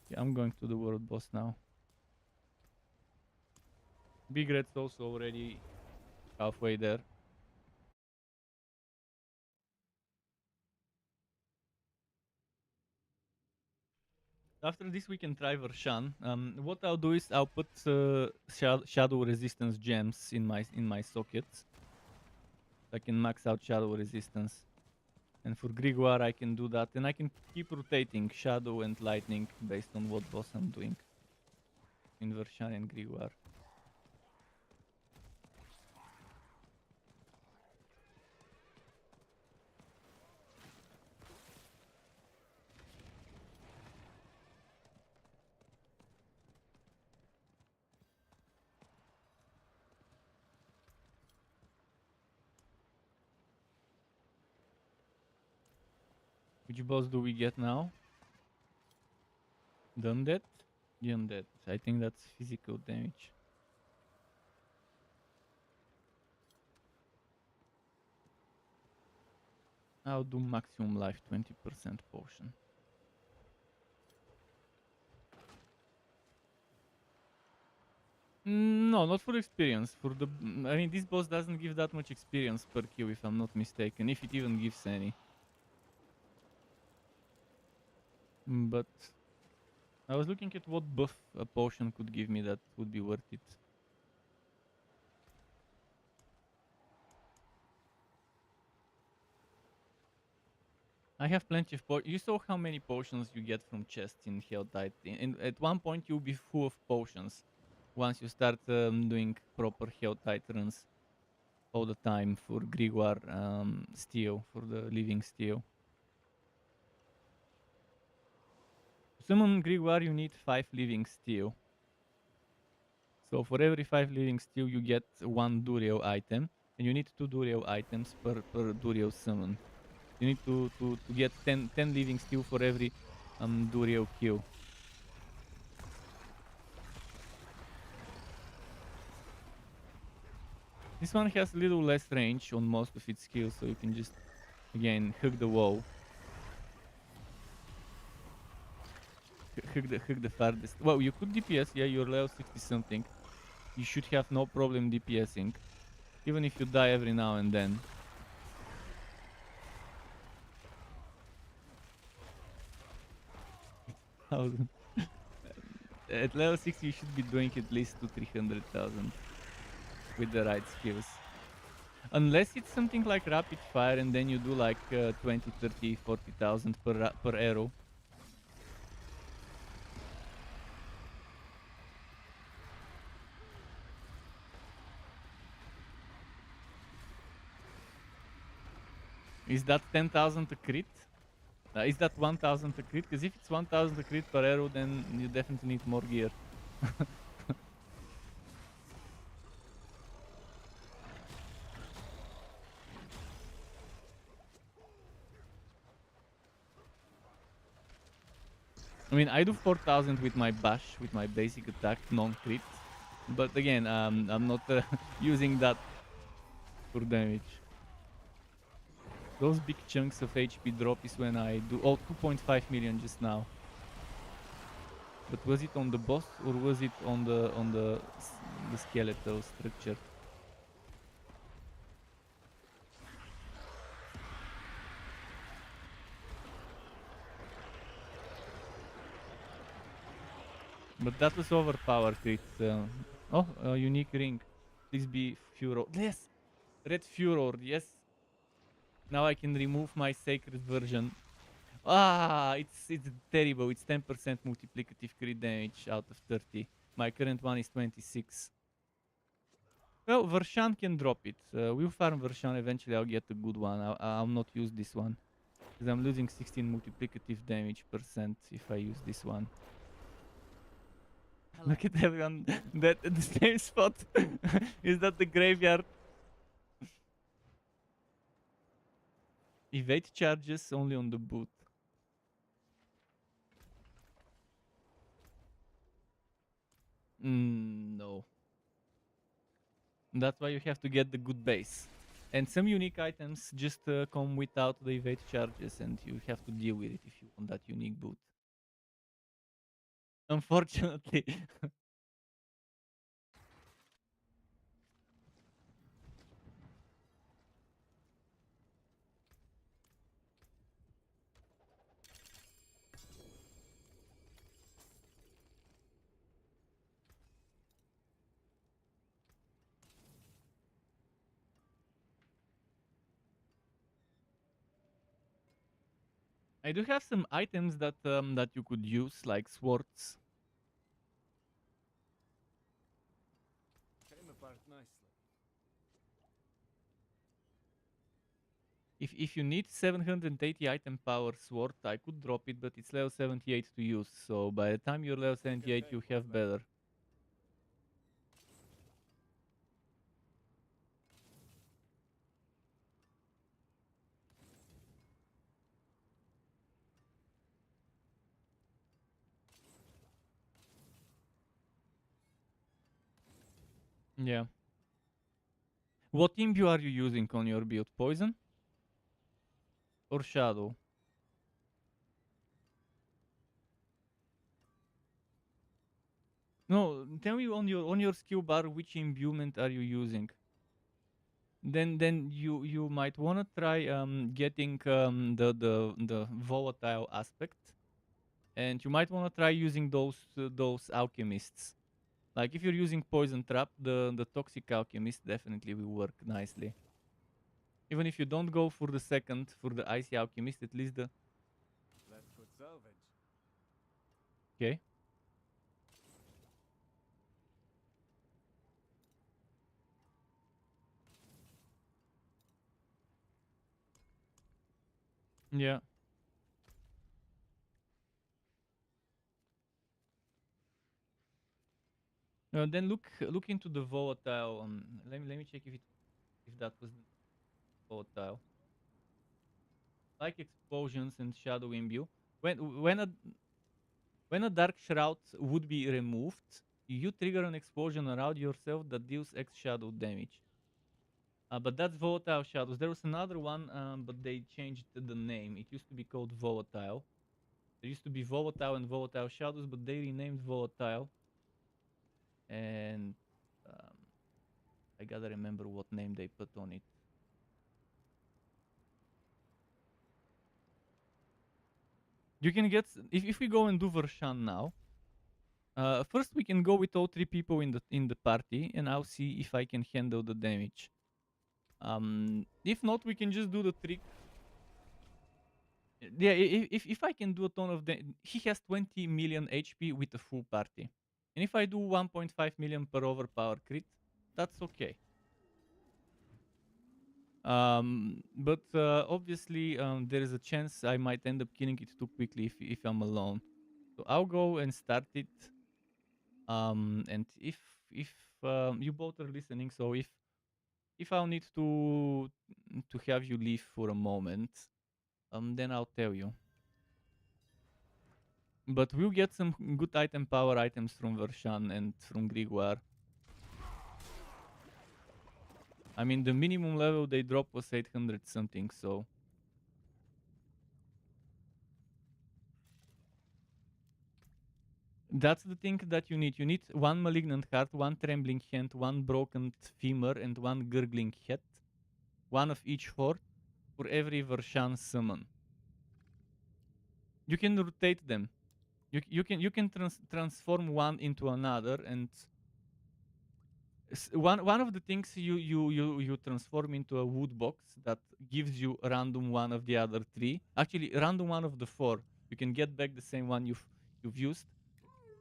Yeah, I'm going to the world boss now. Big Red's also already halfway there. After this we can try Vershan. What I'll do is I'll put shadow resistance gems in my sockets. I can max out shadow resistance. And for Grigor I can do that, and I can keep rotating shadow and lightning based on what boss I'm doing in Vershan and Grigor. Which boss do we get now? The Undead? The Undead. I think that's physical damage. I'll do maximum life 20% potion. No, not for experience. For the, I mean, this boss doesn't give that much experience per kill, if I'm not mistaken, if it even gives any. But I was looking at what buff a potion could give me that would be worth it. I have plenty of You saw how many potions you get from chests in HoTA. And at one point you'll be full of potions once you start doing proper HoTA runs all the time for Grimoire steel, for the living steel. To summon Grimoire you need 5 living steel. So for every 5 living steel you get 1 Duriel item, and you need 2 Duriel items per Duriel summon. You need to get 10 living steel for every Duriel kill. This one has a little less range on most of its skills, so you can just, again, hug the wall. Hug the farthest. Well, you could DPS, yeah, you're level 60 something. You should have no problem DPSing, even if you die every now and then. At level 60 you should be doing at least 200,000-300,000 with the right skills. Unless it's something like rapid fire and then you do like 20, 30, 40,000 per arrow. Is that 10,000 a crit? Is that 1,000 a crit? Because if it's 1,000 a crit per arrow, then you definitely need more gear. I mean, I do 4,000 with my bash, with my basic attack, non-crit. But again, I'm not using that for damage. Those big chunks of HP drop is when I do... Oh, 2.5 million just now. But was it on the boss or was it on the skeletal structure? But that was overpowered crit. Oh, a unique ring. Please be Furor. Yes! Red Furor, yes! Now I can remove my sacred version. Ah, it's terrible. It's 10% multiplicative crit damage out of 30. My current one is 26. Well, Vershan can drop it. We'll farm Vershan. Eventually I'll get a good one. I'll not use this one. Because I'm losing 16 multiplicative damage percent if I use this one. Look at everyone that at the same spot. Is that the graveyard? Evade charges only on the boot. No. That's why you have to get the good base. And some unique items just come without the evade charges, and you have to deal with it if you want that unique boot. Unfortunately. I do have some items that that you could use, like swords. Came apart nicely. If you need 780 item power sword, I could drop it, but it's level 78 to use. So by the time you're level 78, you have better. Yeah. What imbue are you using on your build? Poison? or shadow? No, tell me on your skill bar which imbuement are you using. Then you might wanna try getting the volatile aspect, and you might wanna try using those alchemists. Like if you're using poison trap, the toxic alchemist definitely will work nicely. Even if you don't go for the second, for the icy alchemist, at least the Left foot salvage. okay. Yeah. Then look into the volatile. Let me check if that was the volatile. Like explosions and shadow imbue. When a dark shroud would be removed, you trigger an explosion around yourself that deals X shadow damage. But that's volatile shadows. There was another one, but they changed the name. It used to be called volatile. There used to be volatile and volatile shadows, but they renamed volatile. And um, I gotta remember what name they put on it. You can get if we go and do Vershan now. First we can go with all three people in the party, and I'll see if I can handle the damage. If not, we can just do the trick. Yeah, if I can do a ton of he has 20 million HP with a full party, and if I do 1.5 million per overpower crit, that's okay. But obviously, there is a chance I might end up killing it too quickly if I'm alone. So I'll go and start it. And if you both are listening, so if I'll need to have you leave for a moment, then I'll tell you. But we'll get some good item power items from Vershan and from Grigor. I mean, the minimum level they dropped was 800 something, so that's the thing that you need. You need one malignant heart, one trembling hand, one broken femur, and one gurgling head. One of each for every Vershan summon. You can rotate them. You can transform one into another, and one of the things you transform into a wood box that gives you a random one of the other three. Actually, random one of the four. You can get back the same one you've used.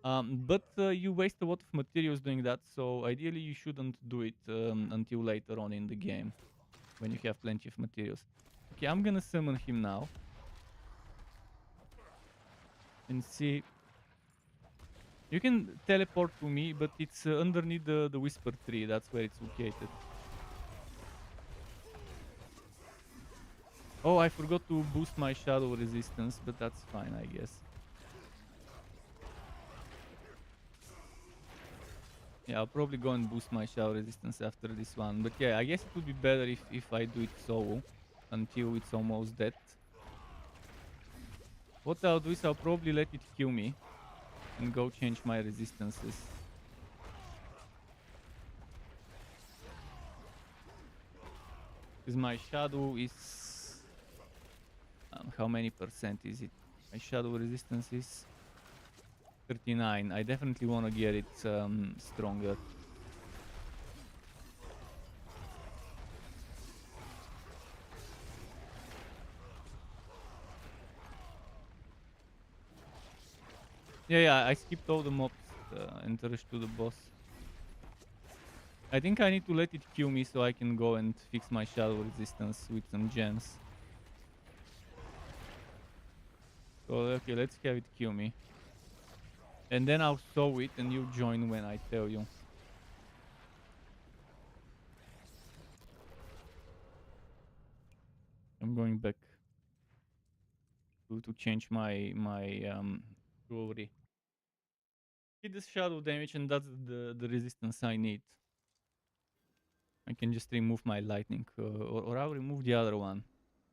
But you waste a lot of materials doing that, so ideally you shouldn't do it until later on in the game, when you have plenty of materials. Okay, I'm gonna summon him now. And see. You can teleport to me, but it's underneath the Whisper Tree. That's where it's located. Oh, I forgot to boost my shadow resistance, but that's fine, I guess. Yeah, I'll probably go and boost my shadow resistance after this one. But yeah, I guess it would be better if I do it solo until it's almost dead. What I'll do is I'll probably let it kill me and go change my resistances. Because my shadow is... how many percent is it? My shadow resistance is 39. I definitely want to get it stronger. Yeah, I skipped all the mobs and rushed to the boss. I think I need to let it kill me so I can go and fix my shadow resistance with some gems. So, okay, let's have it kill me. And then I'll sow it and you join when I tell you. I'm going back to change my jewelry. Hit this shadow damage and that's the resistance I need. I can just remove my lightning or I'll remove the other one.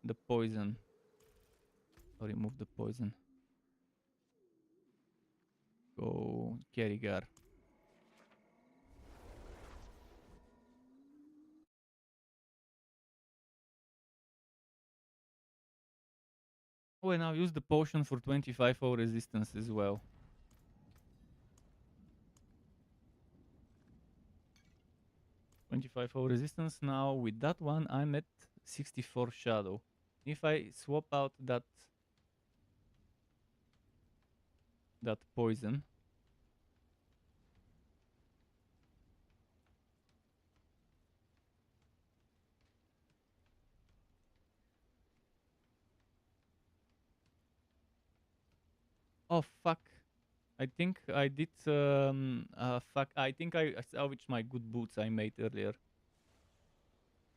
The poison. Or remove the poison. Go Kerrigar. Oh, and I'll use the potion for 25-0 resistance as well. Resistance now. With that one, I'm at 64 shadow. If I swap out that poison, oh fuck! I think I did. Fuck! I think I salvaged my good boots I made earlier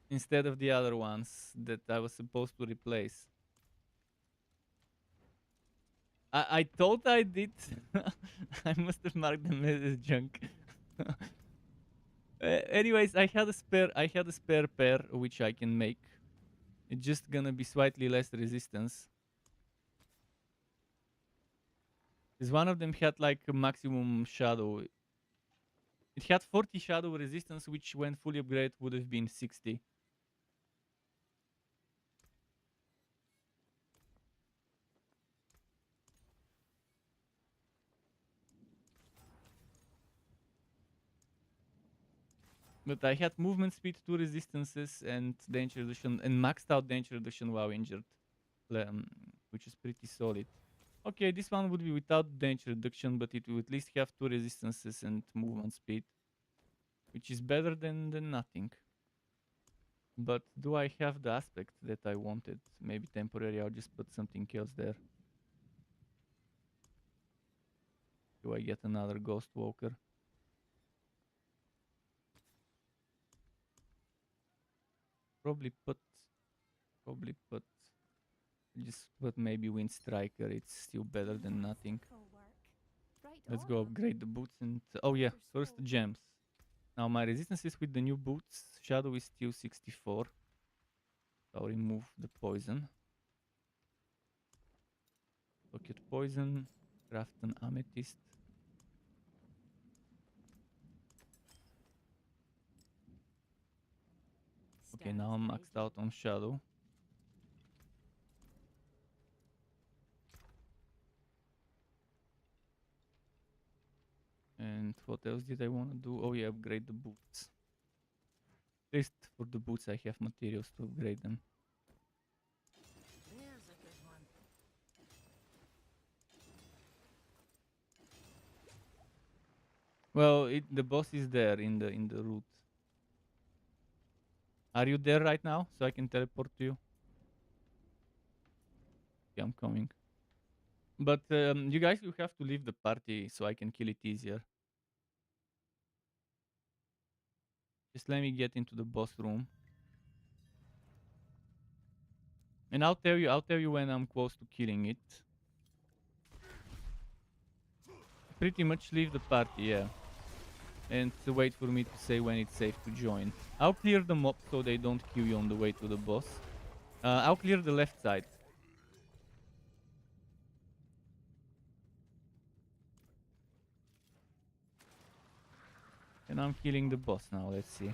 instead of the other ones that I was supposed to replace. I thought I did. I must have marked them as junk. Anyways, I had a spare pair which I can make. It's just gonna be slightly less resistance. Because one of them had like a maximum shadow. It had 40 shadow resistance, which when fully upgraded would have been 60. But I had movement speed 2 resistances and danger reduction and maxed out danger reduction while injured, which is pretty solid. Okay, this one would be without danger reduction, but it will at least have 2 resistances and movement speed, which is better than nothing. But do I have the aspect that I wanted? Maybe temporary, I'll just put something else there. Do I get another Ghost Walker? Probably put, just put maybe Wind Striker. It's still better than nothing. Let's go upgrade the boots and, oh yeah, first gems. Now my resistance is with the new boots. Shadow is still 64. I'll remove the poison. Look at poison. Craft an amethyst. Okay, now I'm maxed out on shadow. And what else did I want to do? Oh yeah, upgrade the boots. At least for the boots I have materials to upgrade them. There's a good one. Well, the boss is there in the route. Are you there right now? So I can teleport to you? Okay, I'm coming. But you guys will have to leave the party so I can kill it easier. Just let me get into the boss room. And I'll tell you when I'm close to killing it. Pretty much leave the party, yeah. And wait for me to say when it's safe to join. I'll clear them up so they don't kill you on the way to the boss. I'll clear the left side. And I'm killing the boss now, let's see.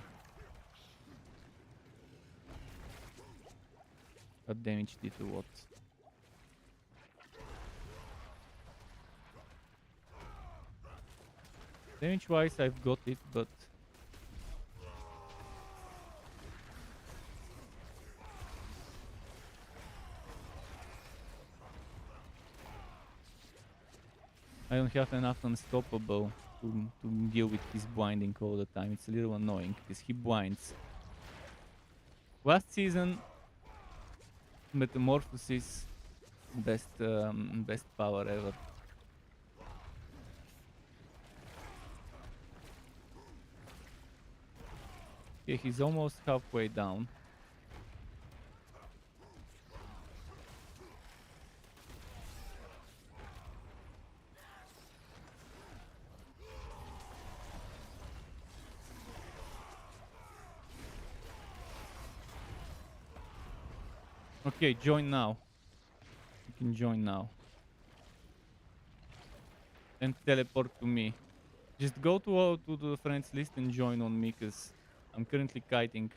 What damage did to what? Damage wise I've got it, but I don't have enough unstoppable to deal with his blinding all the time. It's a little annoying because he blinds. Last season, Metamorphosis, best power ever. Okay, he's almost halfway down. Okay, join now. can join now. And teleport to me. Just go to the friends list and join on me, cause I'm currently kiting.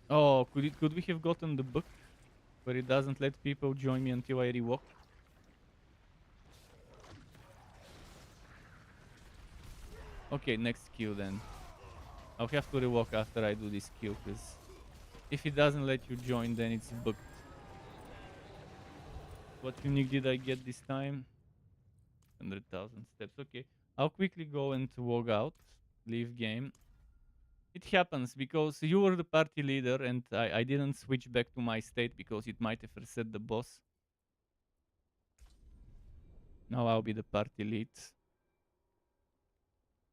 Oh, could we have gotten the book where it doesn't let people join me until I rewalk? Okay, next queue then. I'll have to rewalk after I do this queue, cause if it doesn't let you join, then it's booked. What unique did I get this time? 100,000 steps. Okay, I'll quickly go and walk out, leave game. It happens because you were the party leader and I didn't switch back to my state because it might have reset the boss. Now I'll be the party lead.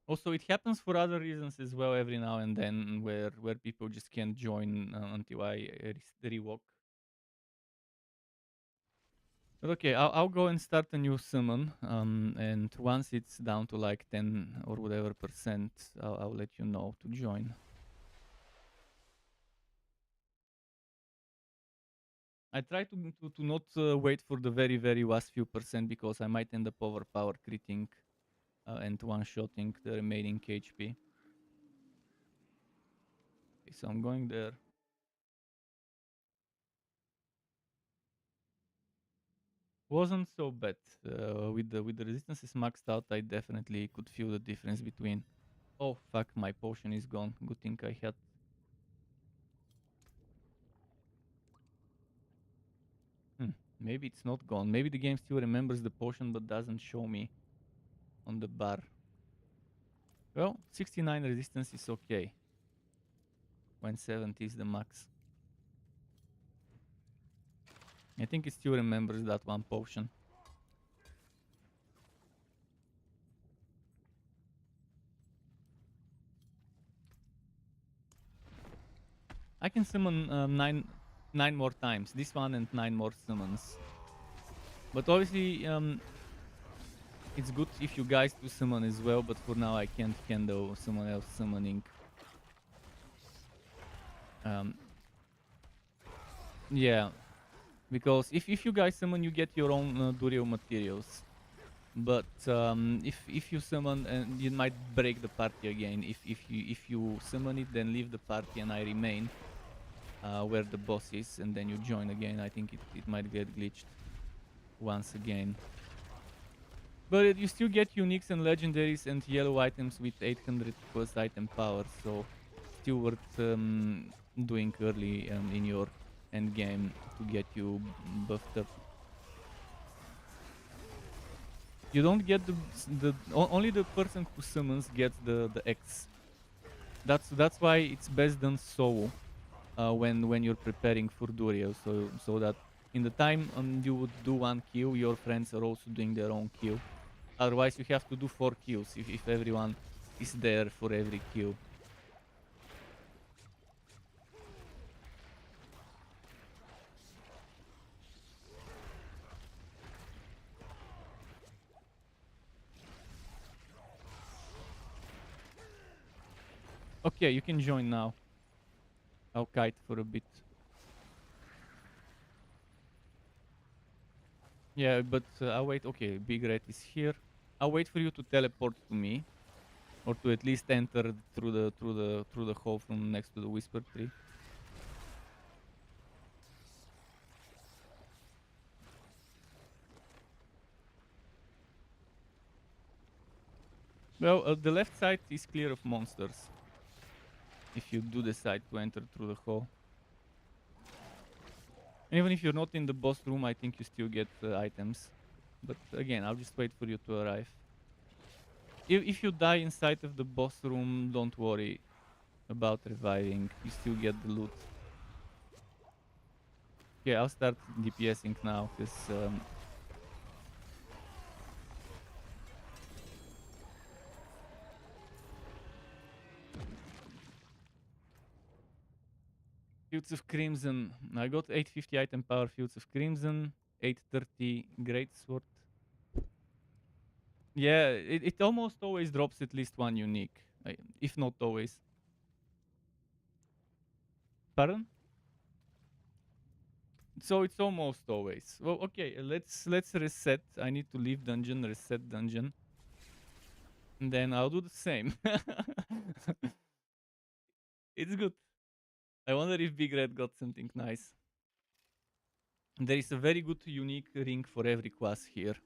Also, it happens for other reasons as well every now and then where people just can't join until I rewalk. But okay, I'll go and start a new summon, and once it's down to like 10 or whatever percent, I'll let you know to join. I try to not wait for the very last few percent because I might end up overpower critting and one-shotting the remaining KHP. Okay, so I'm going there. Wasn't so bad. With the resistances maxed out, I definitely could feel the difference between. Oh fuck, my potion is gone. Good thing I had. Maybe it's not gone. Maybe the game still remembers the potion but doesn't show me on the bar. Well, 69 resistance is okay when 70 is the max. I think it still remembers that one potion. I can summon nine more times. This one and 9 more summons. But obviously, it's good if you guys do summon as well. But for now, I can't handle someone else summoning. Yeah, because if you guys summon, you get your own Durio materials. But if you summon, and you might break the party again. If you summon it, then leave the party and I remain where the boss is, and then you join again. I think it might get glitched once again. But you still get uniques and legendaries and yellow items with 800 plus item power, so still worth doing early in your end game to get you buffed up. You don't get only the person who summons gets the X. That's why it's best done solo when you're preparing for Durio, so that in the time you would do one kill, your friends are also doing their own kill. Otherwise, you have to do 4 kills if everyone is there for every kill. Okay, you can join now. I'll kite for a bit. Yeah, but I'll wait. Okay, Big Red is here. I'll wait for you to teleport to me, or to at least enter through the hole from next to the Whisper Tree. Well, the left side is clear of monsters. If you do decide to enter through the hole. Even if you're not in the boss room, I think you still get items. But again, I'll just wait for you to arrive. If you die inside of the boss room, don't worry about reviving. You still get the loot. Okay, I'll start DPSing now, because Fields of Crimson. I got 850 item power Fields of Crimson, 830 Greatsword. Yeah, it almost always drops at least one unique, if not always. Pardon? So it's almost always. Well, okay, let's reset. I need to leave dungeon, reset dungeon. And then I'll do the same. It's good. I wonder if Big Red got something nice. There is a very good unique ring for every class here.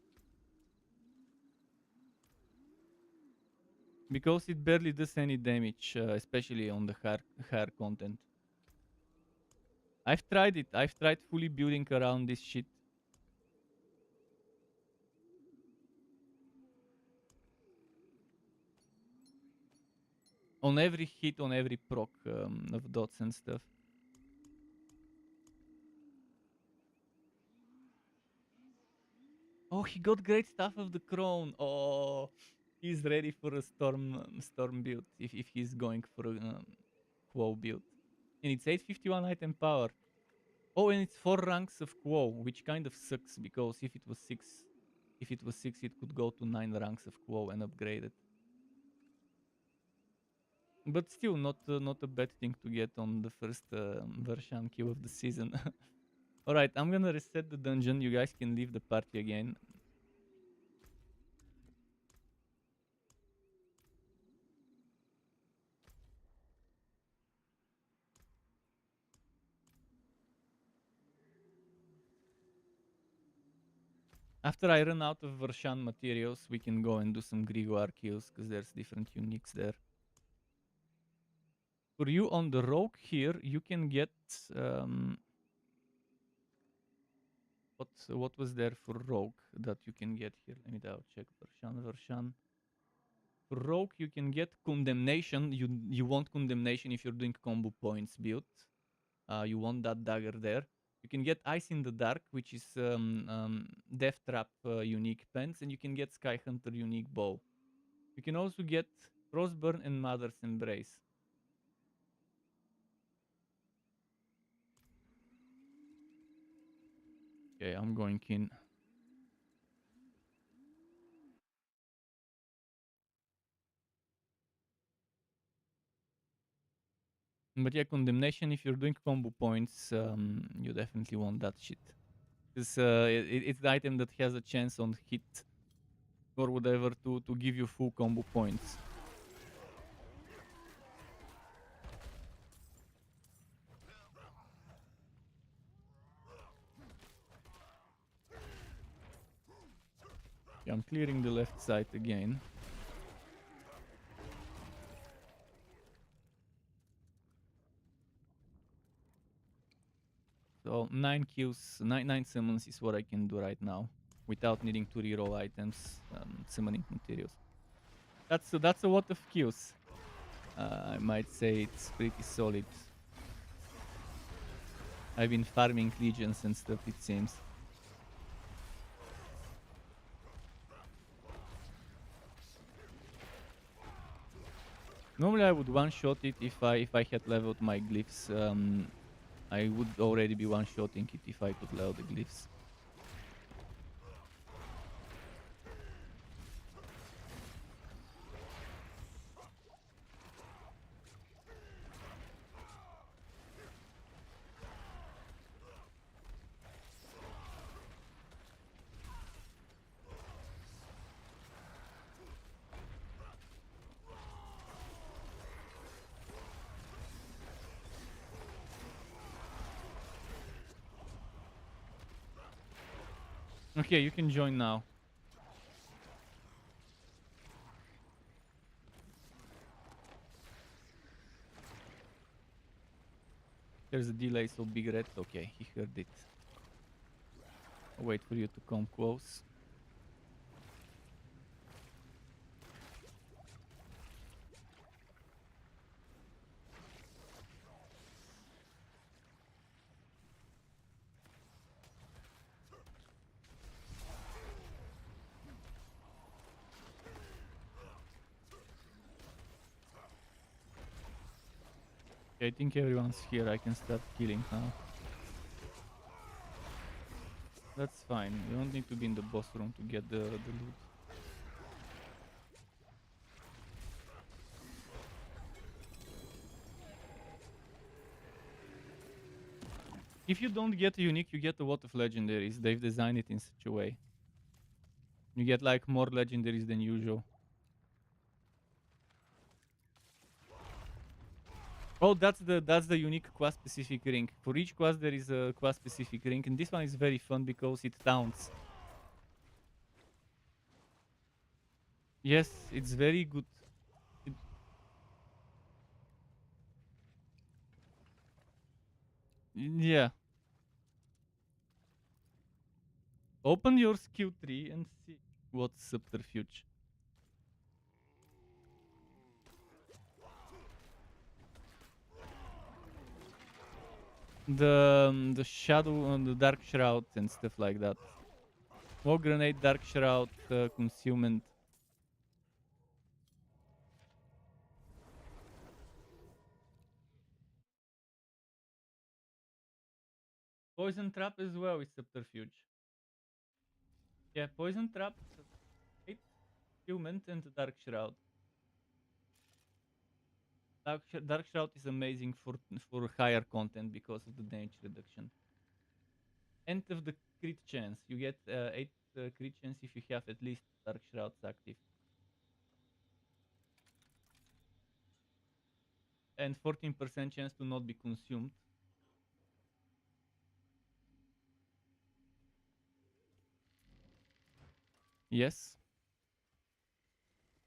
Because it barely does any damage, especially on the higher content. I've tried it. I've tried fully building around this shit. On every hit, on every proc of dots and stuff. Oh, he got great stuff of the crown. Oh, he's ready for a storm build if he's going for a quo build. And it's 851 item power. Oh, and it's 4 ranks of quo, which kind of sucks because if it was 6, it could go to 9 ranks of quo and upgrade it. But still, not a bad thing to get on the first Vershan kill of the season. Alright, I'm gonna reset the dungeon. You guys can leave the party again. After I run out of Vershan materials, we can go and do some Grimoire kills, because there's different uniques there. For you on the rogue here, you can get... what was there for rogue that you can get here? Let me double check. Vershan. For rogue, you can get condemnation. You want condemnation if you're doing combo points build. You want that dagger there. You can get Ice in the Dark, which is Death Trap unique pants, and you can get Sky Hunter unique bow. You can also get Frostburn and Mother's Embrace. Okay, I'm going in. But yeah, condemnation, if you're doing combo points, you definitely want that shit. Because it's the item that has a chance on hit or whatever to give you full combo points. Okay, I'm clearing the left side again. So 9 kills, 9 summons is what I can do right now, without needing to reroll items, summoning materials. That's a lot of kills. I might say it's pretty solid. I've been farming legions and stuff, it seems. Normally I would one-shot it if I had leveled my glyphs. I would already be one-shotting it if I could level the glyphs. Okay, you can join now. There's a delay, so Big Red. Okay, he heard it. I'll wait for you to come close. Okay, I think everyone's here. I can start killing now. That's fine. You don't need to be in the boss room to get the loot. If you don't get a unique, you get a lot of legendaries. They've designed it in such a way. You get like more legendaries than usual. Oh, that's the unique quest specific ring. For each quest there is a quest specific ring, and this one is very fun because it taunts. Yes, it's very good. It, yeah. Open your skill tree and see what's subterfuge. The shadow and the dark shroud and stuff like that. Smoke grenade, dark shroud, concealment. Poison trap as well is subterfuge. Yeah, poison trap, concealment, and dark shroud. Dark shroud is amazing for higher content because of the damage reduction. And of the crit chance, you get 8 crit chance if you have at least dark shrouds active. And 14% chance to not be consumed. Yes.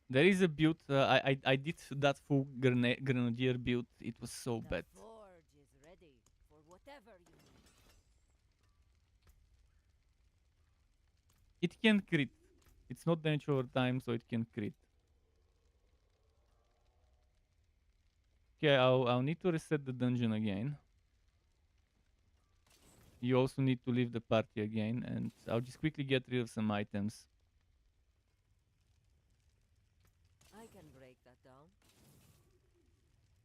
There is a build. I did that full grenadier build. It was so The bad. forge is ready for whatever you need. It can crit. It's not damage over time, so it can crit. Okay, I'll need to reset the dungeon again. You also need to leave the party again, and I'll just quickly get rid of some items. I can break that down.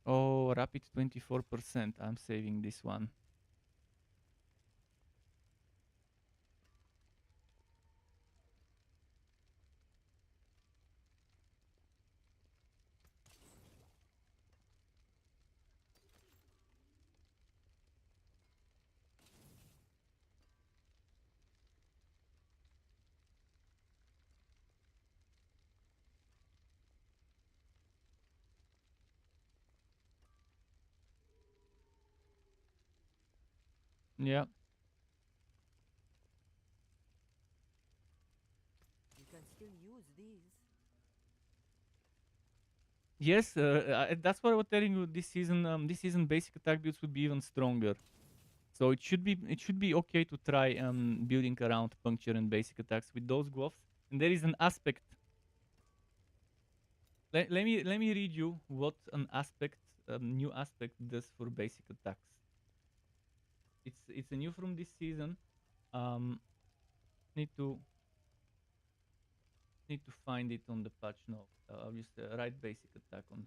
Oh, rapid 24%. I'm saving this one. Yeah. You can still use these. Yes, that's what I was telling you. This season, basic attack builds would be even stronger. So it should be okay to try building around puncture and basic attacks with those gloves. And there is an aspect. Let me read you what an aspect new aspect does for basic attacks. It's a new from this season. Um, need to need to find it on the patch note. I'll just write basic attack on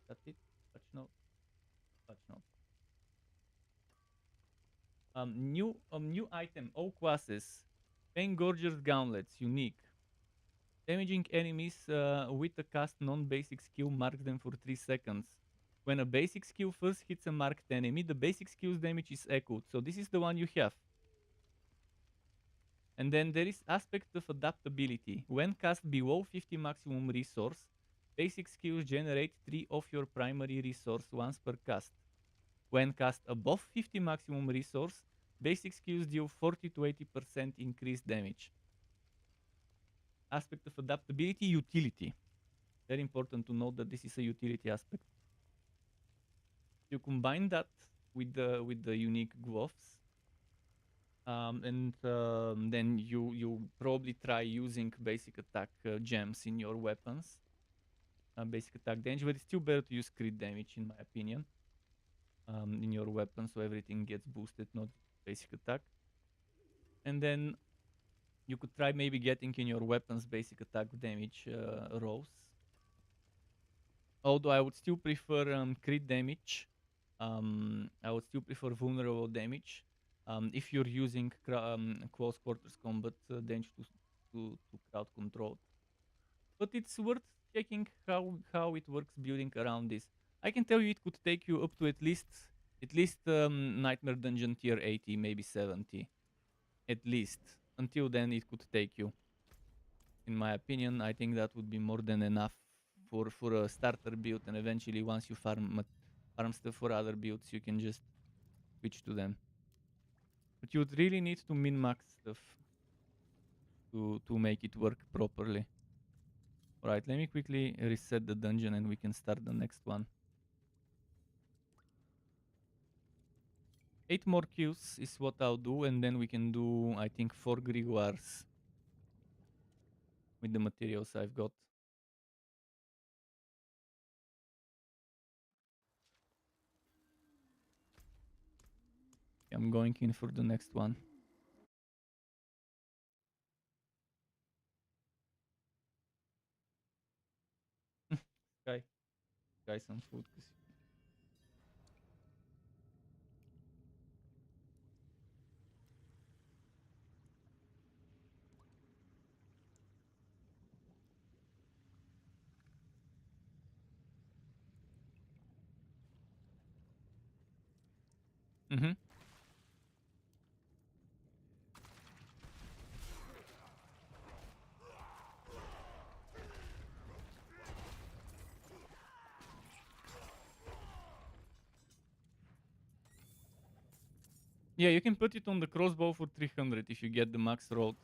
that it patch note patch note. New item, all classes. Pain Gorger's Gauntlets, unique. Damaging enemies with a cast non-basic skill marks them for 3 seconds. When a basic skill first hits a marked enemy, the basic skill's damage is echoed. So this is the one you have. And then there is aspect of adaptability. When cast below 50 maximum resource, basic skills generate 3 of your primary resource once per cast. When cast above 50 maximum resource, basic skills deal 40 to 80% increased damage. Aspect of adaptability, utility. Very important to note that this is a utility aspect. You combine that with the unique gloves, and then you probably try using basic attack gems in your weapons. Basic attack damage, but it's still better to use crit damage in my opinion. In your weapon, so everything gets boosted, not basic attack. And then you could try maybe getting in your weapons basic attack damage rows. Although I would still prefer crit damage. I would still prefer vulnerable damage. If you're using close quarters combat damage to crowd control. But it's worth checking how it works building around this. I can tell you it could take you up to at least Nightmare Dungeon tier 80, maybe 70. At least. Until then, it could take you. In my opinion, I think that would be more than enough for a starter build, and eventually, once you farm stuff for other builds, you can just switch to them. But you would really need to min-max stuff to make it work properly. Alright, let me quickly reset the dungeon and we can start the next one. 8 more kills is what I'll do, and then we can do, I think, 4 Grimoires with the materials I've got. I'm going in for the next one. Guy some food. Mm-hmm. Yeah, you can put it on the crossbow for 300 if you get the max roll.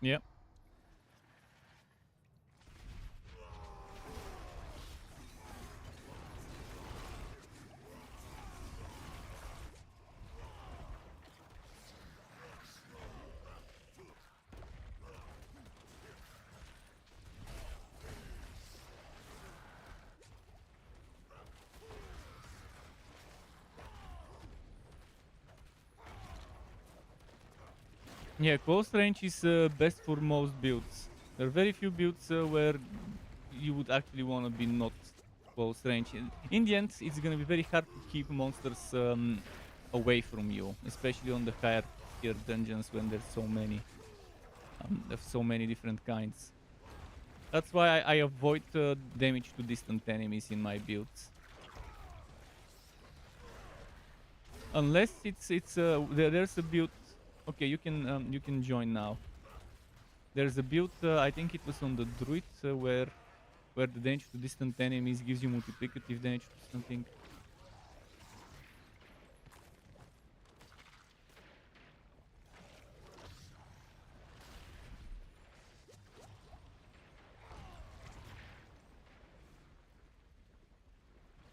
Yeah. Yeah, close range is best for most builds. There are very few builds where you would actually want to be not close range. In the end, it's gonna be very hard to keep monsters away from you, especially on the higher tier dungeons when there's so many. There's so many different kinds. That's why I avoid damage to distant enemies in my builds. Unless there's a build. Okay, you can join now. There's a build. I think it was on the druid where the damage to distant enemies gives you multiplicative damage to something.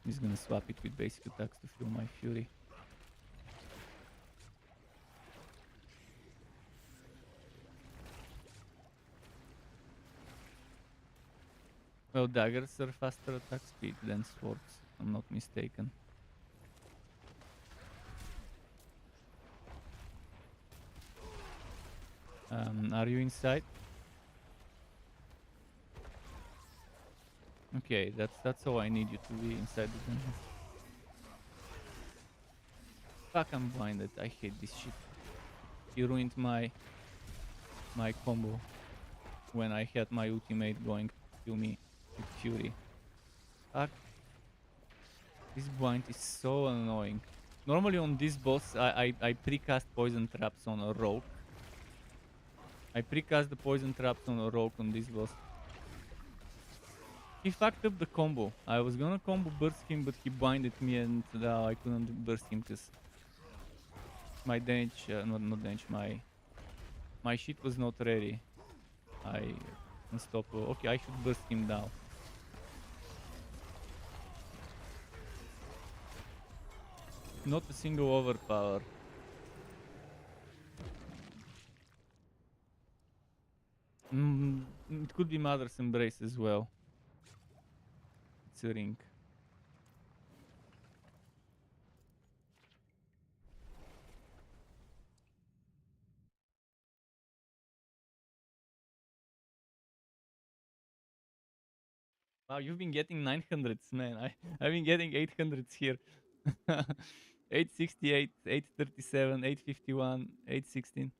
He's gonna swap it with basic attacks to fuel my fury. Well, daggers are faster attack speed than swords, if I'm not mistaken. Are you inside? Okay, that's all I need you to be inside the dungeon. Fuck, I'm blinded. I hate this shit. He ruined my combo when I had my ultimate going to kill me with fury. Fuck. This blind is so annoying. Normally on this boss, I precast poison traps on a rogue. I precast the poison traps on a rogue on this boss. He fucked up the combo. I was gonna combo burst him, but he blinded me and I couldn't burst him because my damage, not damage, my shit was not ready. I can stop. Okay, I should burst him now. Not a single overpower. It could be Mother's Embrace as well. It's a ring. Wow, you've been getting 900s, man. I've been getting 800s here. 868, 837, 851, 816.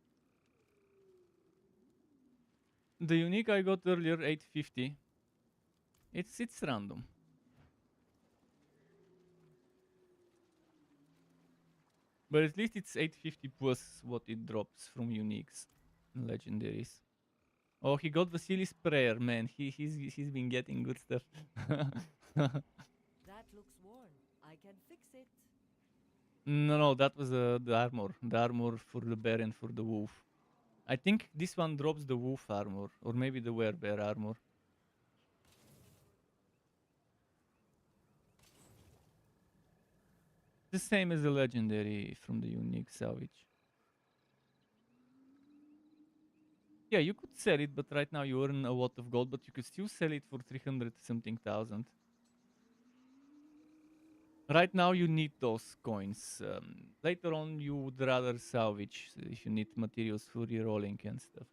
The unique I got earlier, 850. It's random. But at least it's 850 plus what it drops from uniques and legendaries. Oh, he got Vasily's prayer, man. He's been getting good stuff. That looks worn. I can fix it. No, that was the armor. The armor for the bear and for the wolf. I think this one drops the wolf armor, or maybe the werebear armor. The same as the legendary from the unique salvage. Yeah, you could sell it, but right now you earn a lot of gold, but you could still sell it for 300 something thousand. Right now you need those coins. Later on you would rather salvage if you need materials for rerolling and stuff.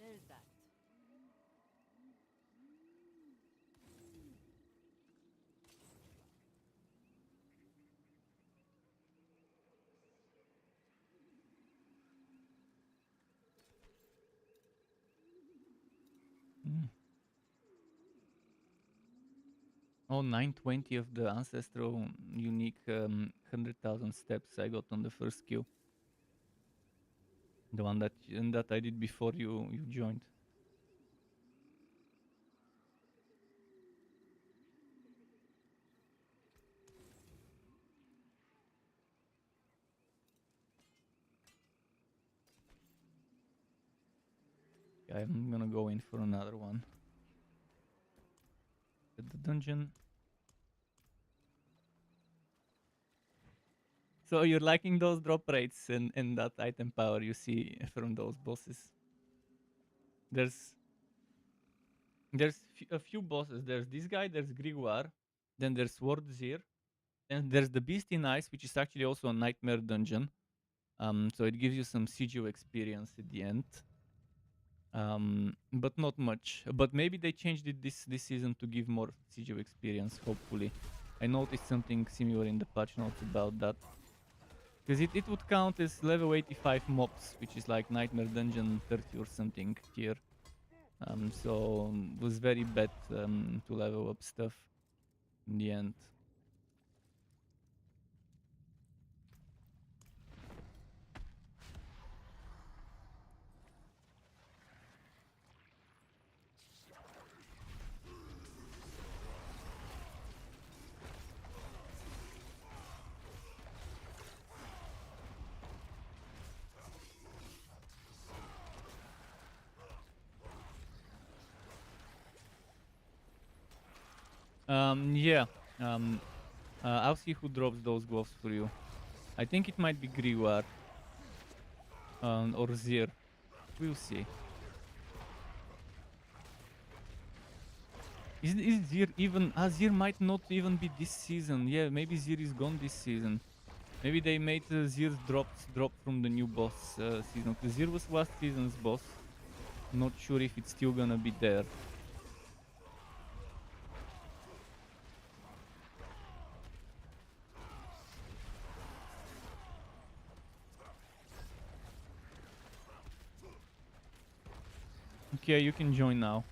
There's that. Mm. Oh, 920 of the ancestral unique 100,000 steps I got on the first queue. The one that I did before you joined. Yeah, I'm gonna go in for another one. At the dungeon. So you're liking those drop rates and that item power you see from those bosses? There's a few bosses. There's this guy, there's Grigwar, then there's Swordzeer, and there's the Beast in Ice, which is actually also a nightmare dungeon. So it gives you some Sigil experience at the end. But not much. But maybe they changed it this season to give more Sigil experience, hopefully. I noticed something similar in the patch notes about that. Because it would count as level 85 mobs, which is like Nightmare Dungeon 30 or something here. So it was very bad to level up stuff in the end. Yeah. I'll see who drops those gloves for you. I think it might be Griwar or Zir. We'll see. Is Zir even? Zir might not even be this season. Yeah, maybe Zir is gone this season. Maybe they made Zir's drop from the new boss season. Because Zir was last season's boss. Not sure if it's still gonna be there. Okay, you can join now.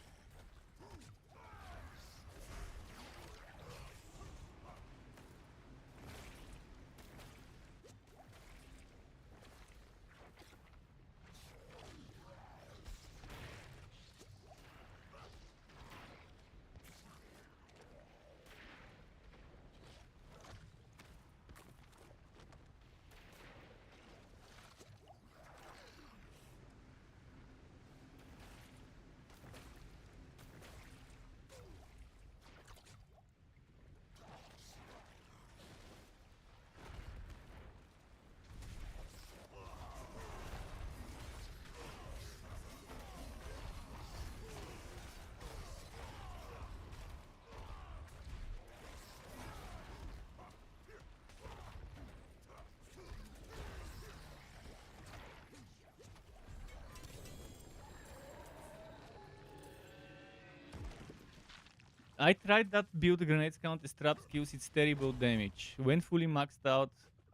I tried that build, grenades count as trap skills, it's terrible damage. When fully maxed out,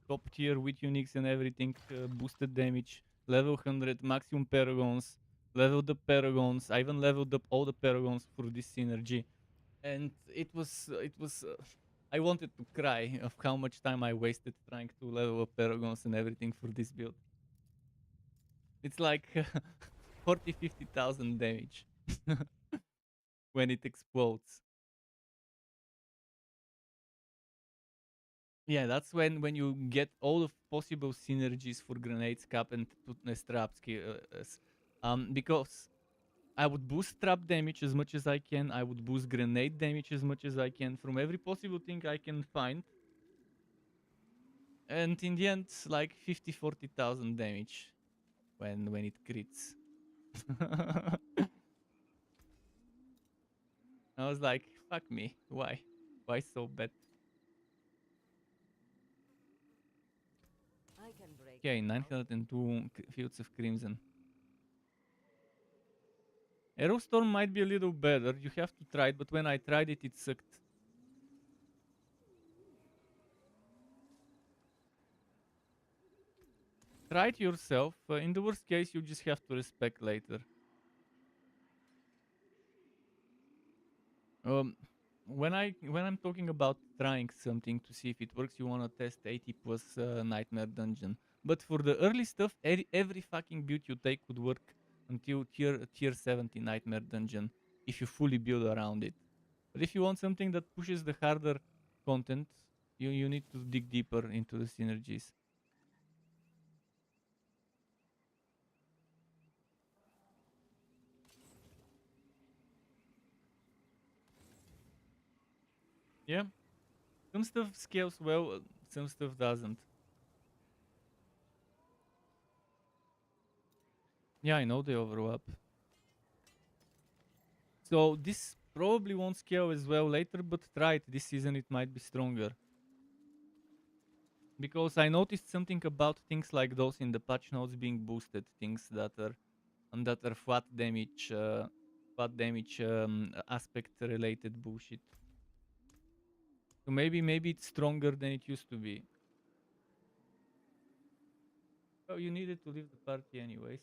top tier with uniques and everything, boosted damage, level 100, maximum paragons, leveled up paragons. I even leveled up all the paragons for this synergy. And I wanted to cry of how much time I wasted trying to level up paragons and everything for this build. It's like 40, 50,000 damage when it explodes. Yeah, that's when you get all of possible synergies for grenades cap and trap skills. Because I would boost trap damage as much as I can. I would boost grenade damage as much as I can from every possible thing I can find. And in the end, like 50, 40,000 damage when it crits. I was like, fuck me, why? Why so bad? I can break Okay, them out. 902 Fields of Crimson. Aerostorm might be a little better. You have to try it, but when I tried it, it sucked. Try it yourself. In the worst case, you just have to respec later. Um, when I'm talking about trying something to see if it works, you wanna test 80 plus Nightmare Dungeon. But for the early stuff, every fucking build you take could work until tier 70 Nightmare Dungeon if you fully build around it. But if you want something that pushes the harder content, you need to dig deeper into the synergies. Yeah, some stuff scales well, some stuff doesn't. Yeah, I know they overlap. So this probably won't scale as well later, but try it this season, it might be stronger. Because I noticed something about things like those in the patch notes being boosted, things that are flat damage aspect related bullshit. So maybe it's stronger than it used to be. Oh, you needed to leave the party anyways.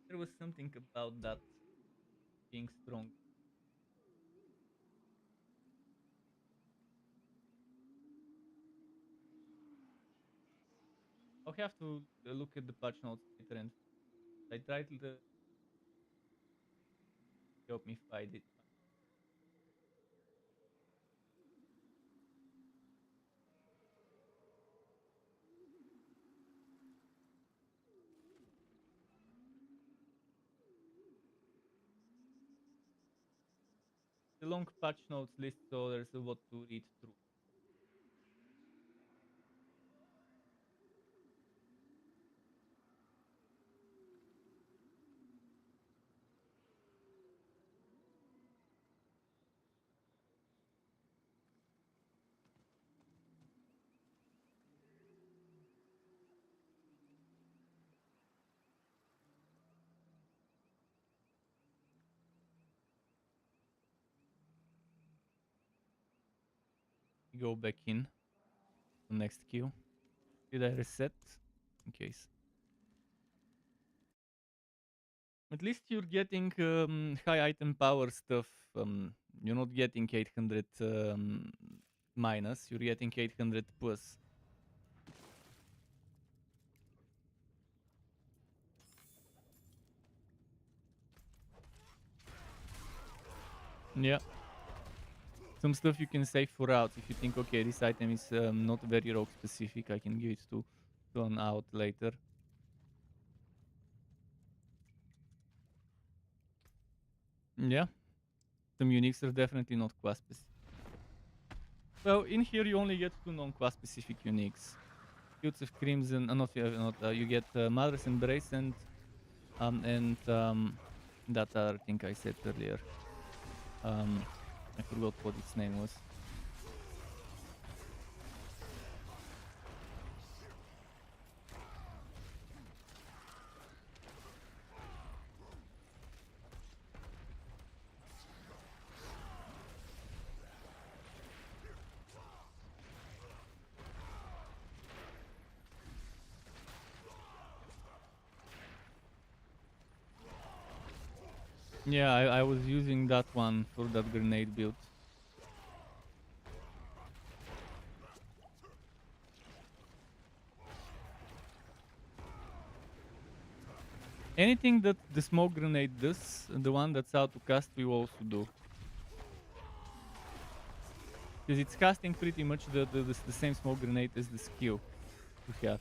There was something about that being strong. I'll have to look at the patch notes later and I tried to help me find it. The long patch notes list, so there's a lot to read through. Go back in to next queue. Did I reset? In case. At least you're getting high item power stuff. You're not getting 800 minus, you're getting 800 plus. Yeah. Some stuff you can save for out. If you think, okay, this item is not very rogue specific, I can give it to an out later. Yeah. Some uniques are definitely not class specific. Well, in here you only get two non-class specific uniques. Fields of Crimson. You get Mother's Embrace and that other thing I said earlier. I forgot what its name was. Yeah, I was using that one for that grenade build. Anything that the smoke grenade does, the one that's out to cast, we also do. Because it's casting pretty much the same smoke grenade as the skill you have.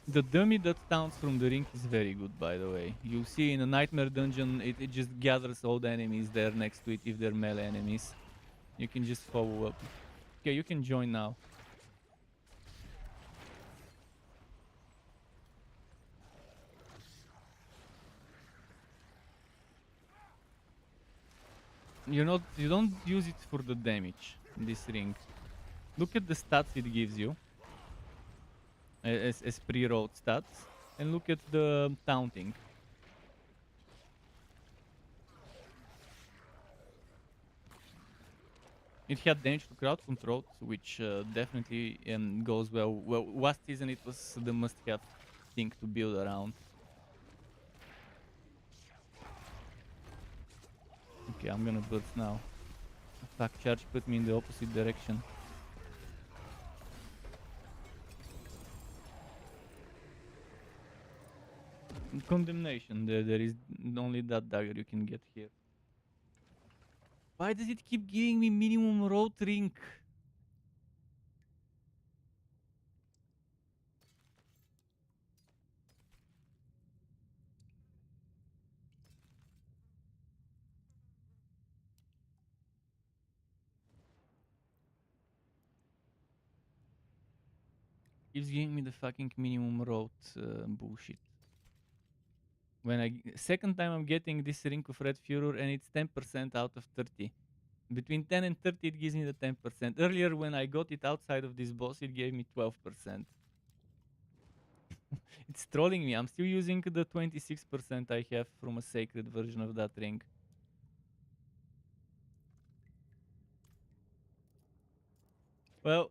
The dummy that taunts from the ring is very good, by the way. You see in a nightmare dungeon, it just gathers all the enemies there next to it if they're melee enemies. You can just follow up. Okay, you can join now. You don't use it for the damage, this ring. Look at the stats it gives you as pre-rolled stats, and look at the taunting. It had damage to crowd control, which definitely goes well. Well, last season it was the must-have thing to build around. Okay, I'm gonna burst now. Attack charge put me in the opposite direction. Condemnation. There is only that dagger you can get here. Why does it keep giving me minimum road ring? Keeps giving me the fucking minimum road bullshit. Second time I'm getting this ring of red furor and it's 10% out of 30. Between 10 and 30 it gives me the 10%. Earlier when I got it outside of this boss it gave me 12%. It's trolling me. I'm still using the 26% I have from a sacred version of that ring. Well,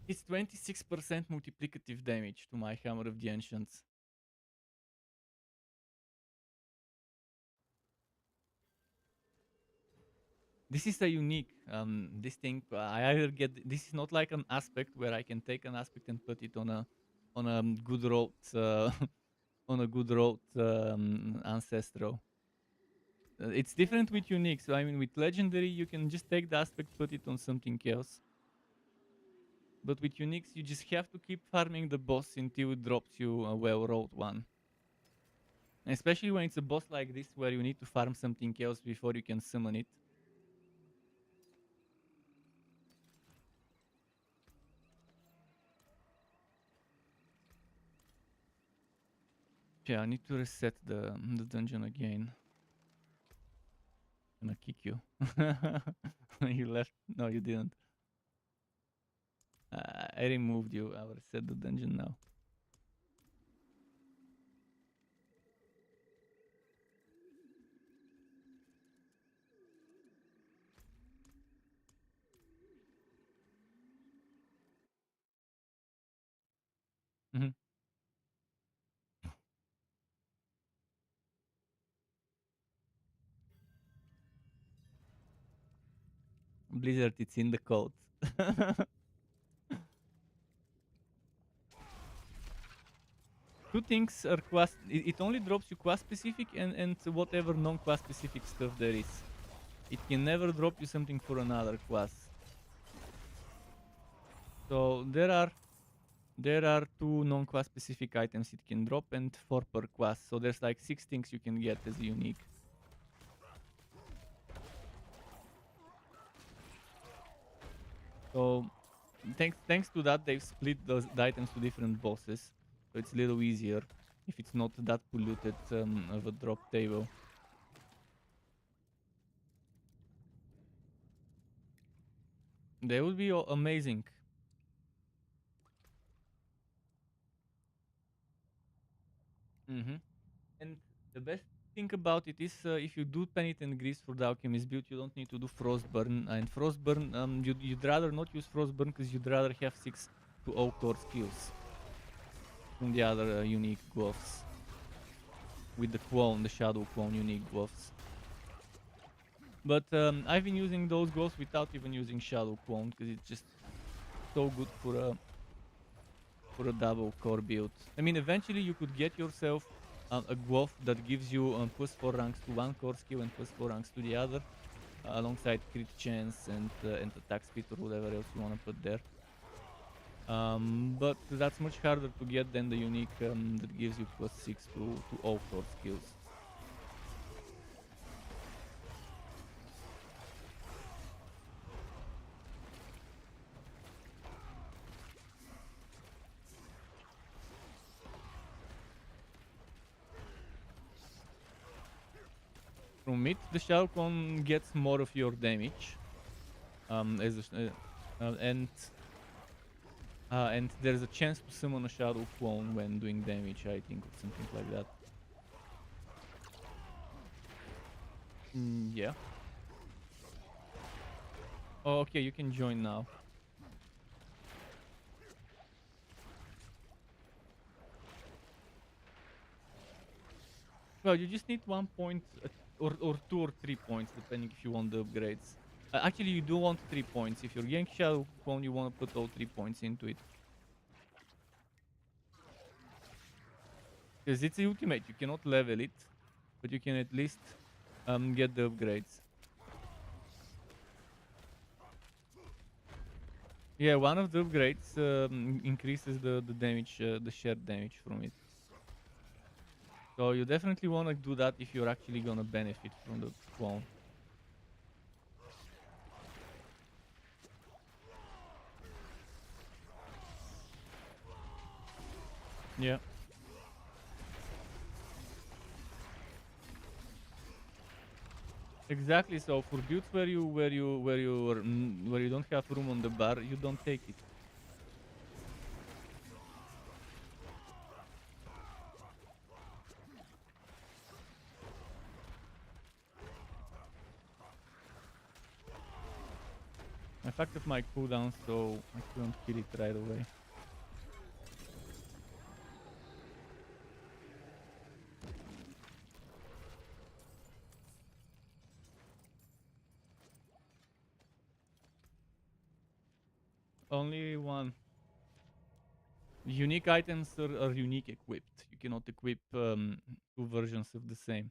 it's 26% multiplicative damage to my Hammer of the Ancients. This is a unique this thing. I either get this is not like an aspect where I can take an aspect and put it on a good road on a good road ancestral. It's different with unique. So I mean, with legendary, you can just take the aspect, put it on something else. But with uniques, you just have to keep farming the boss until it drops you a well-rolled one. Especially when it's a boss like this, where you need to farm something else before you can summon it. Yeah, I need to reset the dungeon again. I'm gonna kick you. You left. No, you didn't. I removed you. I'll reset the dungeon now. Mhm. Blizzard, it's in the code. Two things are quest. It only drops you quest specific and whatever non-quest specific stuff there is. It can never drop you something for another quest. So there are There are 2 non-quest specific items it can drop and 4 per quest. So there's like 6 things you can get as unique. So thanks to that, they've split the items to different bosses. So it's a little easier if it's not that polluted of a drop table. They would be amazing. And the best thing about it is if you do Penitent Grease for the Alchemist build, you don't need to do Frostburn. And Frostburn, you'd rather not use Frostburn because you'd rather have 6 to 0 core skills from the other unique buffs. With the clone, the Shadow Clone unique buffs. But I've been using those buffs without even using Shadow Clone because it's just so good for a double core build. I mean, eventually you could get yourself a glove that gives you plus 4 ranks to one core skill and plus 4 ranks to the other, alongside crit chance and attack speed or whatever else you want to put there. But that's much harder to get than the unique that gives you plus 6 to all core skills. From it, the Shadow Clone gets more of your damage, and there's a chance to summon a Shadow Clone when doing damage, I think, or something like that. Yeah. Oh, okay, you can join now. Well, you just need 1 point or 2 or 3 points, depending if you want the upgrades. Actually, you do want 3 points. If you're getting Shadow Clone, you want to put all 3 points into it. Because it's the ultimate. You cannot level it, but you can at least get the upgrades. Yeah, one of the upgrades increases the damage, the shared damage from it. So you definitely want to do that if you're actually gonna benefit from the clone. Yeah. Exactly. So for builds where you don't have room on the bar, you don't take it. I fucked up my cooldown, so I couldn't kill it right away. Only one. Unique items are unique equipped. You cannot equip 2 versions of the same.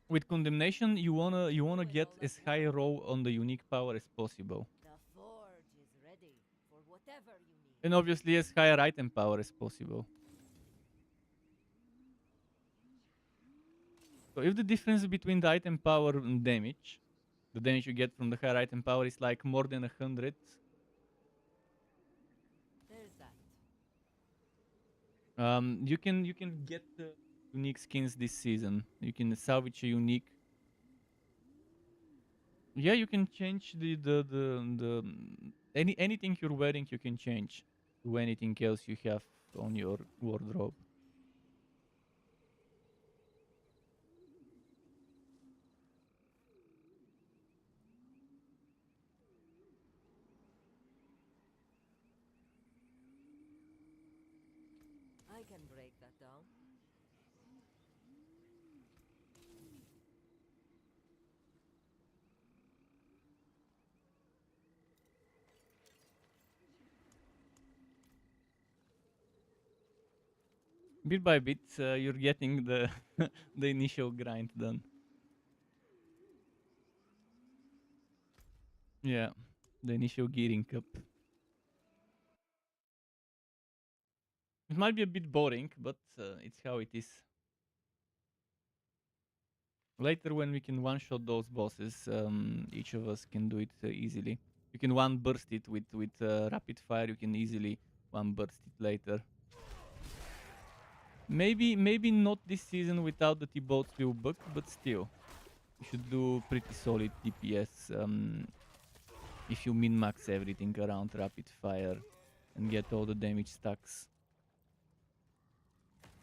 With condemnation, you wanna get as high a roll on the unique power as possible, The forge is ready for whatever you need. and obviously as higher item power as possible. So if the difference between the item power and damage, the damage you get from the higher item power is like more than 100, There's that. you can get unique skins this season. You can salvage a unique. Yeah, you can change anything you're wearing. You can change to anything else you have on your wardrobe. I can break that down. Bit by bit, you're getting the the initial grind done. Yeah, the initial gearing up. It might be a bit boring, but it's how it is. Later, when we can one-shot those bosses, each of us can do it easily. You can one burst it with rapid fire. You can easily one burst it later. Maybe not this season without the T-boat will bug, but still, you should do pretty solid DPS if you min-max everything around rapid fire and get all the damage stacks.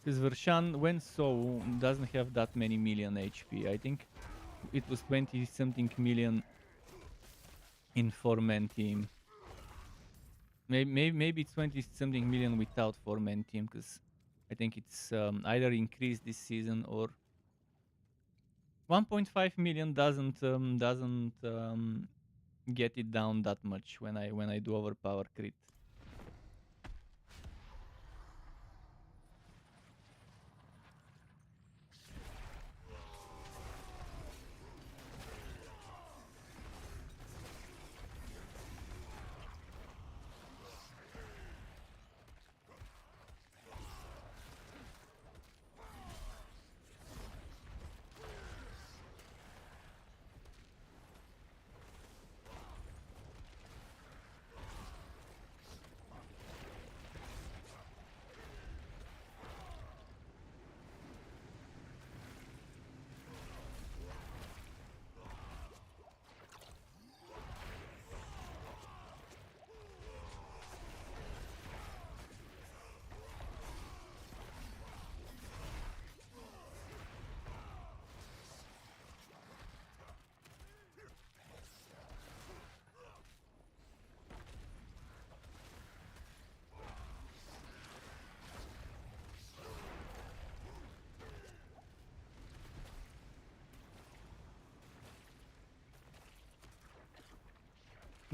Because Vershan, when so, doesn't have that many million HP. I think it was 20 something million in 4-man team. Maybe it's 20 something million without 4-man team, because I think it's either increased this season or 1.5 million doesn't get it down that much when I do overpower crit.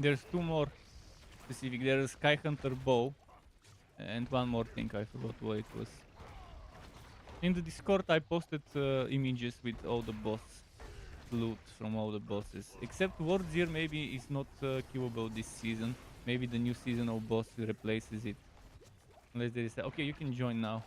There's two more specific. There's Sky Hunter bow and one more thing. I forgot what it was. In the Discord, I posted images with all the boss loot from all the bosses. Except Wardzier maybe is not queuable this season. Maybe the new seasonal boss replaces it. Unless there is okay, you can join now.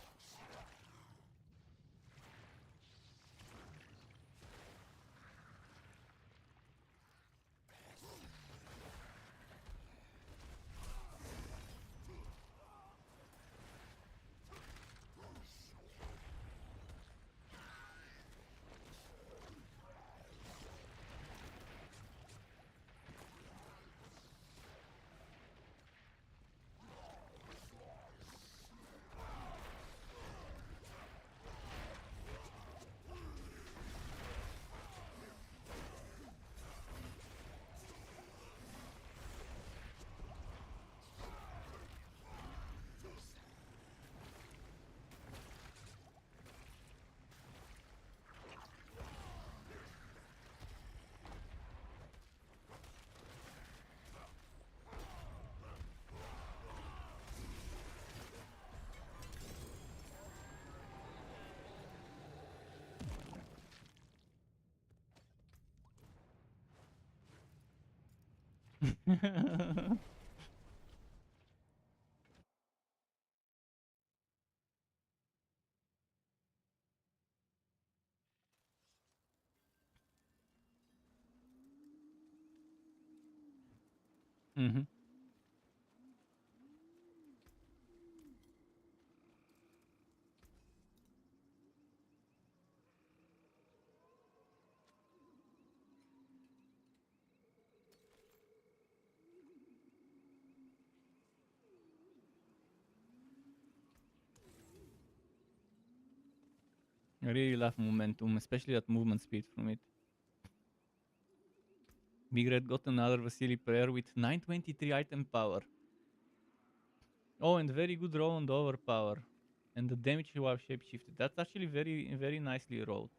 Mm-hmm. I really love momentum, especially that movement speed from it. Big Red got another Vasily prayer with 923 item power. Oh, and very good roll on the overpower. And the damage while shapeshifted. That's actually very nicely rolled.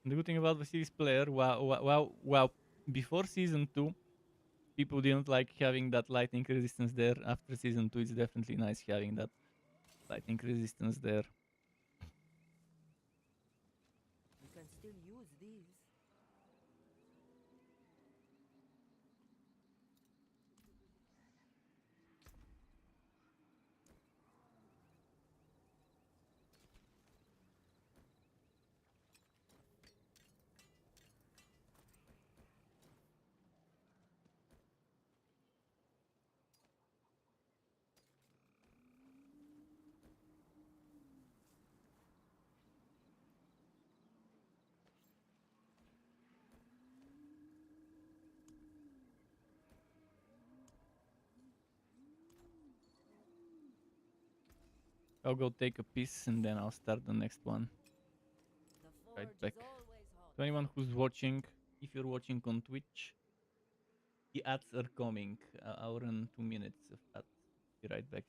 And the good thing about Vasily's player, before season 2, people didn't like having that lightning resistance there. After season 2, it's definitely nice having that. lightning resistance there. You can still use these. I'll go take a piss and then I'll start the next one. The Right forge back. is always hot. To anyone who's watching, if you're watching on Twitch, the ads are coming. I'll run 2 minutes of ads. Be right back.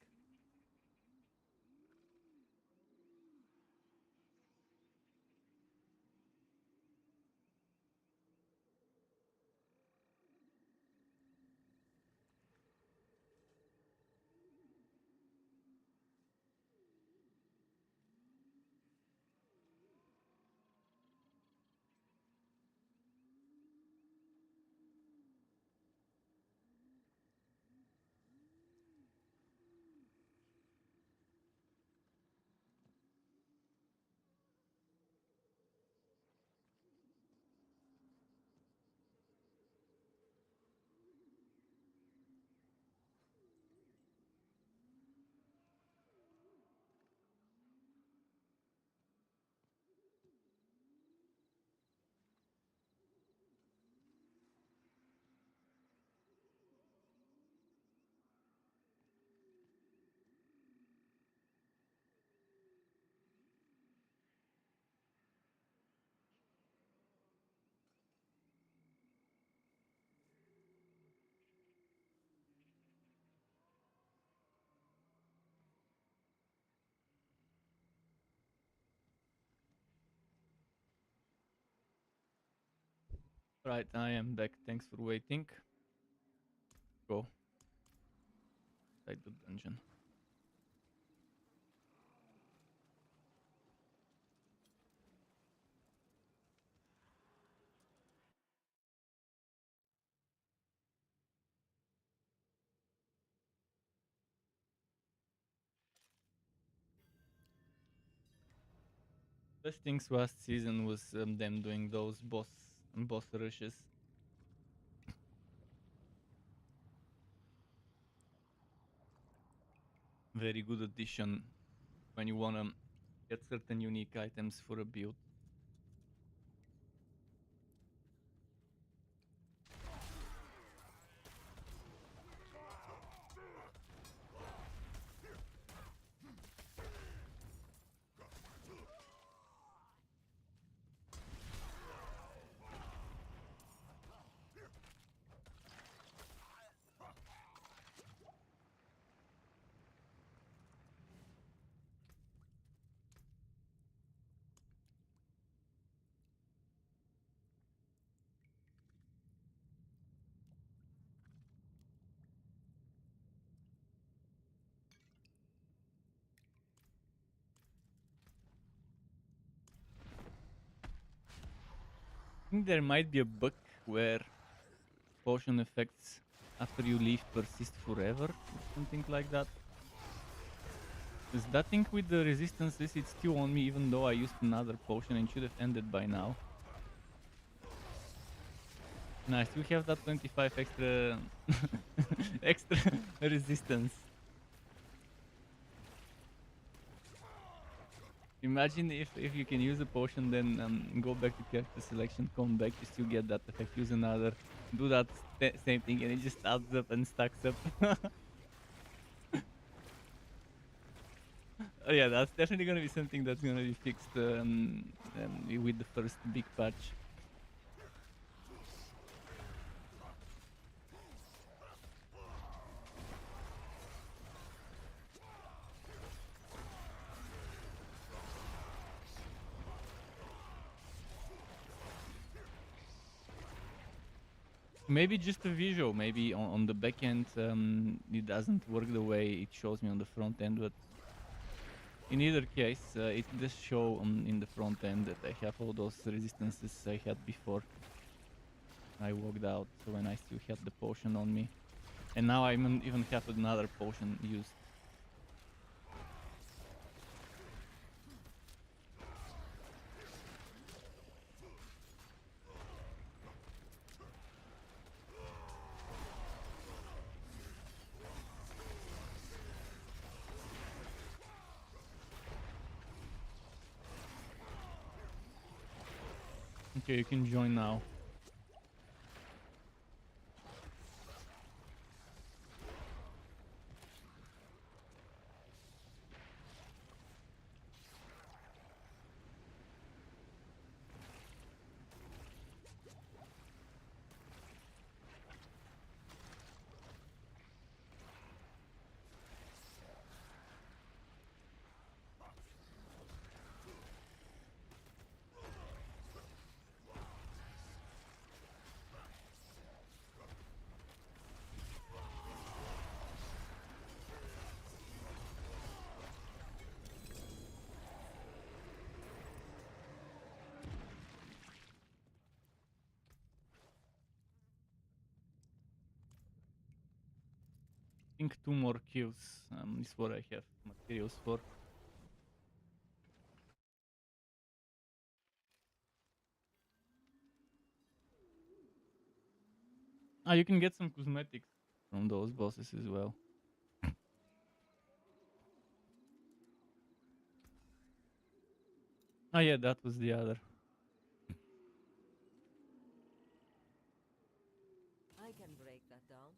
Right, I am back. Thanks for waiting. Go. Inside the dungeon. Best things last season was them doing those boss rushes. Very good addition when you wanna get certain unique items for a build. I think there might be a bug where potion effects after you leave persist forever or something like that. Because that thing with the resistances, it's still on me even though I used another potion and should have ended by now. Nice, we have that 25 extra extra resistance. Imagine if you can use a potion, then go back to character selection, come back, you still get that effect, use another, do that same thing, and it just adds up and stacks up. Oh yeah, that's definitely gonna be something that's gonna be fixed with the first big patch. Maybe just a visual, maybe on the back end it doesn't work the way it shows me on the front end, but In either case, it does show in the front end that I have all those resistances I had before I walked out, so when I still had the potion on me. And now I even have another potion used. Okay, you can join now. I think 2 more kills is what I have materials for. Ah, you can get some cosmetics from those bosses as well. Ah, yeah, that was the other. I can break that down.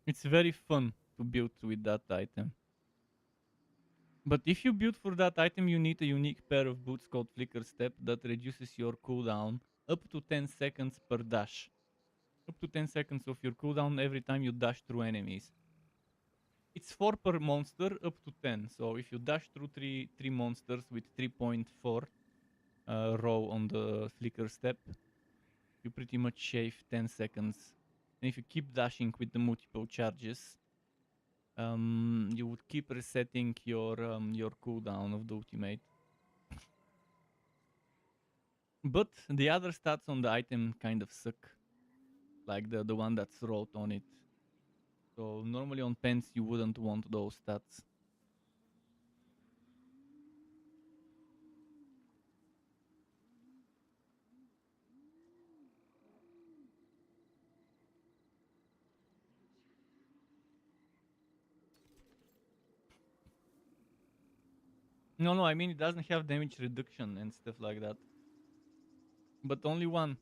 It's very fun to build with that item. But if you build for that item, you need a unique pair of boots called Flicker Step that reduces your cooldown up to 10 seconds per dash. Up to 10 seconds of your cooldown every time you dash through enemies. It's 4 per monster up to 10. So if you dash through three monsters with 3.4 row on the Flicker Step, you pretty much shave 10 seconds. And if you keep dashing with the multiple charges, you would keep resetting your cooldown of the ultimate. But the other stats on the item kind of suck, like the one that's wrote on it. So normally on pens you wouldn't want those stats. No, I mean it doesn't have damage reduction and stuff like that. But only one.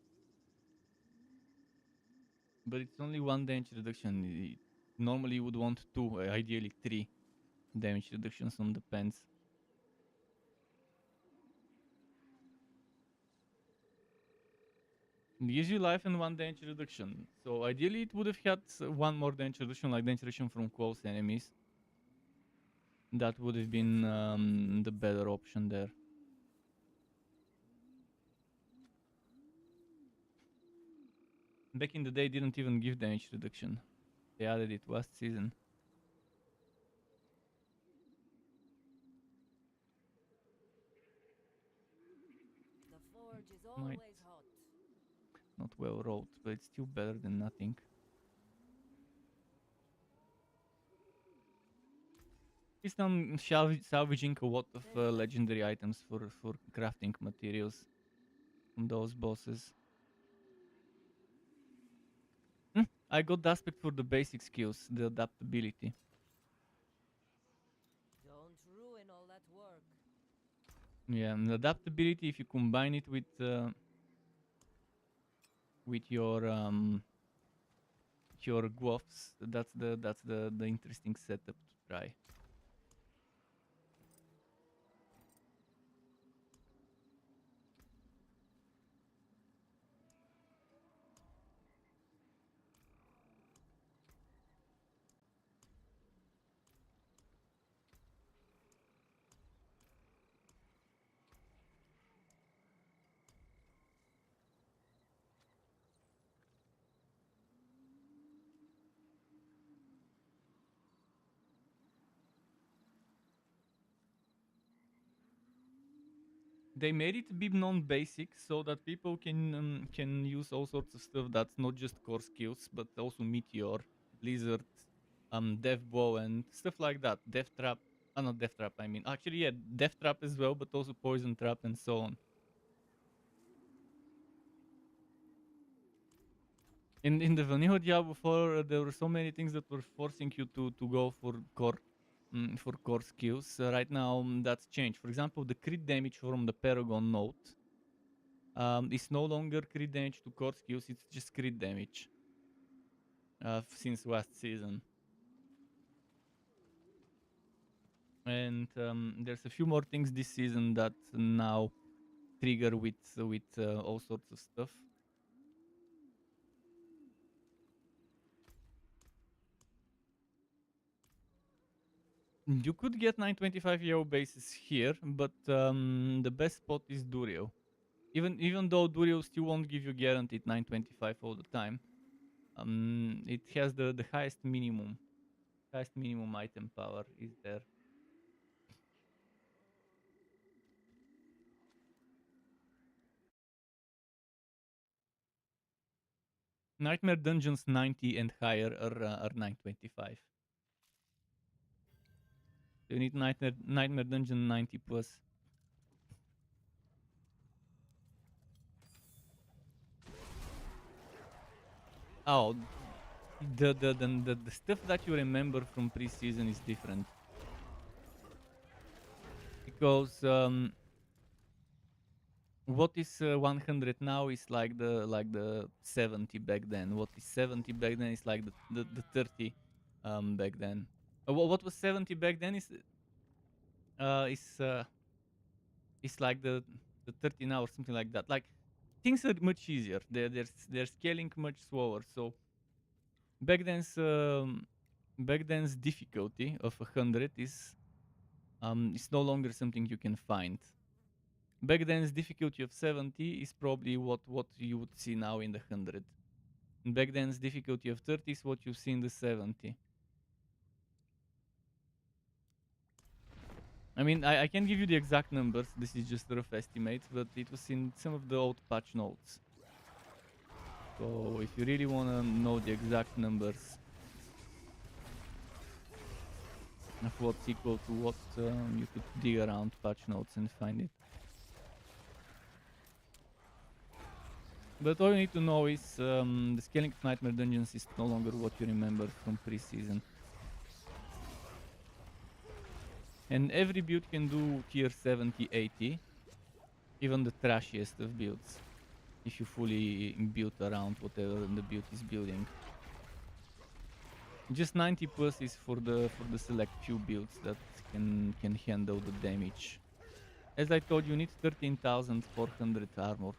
But it's only one damage reduction. Normally you would want two, ideally 3 damage reductions on the pens. It gives you life and 1 damage reduction. So ideally it would have had 1 more damage reduction, like damage reduction from close enemies. That would have been the better option there. Back in the day, didn't even give damage reduction. They added it last season. The forge is Might always hot. not well wrote, but it's still better than nothing. He's done salvaging a lot of legendary items for crafting materials from those bosses. I got the aspect for the basic skills, the adaptability. Don't ruin all that work. Yeah, and the adaptability, if you combine it with your gloves, that's the interesting setup to try. They made it be non-basic so that people can use all sorts of stuff that's not just core skills, but also meteor, lizard, death bow, and stuff like that. Death trap, not death trap. I mean, actually, yeah, death trap as well, but also poison trap and so on. In the vanilla Diablo 4, there were so many things that were forcing you to go for core skills. Right now, that's changed. For example, the crit damage from the Paragon note is no longer crit damage to core skills. It's just crit damage since last season. And there's a few more things this season that now trigger with all sorts of stuff. You could get 925 EO bases here, but the best spot is Durio. Even though Durio still won't give you guaranteed 925 all the time, it has the highest minimum item power is there. Nightmare Dungeons 90 and higher are 925. You need Nightmare Dungeon 90 plus. Oh, the stuff that you remember from preseason is different because what is 100 now is like the 70 back then. What is 70 back then is like the 30 back then. What was 70 back then uh is uh is like the 30 now or something like that. Like things are much easier. They're scaling much slower. So back then's difficulty of 100 is no longer something you can find. Back then's difficulty of 70 is probably what you would see now in the 100. And back then's difficulty of 30 is what you see in the 70. I mean, I can give you the exact numbers. This is just a rough estimate, but it was in some of the old patch notes. So if you really want to know the exact numbers of what's equal to what, you could dig around patch notes and find it. But all you need to know is the scaling of Nightmare Dungeons is no longer what you remember from preseason. And every build can do tier 70, 80, even the trashiest of builds, if you fully build around whatever the build is building. Just 90 plus is for the select few builds that can handle the damage. As I told you, you need 13,400 armor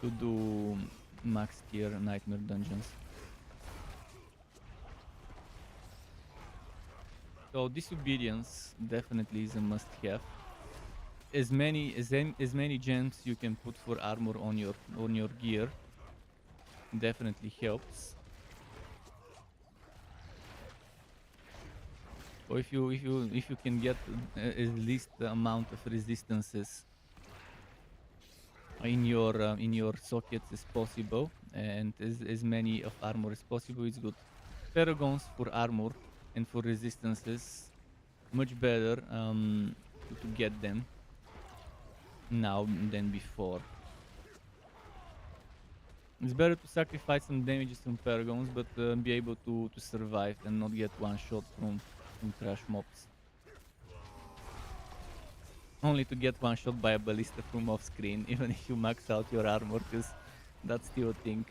to do max tier Nightmare Dungeons. So Disobedience definitely is a must-have. As many gems you can put for armor on your gear definitely helps. Or if you can get at least the amount of resistances in your sockets as possible, and as many of armor as possible, it's good. Paragons for armor and for resistances, much better to get them now than before. It's better to sacrifice some damages from Paragons, but be able to survive and not get one shot from trash mobs. Only to get one shot by a ballista from off screen, even if you max out your armor, because that's still a thing.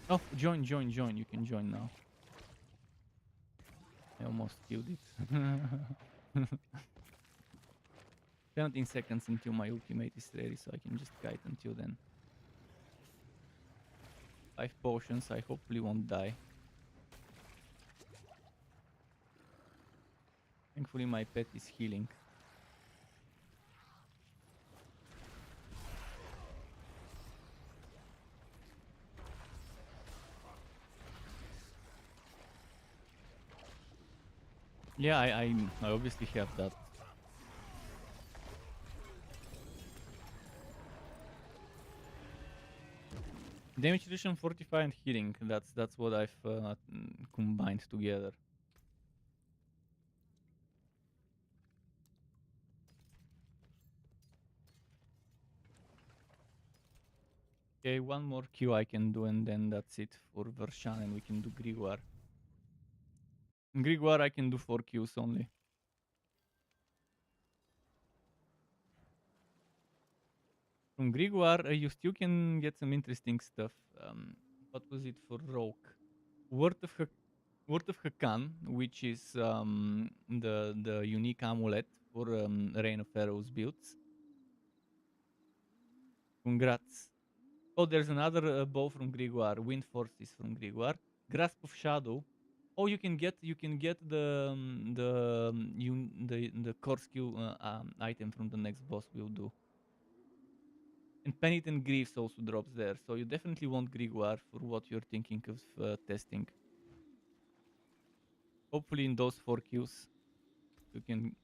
Oh, join. You can join now. I almost killed it. 17 seconds until my ultimate is ready, so I can just kite until then. 5 potions, I hopefully won't die. Thankfully my pet is healing. Yeah, I obviously have that. Damage reduction, fortify, and healing. That's what I've combined together. Okay, one more Q I can do, and then that's it for Vershan, and we can do Grigor. Grigor, I can do 4 Qs only. From Grigor, you still can get some interesting stuff. What was it for Rogue? Word of Hakan, which is the unique amulet for Reign of Arrows builds. Congrats. Oh, there's another bow from Grigor. Wind Forces from Grigor. Grasp of Shadow. Oh, you can get the core skill item from the next boss we'll do. And Penitent Griefs also drops there, so you definitely want Grigor for what you're thinking of testing. Hopefully in those 4 queues you can.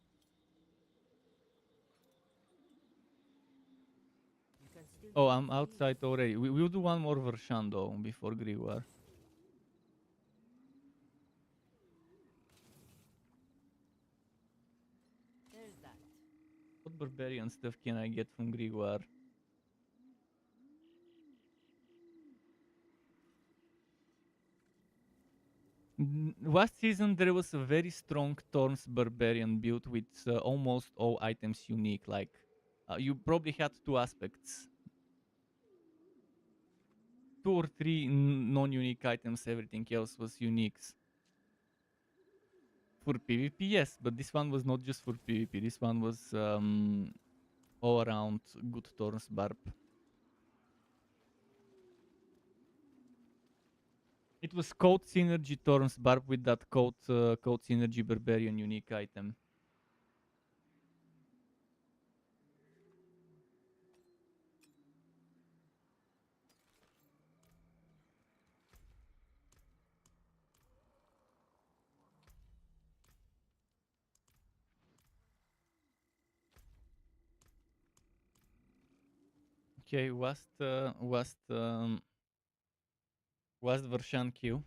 You can still Oh, use I'm these. outside already. We'll do one more version though before Grigor. There's that. What barbarian stuff can I get from Grigor? Last season there was a very strong Thorns barbarian build with almost all items unique. Like you probably had 2 aspects, 2 or 3 non-unique items. Everything else was uniques. For PvP, yes, but this one was not just for PvP. This one was all around good Thorns Barb. It was Code Synergy Thorns Barb with that Code Synergy Barbarian unique item. Okay, last version queue.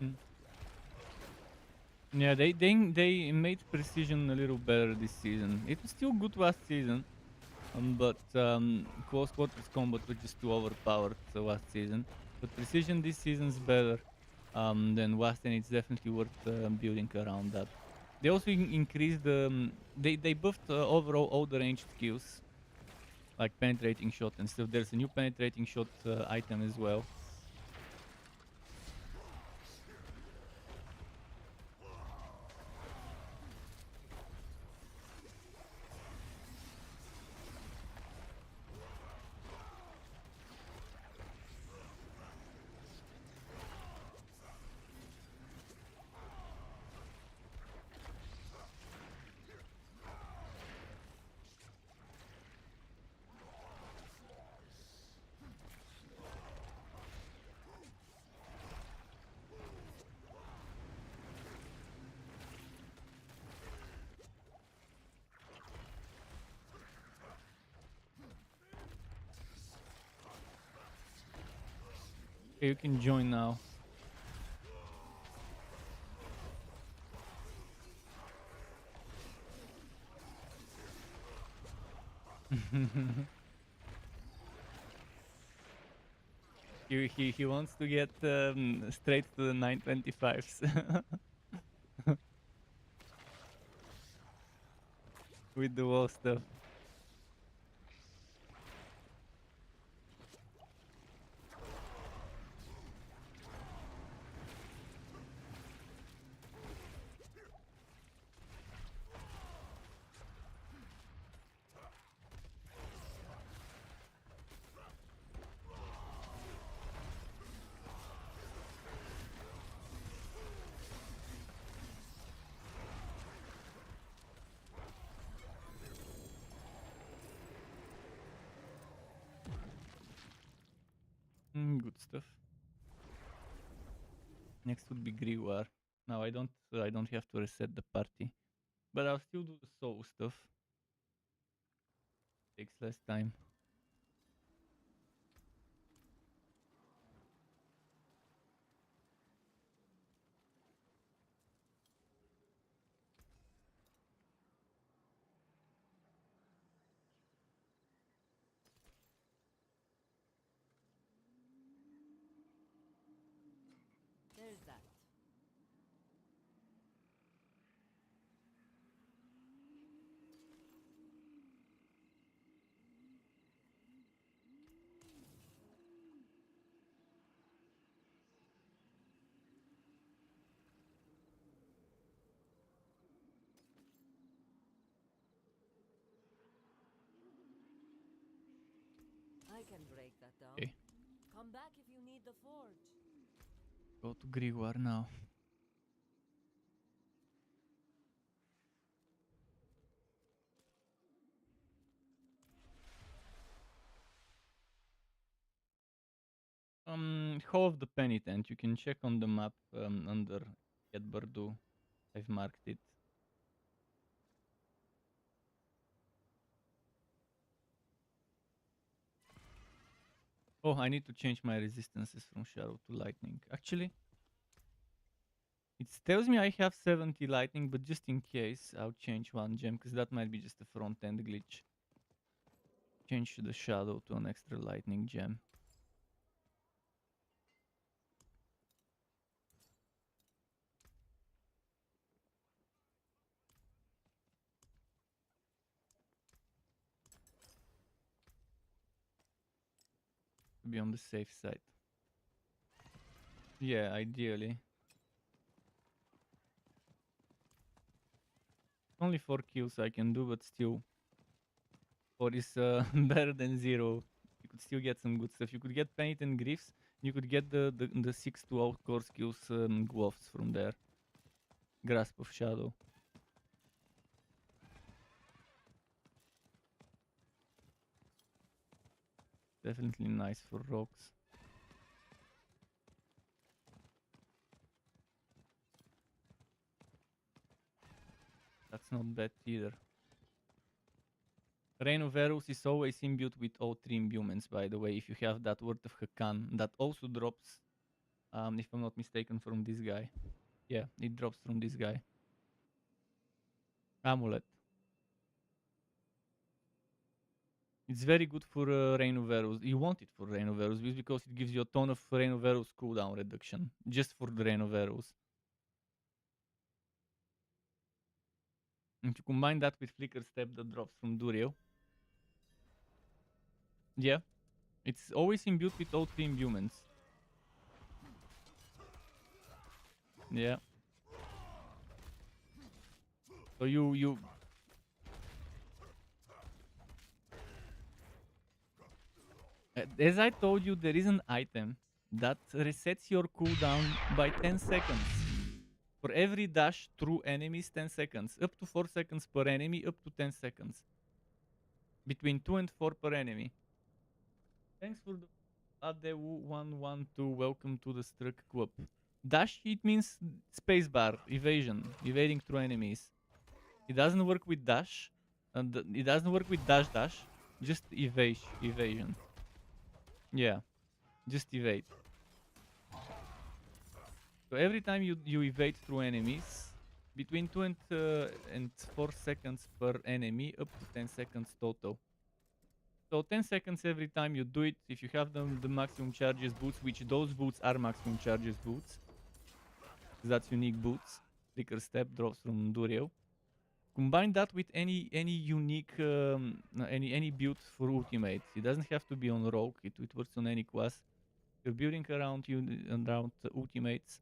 Mm. Yeah, they made precision a little better this season. It was still good last season, but close quarters combat was just too overpowered last season. But precision this season's better than last, and it's definitely worth building around that. They also increased the they buffed overall all the ranged skills, like penetrating shot and stuff. There's a new penetrating shot item as well. Okay, you can join now. He wants to get straight to the 925s with the wall stuff. Good stuff. Next would be Grimoire. Now I don't have to reset the party, but I'll still do the soul stuff. Takes less time. There's that. I can break that down. Okay. Come back if you need the forge. Go to Grimoire now. Hall of the Penitent. You can check on the map under Bardu. I've marked it. Oh, I need to change my resistances from Shadow to Lightning. Actually, it tells me I have 70 Lightning, but just in case, I'll change one gem, because that might be just a front-end glitch. Change the Shadow to an extra Lightning gem. To be on the safe side. Yeah, ideally. Only 4 kills I can do, but still. 4 is better than 0. You could still get some good stuff. You could get Penitent Griefs. You could get the 6 to outcore skills gloves from there. Grasp of Shadow. Definitely nice for rocks. That's not bad either. Reign of Arrows is always imbued with all 3 imbuements, by the way, if you have that Word of Hakan. That also drops, if I'm not mistaken, from this guy. Yeah, it drops from this guy. Amulet. It's very good for Reign of Arrows. You want it for Reign of Arrows because it gives you a ton of Reign of Arrows cooldown reduction. Just for the Reign of Arrows. If you combine that with Flicker Step that drops from Duriel. Yeah. It's always imbued with all 3 imbuements. Yeah. So you as I told you, there is an item that resets your cooldown by 10 seconds. For every dash through enemies, 10 seconds. Up to 4 seconds per enemy, up to 10 seconds. Between 2 and 4 per enemy. Thanks for the Adewu112. Welcome to the Struck Club. Dash, it means spacebar, evasion, evading through enemies. It doesn't work with dash. And it doesn't work with dash. Just evasion. Yeah, just evade. So every time you evade through enemies, between 2 and 4 seconds per enemy, up to 10 seconds total. So 10 seconds every time you do it. If you have the maximum charges boots, which those boots are maximum charges boots. That's unique boots. Flicker step drops from Durio. Combine that with any unique any build for ultimates. It doesn't have to be on rogue. It works on any class. You're building around ultimates.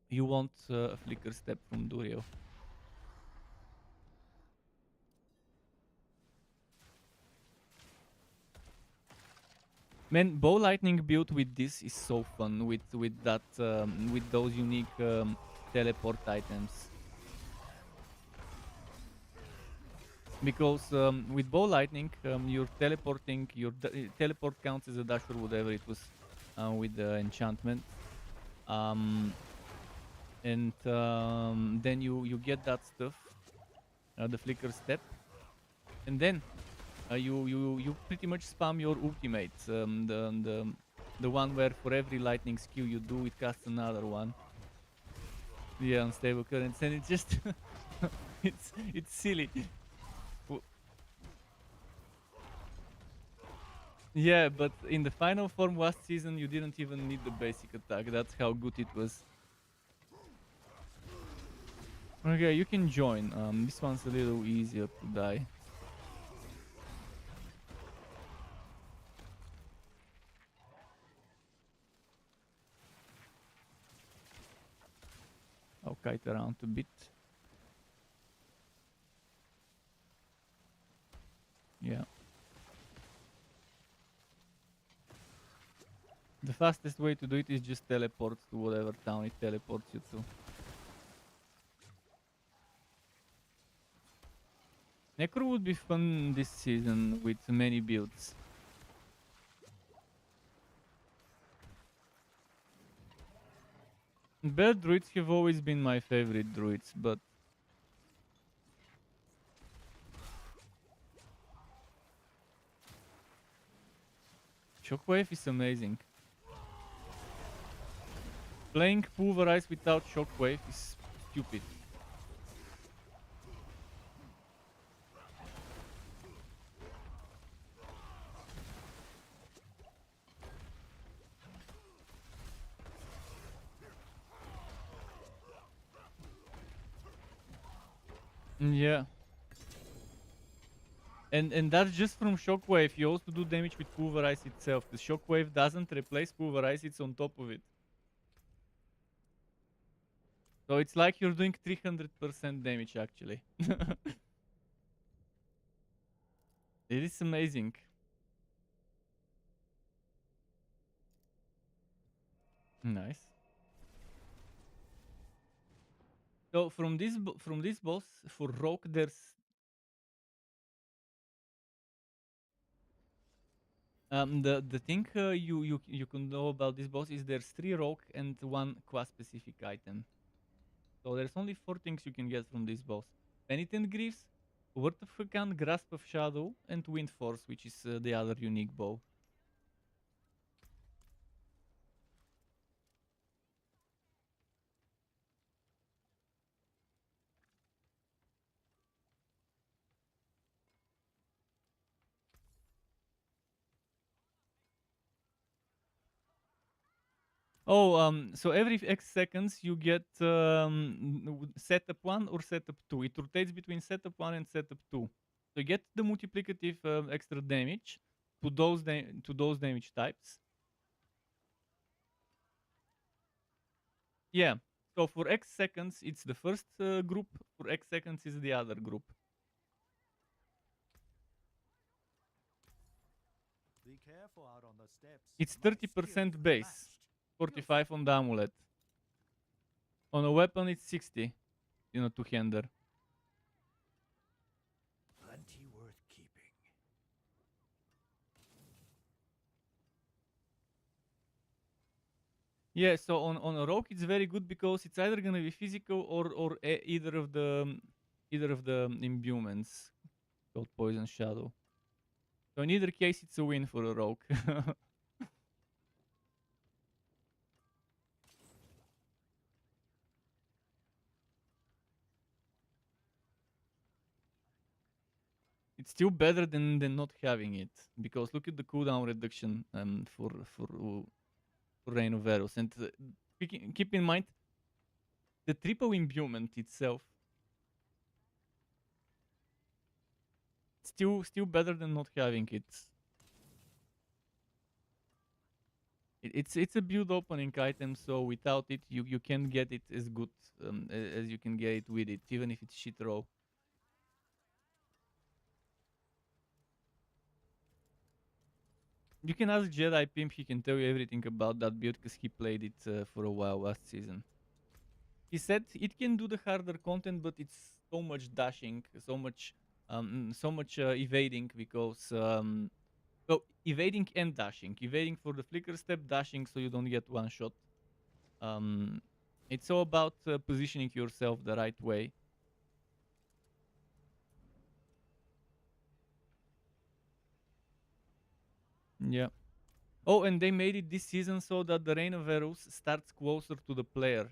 You want a flicker step from Durio. Man, bow lightning build with this is so fun with that with those unique teleport items. Because with bow lightning, you're teleporting. Your teleport counts as a dash or whatever it was with the enchantment, and then you get that stuff, the flicker step, and then you pretty much spam your ultimates. The one where for every lightning skill you do, it casts another one. Yeah, unstable currents, and it's just it's silly. Yeah, but in the final form last season, you didn't even need the basic attack. That's how good it was. Okay, you can join. This one's a little easier to die. I'll kite around a bit. Yeah. The fastest way to do it is just teleport to whatever town it teleports you to. Necro would be fun this season with many builds. Bear druids have always been my favorite druids, but Shockwave is amazing. Playing Pulverize without Shockwave is stupid. Yeah. And that's just from Shockwave. You also do damage with Pulverize itself. The Shockwave doesn't replace Pulverize, it's on top of it. So it's like you're doing 300% damage actually. It is amazing. Nice. So from this boss for Rogue, there's the thing you can know about this boss is there's 3 Rogue and 1 class specific item. So there's only 4 things you can get from this boss: Penitent Greaves, Word of Hakan, Grasp of Shadow, and Wind Force, which is the other unique bow. Oh, so every X seconds you get setup 1 or setup 2. It rotates between setup 1 and setup 2. So you get the multiplicative extra damage to those damage types. Yeah. So for X seconds it's the first group. For X seconds is the other group. Be careful out on the steps. It's My 30% skills base, unmatched. 45 on the amulet. On a weapon it's 60, two-hander. Plenty worth keeping. Yeah, so on a rogue it's very good because it's either gonna be physical or either of the imbuements called Poison Shadow. So in either case it's a win for a rogue. It's still better than not having it, because look at the cooldown reduction for Reign of Eros, and keep in mind the triple imbuement itself. Still better than not having it. It's a build opening item, so without it you can't get it as good as you can get it with it, even if it's shit raw. You can ask Jedi Pimp, he can tell you everything about that build because he played it for a while last season. He said it can do the harder content, but it's so much dashing, so much evading, because well, evading and dashing. Evading for the flicker step, dashing so you don't get one shot. Um, it's all about positioning yourself the right way. Yeah. Oh, and they made it this season so that the Reign of Eros starts closer to the player.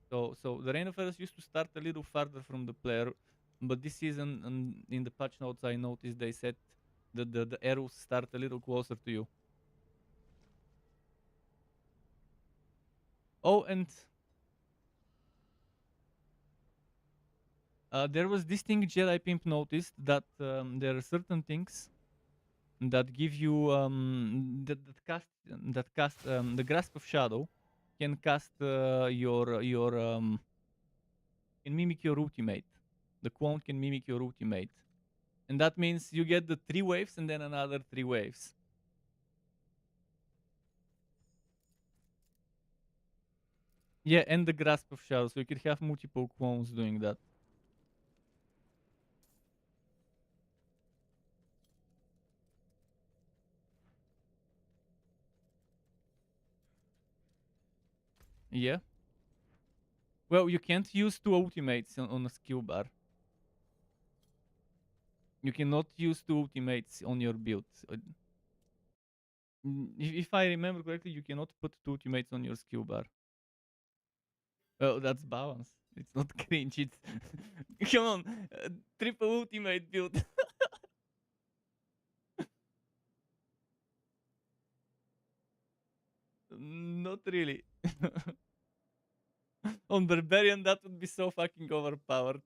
So the Reign of Eros used to start a little farther from the player, but this season, in the patch notes, I noticed they said that the arrows start a little closer to you. Oh, and there was this thing Jedi Pimp noticed, that there are certain things that give you that cast the Grasp of Shadow can cast your can mimic your ultimate. The clone can mimic your ultimate, and that means you get the 3 waves and then another 3 waves. Yeah, and the Grasp of Shadow, so you could have multiple clones doing that. Yeah. Well, you can't use 2 ultimates on a skill bar. You cannot use 2 ultimates on your build. If I remember correctly, you cannot put 2 ultimates on your skill bar. Oh, that's balance. It's not cringe. It's come on, triple ultimate build. Not really. On Barbarian, that would be so fucking overpowered.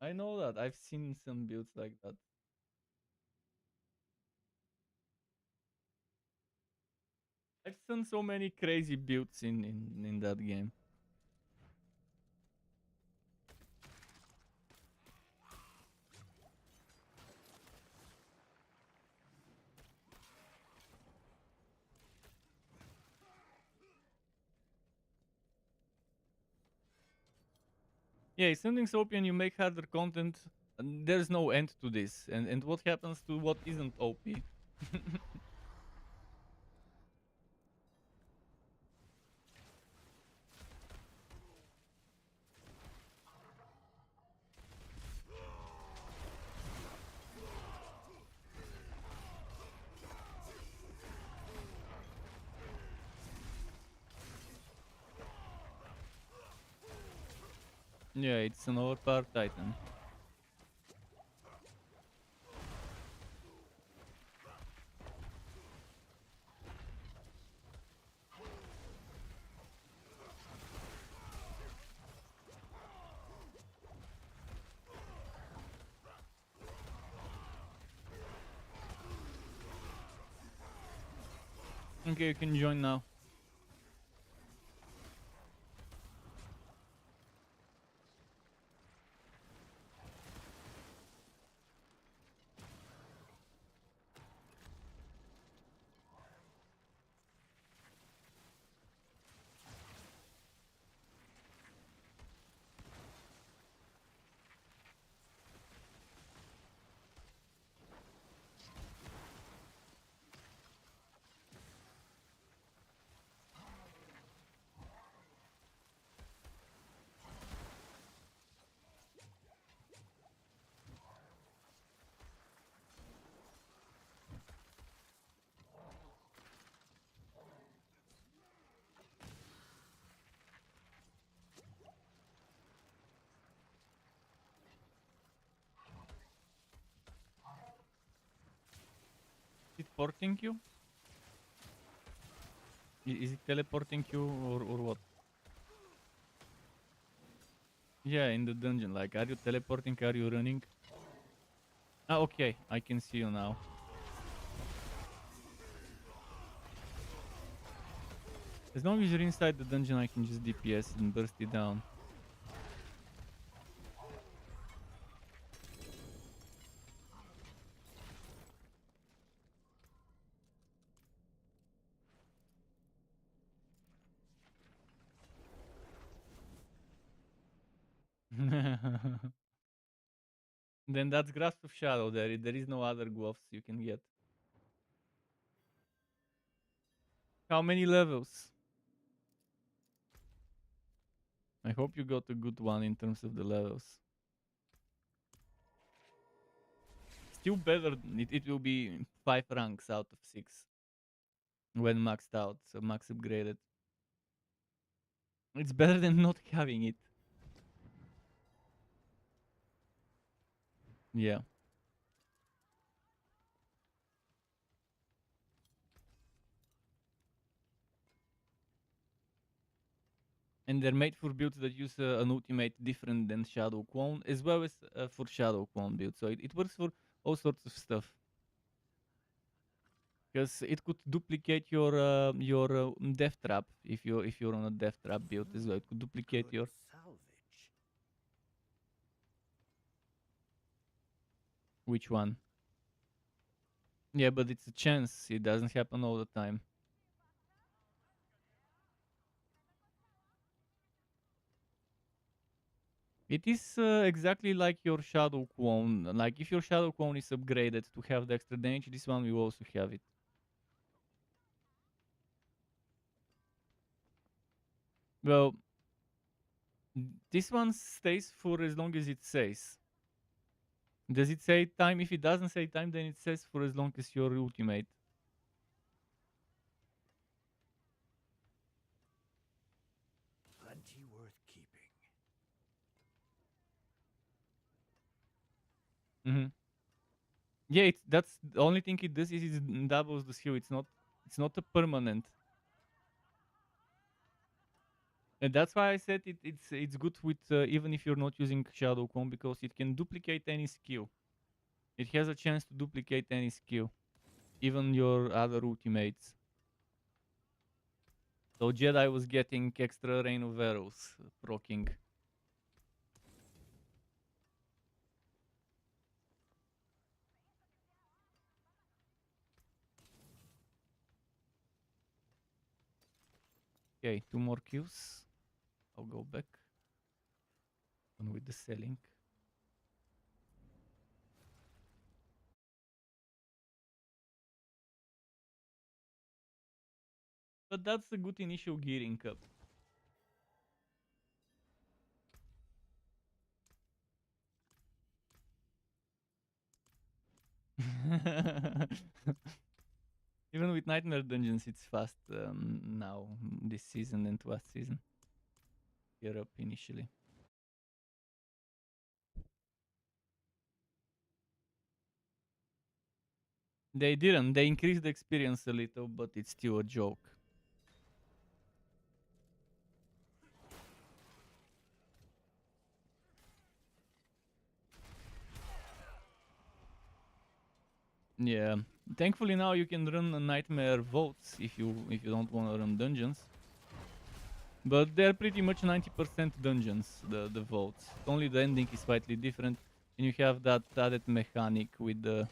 I know that. I've seen some builds like that. I've seen so many crazy builds in that game. Yeah, if something's OP and you make harder content, there's no end to this. And what happens to what isn't OP? Yeah, it's an overpowered Titan. Okay, you can join now. teleporting you? Is it teleporting you or what? Yeah, in the dungeon. Like, are you teleporting? Are you running? Ah, okay. I can see you now. As long as you're inside the dungeon, I can just DPS and burst it down. Then that's Grasp of Shadow. There is no other gloves you can get. How many levels? I hope you got a good one in terms of the levels. Still better. It will be 5 ranks out of 6 when maxed out, so max upgraded. It's better than not having it. Yeah. And they're made for builds that use an ultimate different than Shadow Clone, as well as for Shadow Clone builds. So it works for all sorts of stuff. Because it could duplicate your Death Trap if you're on a Death Trap build as well. It could duplicate Good your salvage. which one? Yeah, but it's a chance. It doesn't happen all the time. It is exactly like your Shadow Clone. Like if your Shadow Clone is upgraded to have the extra damage, this one will also have it. Well, this one stays for as long as it says. Does it say time? If it doesn't say time, then it says for as long as your ultimate. Plenty worth keeping. Yeah, that's the only thing it does is it doubles the skill. It's not a permanent. And that's why I said it's good with even if you're not using Shadow Clone because it can duplicate any skill. It has a chance to duplicate any skill, even your other ultimates. So Jedi was getting extra rain of arrows proccing. Okay, 2 more kills. I'll go back. On with the selling. But that's a good initial gearing up. Even with Nightmare Dungeons, it's fast now, this season and last season. Gear up initially. They didn't. They increased the experience a little, but it's still a joke. Yeah. Thankfully now you can run a Nightmare votes if you don't want to run dungeons. But they're pretty much 90% dungeons, the votes. Only the ending is slightly different, and you have that added mechanic with the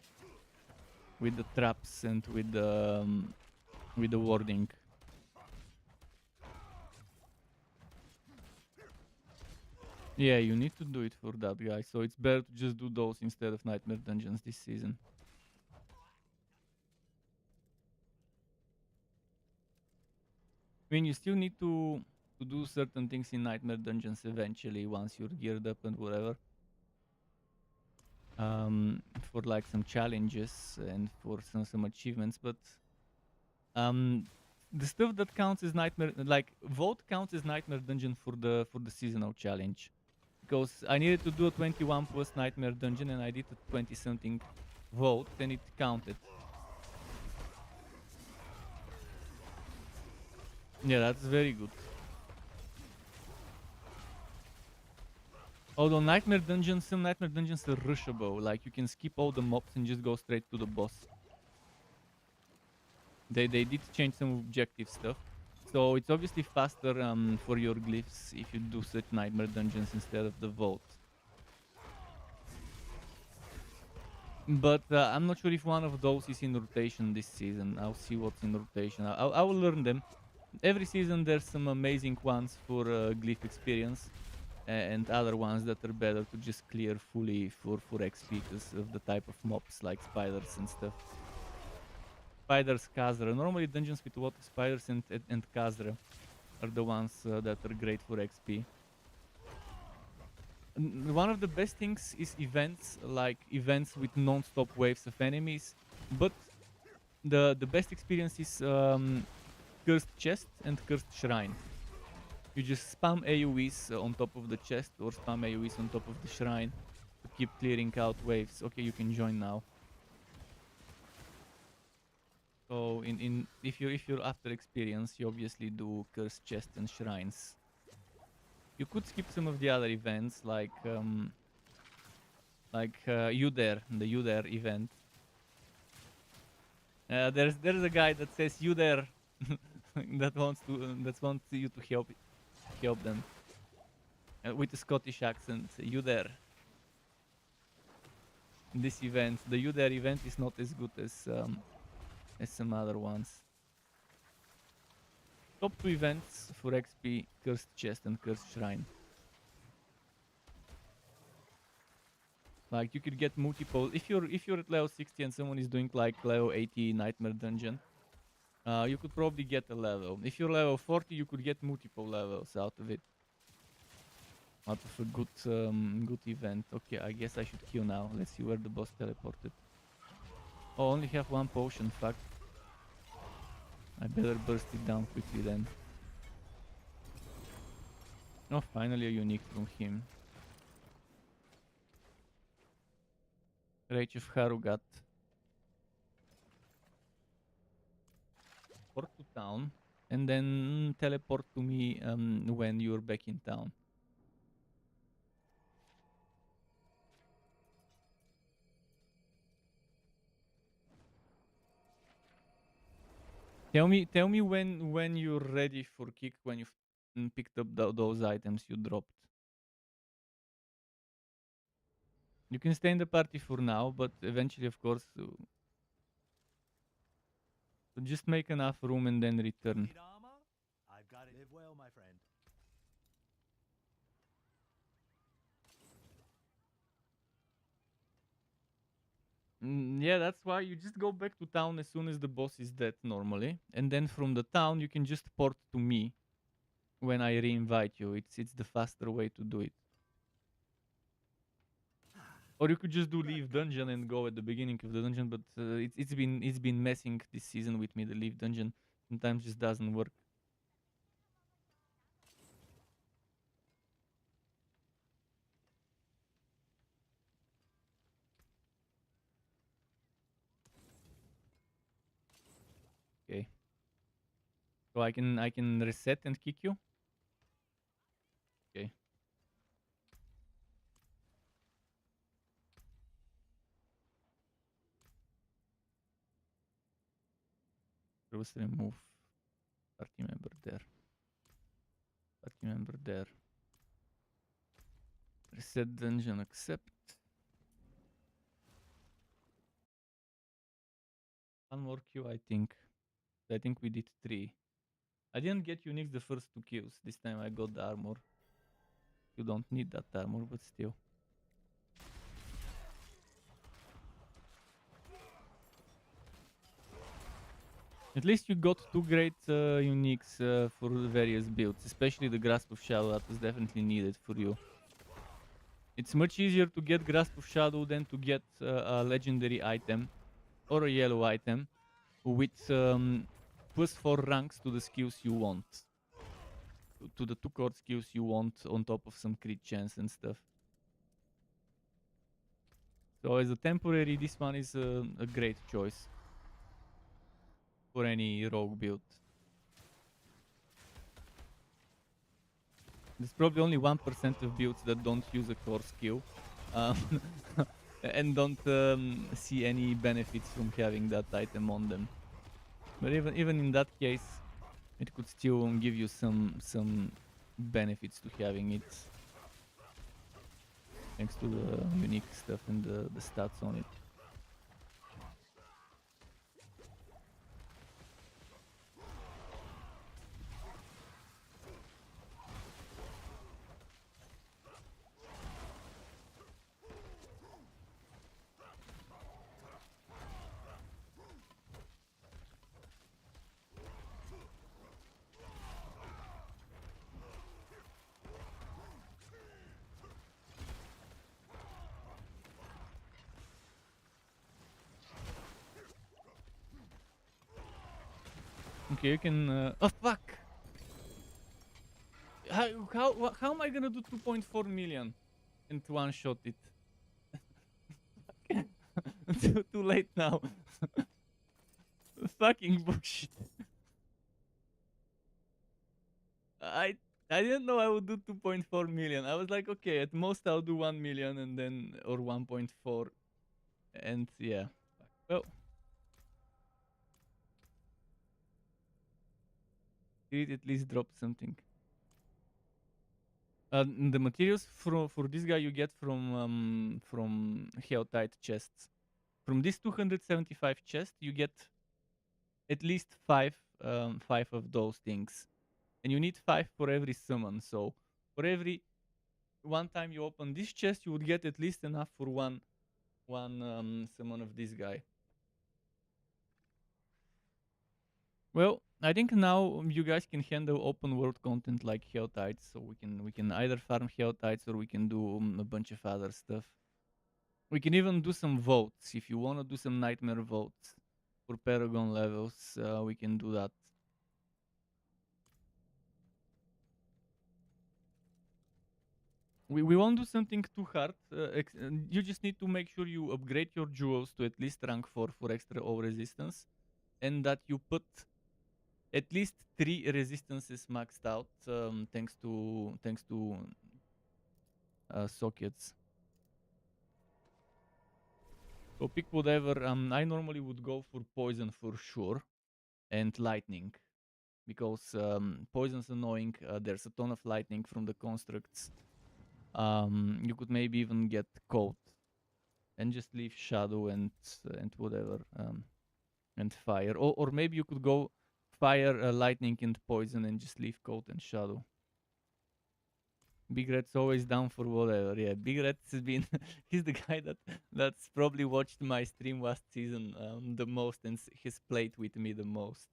traps and with the warding. Yeah, you need to do it for that guy, so it's better to just do those instead of Nightmare Dungeons this season. I mean, you still need to do certain things in Nightmare Dungeons eventually once you're geared up and whatever. For like some challenges and for some achievements, but the stuff that counts as Nightmare, like vote counts as Nightmare Dungeon for the seasonal challenge, because I needed to do a 21 plus Nightmare Dungeon and I did a 20 something vote and it counted. Yeah, that's very good. Although some Nightmare Dungeons are rushable. Like, you can skip all the mobs and just go straight to the boss. They did change some objective stuff. So it's obviously faster for your glyphs if you do such Nightmare Dungeons instead of the Vault. But I'm not sure if one of those is in rotation this season. I'll see what's in rotation. I will learn them. Every season there's some amazing ones for glyph experience. And other ones that are better to just clear fully for XP because of the type of mobs like spiders and stuff. Spiders, Khazra. Normally dungeons with water spiders and Khazra are the ones that are great for XP. One of the best things is events, like events with non-stop waves of enemies. But the best experience is Cursed Chest and Cursed Shrine. You just spam AoEs on top of the chest or spam AoEs on top of the shrine to keep clearing out waves. Okay, you can join now. So if you're after experience, you obviously do Cursed Chest and Shrines. You could skip some of the other events like You Dare, the You Dare event. There's a guy that says You Dare that wants you to help them with a Scottish accent. You Dare. This event, the You Dare event, is not as good as some other ones. Top 2 events for XP: Cursed Chest and Cursed Shrine. Like, you could get multiple if you're at level 60 and someone is doing like level 80 Nightmare Dungeon. You could probably get a level. If you're level 40, you could get multiple levels out of it. Out of a good event. Okay, I guess I should heal now. Let's see where the boss teleported. Oh, only have one potion. Fuck. I better burst it down quickly then. Oh, finally a unique from him. Rage of Harugat. Port to town, and then teleport to me when you're back in town. Tell me when you're ready for kick, when you've picked up those items you dropped. You can stay in the party for now, but eventually, of course, so just make enough room and then return. Need armor? I've got it. Live well, my friend. Yeah, that's why you just go back to town as soon as the boss is dead normally, and then from the town you can just port to me when I re-invite you. It's the faster way to do it. Or you could just do leave dungeon and go at the beginning of the dungeon, but it's been messing this season with me. The leave dungeon sometimes just doesn't work. Okay. So I can reset and kick you. Okay. First remove party member there. Party member there. Reset dungeon, accept. One more queue, I think. I think we did 3. I didn't get uniques the first 2 kills. This time I got the armor. You don't need that armor, but still. At least you got 2 great uniques for the various builds, especially the Grasp of Shadow. That was definitely needed for you. It's much easier to get Grasp of Shadow than to get a legendary item or a yellow item with +4 ranks to the skills you want. To the 2 core skills you want on top of some crit chance and stuff. So as a temporary, this one is a great choice for any rogue build. There's probably only 1% of builds that don't use a core skill, um, and don't see any benefits from having that item on them. But even in that case, it could still give you some benefits to having it, thanks to the unique stuff and the stats on it. Okay, you can. Oh fuck! How am I gonna do 2.4 million and one shot it? Too late now. Fucking bullshit. I I didn't know I would do 2.4 million. I was like, okay, at most I'll do 1 million and then or 1.4, and yeah. Well, did it at least drop something? The materials for this guy you get from HoTA chests. From this 275 chest, you get at least five of those things, and you need 5 for every summon. So for every one time you open this chest, you would get at least enough for one summon of this guy. Well, I think now you guys can handle open world content like Helltides, so we can either farm Helltides or we can do a bunch of other stuff. We can even do some votes if you want to do some nightmare votes for Paragon levels. We can do that. We won't do something too hard. You just need to make sure you upgrade your jewels to at least rank 4 for extra O resistance, and that you put at least 3 resistances maxed out, thanks to sockets. So pick whatever. I normally would go for poison for sure, and lightning, because poison's annoying. There's a ton of lightning from the constructs. You could maybe even get cold, and just leave shadow and whatever, and fire, or maybe you could go fire, lightning, and poison, and just leave cold and shadow. Big Red's always down for whatever. Yeah, Big Red's been he's the guy that's probably watched my stream last season the most, and he's played with me the most.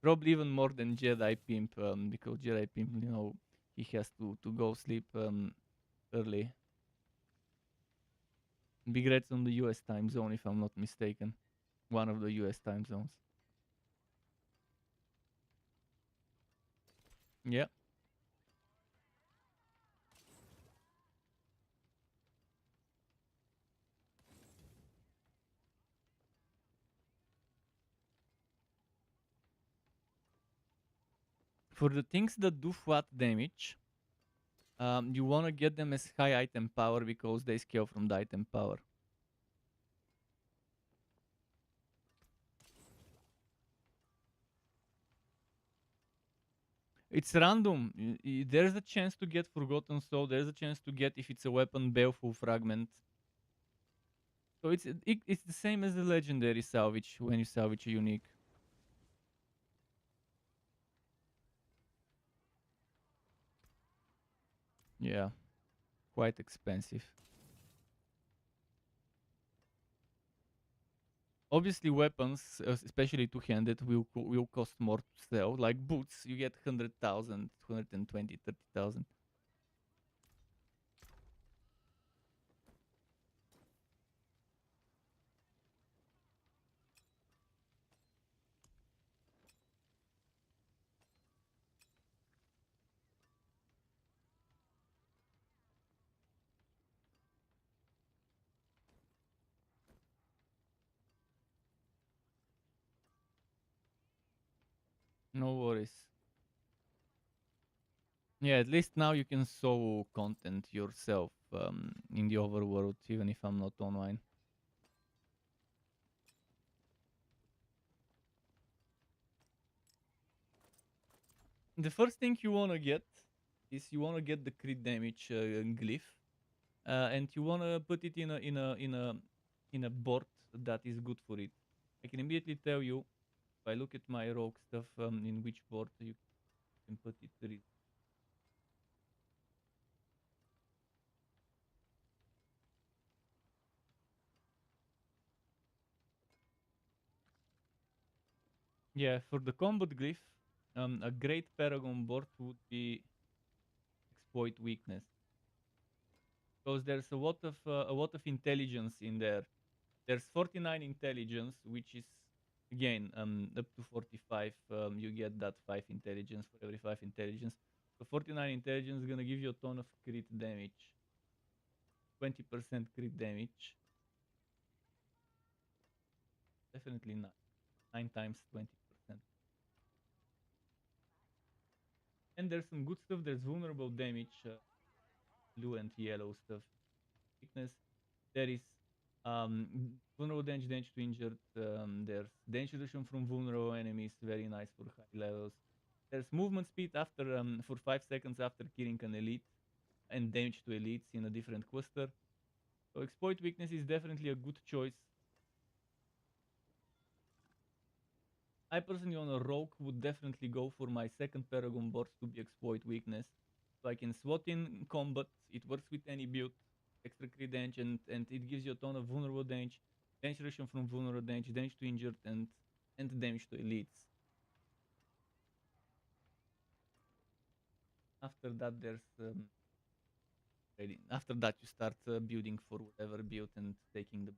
Probably even more than Jedi Pimp, because Jedi Pimp, he has to go sleep early. Big Red's on the US time zone, if I'm not mistaken. One of the US time zones. Yeah. For the things that do flat damage, you want to get them as high item power because they scale from the item power. It's random. There's a chance to get Forgotten Soul. There's a chance to get, if it's a weapon, Baleful Fragment. So it's the same as the legendary salvage when you salvage a unique. Yeah, quite expensive. Obviously, weapons, especially two-handed, will cost more to sell. Like boots, you get 100,000, 120, 30,000. No worries. Yeah, at least now you can sow content yourself in the overworld, even if I'm not online. The first thing you wanna get is you wanna get the crit damage glyph, and you wanna put it in a board that is good for it. I can immediately tell you if I look at my rogue stuff in which board you can put it. Yeah, for the combat glyph, a great paragon board would be exploit weakness, because there's a lot of intelligence in there. There's 49 intelligence, which is again up to 45. You get that 5 intelligence for every 5 intelligence. So 49 intelligence is gonna give you a ton of crit damage, 20% crit damage. Definitely not 9 times 20%. And there's some good stuff. There's vulnerable damage, blue and yellow stuff. Weakness. There is vulnerable damage to injured. There's damage reduction from vulnerable enemies, very nice for high levels. There's movement speed after for 5 seconds after killing an elite, and damage to elites in a different cluster. So exploit weakness is definitely a good choice. I personally on a rogue would definitely go for my second paragon board to be exploit weakness. So I can swat in combat, it works with any build, extra crit damage, and it gives you a ton of vulnerable damage reduction from vulnerable damage to injured, and damage to elites. After that, there's after that you start building for whatever build and taking the.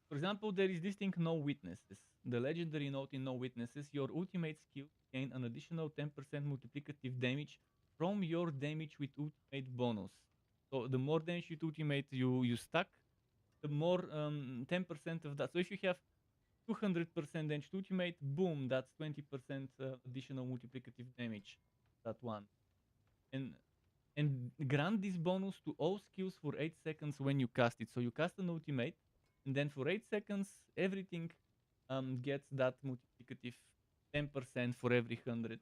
For example, there is this thing, no witnesses. The legendary note in no witnesses, your ultimate skill gain an additional 10% multiplicative damage from your damage with ultimate bonus. So the more damage with ultimate you stack, the more 10% of that. So if you have 200% damage to ultimate, boom, that's 20% additional multiplicative damage. That one. And and grant this bonus to all skills for 8 seconds when you cast it. So you cast an ultimate, and then for 8 seconds, everything gets that multiplicative 10% for every 100.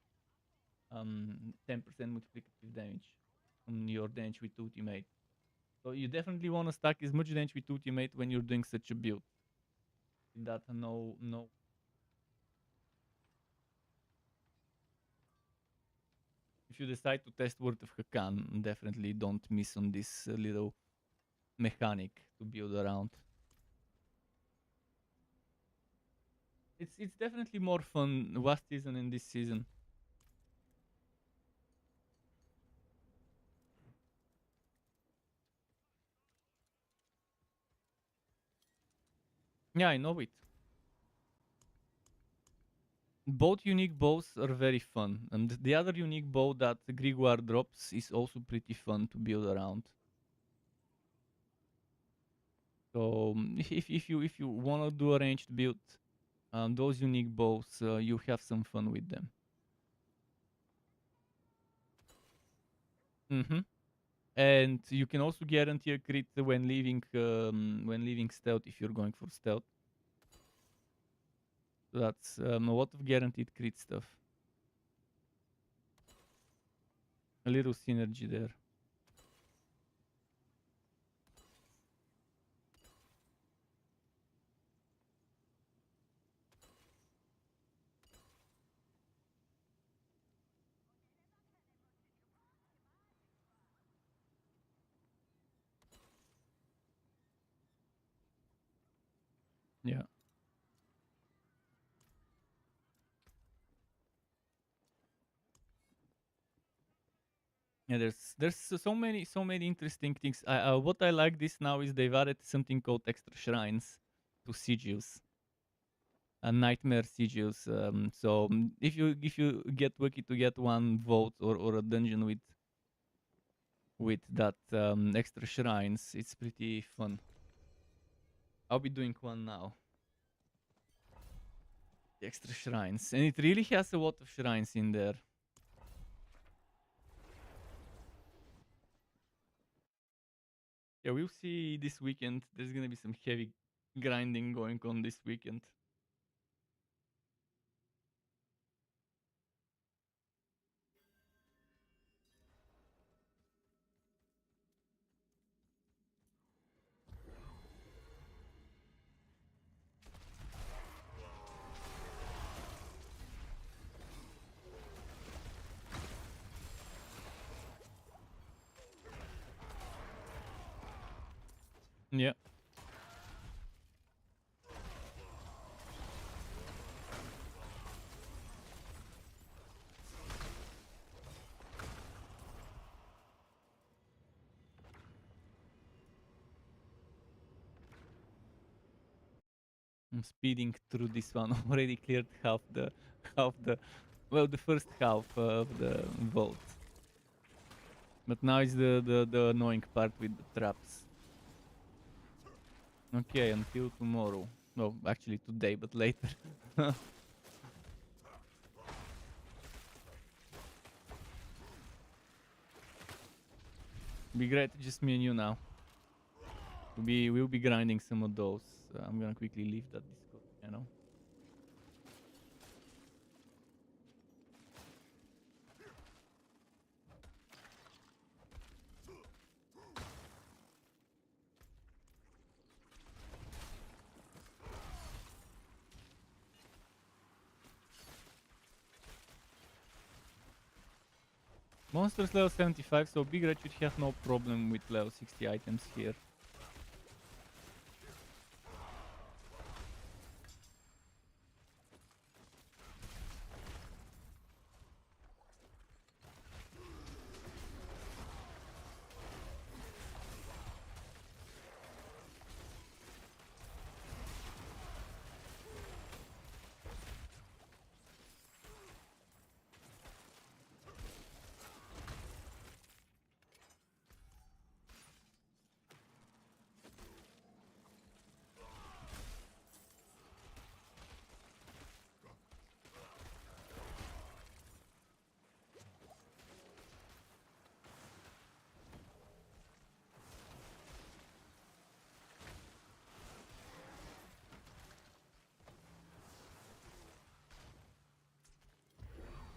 10% multiplicative damage on your damage with ultimate. So you definitely want to stack as much damage with ultimate when you're doing such a build. That no. If you decide to test Word of Hakan, definitely don't miss on this little mechanic to build around. It's definitely more fun last season and this season. Yeah, I know it. Both unique bows are very fun, and the other unique bow that Grimoire drops is also pretty fun to build around. So if you wanna do a ranged build, those unique bows, you have some fun with them. Mm-hmm. And you can also guarantee a crit when leaving stealth if you're going for stealth. So that's a lot of guaranteed crit stuff. A little synergy there. Yeah. Yeah, there's so many interesting things. What I like this now is they've added something called extra shrines to sigils, nightmare sigils. So if you get lucky to get one vault or a dungeon with with that extra shrines. It's pretty fun. I'll be doing one now. The extra shrines, and it really has a lot of shrines in there. Yeah, we'll see this weekend. There's gonna be some heavy grinding going on this weekend. Yeah. I'm speeding through this one. Already cleared well, the first half of the vault. But now is the annoying part with the traps. Okay, until tomorrow. No, actually today, but later. Be great, just me and you now. We'll be grinding some of those. I'm gonna quickly leave that Discord channel. Monsters level 75, so Big Red should have no problem with level 60 items here.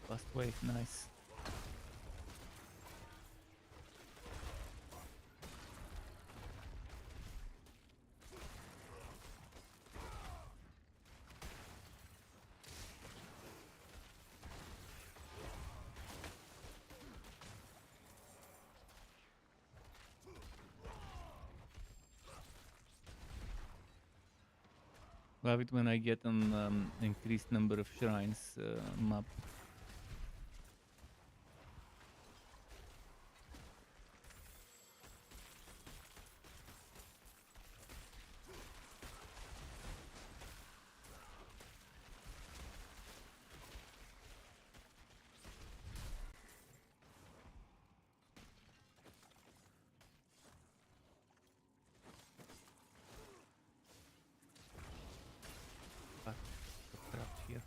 Last wave, nice. Love it when I get an increased number of shrines map. Fuck, got trapped here.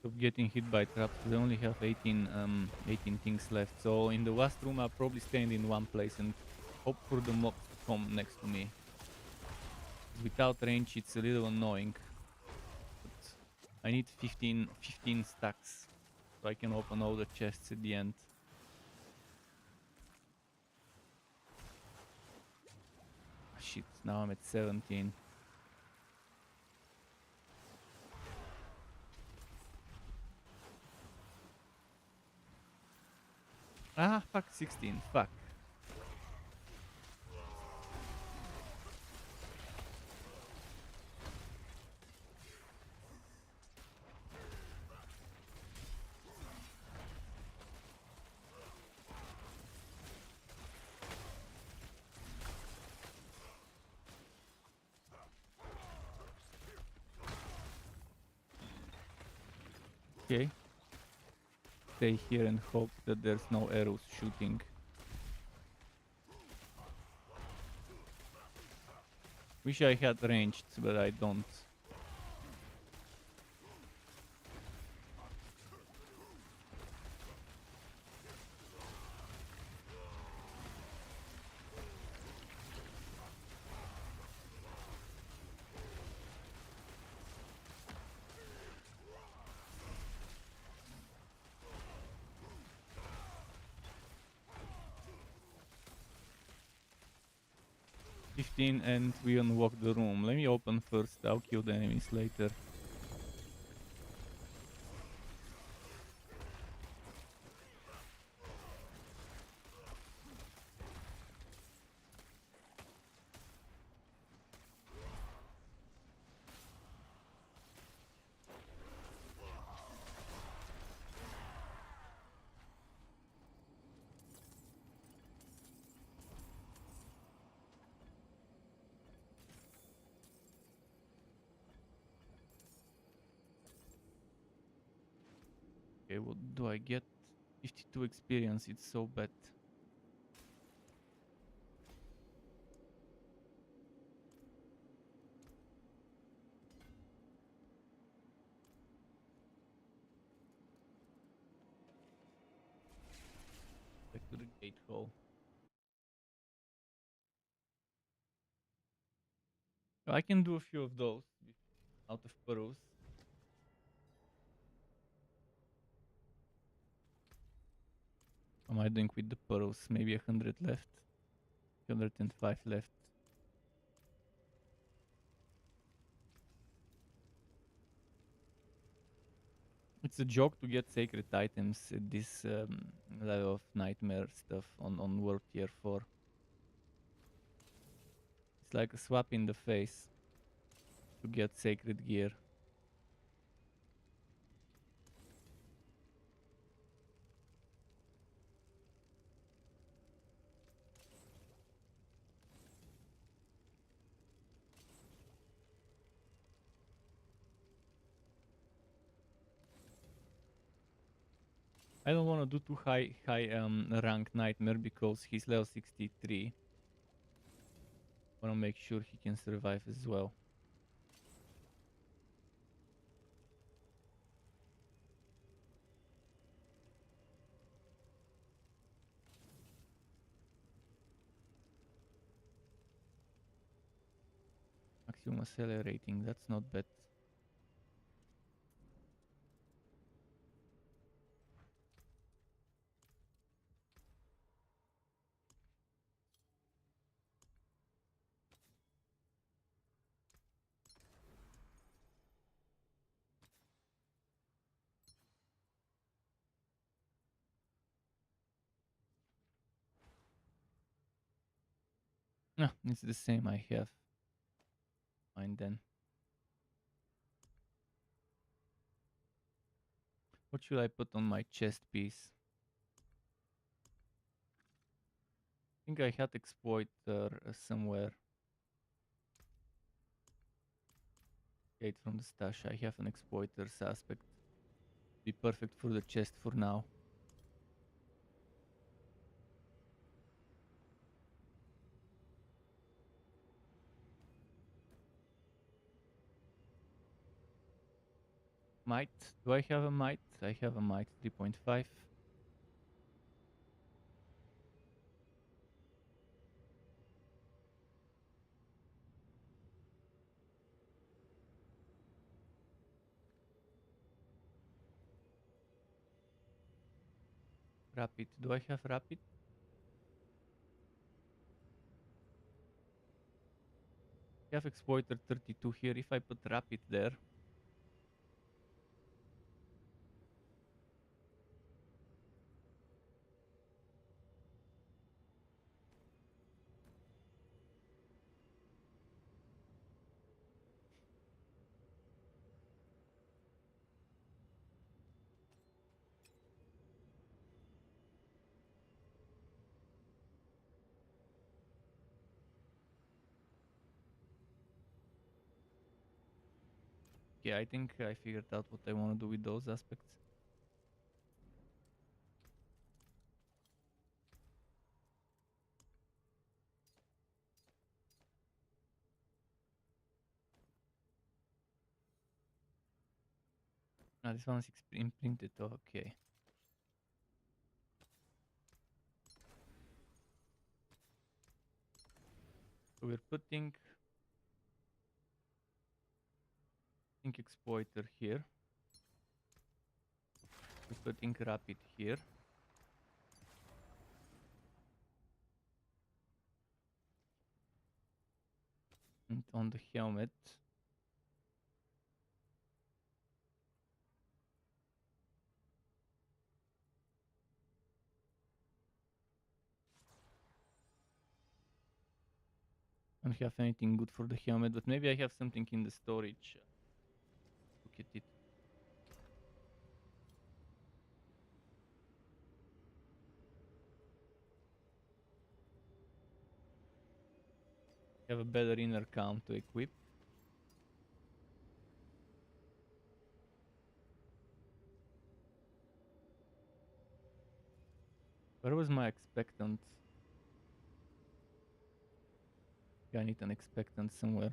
Of getting hit by traps. We only have 18 things left. So in the last room, I'll probably stand in one place and hope for the mobs to come next to me. Without range, it's a little annoying. But I need 15 stacks so I can open all the chests at the end. Shit, now I'm at 17. Ah, fuck, 16, fuck. Okay. Stay here and hope that there's no arrows shooting. Wish I had ranged, but I don't. And we unlock the room. Let me open first, I'll kill the enemies later. Okay, what do I get? 52 experience, it's so bad. Back to the gate hall. I can do a few of those out of pearls. How am I doing with the pearls? Maybe 100 left. 105 left. It's a joke to get sacred items at this level of nightmare stuff on World Tier 4. It's like a swap in the face to get sacred gear. I don't want to do too high rank nightmare because he's level 63. Want to make sure he can survive as well. Maximum accelerating, that's not bad. No, it's the same I have. Fine then. What should I put on my chest piece? I think I had exploiter somewhere. Gate from the stash. I have an exploiter suspect. Be perfect for the chest for now. Might. Do I have a might? I have a might 3.5. Rapid. Do I have rapid? I have exploiter 32 here. If I put rapid there. Okay, I think I figured out what I want to do with those aspects. Ah, this one's imprinted. Okay. So we're putting ink exploiter here. We're putting rapid here. And on the helmet, I don't have anything good for the helmet, but maybe I have something in the storage. Look at it. Have a better inner calm to equip. Where was my expectant? Yeah, I need an expectant somewhere.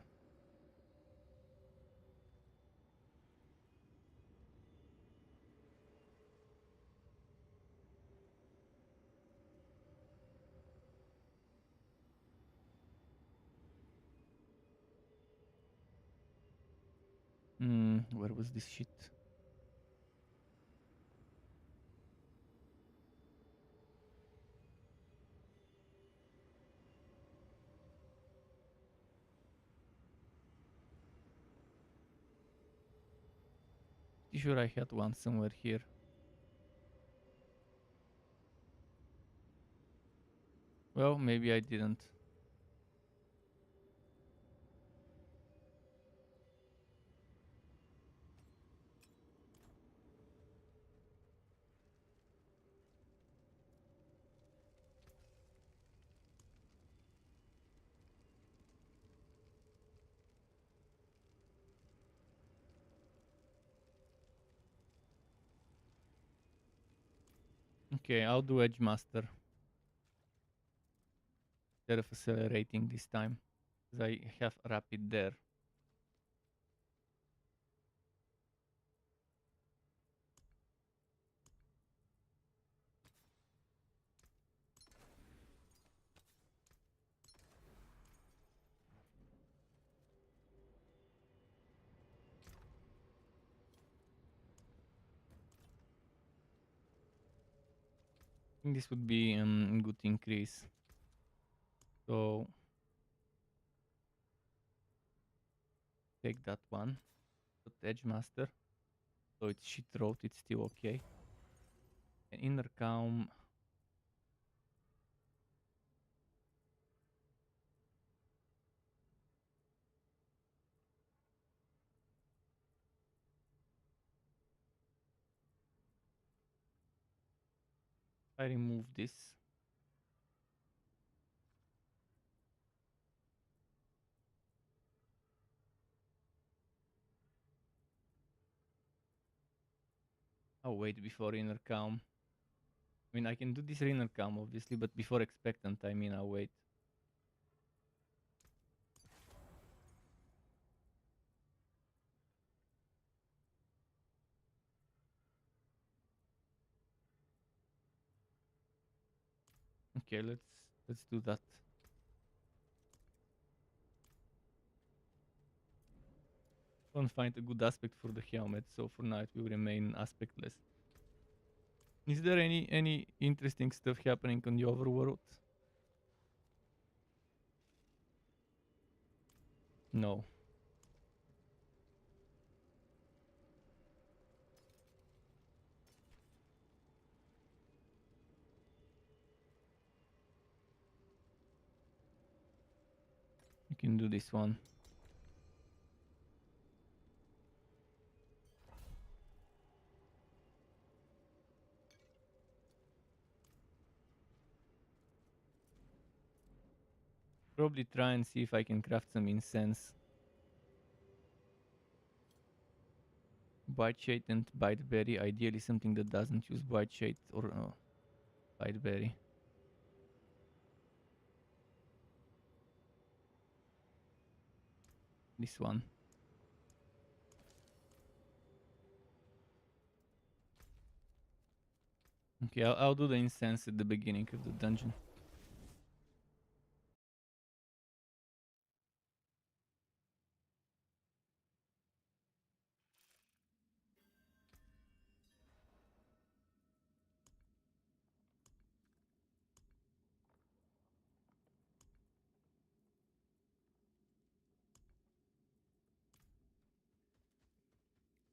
Where was this shit? Pretty sure I had one somewhere here. Well, maybe I didn't. Okay, I'll do Edge Master instead of accelerating this time, because I have rapid there. I think this would be a good increase. So take that one, put Edge Master. So it's shit throat, it's still okay. And inner calm. I remove this. I'll wait before inner calm. I mean, I can do this inner calm obviously, but before expectant, I mean, I'll wait. Okay, let's do that. Can't find a good aspect for the helmet, so for now it will remain aspectless. Is there any interesting stuff happening on the overworld? No. You can do this one. Probably try and see if I can craft some incense. Bite shade and bite berry. Ideally something that doesn't use bite shade or bite berry. This one. Okay, I'll do the incense at the beginning of the dungeon.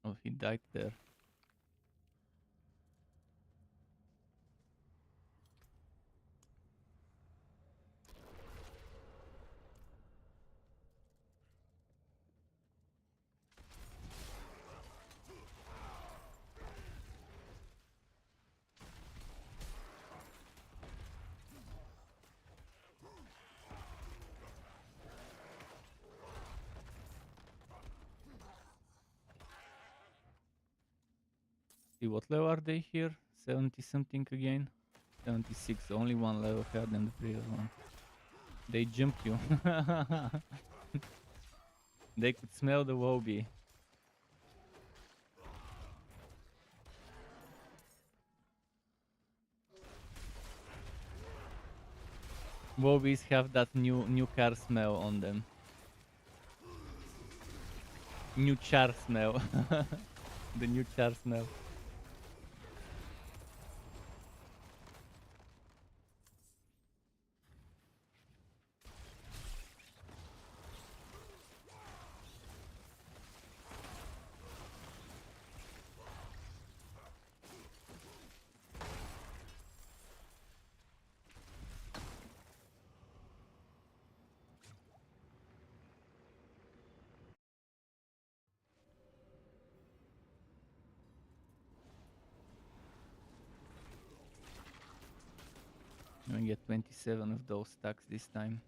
Oh, he died there. See, what level are they here? 70 something again? 76, only one level higher than the previous one. They jumped you. They could smell the Wobie. Wobies have that new car smell on them. New char smell. The new char smell. I'm gonna get 27 of those stacks this time.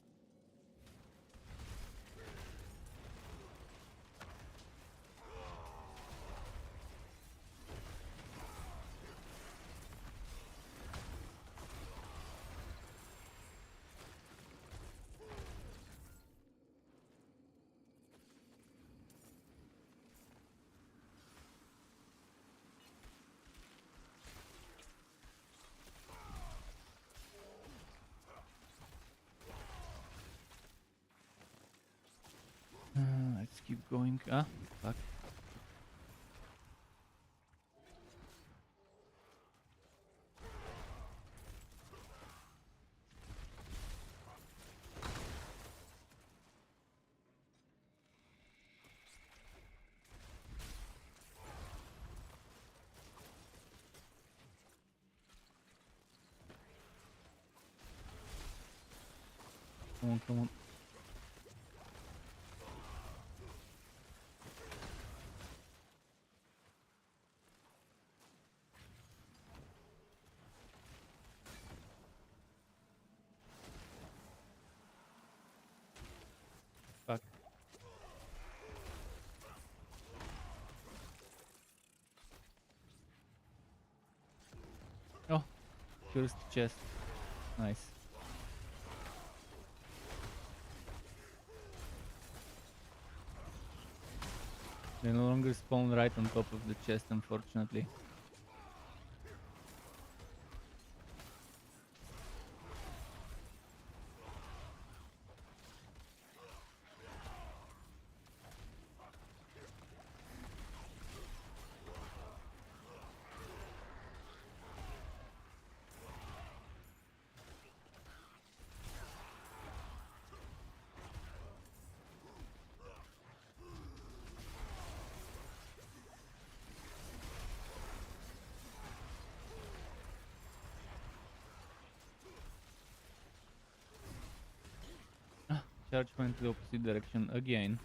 Let's keep going. Ah, fuck. Come on, come on. Fuck. Oh, first chest. Nice. They no longer spawn right on top of the chest, unfortunately. Charge went the opposite direction again.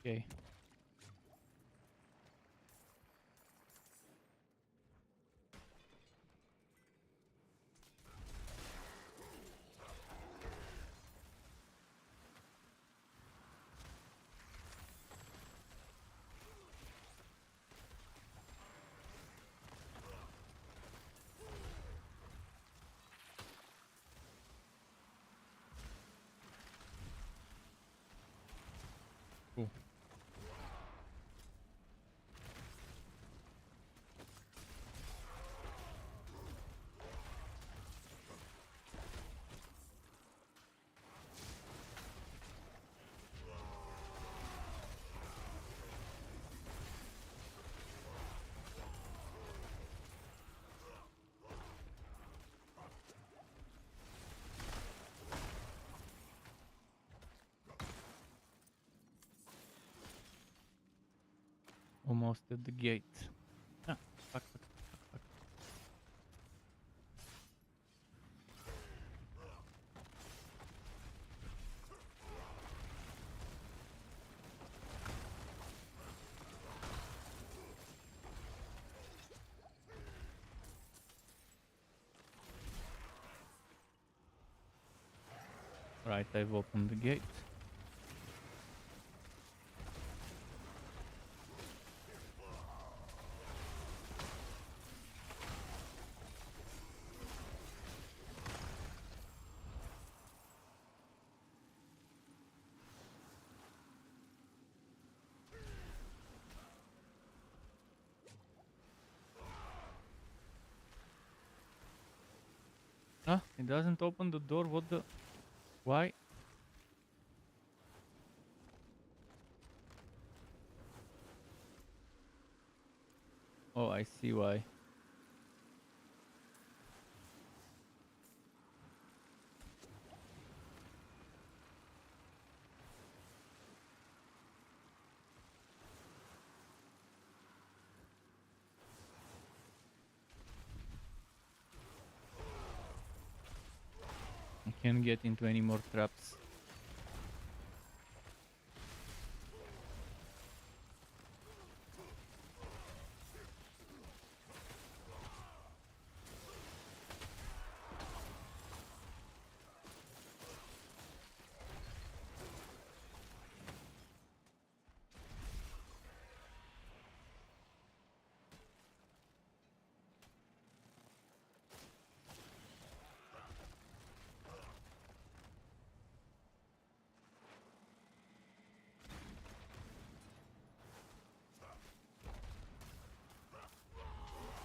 Okay. Cool. Almost at the gate. Ah, fuck, fuck, fuck, fuck. Right, I've opened the gate. Ah, it doesn't open the door. What the? Why? Oh, I see why. I can't get into any more traps.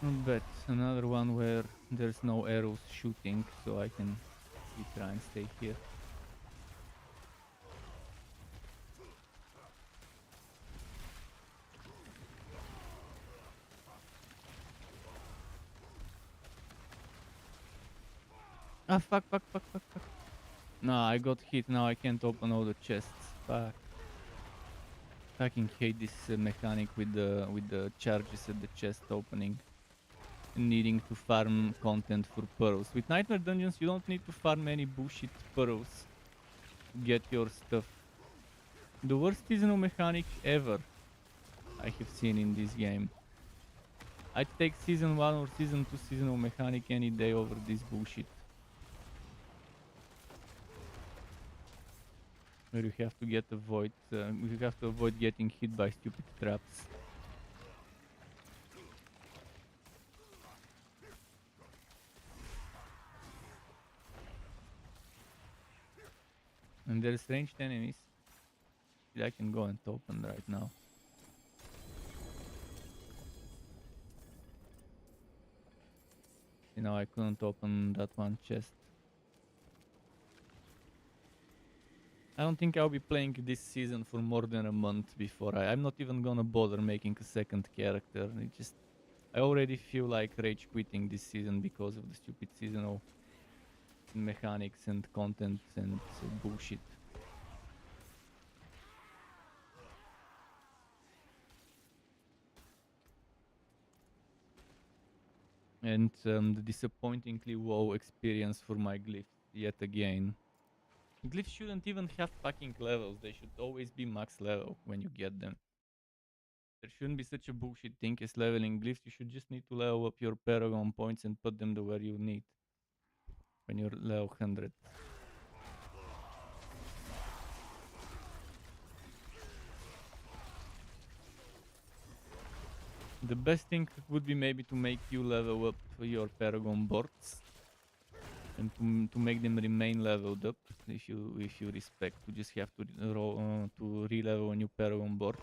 Not bad. Another one where there's no arrows shooting, so I can try and stay here. Ah, fuck, fuck, fuck, fuck, fuck. No, I got hit. Now I can't open all the chests. Fuck. Fucking hate this mechanic with the charges at the chest opening. Needing to farm content for pearls. With Nightmare Dungeons, you don't need to farm any bullshit pearls to get your stuff. The worst seasonal mechanic ever I have seen in this game. I'd take season 1 or season 2 seasonal mechanic any day over this bullshit. Where you have to you have to avoid getting hit by stupid traps. And there's ranged enemies that I can go and open right now. You know, I couldn't open that one chest. I don't think I'll be playing this season for more than a month before I'm not even gonna bother making a second character. I already feel like rage quitting this season because of the stupid seasonal mechanics and content and bullshit. And the disappointingly low experience for my glyphs yet again. Glyphs shouldn't even have fucking levels. They should always be max level when you get them. There shouldn't be such a bullshit thing as leveling glyphs. You should just need to level up your paragon points and put them to where you need when you're level 100. The best thing would be maybe to make you level up your paragon boards and to make them remain leveled up. If you respect, you just have to re-level a new paragon board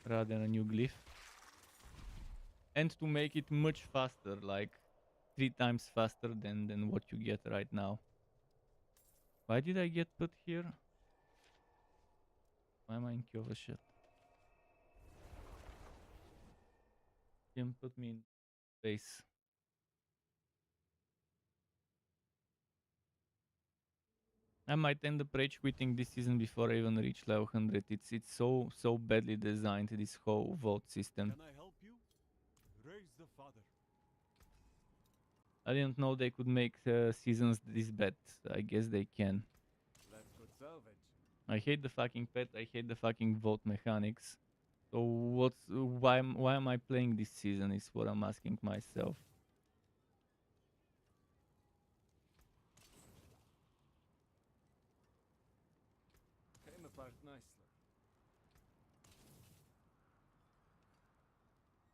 rather than a new glyph, and to make it much faster, like 3 times faster than what you get right now. Why did I get put here? Why am I in Kehjistan? Can put me in space. I might end up rage quitting this season before I even reach level 100. It's so badly designed, this whole vote system. Can I help you? Raise the father. I didn't know they could make seasons this bad. I guess they can. Let's go salvage. I hate the fucking pet. I hate the fucking vote mechanics. So why am I playing this season is what I'm asking myself. Came apart nicely.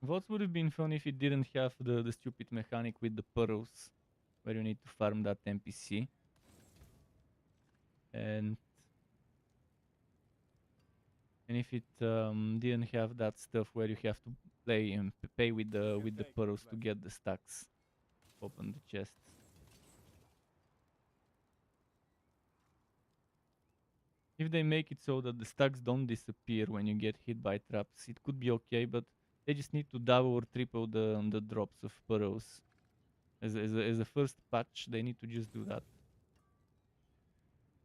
Votes would have been fun if it didn't have the stupid mechanic with the pearls, where you need to farm that NPC. And if it didn't have that stuff where you have to play and pay with the pearls to get the stacks, open the chests. If they make it so that the stacks don't disappear when you get hit by traps, it could be okay, but they just need to double or triple the drops of pearls. As a first patch, they need to just do that.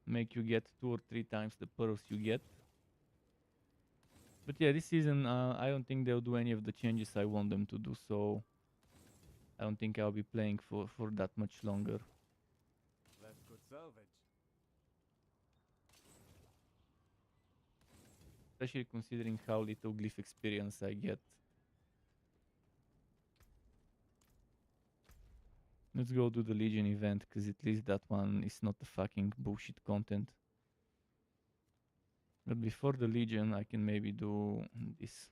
Make you get 2 or 3 times the pearls you get. But yeah, this season, I don't think they'll do any of the changes I want them to do, so I don't think I'll be playing for that much longer. Let's go salvage. Especially considering how little glyph experience I get. Let's go do the Legion event, because at least that one is not the fucking bullshit content. But before the Legion, I can maybe do this.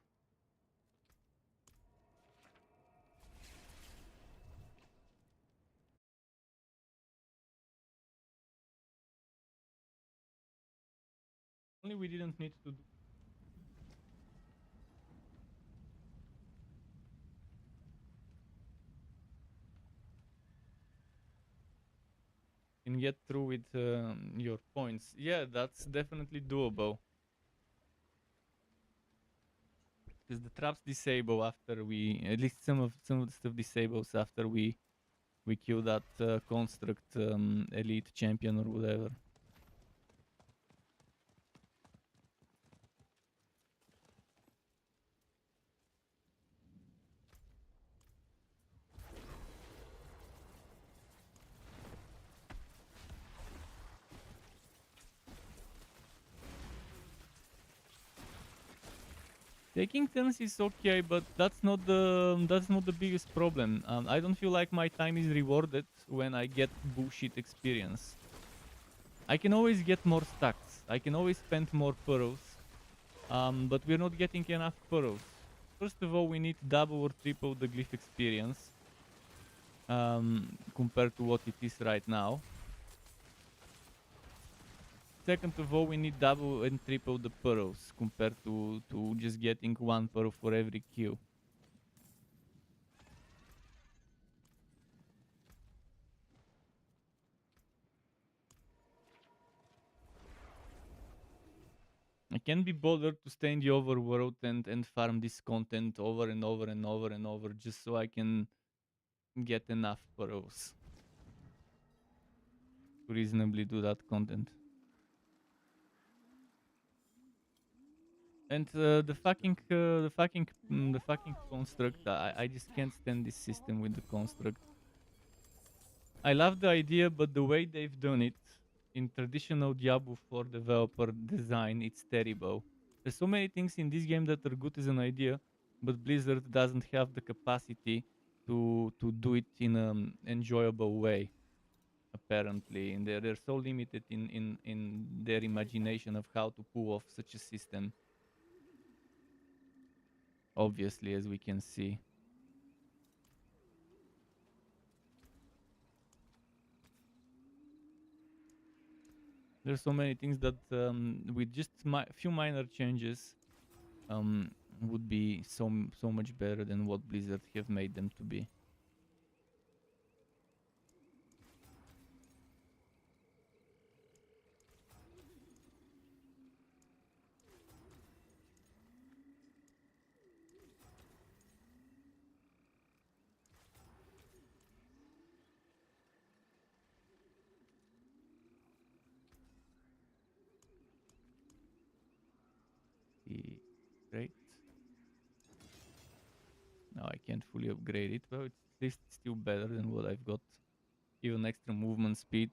Only we didn't need to do. Can get through with your points. Yeah, that's definitely doable. Because the traps disable after we, at least some of the stuff disables after we kill that construct elite champion or whatever. Taking turns is okay, but that's not the biggest problem. I don't feel like my time is rewarded when I get bullshit experience. I can always get more stacks. I can always spend more pearls, but we're not getting enough pearls. First of all, we need double or triple the glyph experience compared to what it is right now. Second of all, we need double and triple the pearls compared to just getting 1 pearl for every kill. I can't be bothered to stay in the overworld and farm this content over and over and over and over just so I can get enough pearls to reasonably do that content. And the fucking construct, I just can't stand this system with the construct. I love the idea, but the way they've done it, in traditional Diablo 4 developer design, it's terrible. There's so many things in this game that are good as an idea, but Blizzard doesn't have the capacity to do it in an enjoyable way. Apparently, and they're so limited in their imagination of how to pull off such a system. Obviously, as we can see. There's so many things that with just few minor changes would be so much better than what Blizzard have made them to be. Great. Now I can't fully upgrade it, but it's at least still better than what I've got. Even extra movement speed.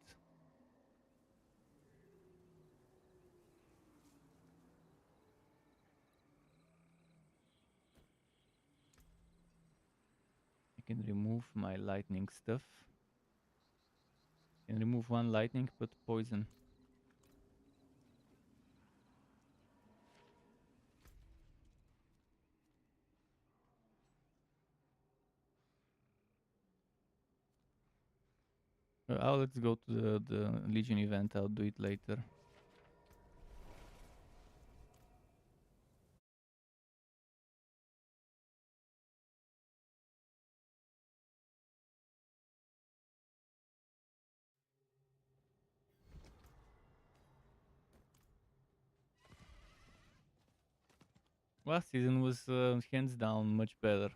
I can remove my lightning stuff. I can remove one lightning, but poison. Let's go to the Legion event. I'll do it later. Last season was hands down much better.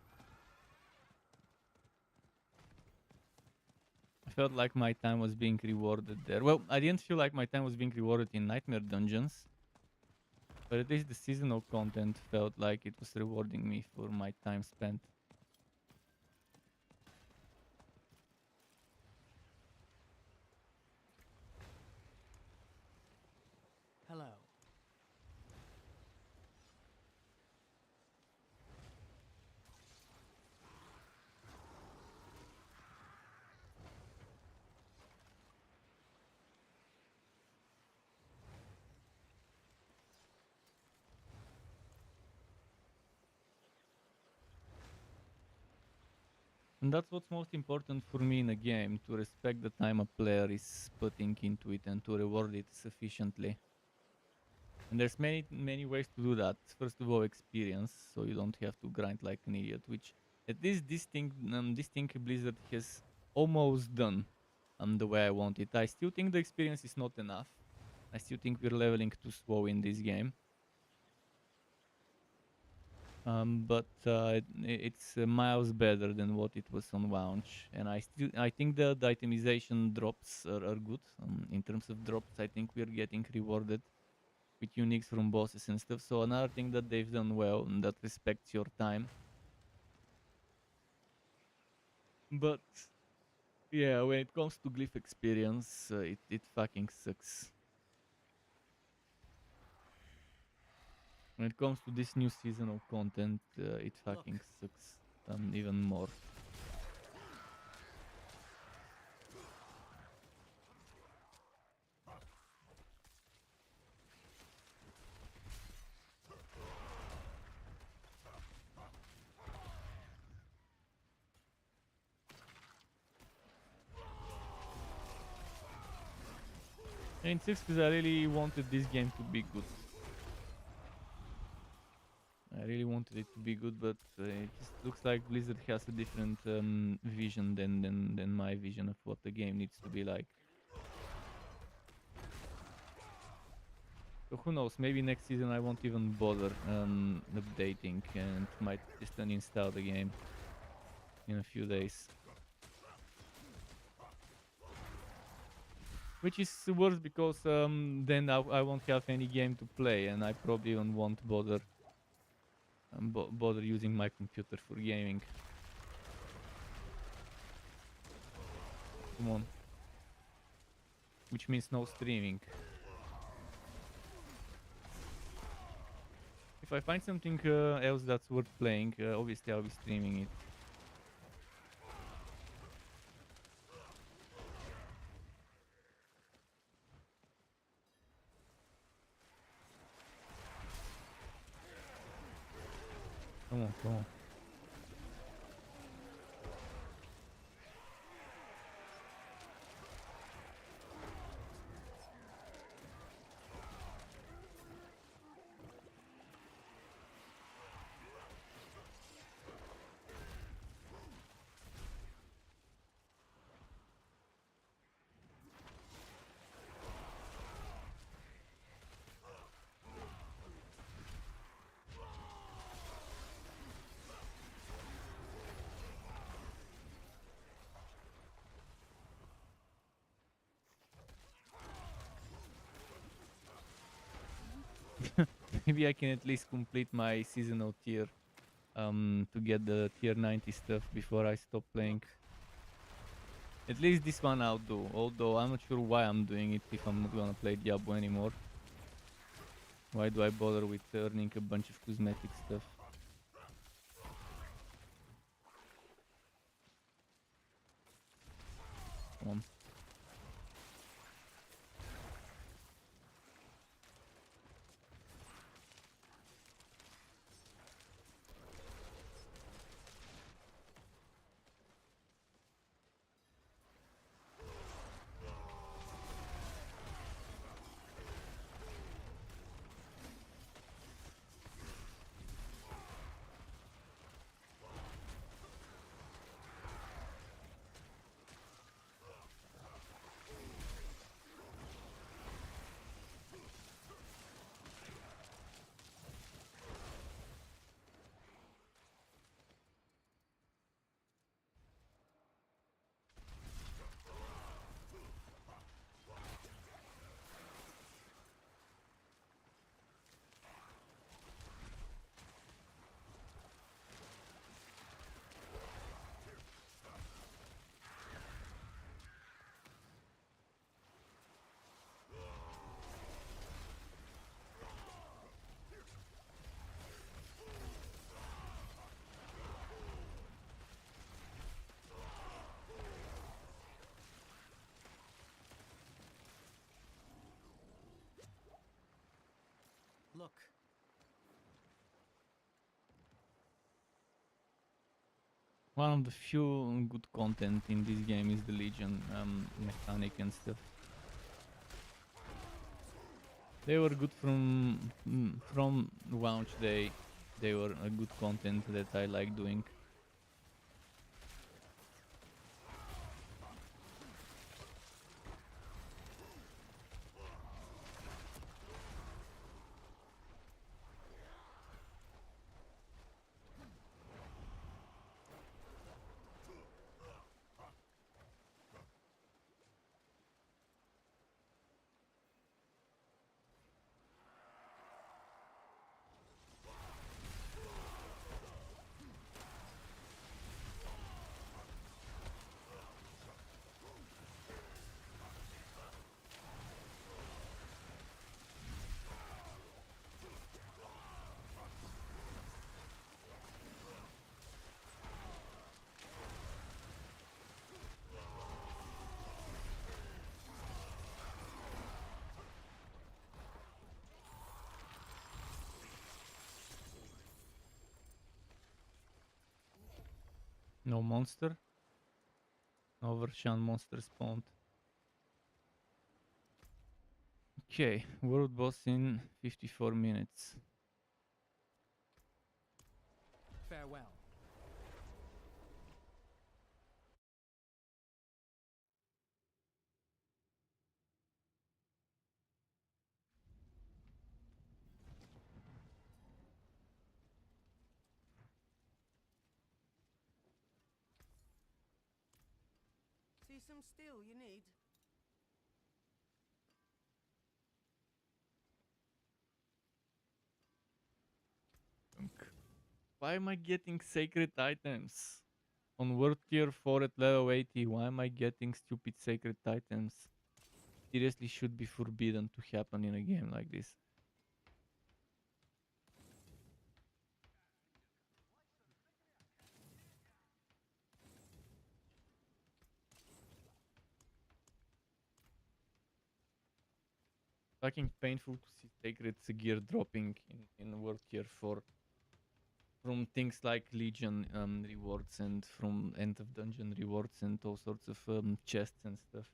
I felt like my time was being rewarded there. Well, I didn't feel like my time was being rewarded in Nightmare Dungeons, but at least the seasonal content felt like it was rewarding me for my time spent. Hello. And that's what's most important for me in a game, to respect the time a player is putting into it and to reward it sufficiently. And there's many ways to do that. First of all, experience, so you don't have to grind like an idiot, which at least this thing Blizzard has almost done the way I want it. I still think the experience is not enough. I still think we're leveling too slow in this game. But it's miles better than what it was on launch, and I think the itemization drops are good. In terms of drops, I think we're getting rewarded with uniques from bosses and stuff. So another thing that they've done well and that respects your time. But yeah, when it comes to glyph experience, it fucking sucks. When it comes to this new seasonal content, it fucking sucks even more. And it's just because I really wanted this game to be good. I really wanted it to be good, but it just looks like Blizzard has a different vision than my vision of what the game needs to be like. So who knows, maybe next season I won't even bother updating and might just uninstall the game in a few days. Which is worse because then I won't have any game to play, and I probably even won't bother using my computer for gaming. Come on. which means no streaming. If I find something else that's worth playing, obviously I'll be streaming it. Come on, come on. Maybe I can at least complete my seasonal tier to get the tier 90 stuff before I stop playing. At least this one I'll do, although I'm not sure why I'm doing it if I'm not gonna play Diablo anymore. Why do I bother with earning a bunch of cosmetic stuff? Come on. Look, One of the few good content in this game is the Legion mechanic and stuff. They were good from launch day. They were a good content that I like doing. No monster. No Vershan monster spawned. Okay, world boss in 54 minutes. farewell. See some steel you need? Why am I getting sacred items? On world tier 4 at level 80, why am I getting stupid sacred items? seriously should be forbidden to happen in a game like this. Fucking painful to see sacred gear dropping in World Tier 4 from things like Legion rewards and from end of dungeon rewards and all sorts of chests and stuff.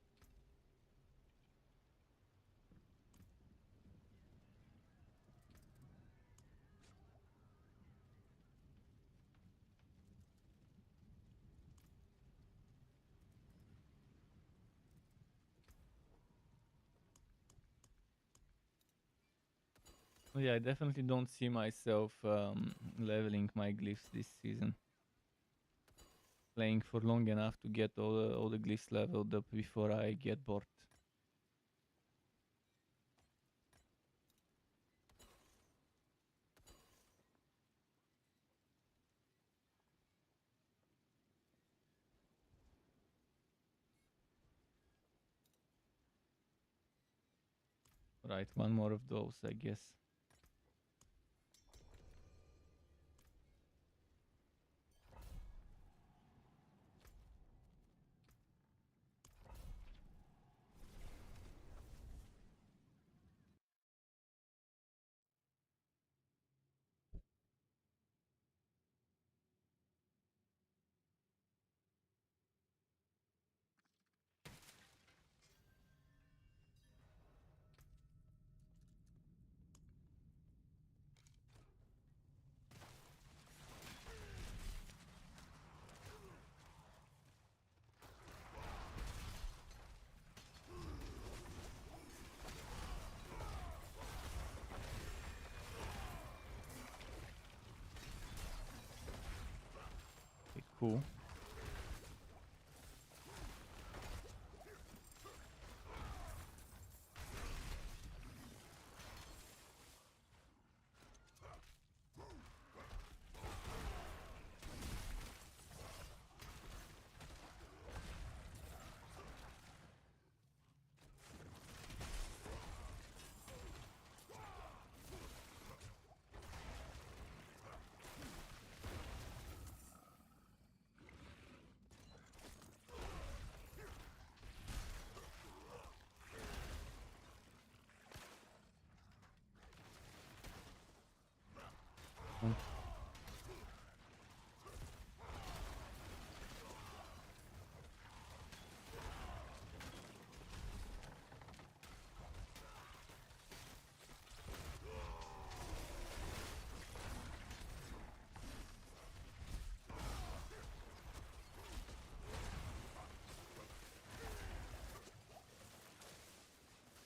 Oh, yeah, I definitely don't see myself leveling my glyphs this season. Playing for long enough to get all the glyphs leveled up before I get bored. Right, one more of those, I guess. Okay, cool.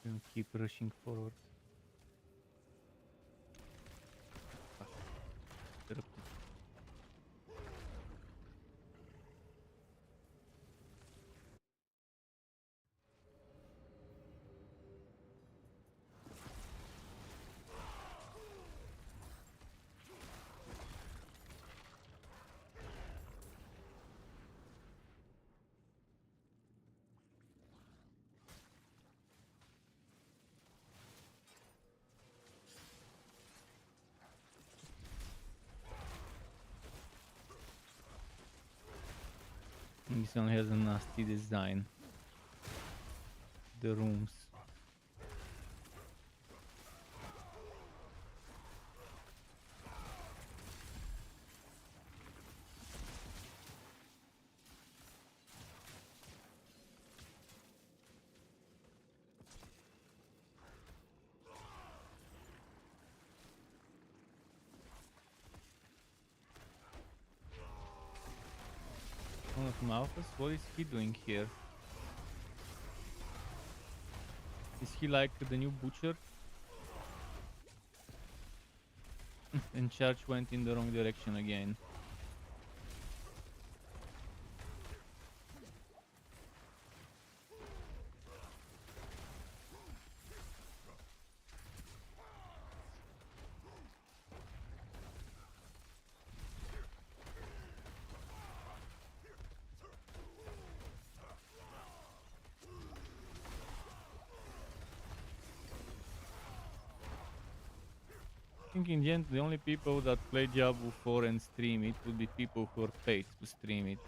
And keep rushing forward. Fuck. Interrupted. This one has a nasty design. The rooms. One of Malthus? What is he doing here? Is he like the new butcher? And charge went in the wrong direction again. think in the end, the only people that play Diablo 4 and stream it would be people who are paid to stream it.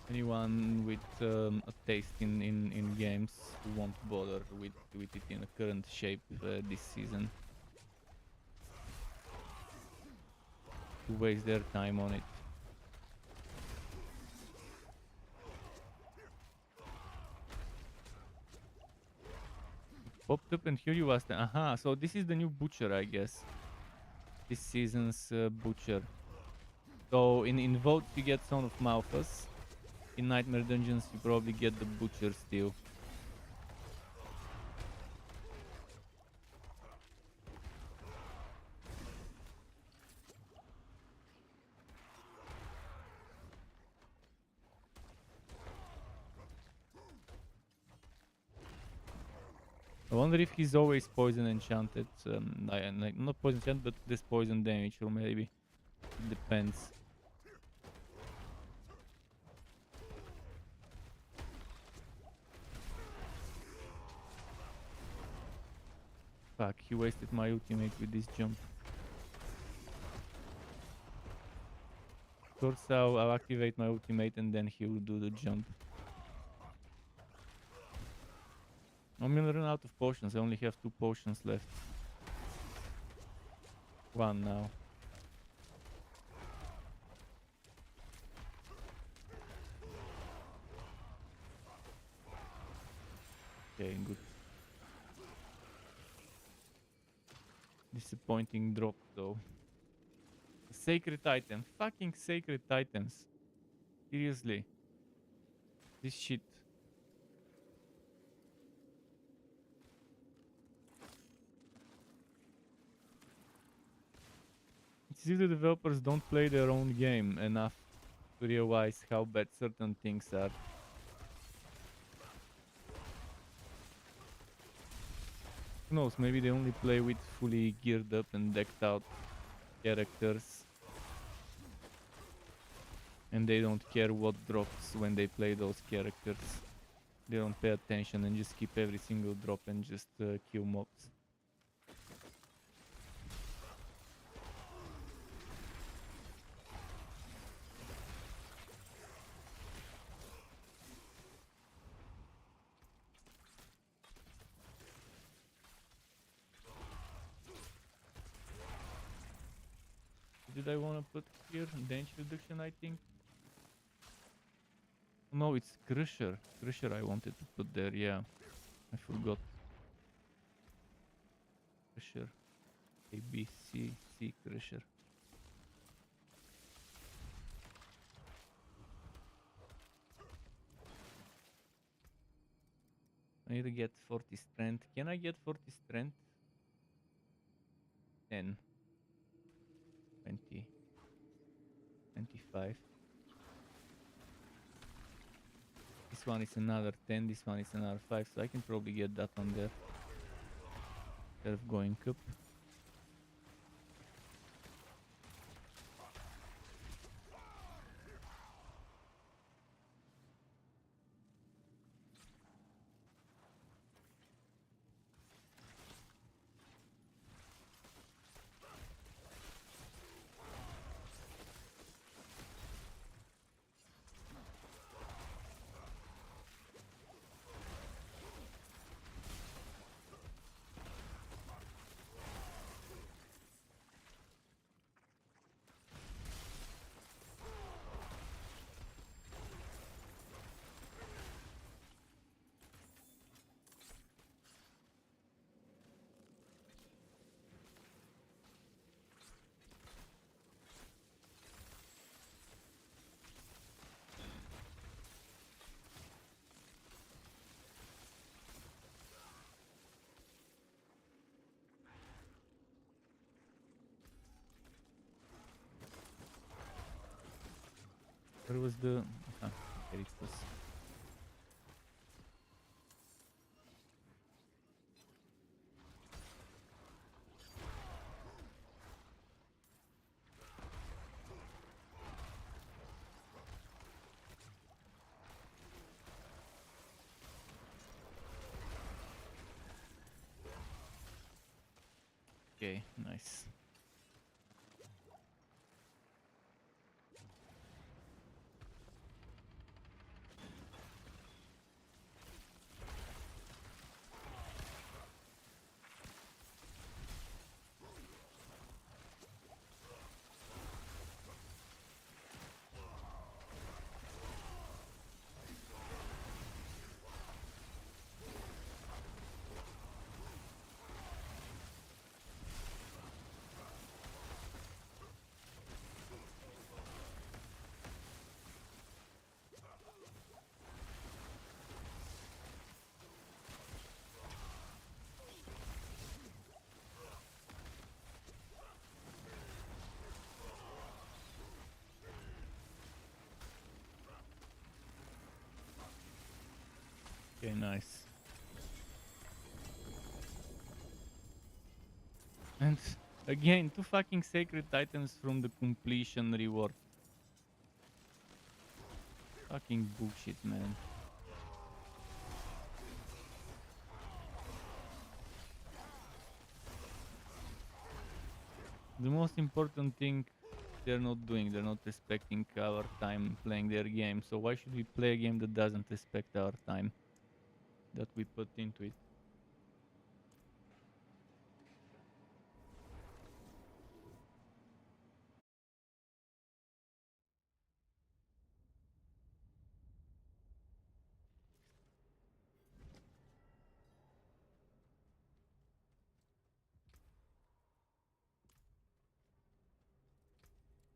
Anyone with a taste in games who won't bother with it in a current shape this season. To waste their time on it. Popped up and here you was the aha, so this is the new butcher, I guess. This season's butcher. So in votes you get Son of Malphas. In Nightmare Dungeons you probably get the butcher still. I wonder if he's always poison enchanted, like not poison enchanted, but this poison damage, or maybe it depends. Fuck, he wasted my ultimate with this jump. Of course, I'll activate my ultimate and then he'll do the jump. I'm gonna run out of potions. I only have 2 potions left. 1 now. Okay, good. Disappointing drop though. Sacred item. Fucking sacred items. Seriously. This shit. It's if the developers don't play their own game enough to realize how bad certain things are. Who knows, maybe they only play with fully geared up and decked out characters. And they don't care what drops when they play those characters. They don't pay attention and just keep every single drop and just kill mobs. Did I want to put here? Damage reduction, I think. No, it's Crusher. Crusher I wanted to put there, yeah. I forgot. Crusher. A, B, C, C, Crusher. I need to get 40 strength. Can I get 40 strength? 10. 20. 25. This one is another 10, this one is another 5, so I can probably get that on there. Instead of going up. Where was the... Ah, there it was. Okay. Okay, nice. Okay, nice. And again, 2 fucking sacred items from the completion reward. Fucking bullshit, man. The most important thing they're not doing, they're not respecting our time playing their game. So why should we play a game that doesn't respect our time that we put into it?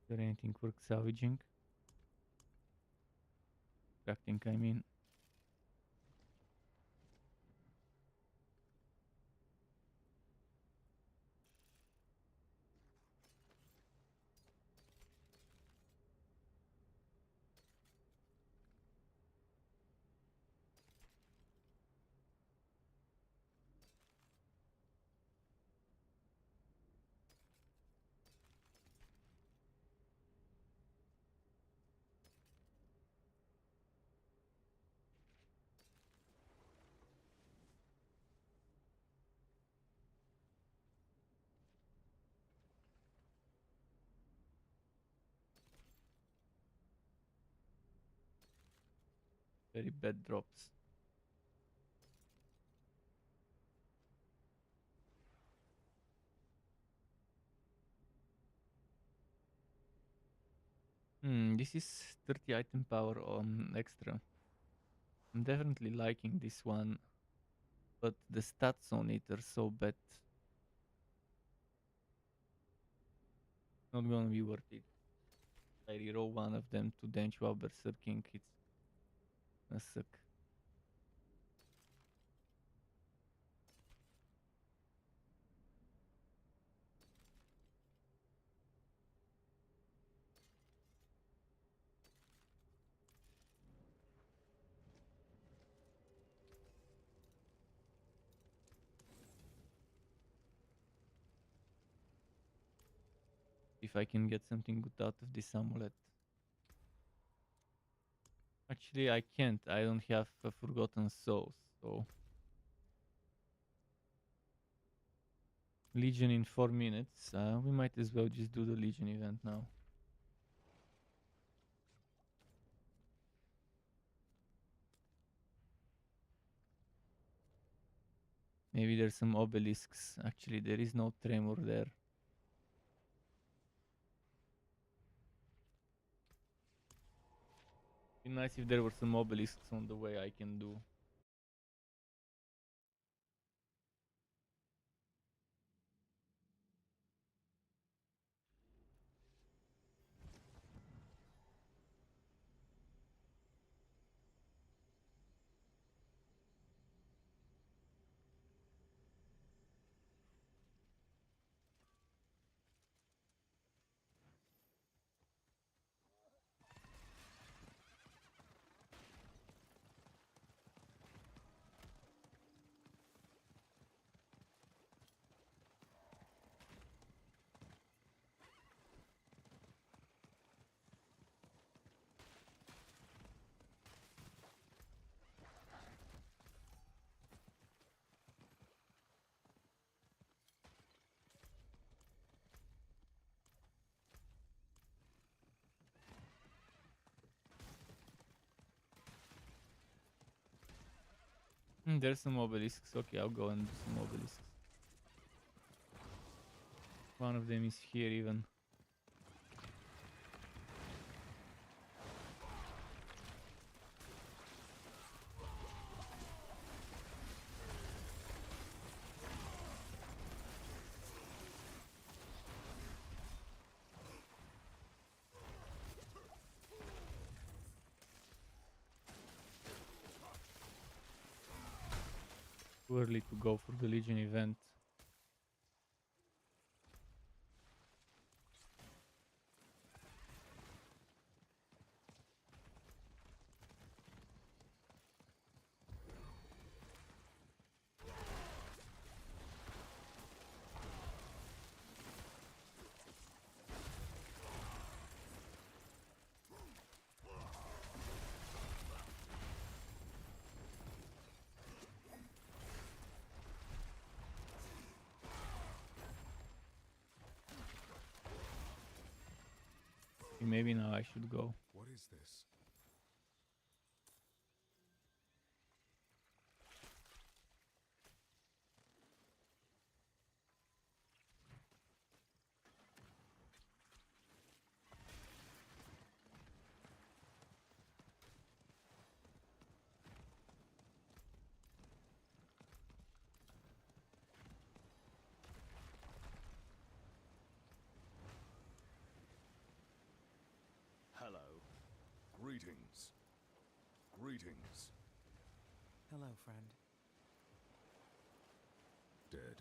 Is there anything worth salvaging? Crafting, I mean. Very bad drops. This is 30 item power on extra. I'm definitely liking this one, but the stats on it are so bad. Not gonna be worth it. I reroll one of them to Dench while berserking, it's gonna suck. If I can get something good out of this amulet. Actually, I can't. I don't have Forgotten Souls, so... Legion in 4 minutes. We might as well just do the Legion event now. Maybe there's some obelisks. Actually, there is no tremor there. Be nice if there were some obelisks on the way I can do. There's some obelisks. Okay, I'll go and do some obelisks. One of them is here even. Too early to go for the Legion event. Maybe now I should go. What is this? Hello. Greetings. Greetings. Hello, friend. Dead.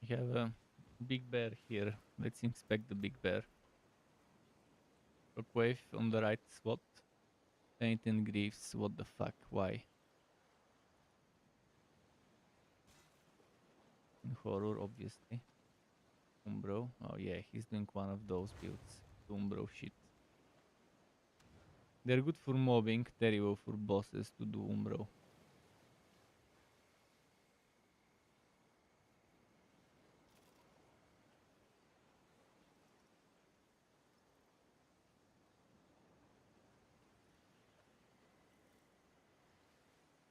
We have a big bear here. Let's inspect the big bear. Shockwave on the right spot. Paint and Greaves. What the fuck? Why? In horror, obviously. Umbro. Oh yeah, he's doing one of those builds. Umbro shit. They're good for mobbing, terrible for bosses to do Umbro.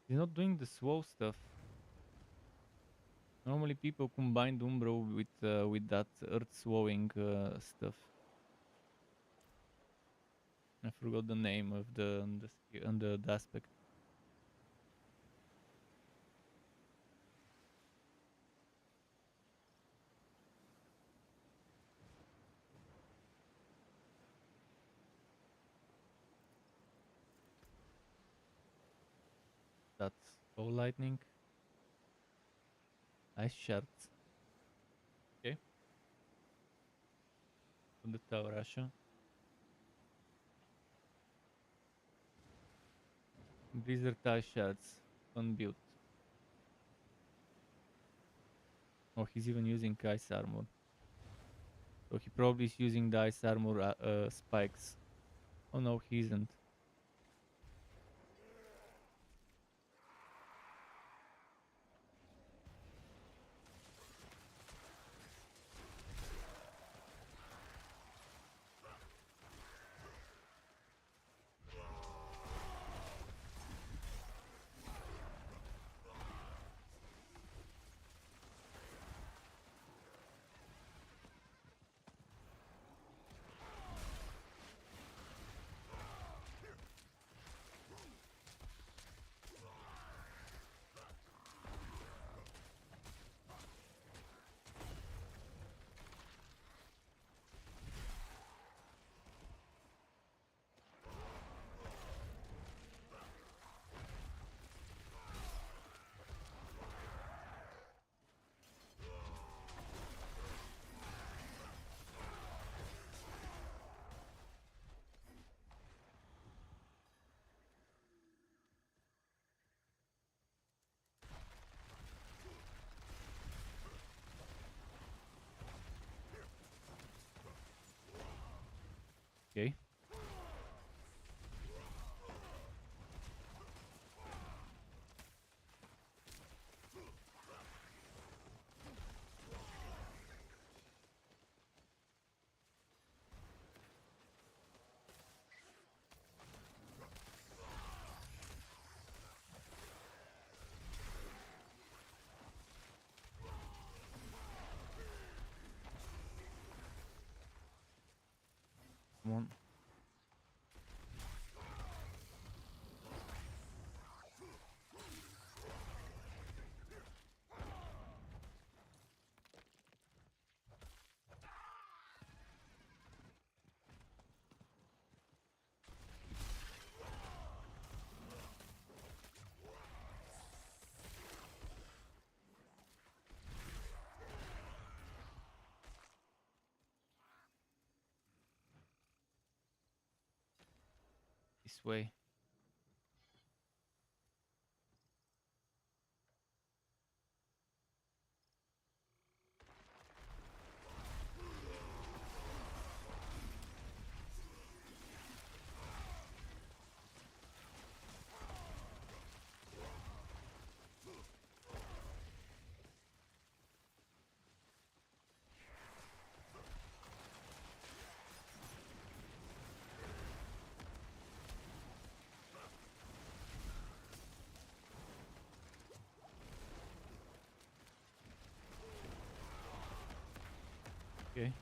He's not doing the slow stuff. Normally people combine Umbro with that earth swallowing stuff. I forgot the name of the aspect. That's Soul Lightning. Ice Shards. Okay. From the Tower Russia. Blizzard Ice Shards. Fun build. Oh, he's even using Ice Armor. So he probably is using the Ice Armor spikes. Oh no, he isn't. Okay. this way. Okay.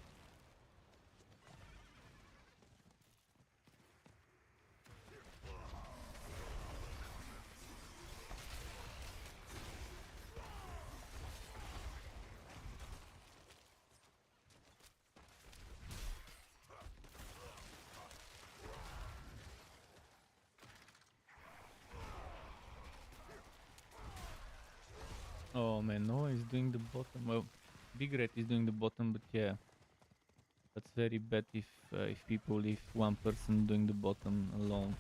Oh man, no, he's doing the bottom. Well, Big Red is doing the bottom, but yeah, that's very bad if people leave one person doing the bottom alone.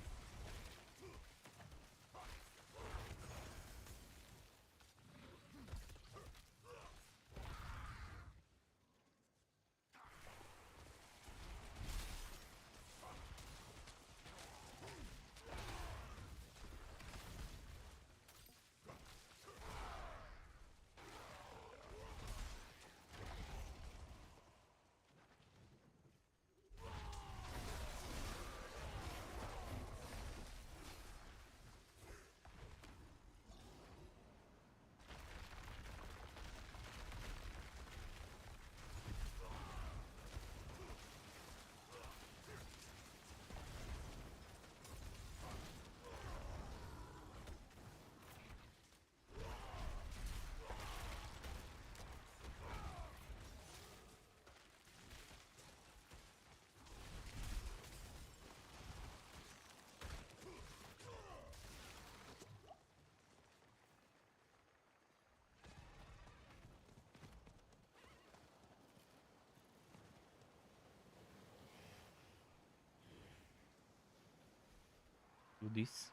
Do this.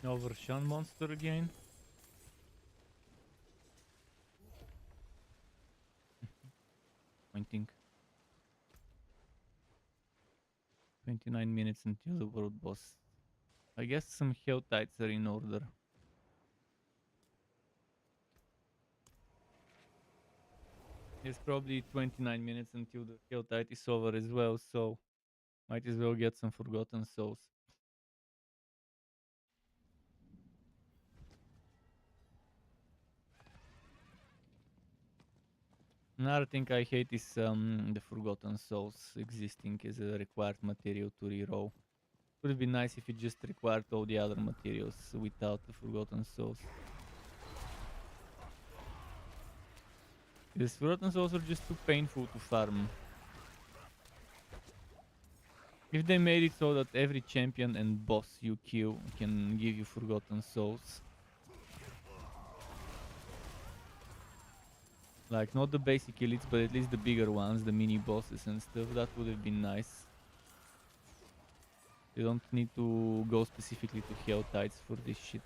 Over Shan monster again. Pointing. 29 minutes until the world boss. I guess some HoTItes are in order. It's probably 29 minutes until the HoTite is over as well, so might as well get some Forgotten Souls. Another thing I hate is the Forgotten Souls existing as a required material to reroll. Would be nice if it just required all the other materials without the Forgotten Souls. These Forgotten Souls are just too painful to farm. If they made it so that every champion and boss you kill can give you Forgotten Souls. Like, not the basic elites, but at least the bigger ones, the mini bosses and stuff, that would have been nice. You don't need to go specifically to HoTites for this shit.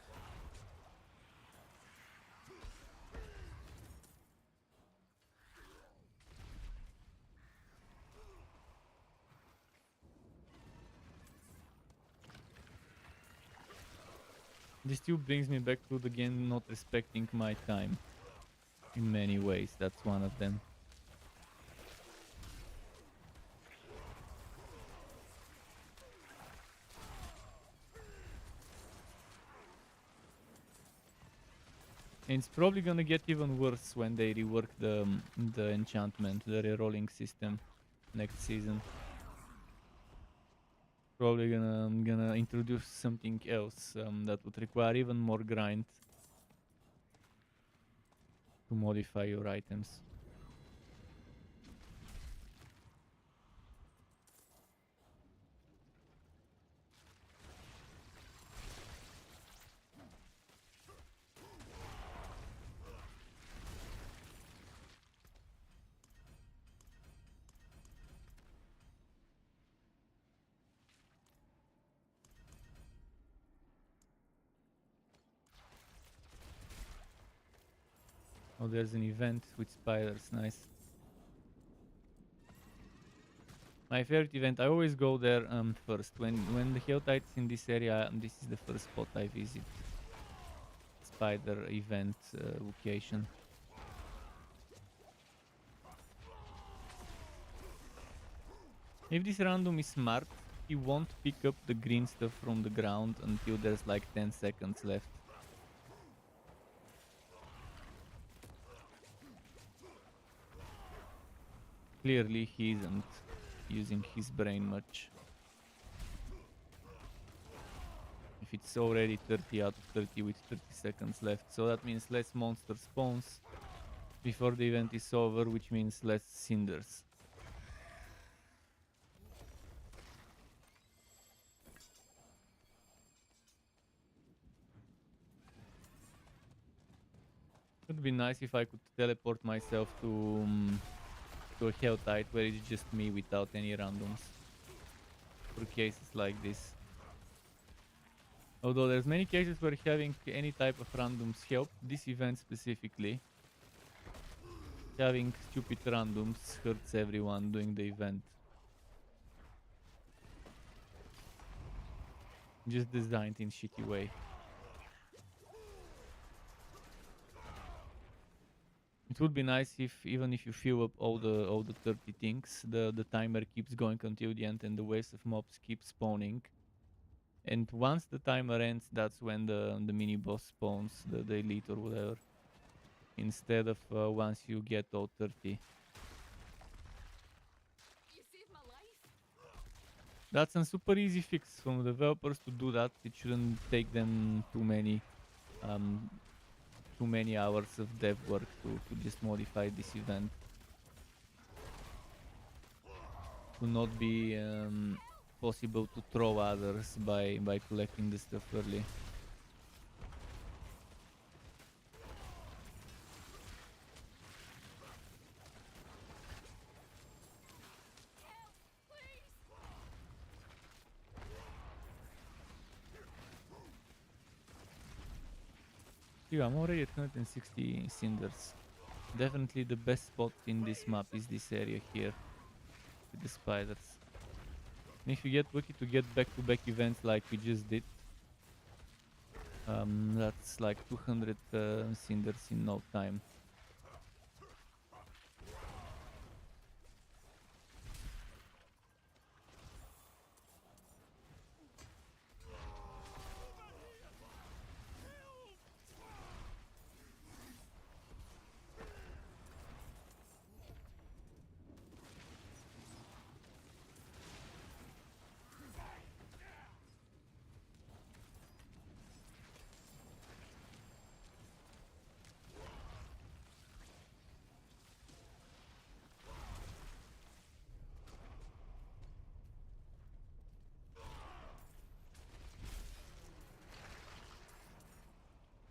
This still brings me back to the game not respecting my time. In many ways, that's one of them. And it's probably gonna get even worse when they rework the enchantment, the rerolling system next season. Probably gonna introduce something else that would require even more grind to modify your items. Oh, there's an event with spiders, nice. My favorite event, I always go there first. When the HoTA is in this area, this is the first spot I visit. Spider event location. If this random is smart, he won't pick up the green stuff from the ground until there's like 10 seconds left. Clearly he isn't using his brain much. If it's already 30 out of 30 with 30 seconds left, so that means less monster spawns before the event is over, which means less cinders. It would be nice if I could teleport myself to a HoTA where it's just me without any randoms for cases like this. Although there's many cases where having any type of randoms help, this event specifically. Having stupid randoms hurts everyone doing the event. Just designed in shitty way. It would be nice if even if you fill up all the 30 things, the timer keeps going until the end and the waves of mobs keep spawning. And once the timer ends, that's when the mini boss spawns, the elite or whatever. Instead of once you get all 30. You saved my life. That's a super easy fix from developers to do that. It shouldn't take them too many hours of dev work to just modify this event. To not be possible to throw others by collecting the stuff early. Yeah, I'm already at 160 cinders. Definitely the best spot in this map is this area here with the spiders. And if you get lucky to get back-to-back events like we just did, that's like 200 cinders in no time.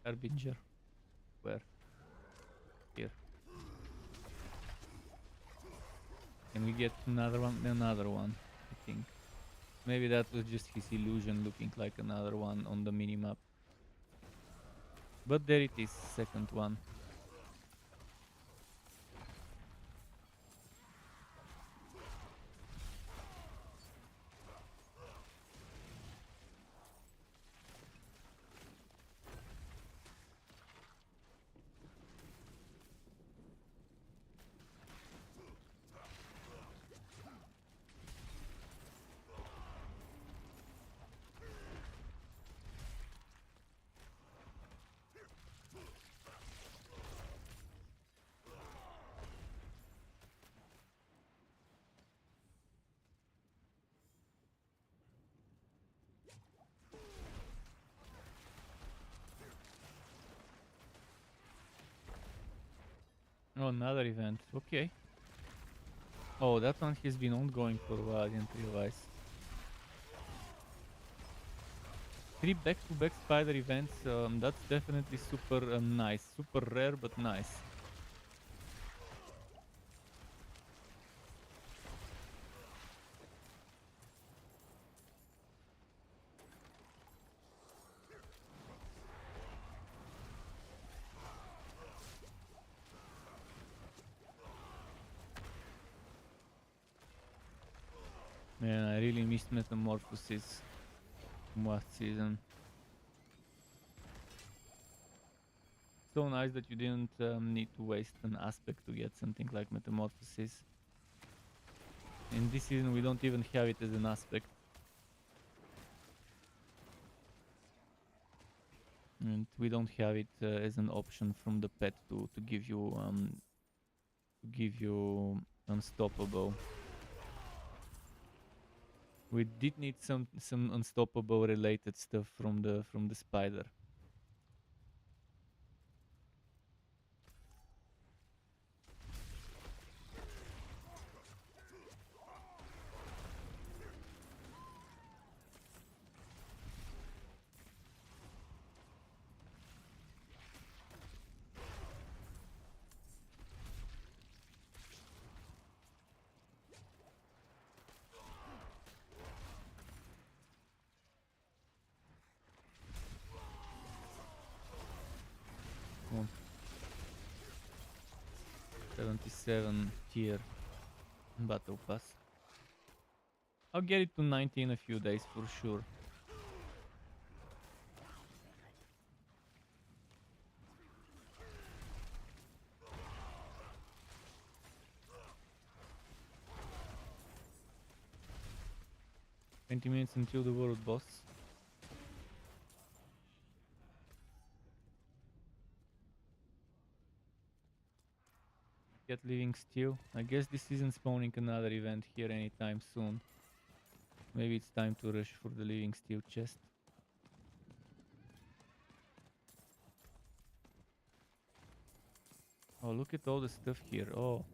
Harbinger. Where? Here. Can we get another one? Another one, I think. Maybe that was just his illusion looking like another one on the minimap. But there it is, second one. Oh, another event. Okay. Oh, that one has been ongoing for a while, I didn't realize. 3 back-to-back spider events, that's definitely super nice. Super rare, but nice. Man, I really missed Metamorphosis from last season. So nice that you didn't need to waste an aspect to get something like Metamorphosis. In this season we don't even have it as an aspect. And we don't have it as an option from the pet to give you unstoppable. We did need some unstoppable related stuff from the spider. Come on. 77 tier battle pass. I'll get it to 90 in a few days for sure. $20 until the world boss. Get living steel. I guess this isn't spawning another event here anytime soon. Maybe it's time to rush for the living steel chest. Oh, look at all the stuff here. Oh.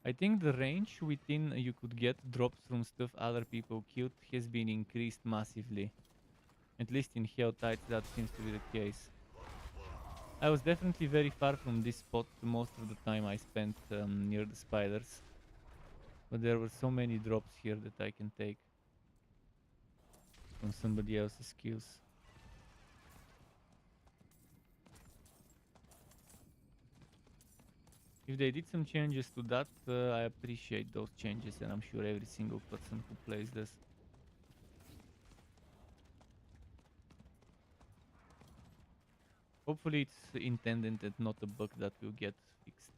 I think the range within you could get drops from stuff other people killed has been increased massively. At least in HoTA that seems to be the case. I was definitely very far from this spot most of the time I spent near the spiders. But there were so many drops here that I can take from somebody else's skills. If they did some changes to that, I appreciate those changes, and I'm sure every single person who plays this. Hopefully it's intended and not a bug that will get fixed.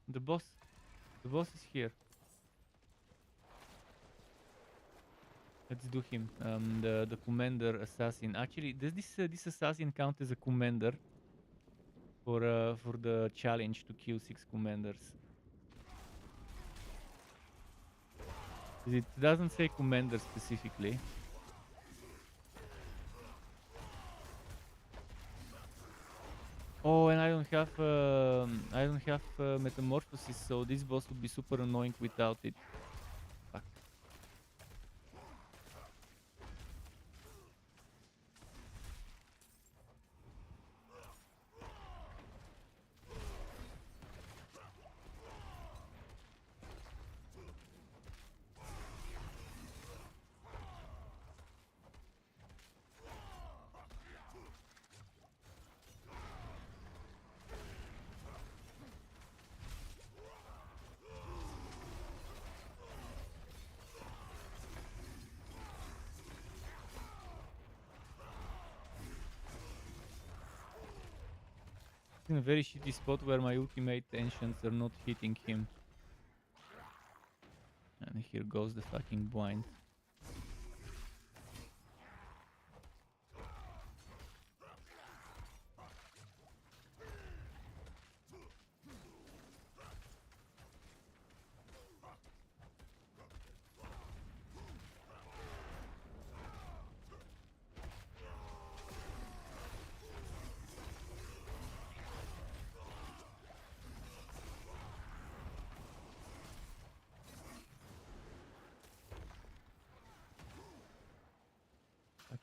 The boss is here. Let's do him. The commander assassin. Actually, does this assassin count as a commander for the challenge to kill 6 commanders? It doesn't say commander specifically. Oh, and I don't have metamorphosis, so this boss would be super annoying without it. Fuck. In a very shitty spot where my ultimate ancients are not hitting him. And here goes the fucking blind.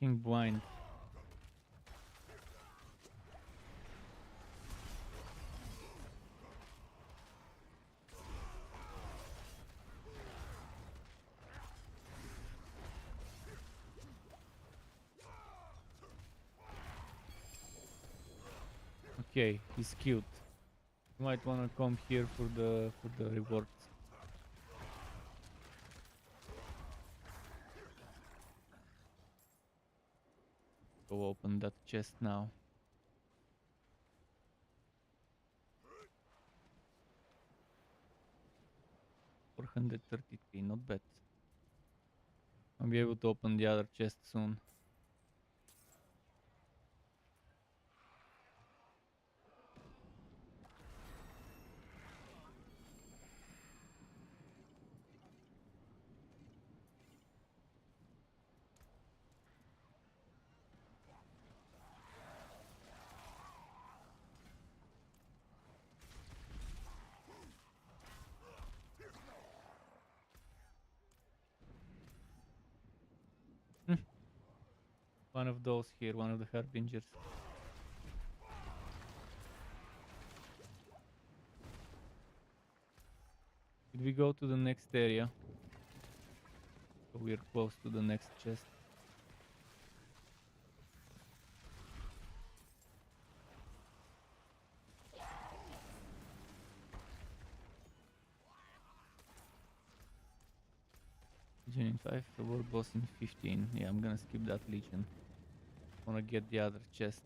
Fucking blind. Okay, he's cute. You might wanna come here for the rewards. Go open that chest now. $433, not bad. I'll be able to open the other chest soon. One of those here, one of the harbingers. Did we go to the next area? So we're close to the next chest. Legion in 5, the world boss in 15. Yeah, I'm gonna skip that Legion. Wanna get the other chest.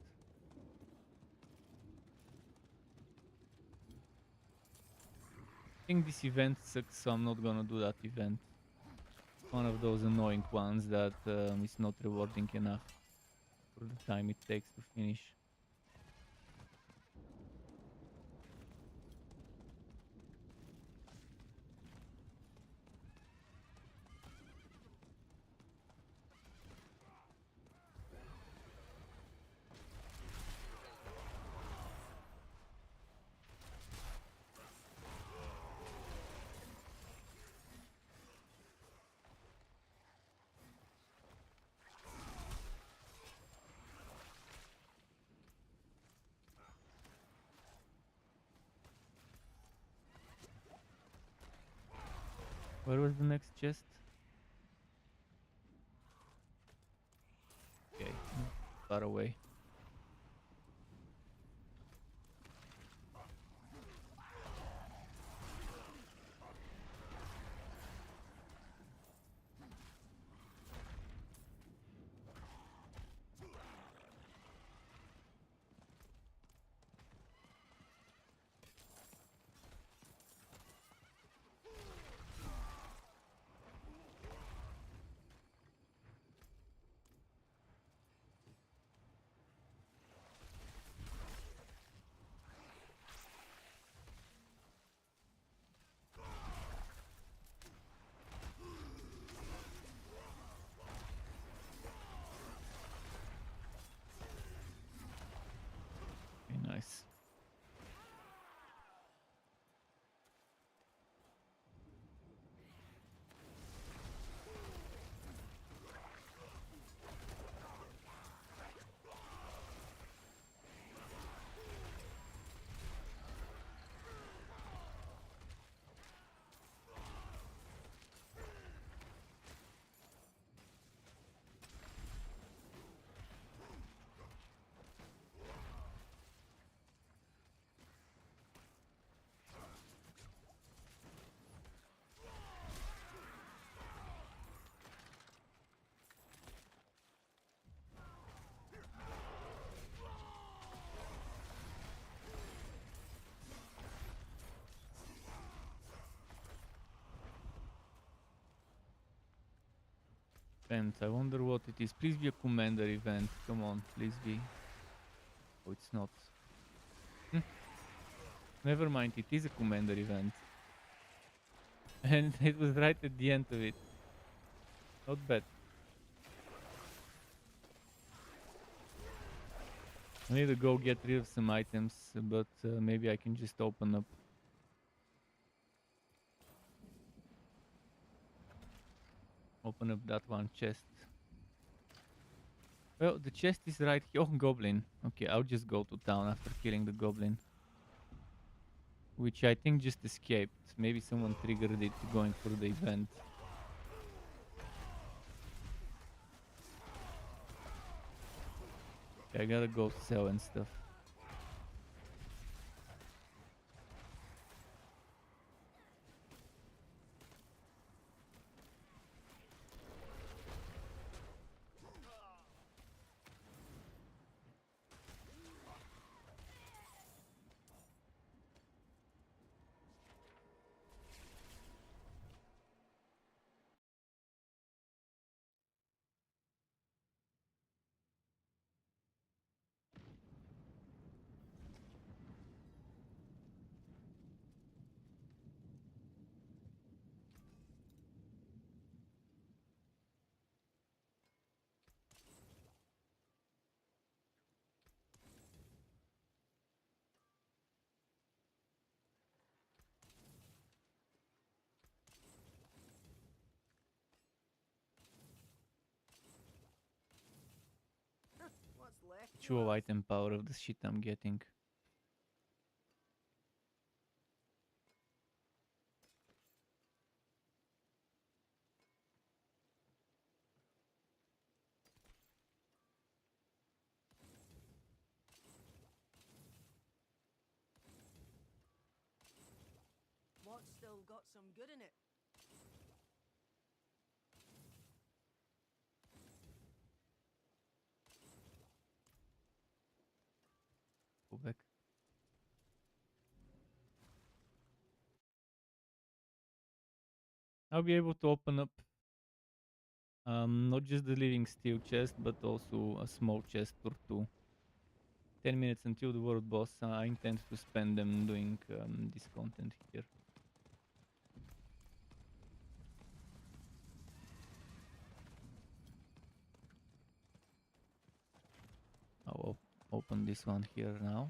I think this event sucks, so I'm not gonna do that event. One of those annoying ones that is not rewarding enough for the time it takes to finish. Where was the next chest? Okay, not far away. Okay, nice. Event. I wonder what it is. Please be a commander event. Come on, please be. Oh, it's not. Never mind, it is a commander event. And it was right at the end of it. Not bad. I need to go get rid of some items, but maybe I can just open up. Open up that one chest. Well, the chest is right here. Oh, goblin. Okay, I'll just go to town after killing the goblin. Which I think just escaped. Maybe someone triggered it going for the event. Okay, I gotta go sell and stuff. What's left? to True us? item power of the shit I'm getting. What's still got some good in it? Go back. I'll be able to open up not just the living steel chest, but also a small chest or two. 10 minutes until the world boss. I intend to spend them doing this content here. I'll open this one here now.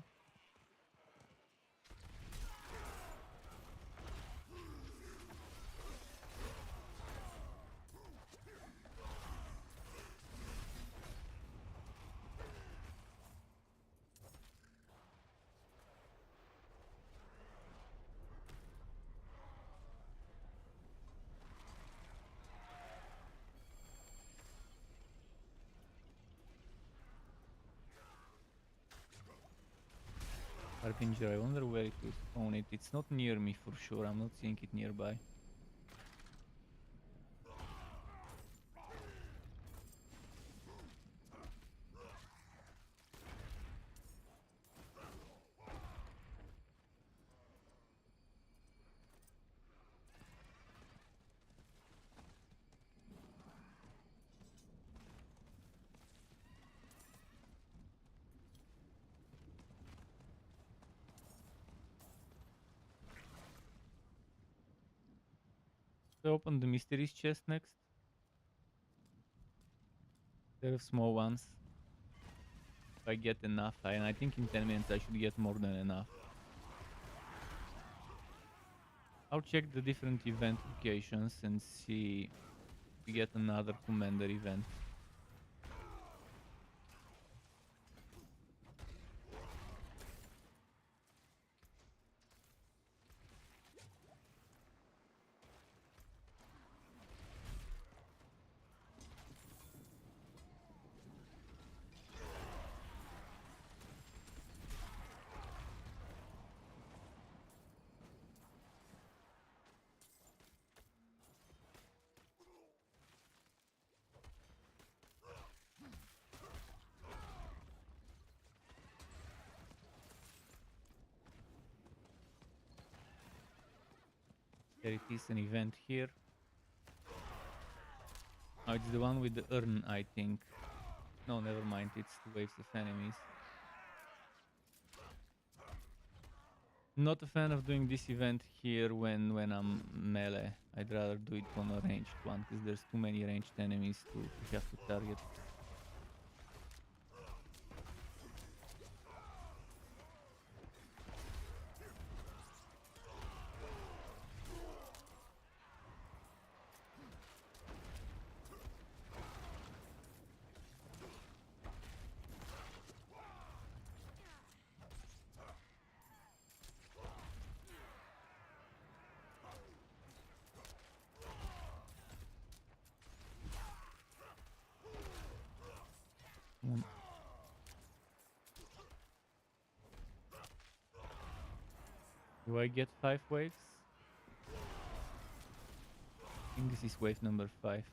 Harbinger, I wonder where it will spawn it. It's not near me for sure. I'm not seeing it nearby. So open the mysteries chest next. There are small ones. If I get enough, and I think in 10 minutes I should get more than enough. I'll check the different event locations and see if we get another commander event. There it is, an event here. Oh, it's the one with the urn, I think. No, never mind, it's the waves of enemies. Not a fan of doing this event here when I'm melee. I'd rather do it on a ranged one, because there's too many ranged enemies to have to target. Do I get 5 waves? I think this is wave number 5.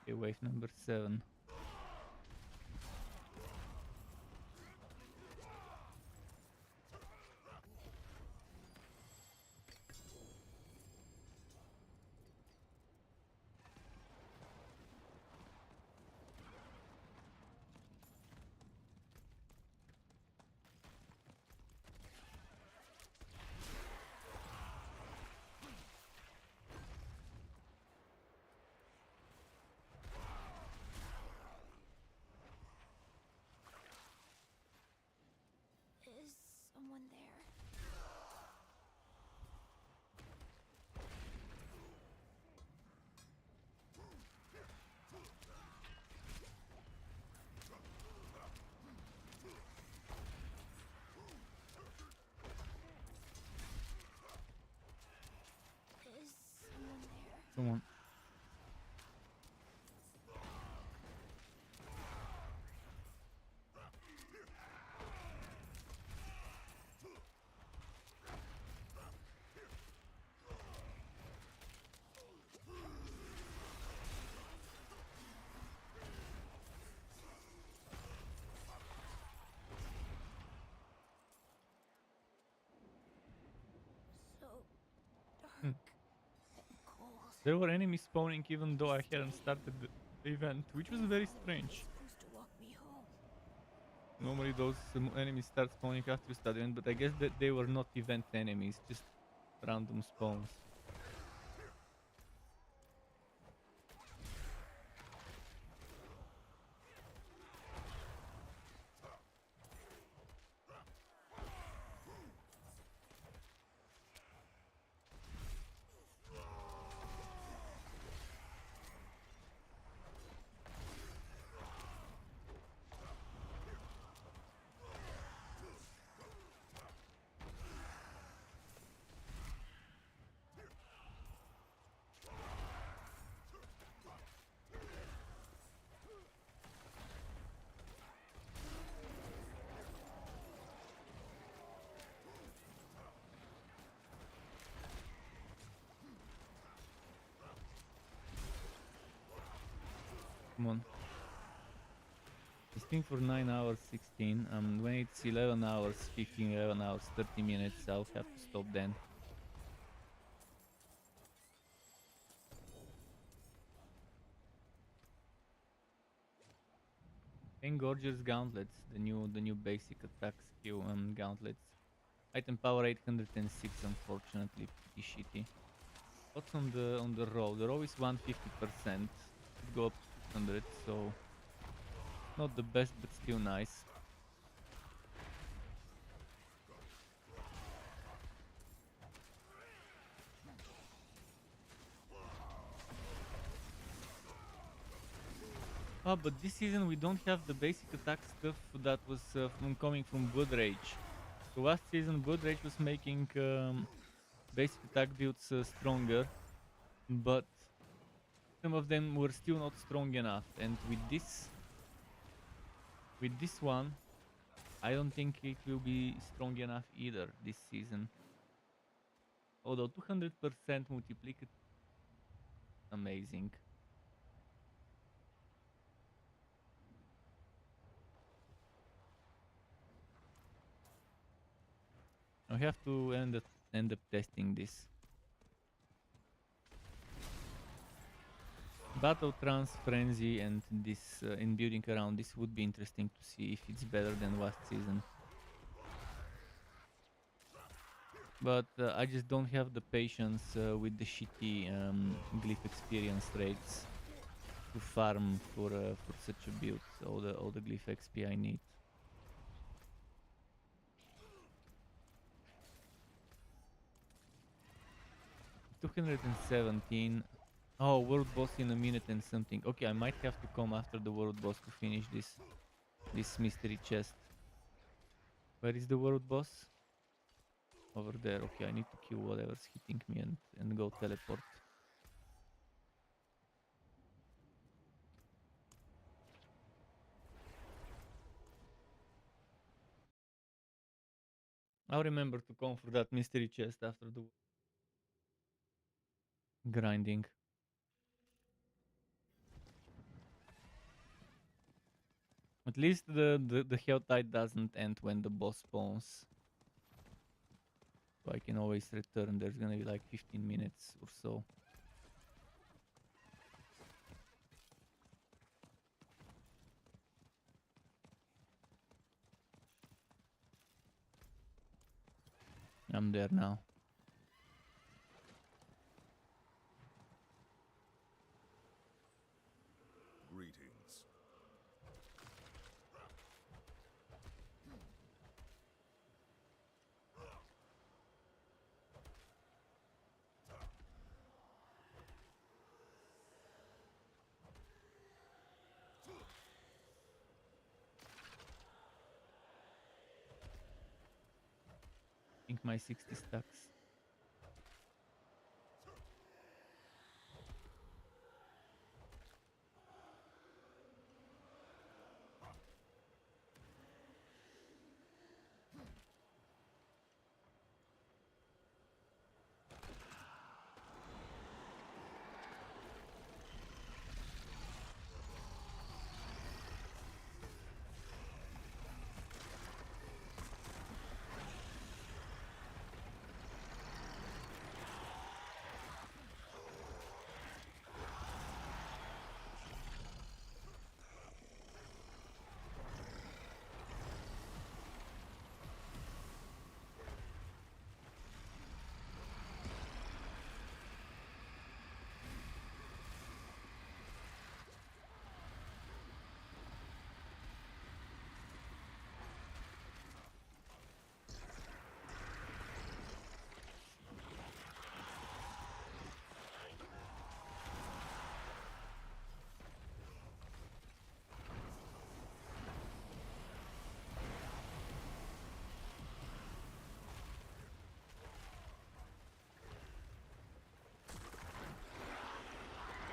Okay, wave number 7. Is someone there? Is someone there? Come on. So dark Hmm. and cold. There were enemies spawning even though I hadn't started the event, which was very strange. Supposed to walk me home. Normally those enemies start spawning after you start the event, but I guess that they were not event enemies, just random spawns. Come on. This thing for 9 hours 16. When it's 11 hours 15, 11 hours 30 minutes, I'll have to stop then. Engorger's gauntlets, the new basic attack skill gauntlets. Item power 806, unfortunately pretty shitty. What's on the row? The row is 150%. Could go up to 200, so not the best, but still nice. Ah, but this season we don't have the basic attack stuff that was coming from Blood Rage. So last season Blood Rage was making basic attack builds stronger, but some of them were still not strong enough. And with this one, I don't think it will be strong enough either this season. Although 200% multiplicative, amazing. I have to end up testing this. Battle Trance Frenzy and this in building around this would be interesting to see if it's better than last season. But I just don't have the patience with the shitty glyph experience rates to farm for such a build. All the glyph XP I need. 217. Oh, world boss in a minute and something. Okay, I might have to come after the world boss to finish this mystery chest. Where is the world boss? Over there. Okay, I need to kill whatever's hitting me and go teleport. I'll remember to come for that mystery chest after the grinding. At least the HoTA doesn't end when the boss spawns. So I can always return. There's gonna be like 15 minutes or so. I'm there now. Greetings. I think my 60 stacks.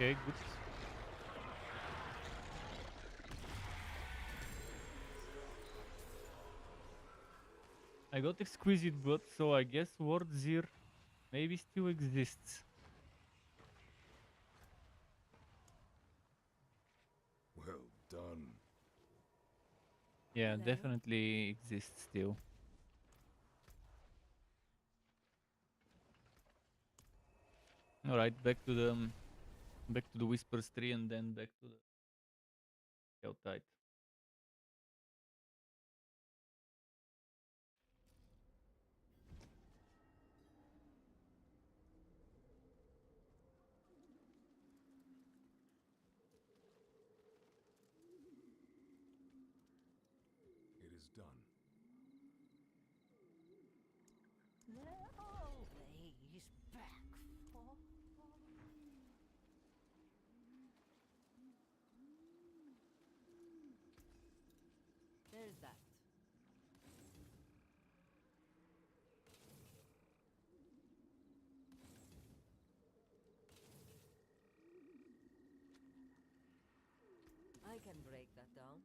Okay, good. I got exquisite blood, so I guess Ward Zir maybe still exists. Well done. Yeah, Hello? definitely exists still. All right, back to the Whispers tree and then back to the outside. It is done. Always back for. There's that. I can break that down.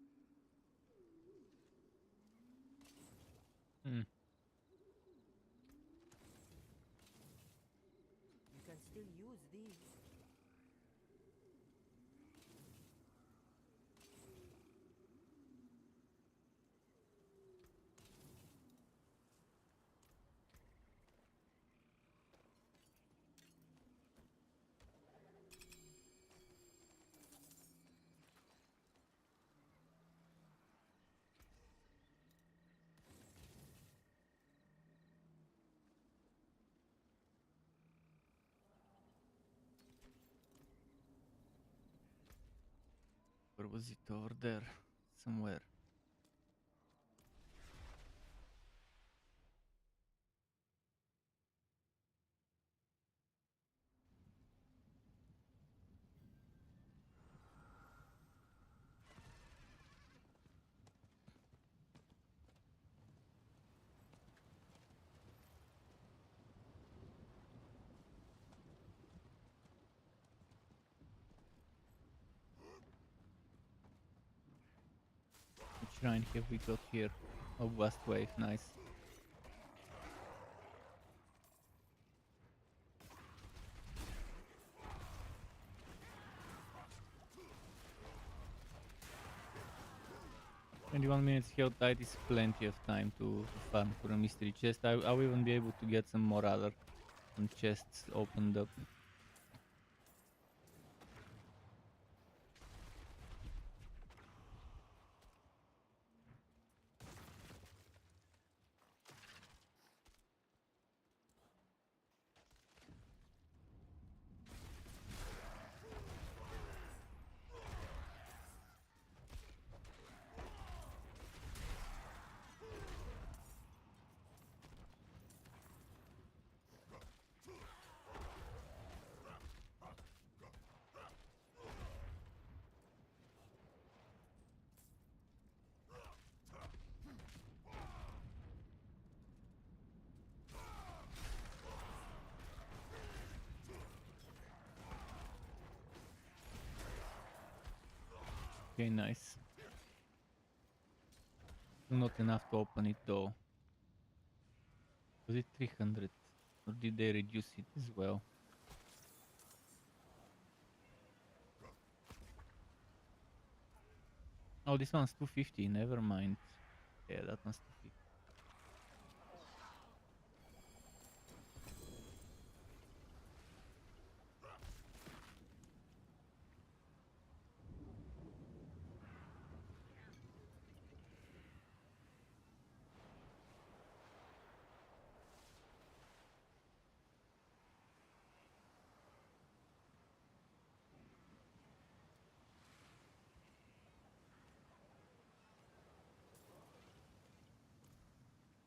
Hmm. You can still use these. Where was it? Over there, somewhere. shrine have we got here? Oh, blast wave, nice. "21 minutes HoTA is plenty of time to farm for a mystery chest. I'll even be able to get some more other chests opened up. Okay, nice. Not enough to open it though. Was it 300? Or did they reduce it as well? Oh, this one's 250, never mind. Yeah, that one's 250.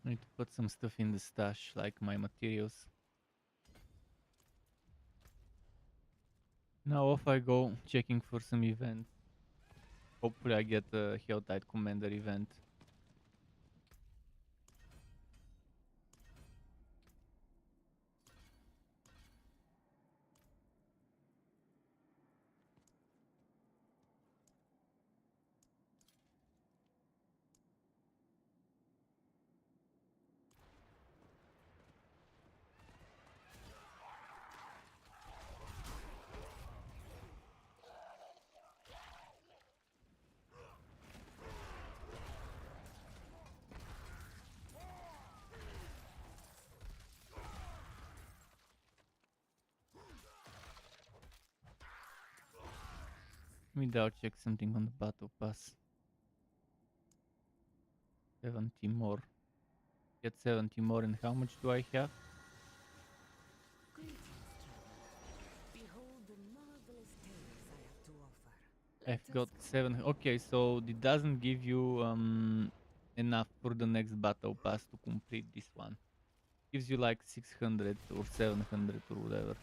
I need to put some stuff in the stash, like my materials. Now off I go, checking for some events. Hopefully I get a Helltide Commander event. Maybe I'll check something on the battle pass. 70 more. Get 70 more, and how much do I have? Greetings, traveler. Behold the marvelous tales I have to offer. I've got 7. Okay, so it doesn't give you enough for the next battle pass to complete this one. Gives you like 600 or 700 or whatever.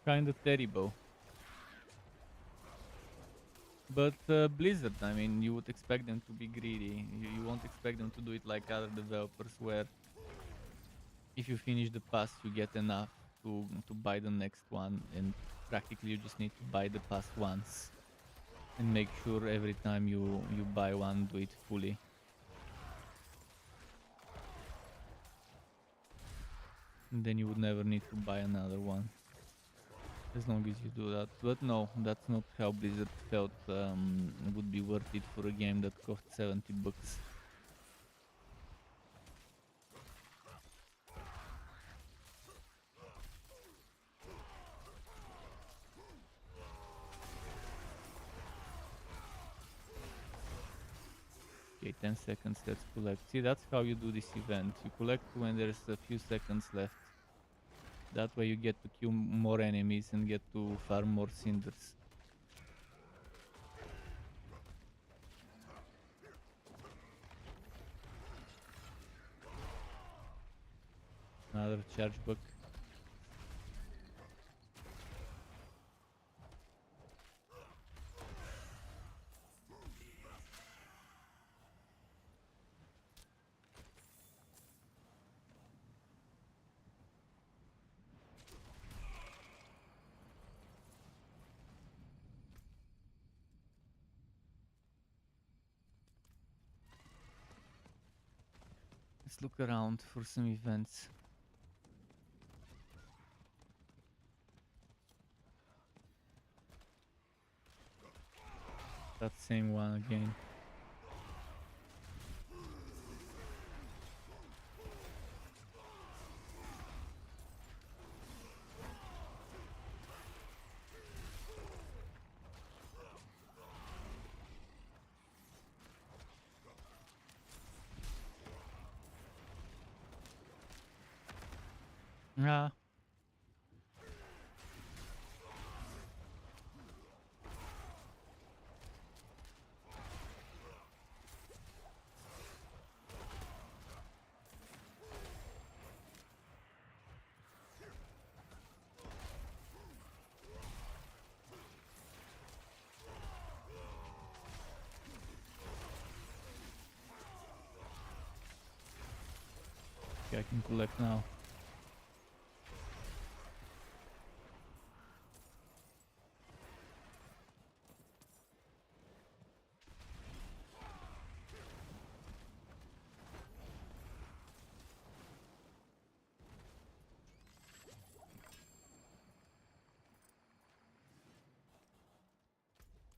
Kinda terrible. But Blizzard, I mean, you would expect them to be greedy. You won't expect them to do it like other developers, where if you finish the pass, you get enough to buy the next one, and practically you just need to buy the pass once and make sure every time you buy one, do it fully. And then you would never need to buy another one, as long as you do that. But no, that's not how Blizzard felt would be worth it for a game that cost 70 bucks. Okay, 10 seconds, let's collect. See, that's how you do this event. You collect when there's a few seconds left. That way you get to kill more enemies and get to farm more cinders. Another charge book. Let's look around for some events. That same one again. Ah. Okay, I can collect now.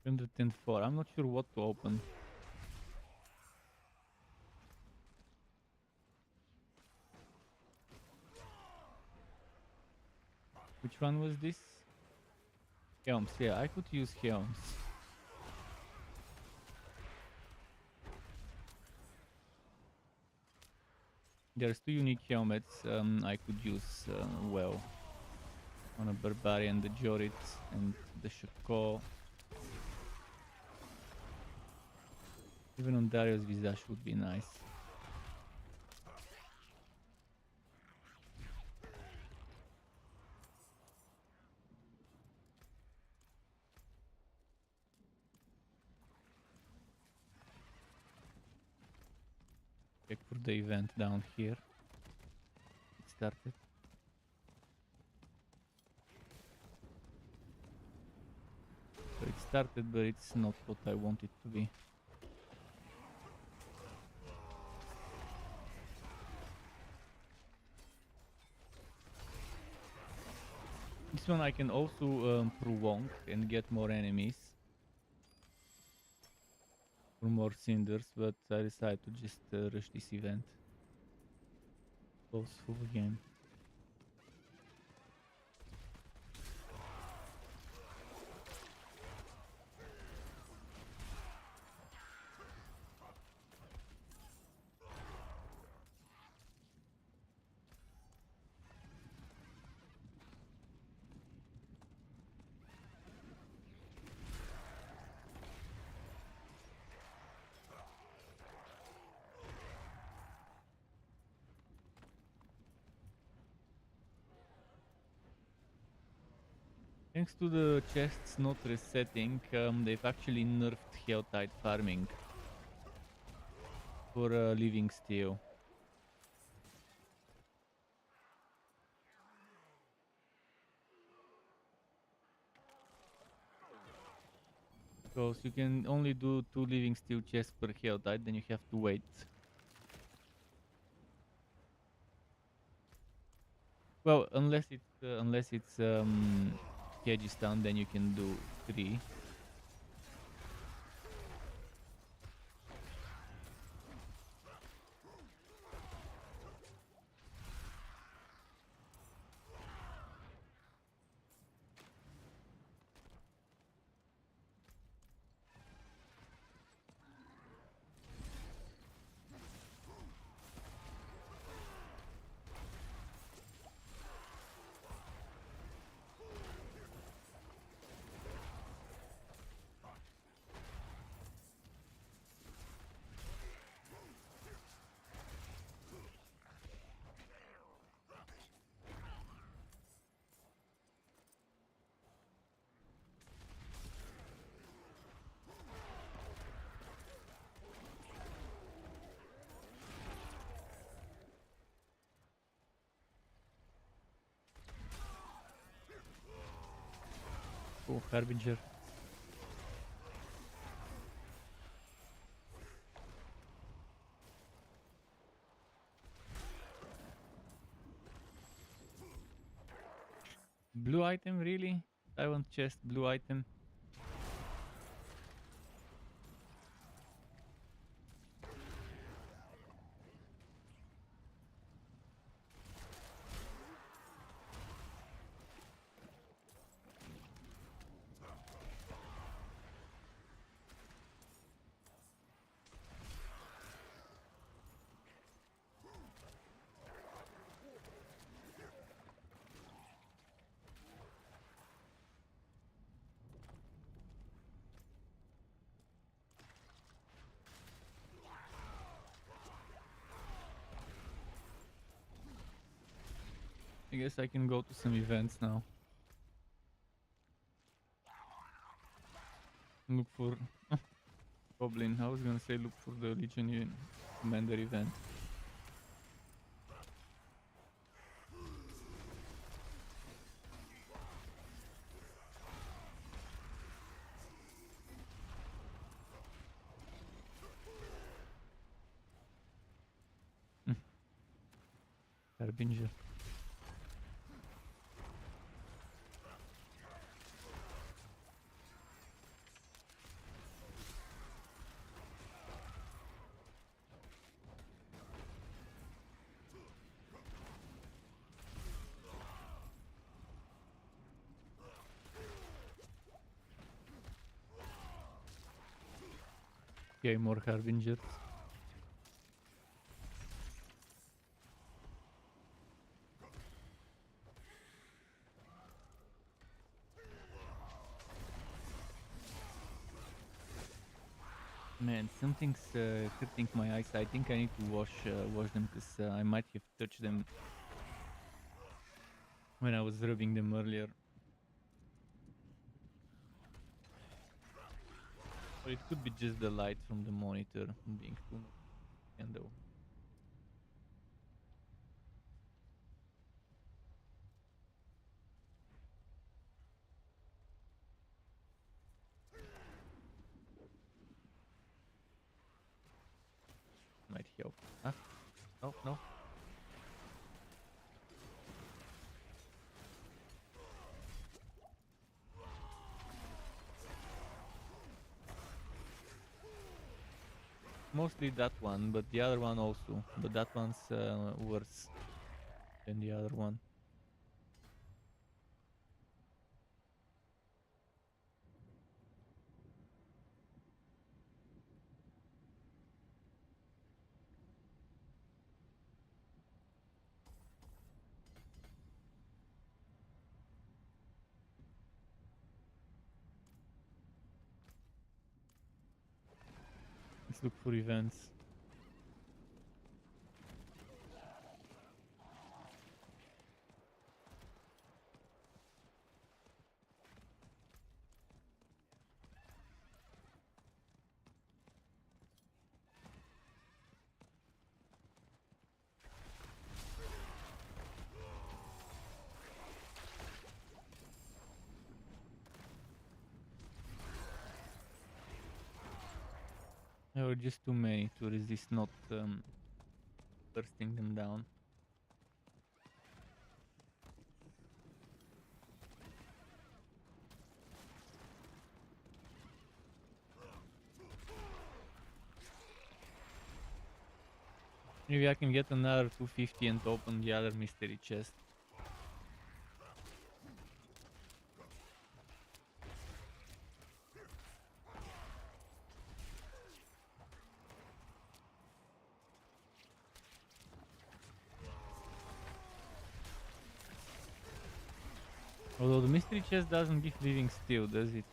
Hundred and four. I'm not sure what to open. Which one was this? Helms. Yeah, I could use helms. There's two unique helmets I could use well on a barbarian, the Jorit and the Shako. Even on Darius Visage would be nice. Check for the event down here. It started. So it started, but it's not what I want it to be. This one I can also prolong and get more enemies. For more cinders, but I decided to just rush this event. Close full game. Thanks to the chests not resetting, they've actually nerfed Helltide farming for living steel. Because you can only do 2 living steel chests per Helltide, then you have to wait. Well, unless it's Kehjistan, then you can do 3. Oh, Harbinger. Blue item, really? I want chest, blue item. I guess I can go to some events now. Look for Goblin. I was gonna say look for the Legion Commander event. Harbinger. Okay, more Harbingers. Man, something's hurting my eyes. I think I need to wash them because I might have touched them when I was rubbing them earlier. Or it could be just the light from the monitor being too much candle. Might help. Huh? Oh, no. Mostly that one, but the other one also. But that one's worse than the other one. Let's look for events. There were just too many to resist not bursting them down. Maybe I can get another 250 and open the other mystery chest. Although the mystery chest doesn't give living steel, does it?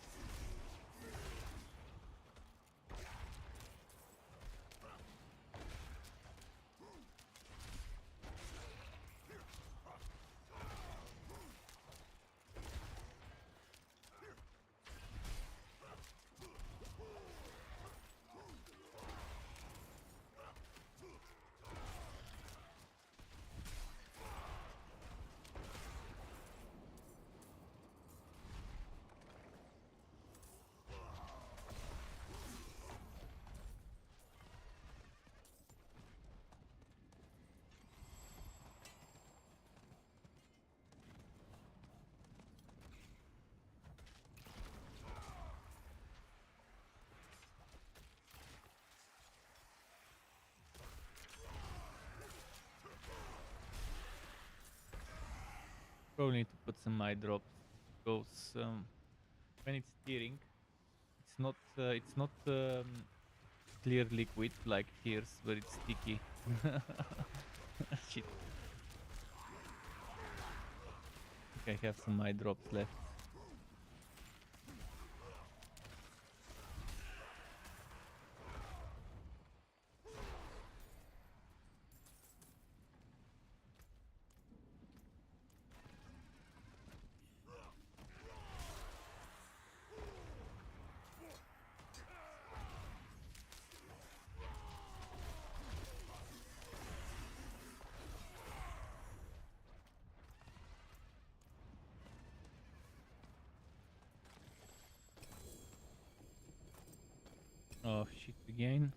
Probably need to put some eye drops because when it's tearing, it's not clear liquid like tears, but it's sticky. Shit. Okay, I have some eye drops left. Oh shit again.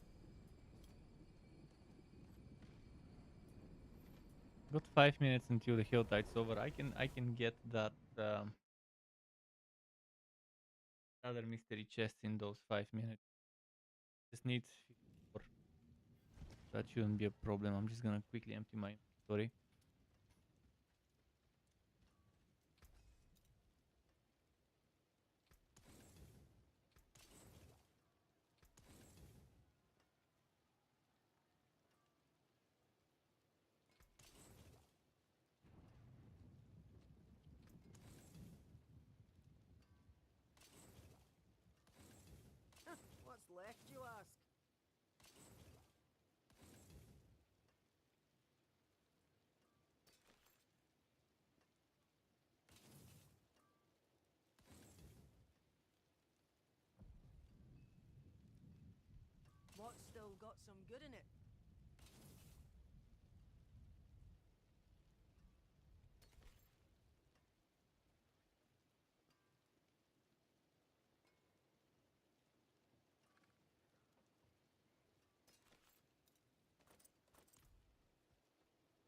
Got 5 minutes until the HoTA is over. I can get that other mystery chest in those 5 minutes. Just need 54. That shouldn't be a problem. I'm just gonna quickly empty my inventory. What's left, you ask? What's still got some good in it?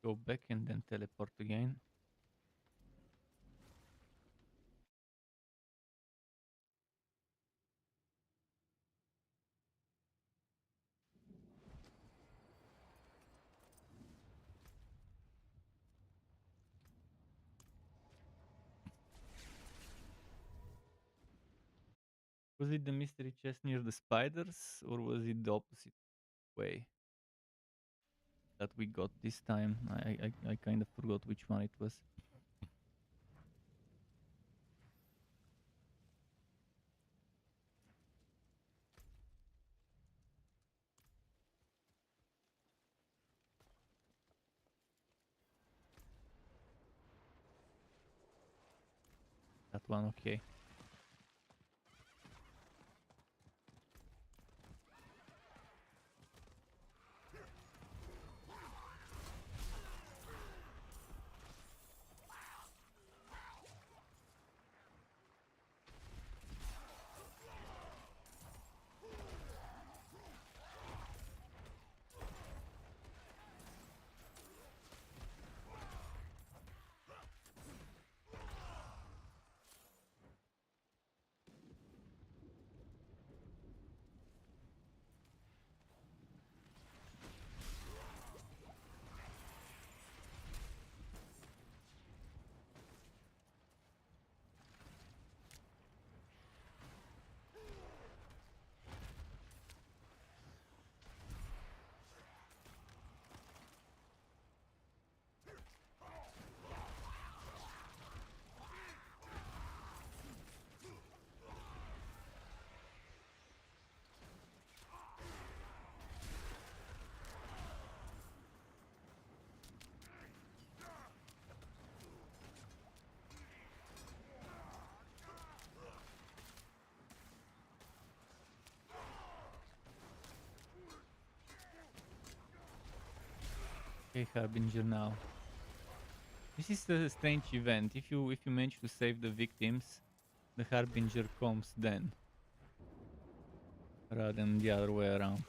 Go back and then teleport again. Was it the mystery chest near the spiders, or was it the opposite way that we got this time? I kind of forgot which one it was. That one, okay. Okay, Harbinger now. This is a strange event. If you manage to save the victims, the Harbinger comes then, rather than the other way around.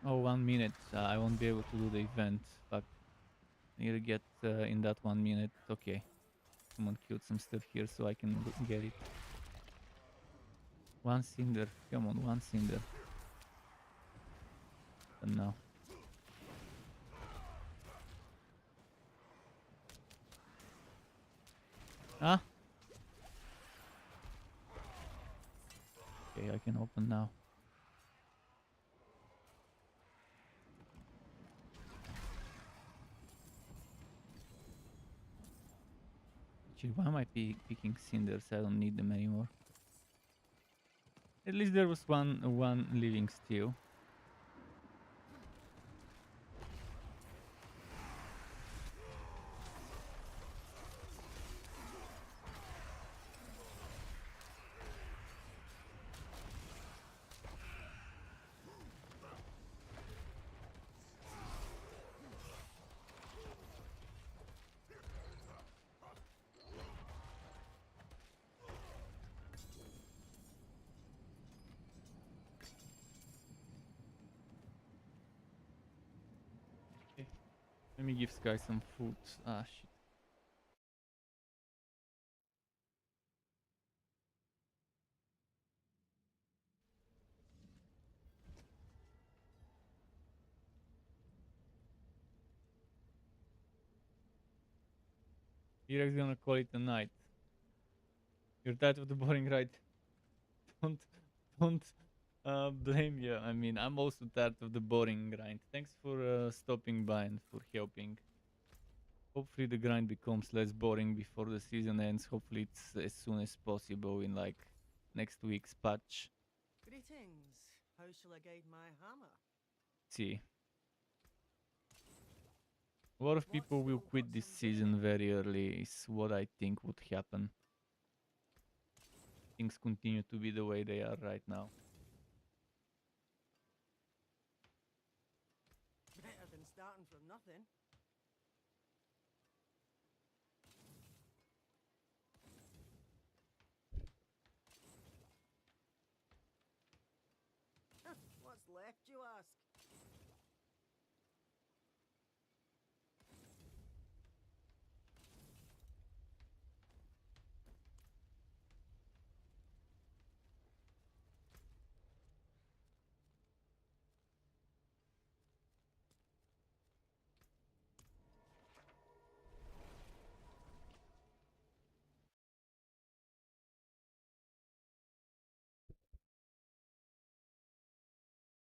Oh, 1 minute. I won't be able to do the event. But I need to get in that 1 minute. Okay. Someone killed some stuff here so I can get it. One cinder. Come on, one cinder. And now. Ah! Okay, I can open now. Actually, why am I picking cinders? I don't need them anymore. At least there was one living still. Let me give Sky some food. Ah, shit. Irak's gonna call it a night. You're tired of the boring ride. don't don't blame you. I mean, I'm also tired of the boring grind. Thanks for stopping by and for helping. Hopefully the grind becomes less boring before the season ends. Hopefully it's as soon as possible in like next week's patch. Greetings. How shall I guide my hammer? See. A lot of people will quit this season very early is what I think would happen. Things continue to be the way they are right now. Better than starting from nothing. What's left, you ask?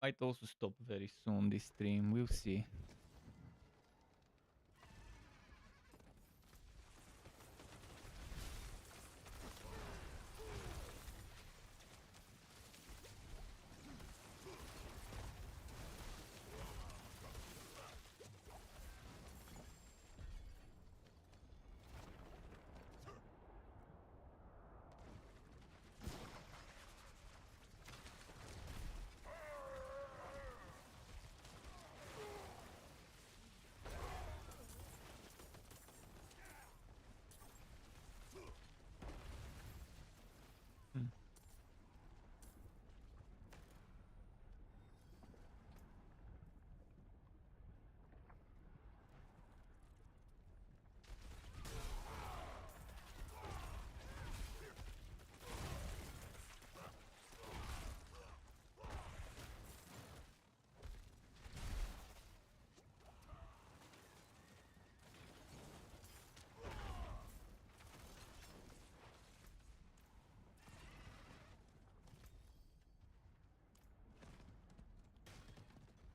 Might also stop very soon this stream, we'll see.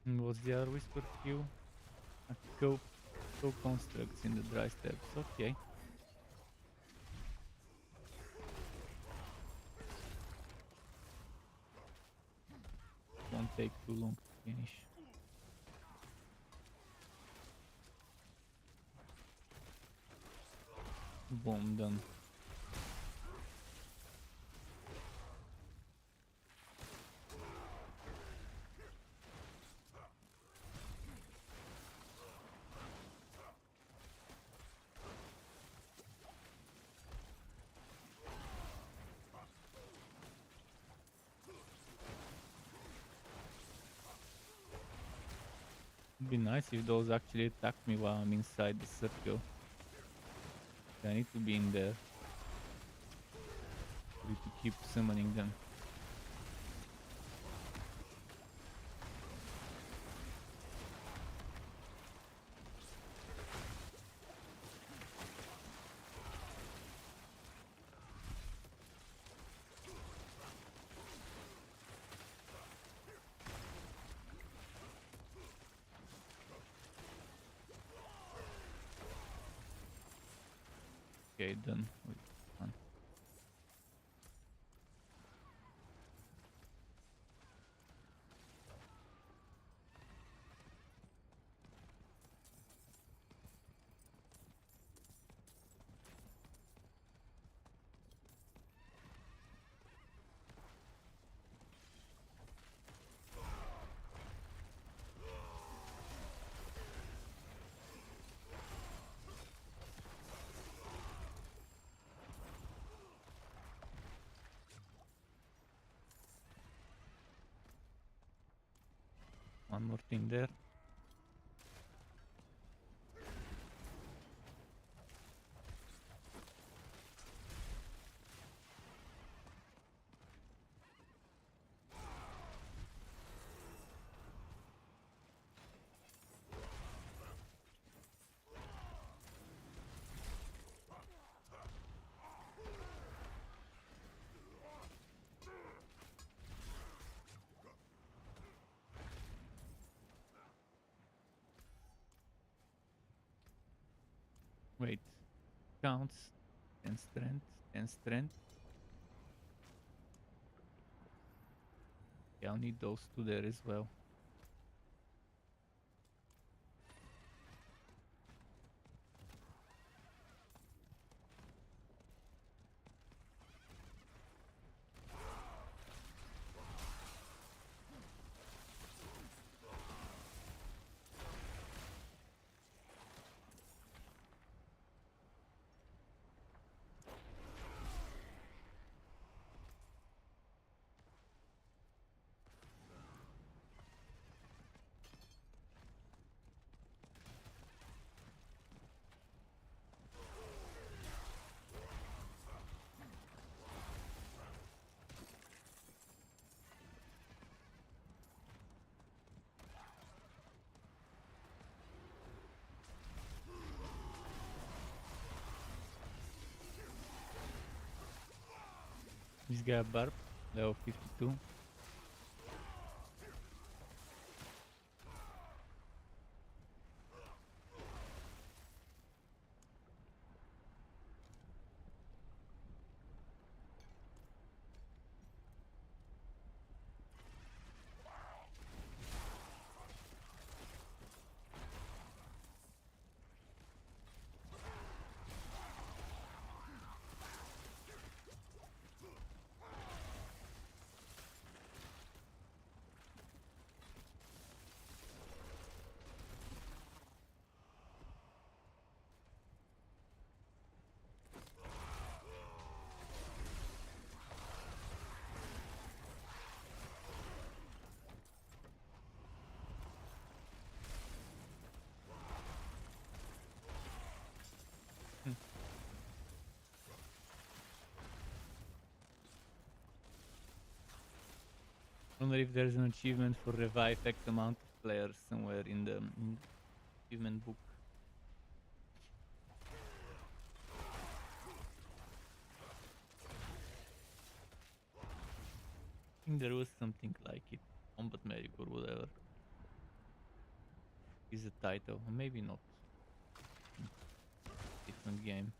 And what's the other whisper queue? Co-constructs in the dry steppes, okay. Won't take too long to finish. Boom, done. It'd be nice if those actually attack me while I'm inside the circle. I need to be in there for you to keep summoning them. Okay, done with one. One more thing there. Wait, counts 10 strength, 10 strength. Yeah, I'll need those two there as well. This guy Barb, level 52. Wonder if there's an achievement for revive X amount of players somewhere in the achievement book. I think there was something like it. Combat Medic or whatever. Is a title, or maybe not. Different game.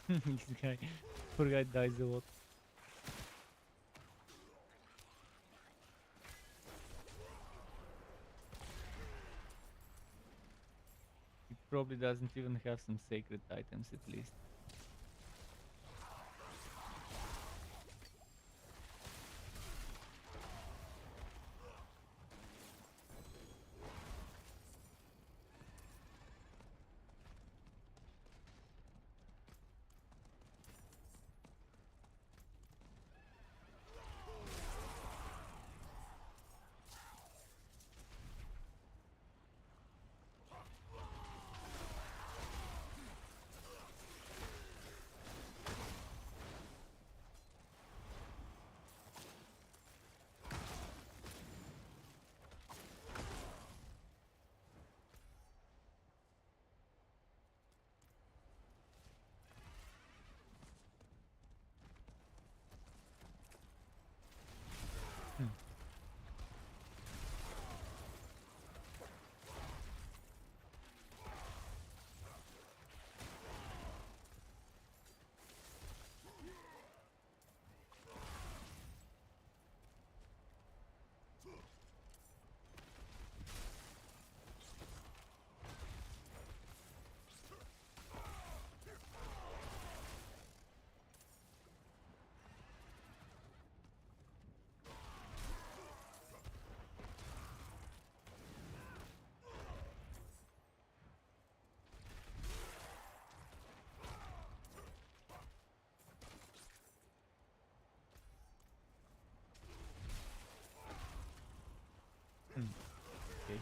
This guy, poor guy dies a lot. He probably doesn't even have some sacred items at least. Okay.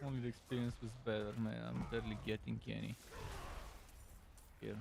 Only the experience was better, man. I'm barely getting any here.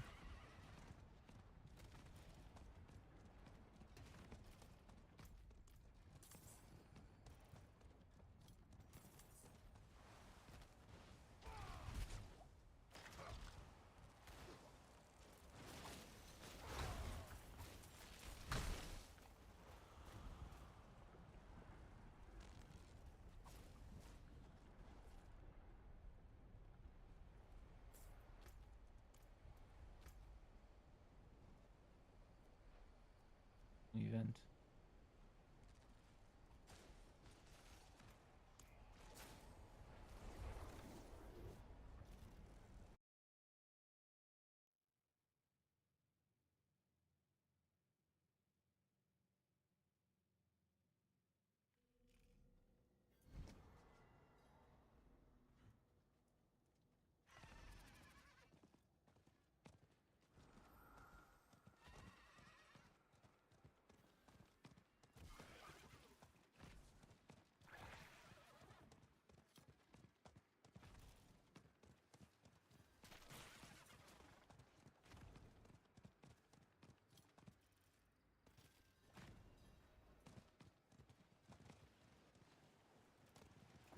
Event.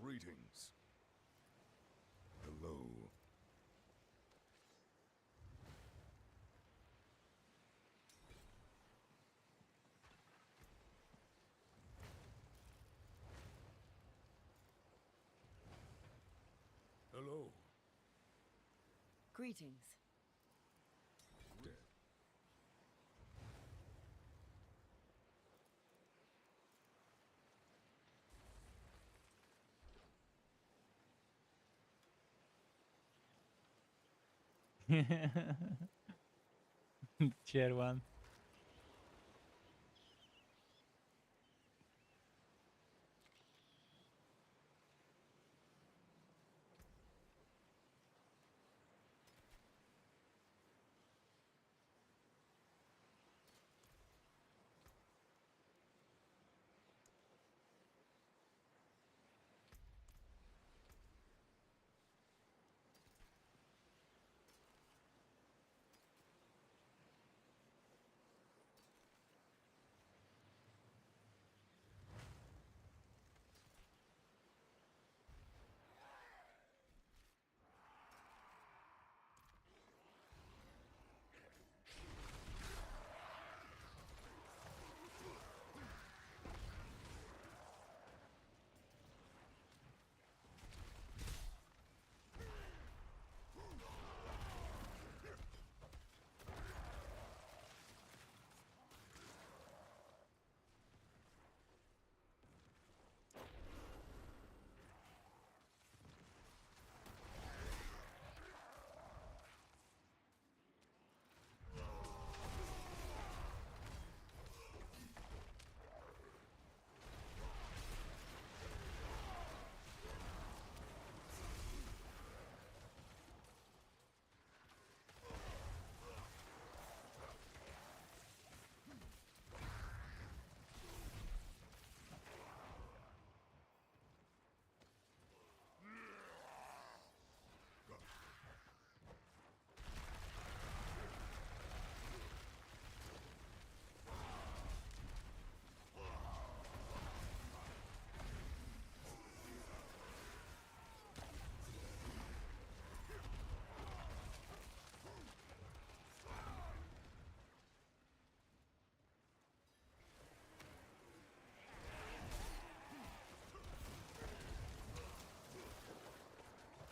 Greetings. Hello. Hello. Greetings. Dead. Chair one.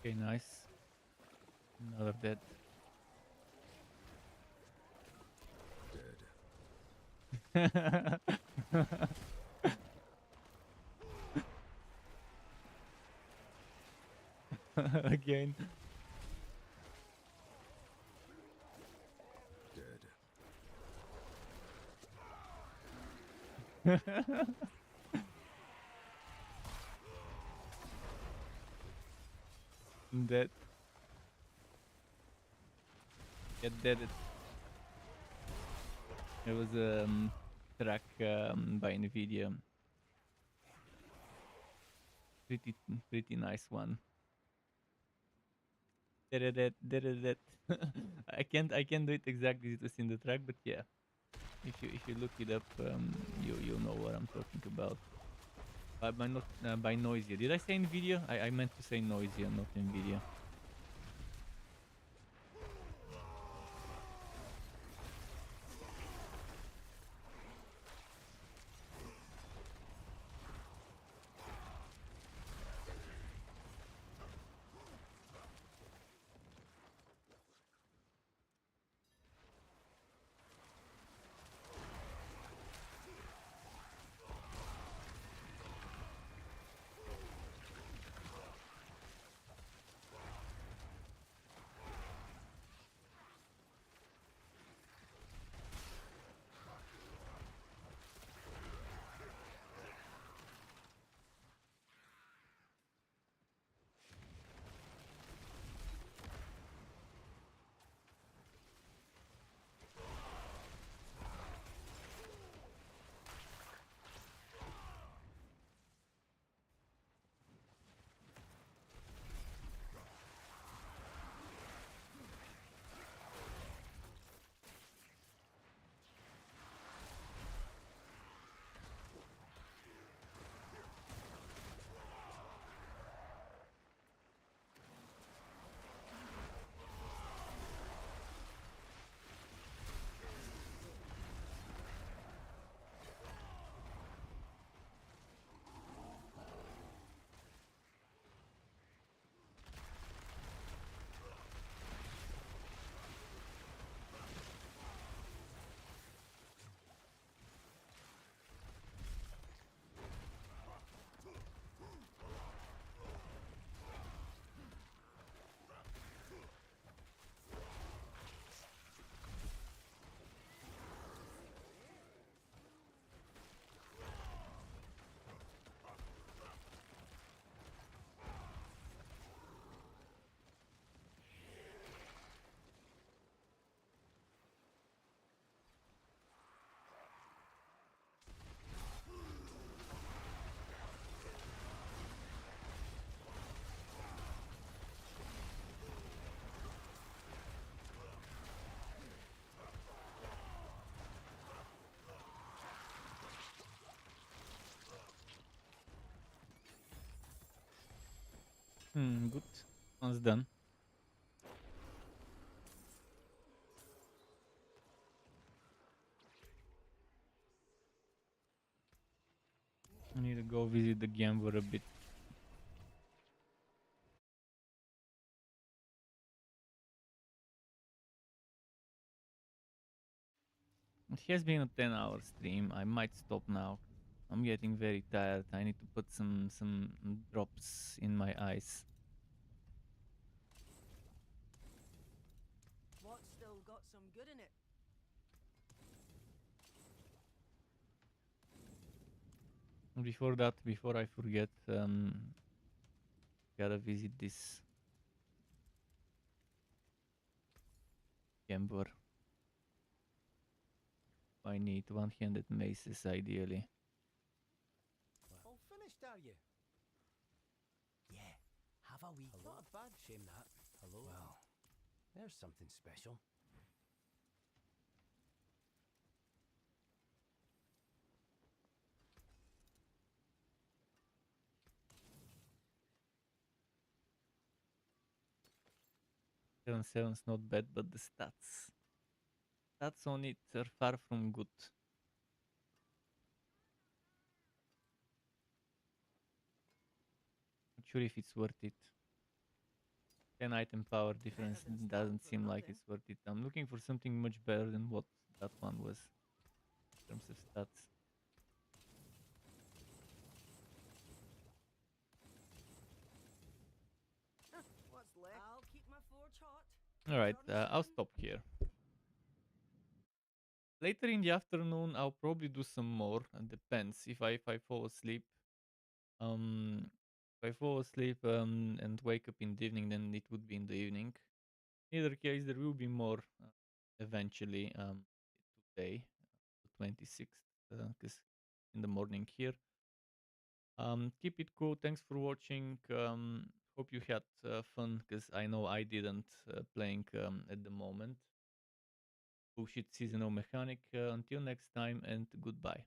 Okay, nice. Another dead. Dead. Again. Dead. Dead. Get deaded. It was a track by Nvidia. Pretty nice one. Dead. I can't do it exactly as it was in the track, but yeah. If you look it up, you'll know what I'm talking about. By not by Noisia. Did I say Nvidia? I meant to say Noisia, not Nvidia. Good. One's done. I need to go visit the Gambler a bit. It has been a 10-hour stream. I might stop now. I'm getting very tired. I need to put some drops in my eyes. What's still got some good in it? Before that, before I forget, gotta visit this Gambler. I need one-handed maces ideally. All finished, are you? Yeah. Have a wee. Not a bad shame that. Hello. Well, there's something special. Seven's not bad, but the stats on it are far from good. Not sure if it's worth it. 10 item power difference than doesn't starting from seem like nothing. it's worth it. I'm looking for something much better than what that one was in terms of stats. What's left? I'll keep my forge hot. Alright, Journey's I'll done. stop here. Later in the afternoon, I'll probably do some more. It depends if I fall asleep. If I fall asleep and wake up in the evening, then it would be in the evening. In either case, there will be more eventually today, the 26th, because in the morning here. Keep it cool. Thanks for watching. Hope you had fun, because I know I didn't playing at the moment. Bullshit seasonal mechanic. Until next time, and goodbye.